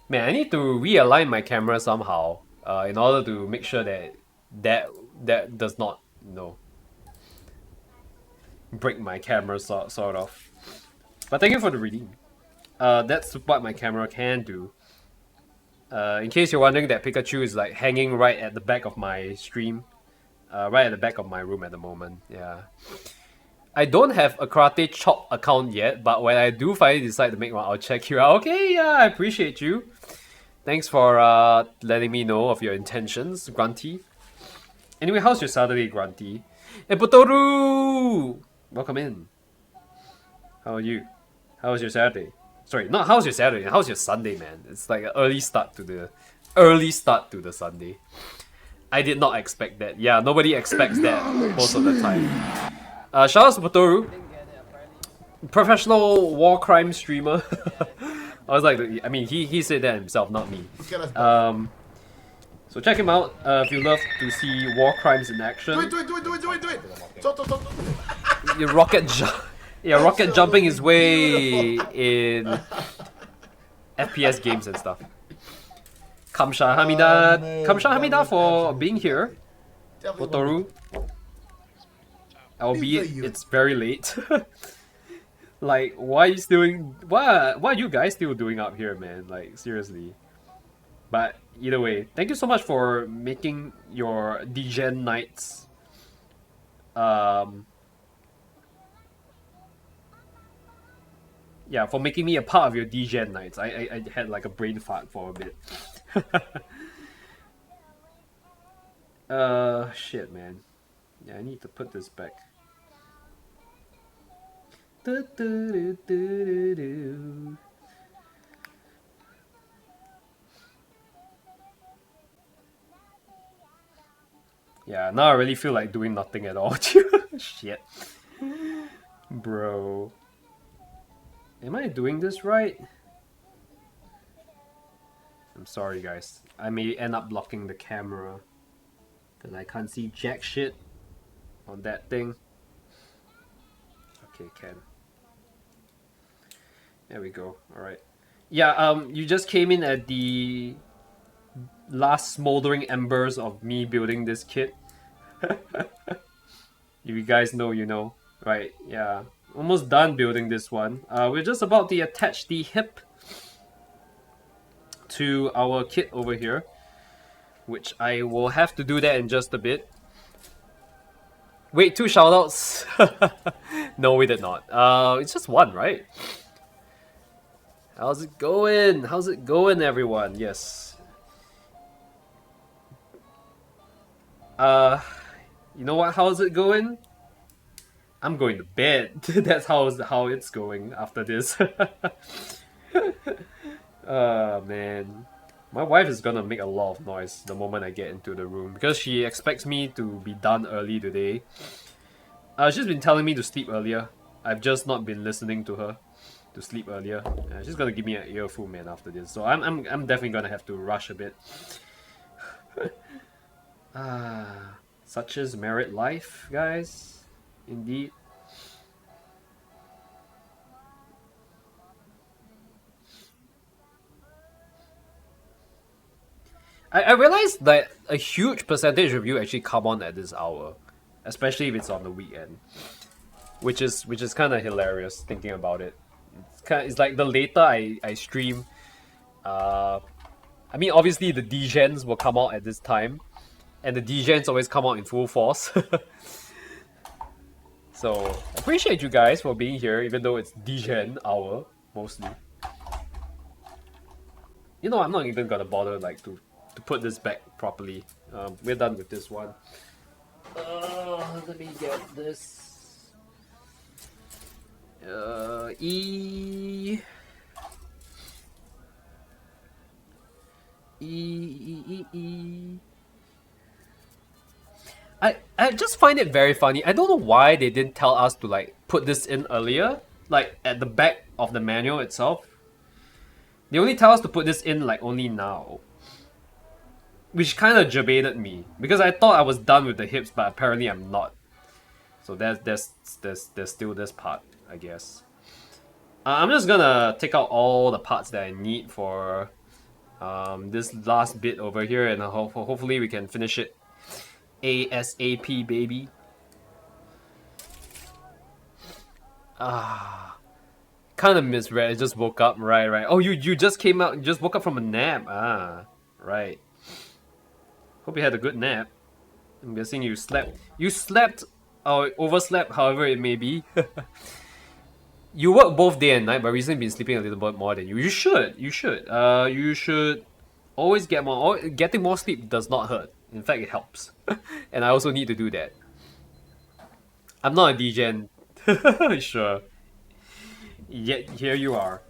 Man, I need to realign my camera somehow in order to make sure that does not, you know, break my camera sort of. But thank you for the redeem. That's what my camera can do. In case you're wondering, that Pikachu is like hanging right at the back of my stream. Right at the back of my room at the moment, yeah. I don't have a Karate Chop account yet, but when I do finally decide to make one, I'll check you out. Okay, yeah, I appreciate you. Thanks for letting me know of your intentions, Grunty. Anyway, how's your Saturday, Grunty? Hey, Potoru! Welcome in. How are you? How was your Saturday? Sorry, not how's your Saturday, how's your Sunday, man? It's like an early start to the Sunday. I did not expect that. Yeah, nobody expects that most of the time. Shout out to Potoru. Professional war crime streamer. I was like, I mean, he said that himself, not me. So check him out if you love to see war crimes in action. Do it. Your rocket jumping his way in FPS games and stuff. Kamsahamnida for being here, Potoru. Albeit it's very late. Like, why are you guys still doing up here, man? Like, seriously. But either way, thank you so much for making your Degen nights yeah, for making me a part of your Degen nights. I had like a brain fart for a bit. Shit, man. Yeah, I need to put this back. Yeah, now I really feel like doing nothing at all. Shit. Bro. Am I doing this right? I'm sorry, guys. I may end up blocking the camera because I can't see jack shit on that thing. Okay, can. There we go. All right. Yeah. You just came in at the last smoldering embers of me building this kit. If you guys know, you know. Right. Yeah. Almost done building this one. We're just about to attach the hip to our kit over here, which I will have to do that in just a bit. Wait, 2 shoutouts? No, we did not. It's just 1, right? How's it going? How's it going, everyone? Yes. You know what? How's it going? I'm going to bed. That's how it's going after this. Man. My wife is gonna make a lot of noise the moment I get into the room because she expects me to be done early today. She's been telling me to sleep earlier. I've just not been listening to her to sleep earlier. She's gonna give me an earful, man, after this. So I'm definitely gonna have to rush a bit. Such is married life, guys. Indeed. I realized that a huge percentage of you actually come on at this hour, especially if it's on the weekend, which is kind of hilarious thinking about it. It's like the later I stream, I mean obviously the degens will come out at this time, and the degens always come out in full force. So appreciate you guys for being here, even though it's degen hour mostly. You know, I'm not even gonna bother like to put this back properly. We're done with this one. Let me get this. E. I just find it very funny. I don't know why they didn't tell us to like put this in earlier, like at the back of the manual itself. They only tell us to put this in like only now, which kind of jebaited me because I thought I was done with the hips, but apparently I'm not. So there's still this part, I guess. I'm just gonna take out all the parts that I need for this last bit over here, and hopefully we can finish it ASAP, baby. Kind of misread. I just woke up. Right. Oh, you just came out. You just woke up from a nap. Right. Hope you had a good nap. I'm guessing you slept. You slept or overslept, however it may be. You work both day and night, but recently been sleeping a little bit more than you. You should. You should always get more. Getting more sleep does not hurt. In fact, it helps. And I also need to do that. I'm not a degen. Sure. Yet here you are.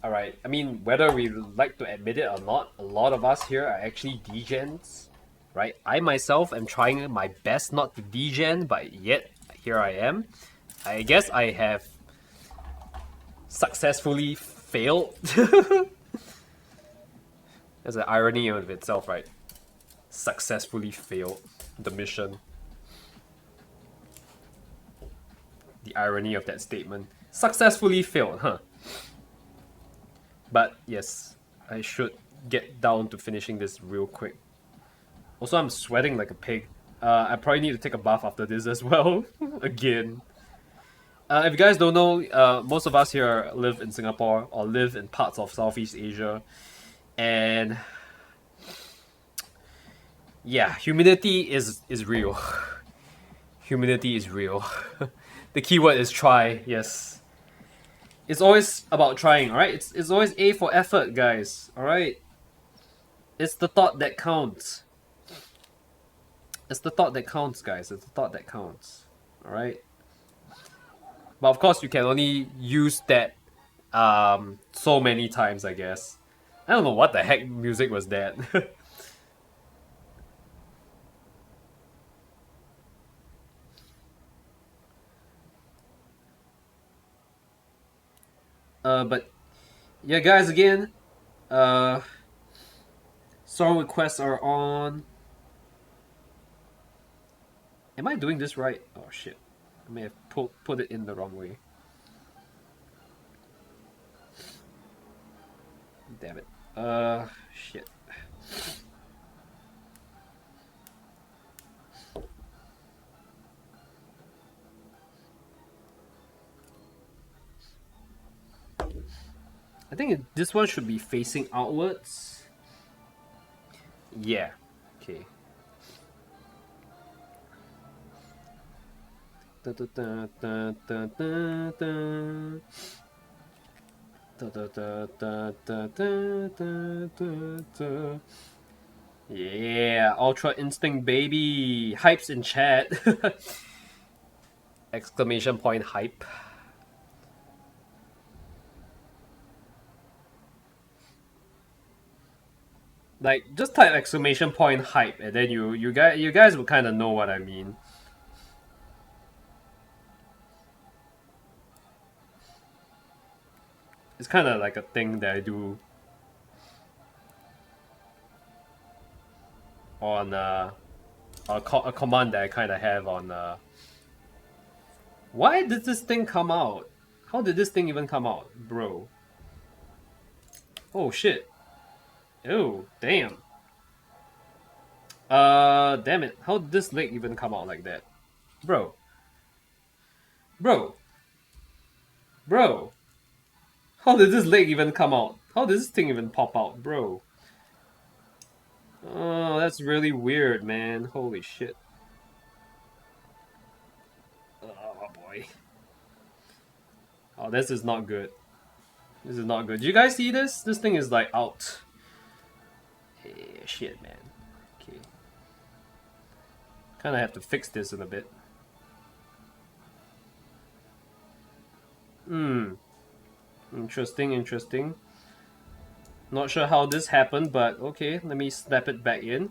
Alright, I mean, whether we like to admit it or not, a lot of us here are actually degens, right? I myself am trying my best not to degen, but yet here I am. I guess I have successfully failed. There's an irony of itself, right? Successfully failed the mission. The irony of that statement. Successfully failed, huh? But yes, I should get down to finishing this real quick. Also, I'm sweating like a pig. I probably need to take a bath after this as well. Again. If you guys don't know, most of us here live in Singapore or live in parts of Southeast Asia. And yeah, humidity is real. Humidity is real. The keyword is try, yes. It's always about trying, alright? It's always A for effort, guys, alright? It's the thought that counts. It's the thought that counts, guys. It's the thought that counts, alright? But of course, you can only use that so many times, I guess. I don't know what the heck music was that. But yeah, guys, again, song requests are on. Am I doing this right? Oh shit. I may have put it in the wrong way. Damn it. Shit. I think this one should be facing outwards. Yeah. Okay. Yeah, Ultra Instinct baby. Hypes in chat. Exclamation point hype. Like, just type exclamation point hype, and then you guys will kind of know what I mean. It's kind of like a thing that I do on a command that I kind of have on. Why did this thing come out? How did this thing even come out, bro? Oh shit. Oh, damn. Damn it. How did this leg even come out like that? Bro. Bro. Bro. How did this leg even come out? How did this thing even pop out, bro? Oh, that's really weird, man. Holy shit. Oh, boy. Oh, this is not good. This is not good. Do you guys see this? This thing is like out. Hey, shit, man. Okay. Kinda have to fix this in a bit. Interesting, interesting. Not sure how this happened, but okay, let me snap it back in.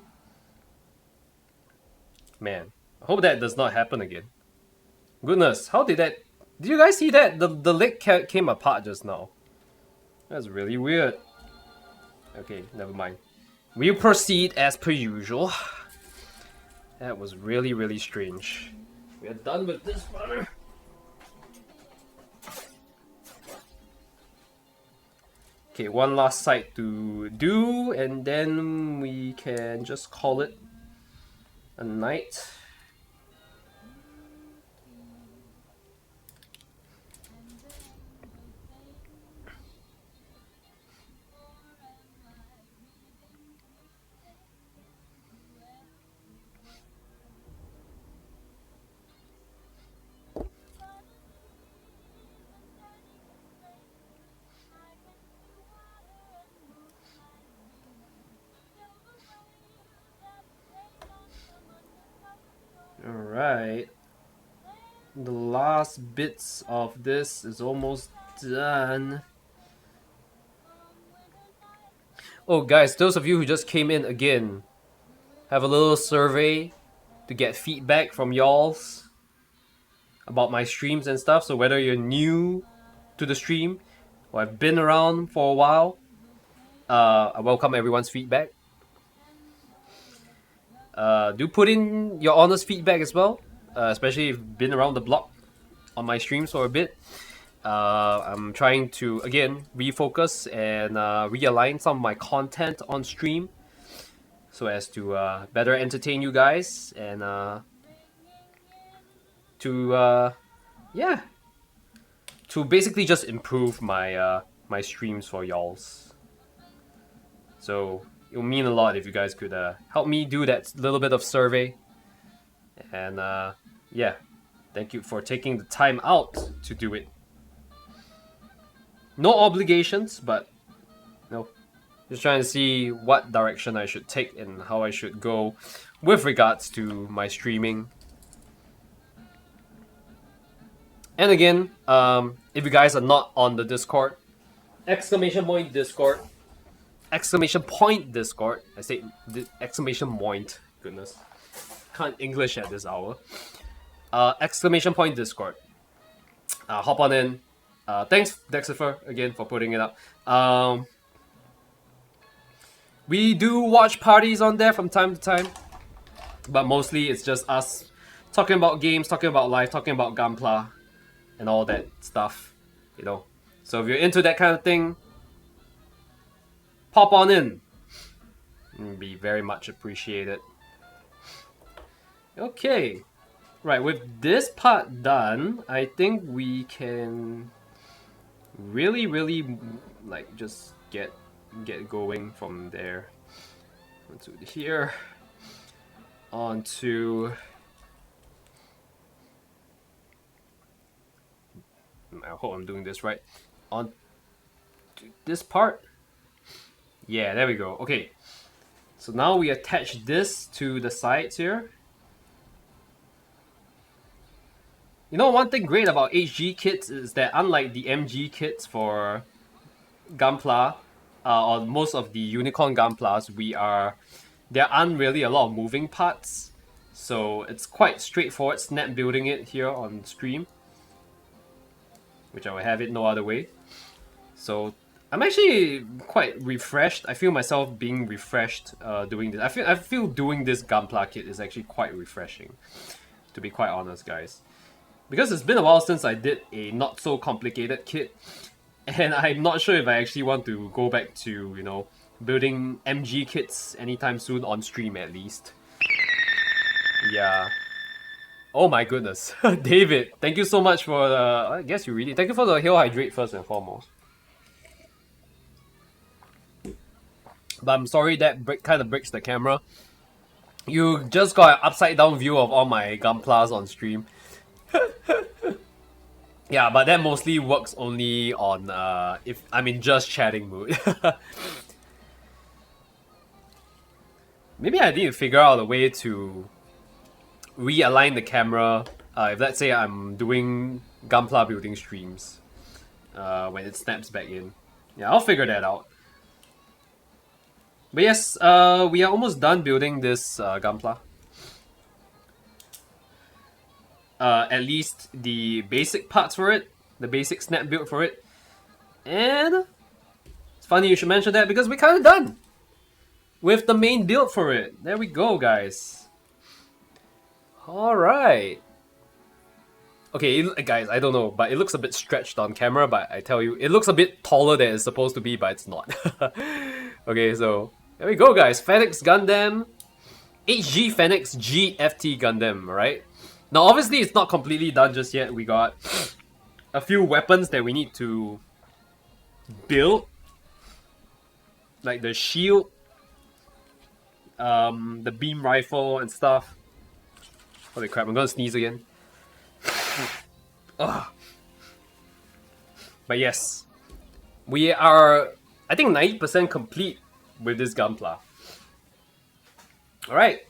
Man, I hope that does not happen again. Goodness, how did that... Did you guys see that? The leg came apart just now. That's really weird. Okay, never mind. We'll proceed as per usual. That was really, really strange. We are done with this one. Okay, one last site to do, and then we can just call it a night. Alright. The last bits of this is almost done. Oh guys, those of you who just came in again, have a little survey to get feedback from y'alls about my streams and stuff. So whether you're new to the stream or have been around for a while, I welcome everyone's feedback. Do put in your honest feedback as well, especially if you've been around the block on my streams for a bit. I'm trying to, again, refocus and realign some of my content on stream so as to better entertain you guys and yeah, to basically just improve my my streams for y'alls. So it will mean a lot if you guys could help me do that little bit of survey. And yeah, thank you for taking the time out to do it. No obligations, but no, just trying to see what direction I should take and how I should go with regards to my streaming. And again, if you guys are not on the Discord, exclamation point Discord. Exclamation point Discord. I say exclamation point. Goodness, can't English at this hour. Exclamation point Discord. Hop on in. Thanks Dexifer again for putting it up. We do watch parties on there from time to time, but mostly it's just us talking about games, talking about life, talking about Gunpla, and all that stuff, you know. So if you're into that kind of thing, pop on in. It'd be very much appreciated. Okay, right, with this part done, I think we can really like just get going from there onto here, onto I hope I'm doing this right, on to this part. Yeah, there we go. Okay, so now we attach this to the sides here. You know, one thing great about HG kits is that unlike the MG kits for Gunpla, or most of the Unicorn Gunplas, there aren't really a lot of moving parts. So it's quite straightforward snap building it here on stream, which I will have it no other way. So I'm actually quite refreshed. I feel myself being refreshed doing this. I feel doing this Gunpla kit is actually quite refreshing, to be quite honest, guys. Because it's been a while since I did a not so complicated kit, and I'm not sure if I actually want to go back to, you know, building MG kits anytime soon on stream at least. Yeah. Oh my goodness. David, thank you so much for the... I guess you read it. Thank you for the Hail Hydrate first and foremost. But I'm sorry that kind of breaks the camera. You just got an upside down view of all my Gunplas on stream. Yeah, but that mostly works only on if I'm in just chatting mood. Maybe I need to figure out a way to realign the camera if let's say I'm doing Gunpla building streams when it snaps back in. Yeah, I'll figure that out. But yes, we are almost done building this Gunpla. At least the basic parts for it, the basic snap build for it. And it's funny you should mention that because we're kind of done with the main build for it. There we go, guys. Alright. Okay, guys, I don't know, but it looks a bit stretched on camera, but I tell you, it looks a bit taller than it's supposed to be, but it's not. Okay, so there we go, guys. Phenex Gundam, HG Phenex GFT Gundam, right? Now, obviously, it's not completely done just yet. We got a few weapons that we need to build, like the shield, the beam rifle and stuff. Holy crap, I'm gonna sneeze again. Ugh. But yes, we are, I think, 90% complete with this Gunpla. Alright,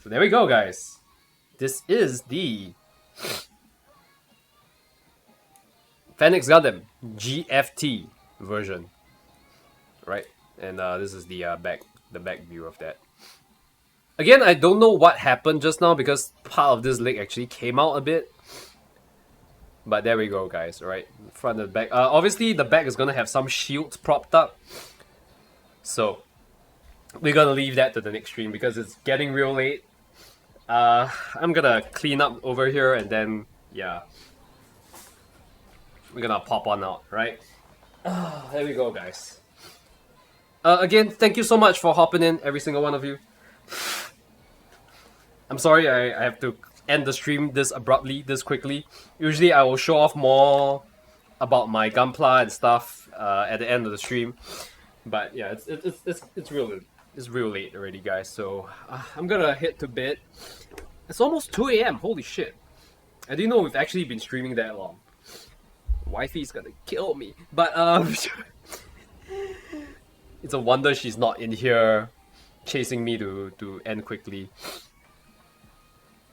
so there we go, guys. This is the Phenex Gundam GFT version, right? And this is the back view of that. Again, I don't know what happened just now because part of this leg actually came out a bit. But there we go, guys. Right, front and back. Obviously, the back is gonna have some shields propped up, so we're gonna leave that to the next stream because it's getting real late. I'm gonna clean up over here and then, yeah, we're gonna pop on out, right? There we go, guys. Again, thank you so much for hopping in, every single one of you. I'm sorry I have to end the stream this abruptly, this quickly. Usually I will show off more about my Gunpla and stuff at the end of the stream. But yeah, it's real late already, guys, so I'm gonna head to bed. It's almost 2 AM, holy shit. I didn't know we've actually been streaming that long. Wifey's gonna kill me. But it's a wonder she's not in here chasing me to end quickly.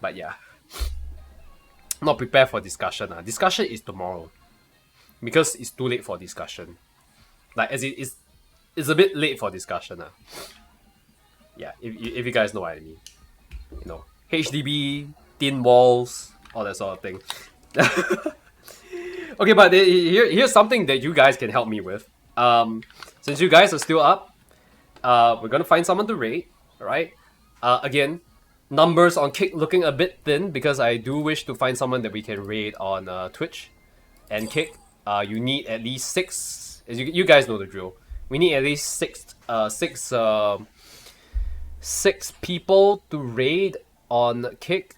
But yeah, not prepared for discussion. Discussion is tomorrow because it's too late for discussion. Like, as it's a bit late for discussion. Yeah, if you guys know what I mean. You know, HDB, thin walls, all that sort of thing. Okay, but here's something that you guys can help me with. Since you guys are still up, we're gonna find someone to raid, alright? Again, numbers on Kick looking a bit thin because I do wish to find someone that we can raid on Twitch and Kick. You need at least 6. As you guys know the drill. We need at least 6 people to raid on Kick.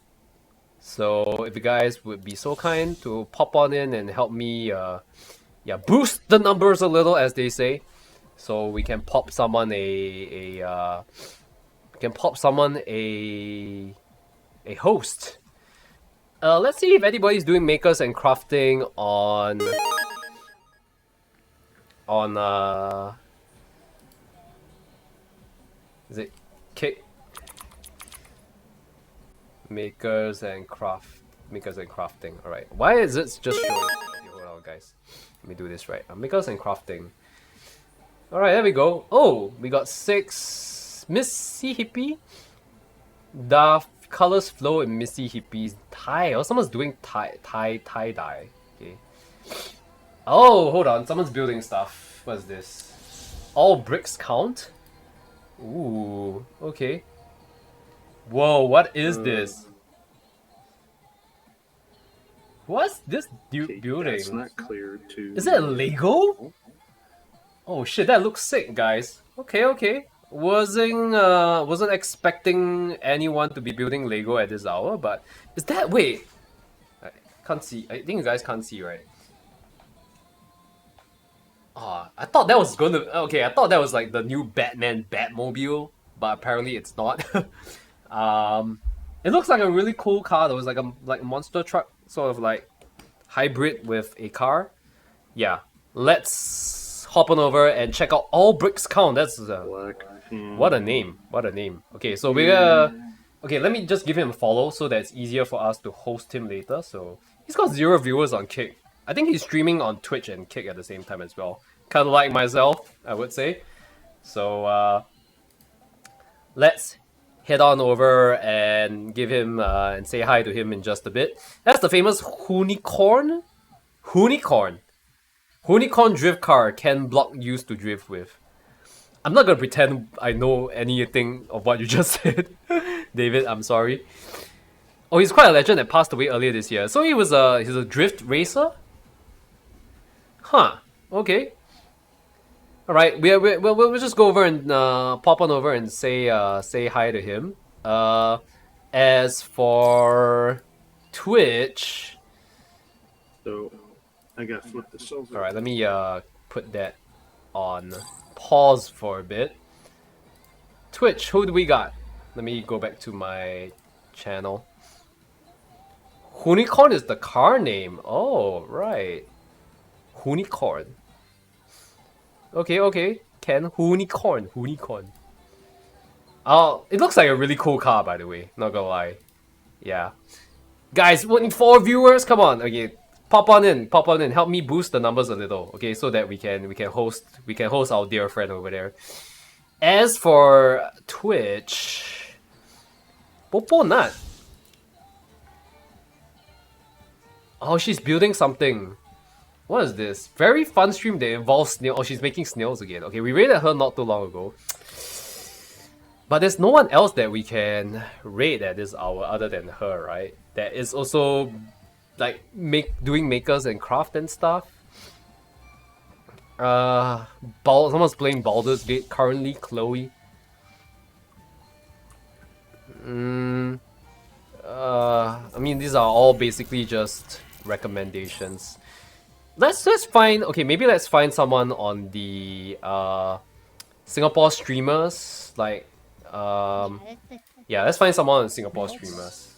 So if you guys would be so kind to pop on in and help me, boost the numbers a little, as they say, so we can pop someone a host. Let's see if anybody's doing makers and crafting on is it Kick? Makers and crafting. All right. Why is it just showing? Okay, hold on, guys. Let me do this right. Makers and crafting. All right, there we go. Oh, we got 6. Missy Hippie. The colors flow in Missy Hippie's tie. Oh, someone's doing tie dye. Okay. Oh, hold on. Someone's building stuff. What's this? All bricks count. Ooh. Okay. Whoa, what is this? What's this building? That's not clear too. Is it a Lego? Oh shit, that looks sick, guys. Okay. Wasn't expecting anyone to be building Lego at this hour, but is that wait? I can't see. I think you guys can't see, right? I thought that was gonna I thought that was like the new Batman Batmobile, but apparently it's not. It looks like a really cool car though. It's like a monster truck, sort of like hybrid with a car. Yeah, let's hop on over and check out All Bricks Count. That's what a name. Okay, so we're let me just give him a follow so that it's easier for us to host him later. So he's got 0 viewers on Kick. I think he's streaming on Twitch and Kick at the same time as well. Kind of like myself, I would say. So let's head on over and give him and say hi to him in just a bit. That's the famous Hoonicorn drift car Ken Block used to drift with. I'm not gonna pretend I know anything of what you just said, David. I'm sorry. Oh, he's quite a legend that passed away earlier this year. So he's a drift racer. Huh. Okay. All right. We'll just go over and pop on over and say hi to him. As for Twitch, So I gotta flip this over. all right. Let me put that on pause for a bit. Twitch, who do we got? Let me go back to my channel. Hoonicorn is the car name. Oh, right. Hoonicorn. Okay. Ken, Hoonicorn. Oh, it looks like a really cool car, by the way. Not gonna lie. Yeah. Guys, we need 4 viewers. Come on. Okay, pop on in. Help me boost the numbers a little. Okay, so that we can host our dear friend over there. As for Twitch, Popo Nut. Oh, she's building something. What is this? Very fun stream that involves snail. Oh, she's making snails again. Okay, we raided her not too long ago. But there's no one else that we can raid at this hour other than her, right? That is also like doing makers and craft and stuff. Someone's playing Baldur's Gate currently, Chloe. I mean, these are all basically just recommendations. Let's find maybe let's find someone on the Singapore streamers, like let's find someone on Singapore streamers.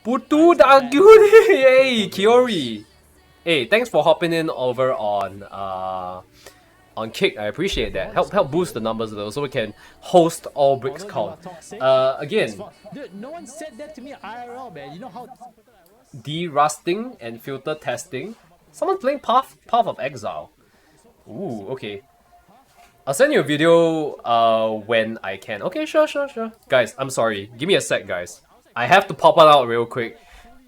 Putu Daguni! Hey, Kiori! Hey, thanks for hopping in over on Kick. I appreciate that. Help boost the numbers a little so we can host All Bricks Count. Again, Dude, no one said that to me IRL, man. You know how de-rusting and filter testing. Someone playing Path of Exile. Ooh, okay. I'll send you a video when I can. Okay, sure. Guys, I'm sorry. Give me a sec, guys. I have to pop it out real quick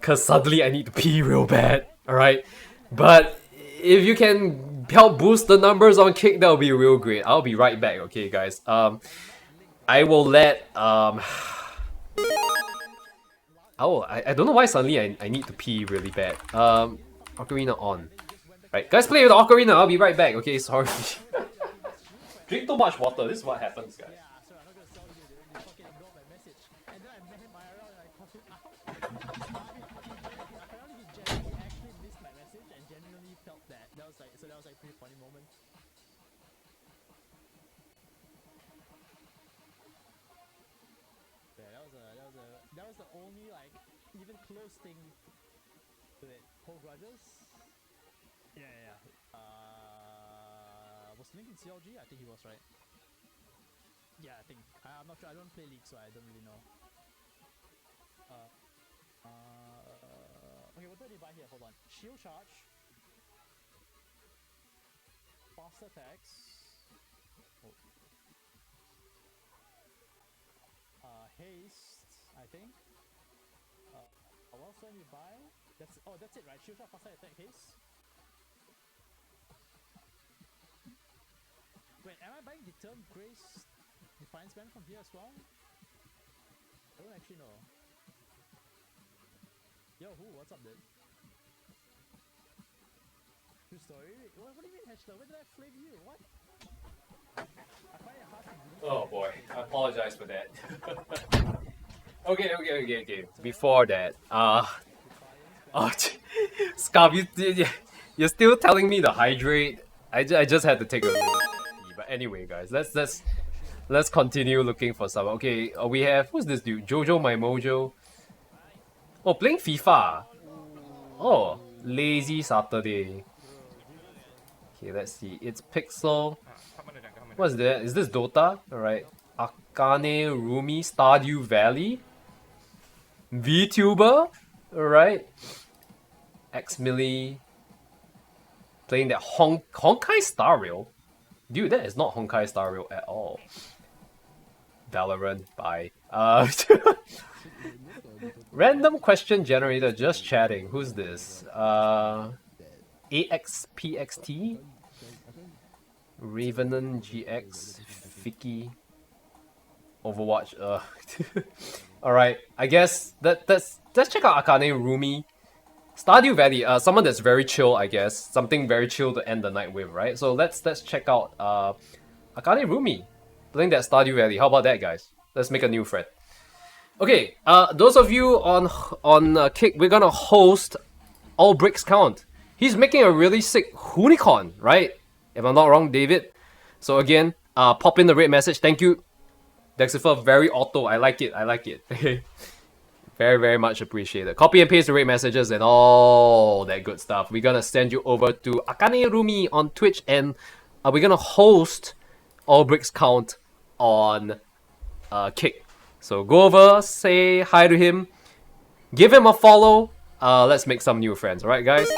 because suddenly I need to pee real bad. Alright? But if you can help boost the numbers on Kick, that would be real great. I'll be right back, okay, guys. I will let Oh, I don't know why suddenly I need to pee really bad. Ocarina on. Right, guys, play with the Ocarina. I'll be right back. Okay, sorry. Drink too much water. This is what happens, guys. That was the only like even close thing to it. Hold grudges. Yeah. Was Link in CLG? I think he was, right? Yeah, I think. I'm not sure. I don't play League, so I don't really know. Okay, what do I buy here? Hold on. Shield charge. Faster attacks. Oh. Haste, I think. What else do I need to buy? That's it, right? Shield charge, faster attack, haste. Wait, am I buying Determined Grace Defiance Band from here as well? I don't actually know. Yo, what's up, dude? True story? What do you mean, Hechler? When did I flame you? What? I find it hard to believe. Oh boy, I apologize for that. Okay. Before that, Scarf, you're still telling me to hydrate. I just had to take a little pee. But anyway, guys, let's continue looking for someone. Okay, we have, who's this dude? Jojo My Mojo. Oh, playing FIFA. Oh, lazy Saturday. Okay, let's see. It's Pixel. What's that? Is this Dota? Alright. Akane Rumi Stardew Valley. VTuber. Alright. Xmilly. Playing that Honkai Star Rail. Dude, that is not Honkai Star Rail at all. Valorant, bye. Random question generator, just chatting. Who's this? AXPXT? Ravenon GX, Vicky, Overwatch. Alright, I guess let's check out Akane Rumi. Stardew Valley, someone that's very chill, I guess. Something very chill to end the night with, right? So let's check out Akane Rumi playing that Stardew Valley. How about that, guys? Let's make a new friend. Okay, those of you on Kick, we're gonna host All Bricks Count. He's making a really sick unicorn, right? If I'm not wrong, David. So again, pop in the red message. Thank you, Dexifer. Very auto. I like it. Very, very much appreciated. Copy and paste the red messages and all that good stuff. We're gonna send you over to Akane Rumi on Twitch, and we're gonna host All Bricks Count on Kick. So go over, say hi to him, give him a follow. Let's make some new friends. Alright, guys?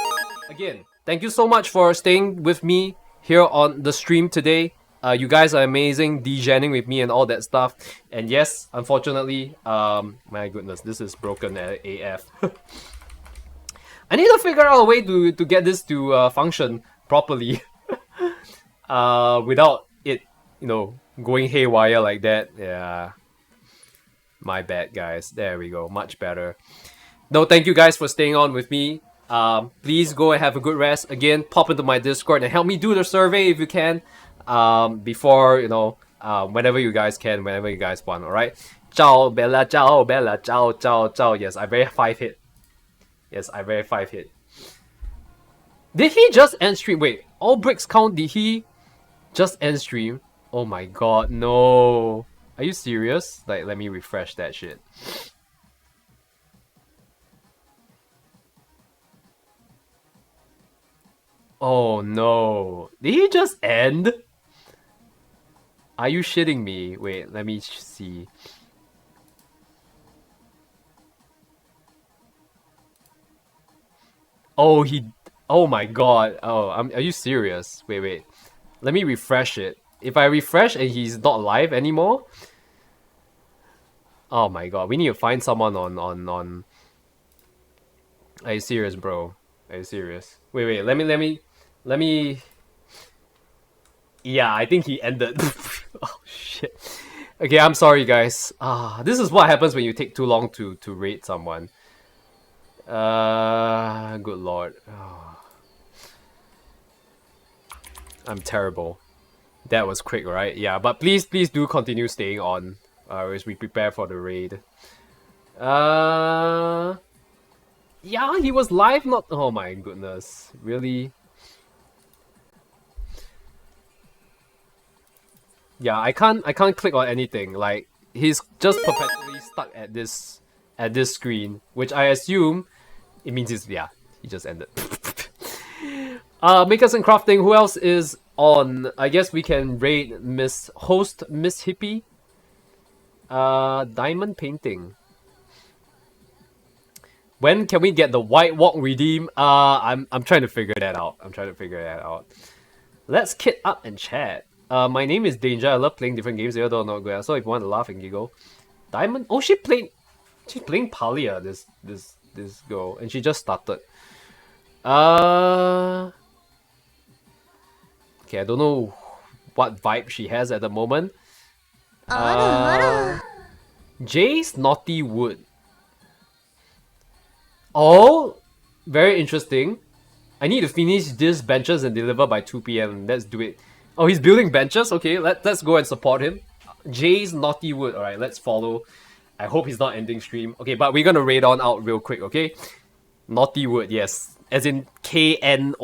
Again, thank you so much for staying with me here on the stream today. You guys are amazing, DJing with me and all that stuff. And yes, unfortunately, my goodness, this is broken AF. I need to figure out a way to get this to function properly without it, going haywire like that. Yeah, my bad, guys. There we go, much better. No, thank you guys for staying on with me. Please go and have a good rest. Again, pop into my Discord and help me do the survey if you can. Before, whenever you guys can, whenever you guys want, alright? Ciao, Bella, ciao, Bella, ciao, ciao, ciao. Yes, I very 5-hit. Yes, I very 5-hit. Did he just end stream? Wait, All Bricks Count, did he just end stream? Oh my god, no. Are you serious? Like, let me refresh that shit. Oh no. Did he just end? Are you shitting me? Wait, let me see. Oh, oh my god. Oh, are you serious? Wait. Let me refresh it. If I refresh and he's not live anymore? Oh my god, we need to find someone on... Are you serious, bro? Are you serious? Wait, let me... Yeah, I think he ended. Oh shit. Okay, I'm sorry, guys. This is what happens when you take too long to rate someone. Good lord. I'm terrible. That was quick, right? Yeah, but please do continue staying on as we prepare for the raid. Yeah, he was live, not... Oh my goodness. Really? Yeah, I can't click on anything. Like, he's just perpetually stuck at this screen, which I assume it means he just ended. Makers and crafting, who else is on? I guess we can raid Miss Hippie. Diamond painting. When can we get the White Walk redeem? I'm trying to figure that out. Let's kit up and chat. My name is Danger. I love playing different games. Though not good. So if you want to laugh and giggle, Diamond. Oh, she's playing Palia. This girl, and she just started. Okay, I don't know what vibe she has at the moment. Jay's Naughty Wood. Oh, very interesting. I need to finish this benches and deliver by 2 PM. Let's do it. Oh, he's building benches? Okay, let's go and support him. Jay's Naughty Wood. Alright, let's follow. I hope he's not ending stream. Okay, but we're gonna raid on out real quick, okay? Naughty Wood, yes. As in Knotty.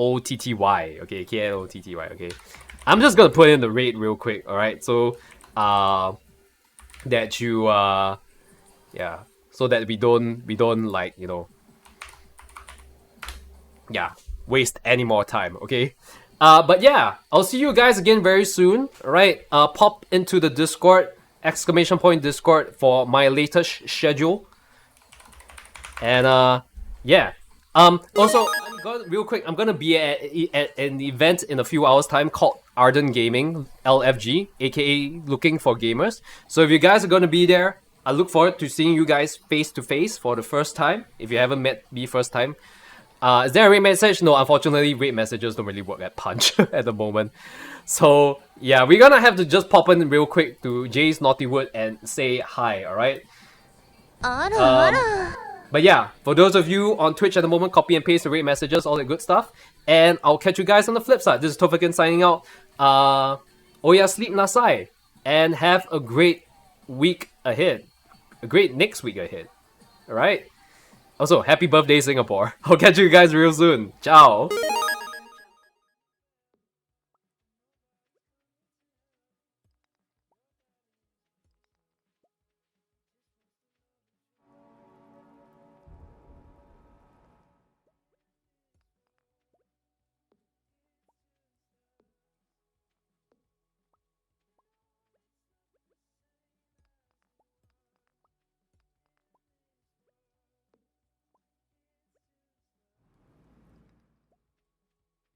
Okay, Knotty, okay. I'm just gonna put in the raid real quick, alright? So, that you, yeah. So that we don't like, you know, yeah, waste any more time, okay? But yeah, I'll see you guys again very soon, alright? Pop into the Discord, !Discord for my latest schedule. And, yeah. Also, I'm gonna be at an event in a few hours time called Ardent Gaming, LFG, aka Looking for Gamers. So if you guys are gonna be there, I look forward to seeing you guys face to face for the first time. If you haven't met me first time. Is there a raid message? No, unfortunately, raid messages don't really work at Punch at the moment. So yeah, we're gonna have to just pop in real quick to Jay's Naughty Wood and say hi, alright? But yeah, for those of you on Twitch at the moment, copy and paste the raid messages, all that good stuff. And I'll catch you guys on the flip side. This is TohVahKiin signing out. Sleep nasai. And have a great week ahead. A great next week ahead. Alright? Also, happy birthday, Singapore. I'll catch you guys real soon. Ciao!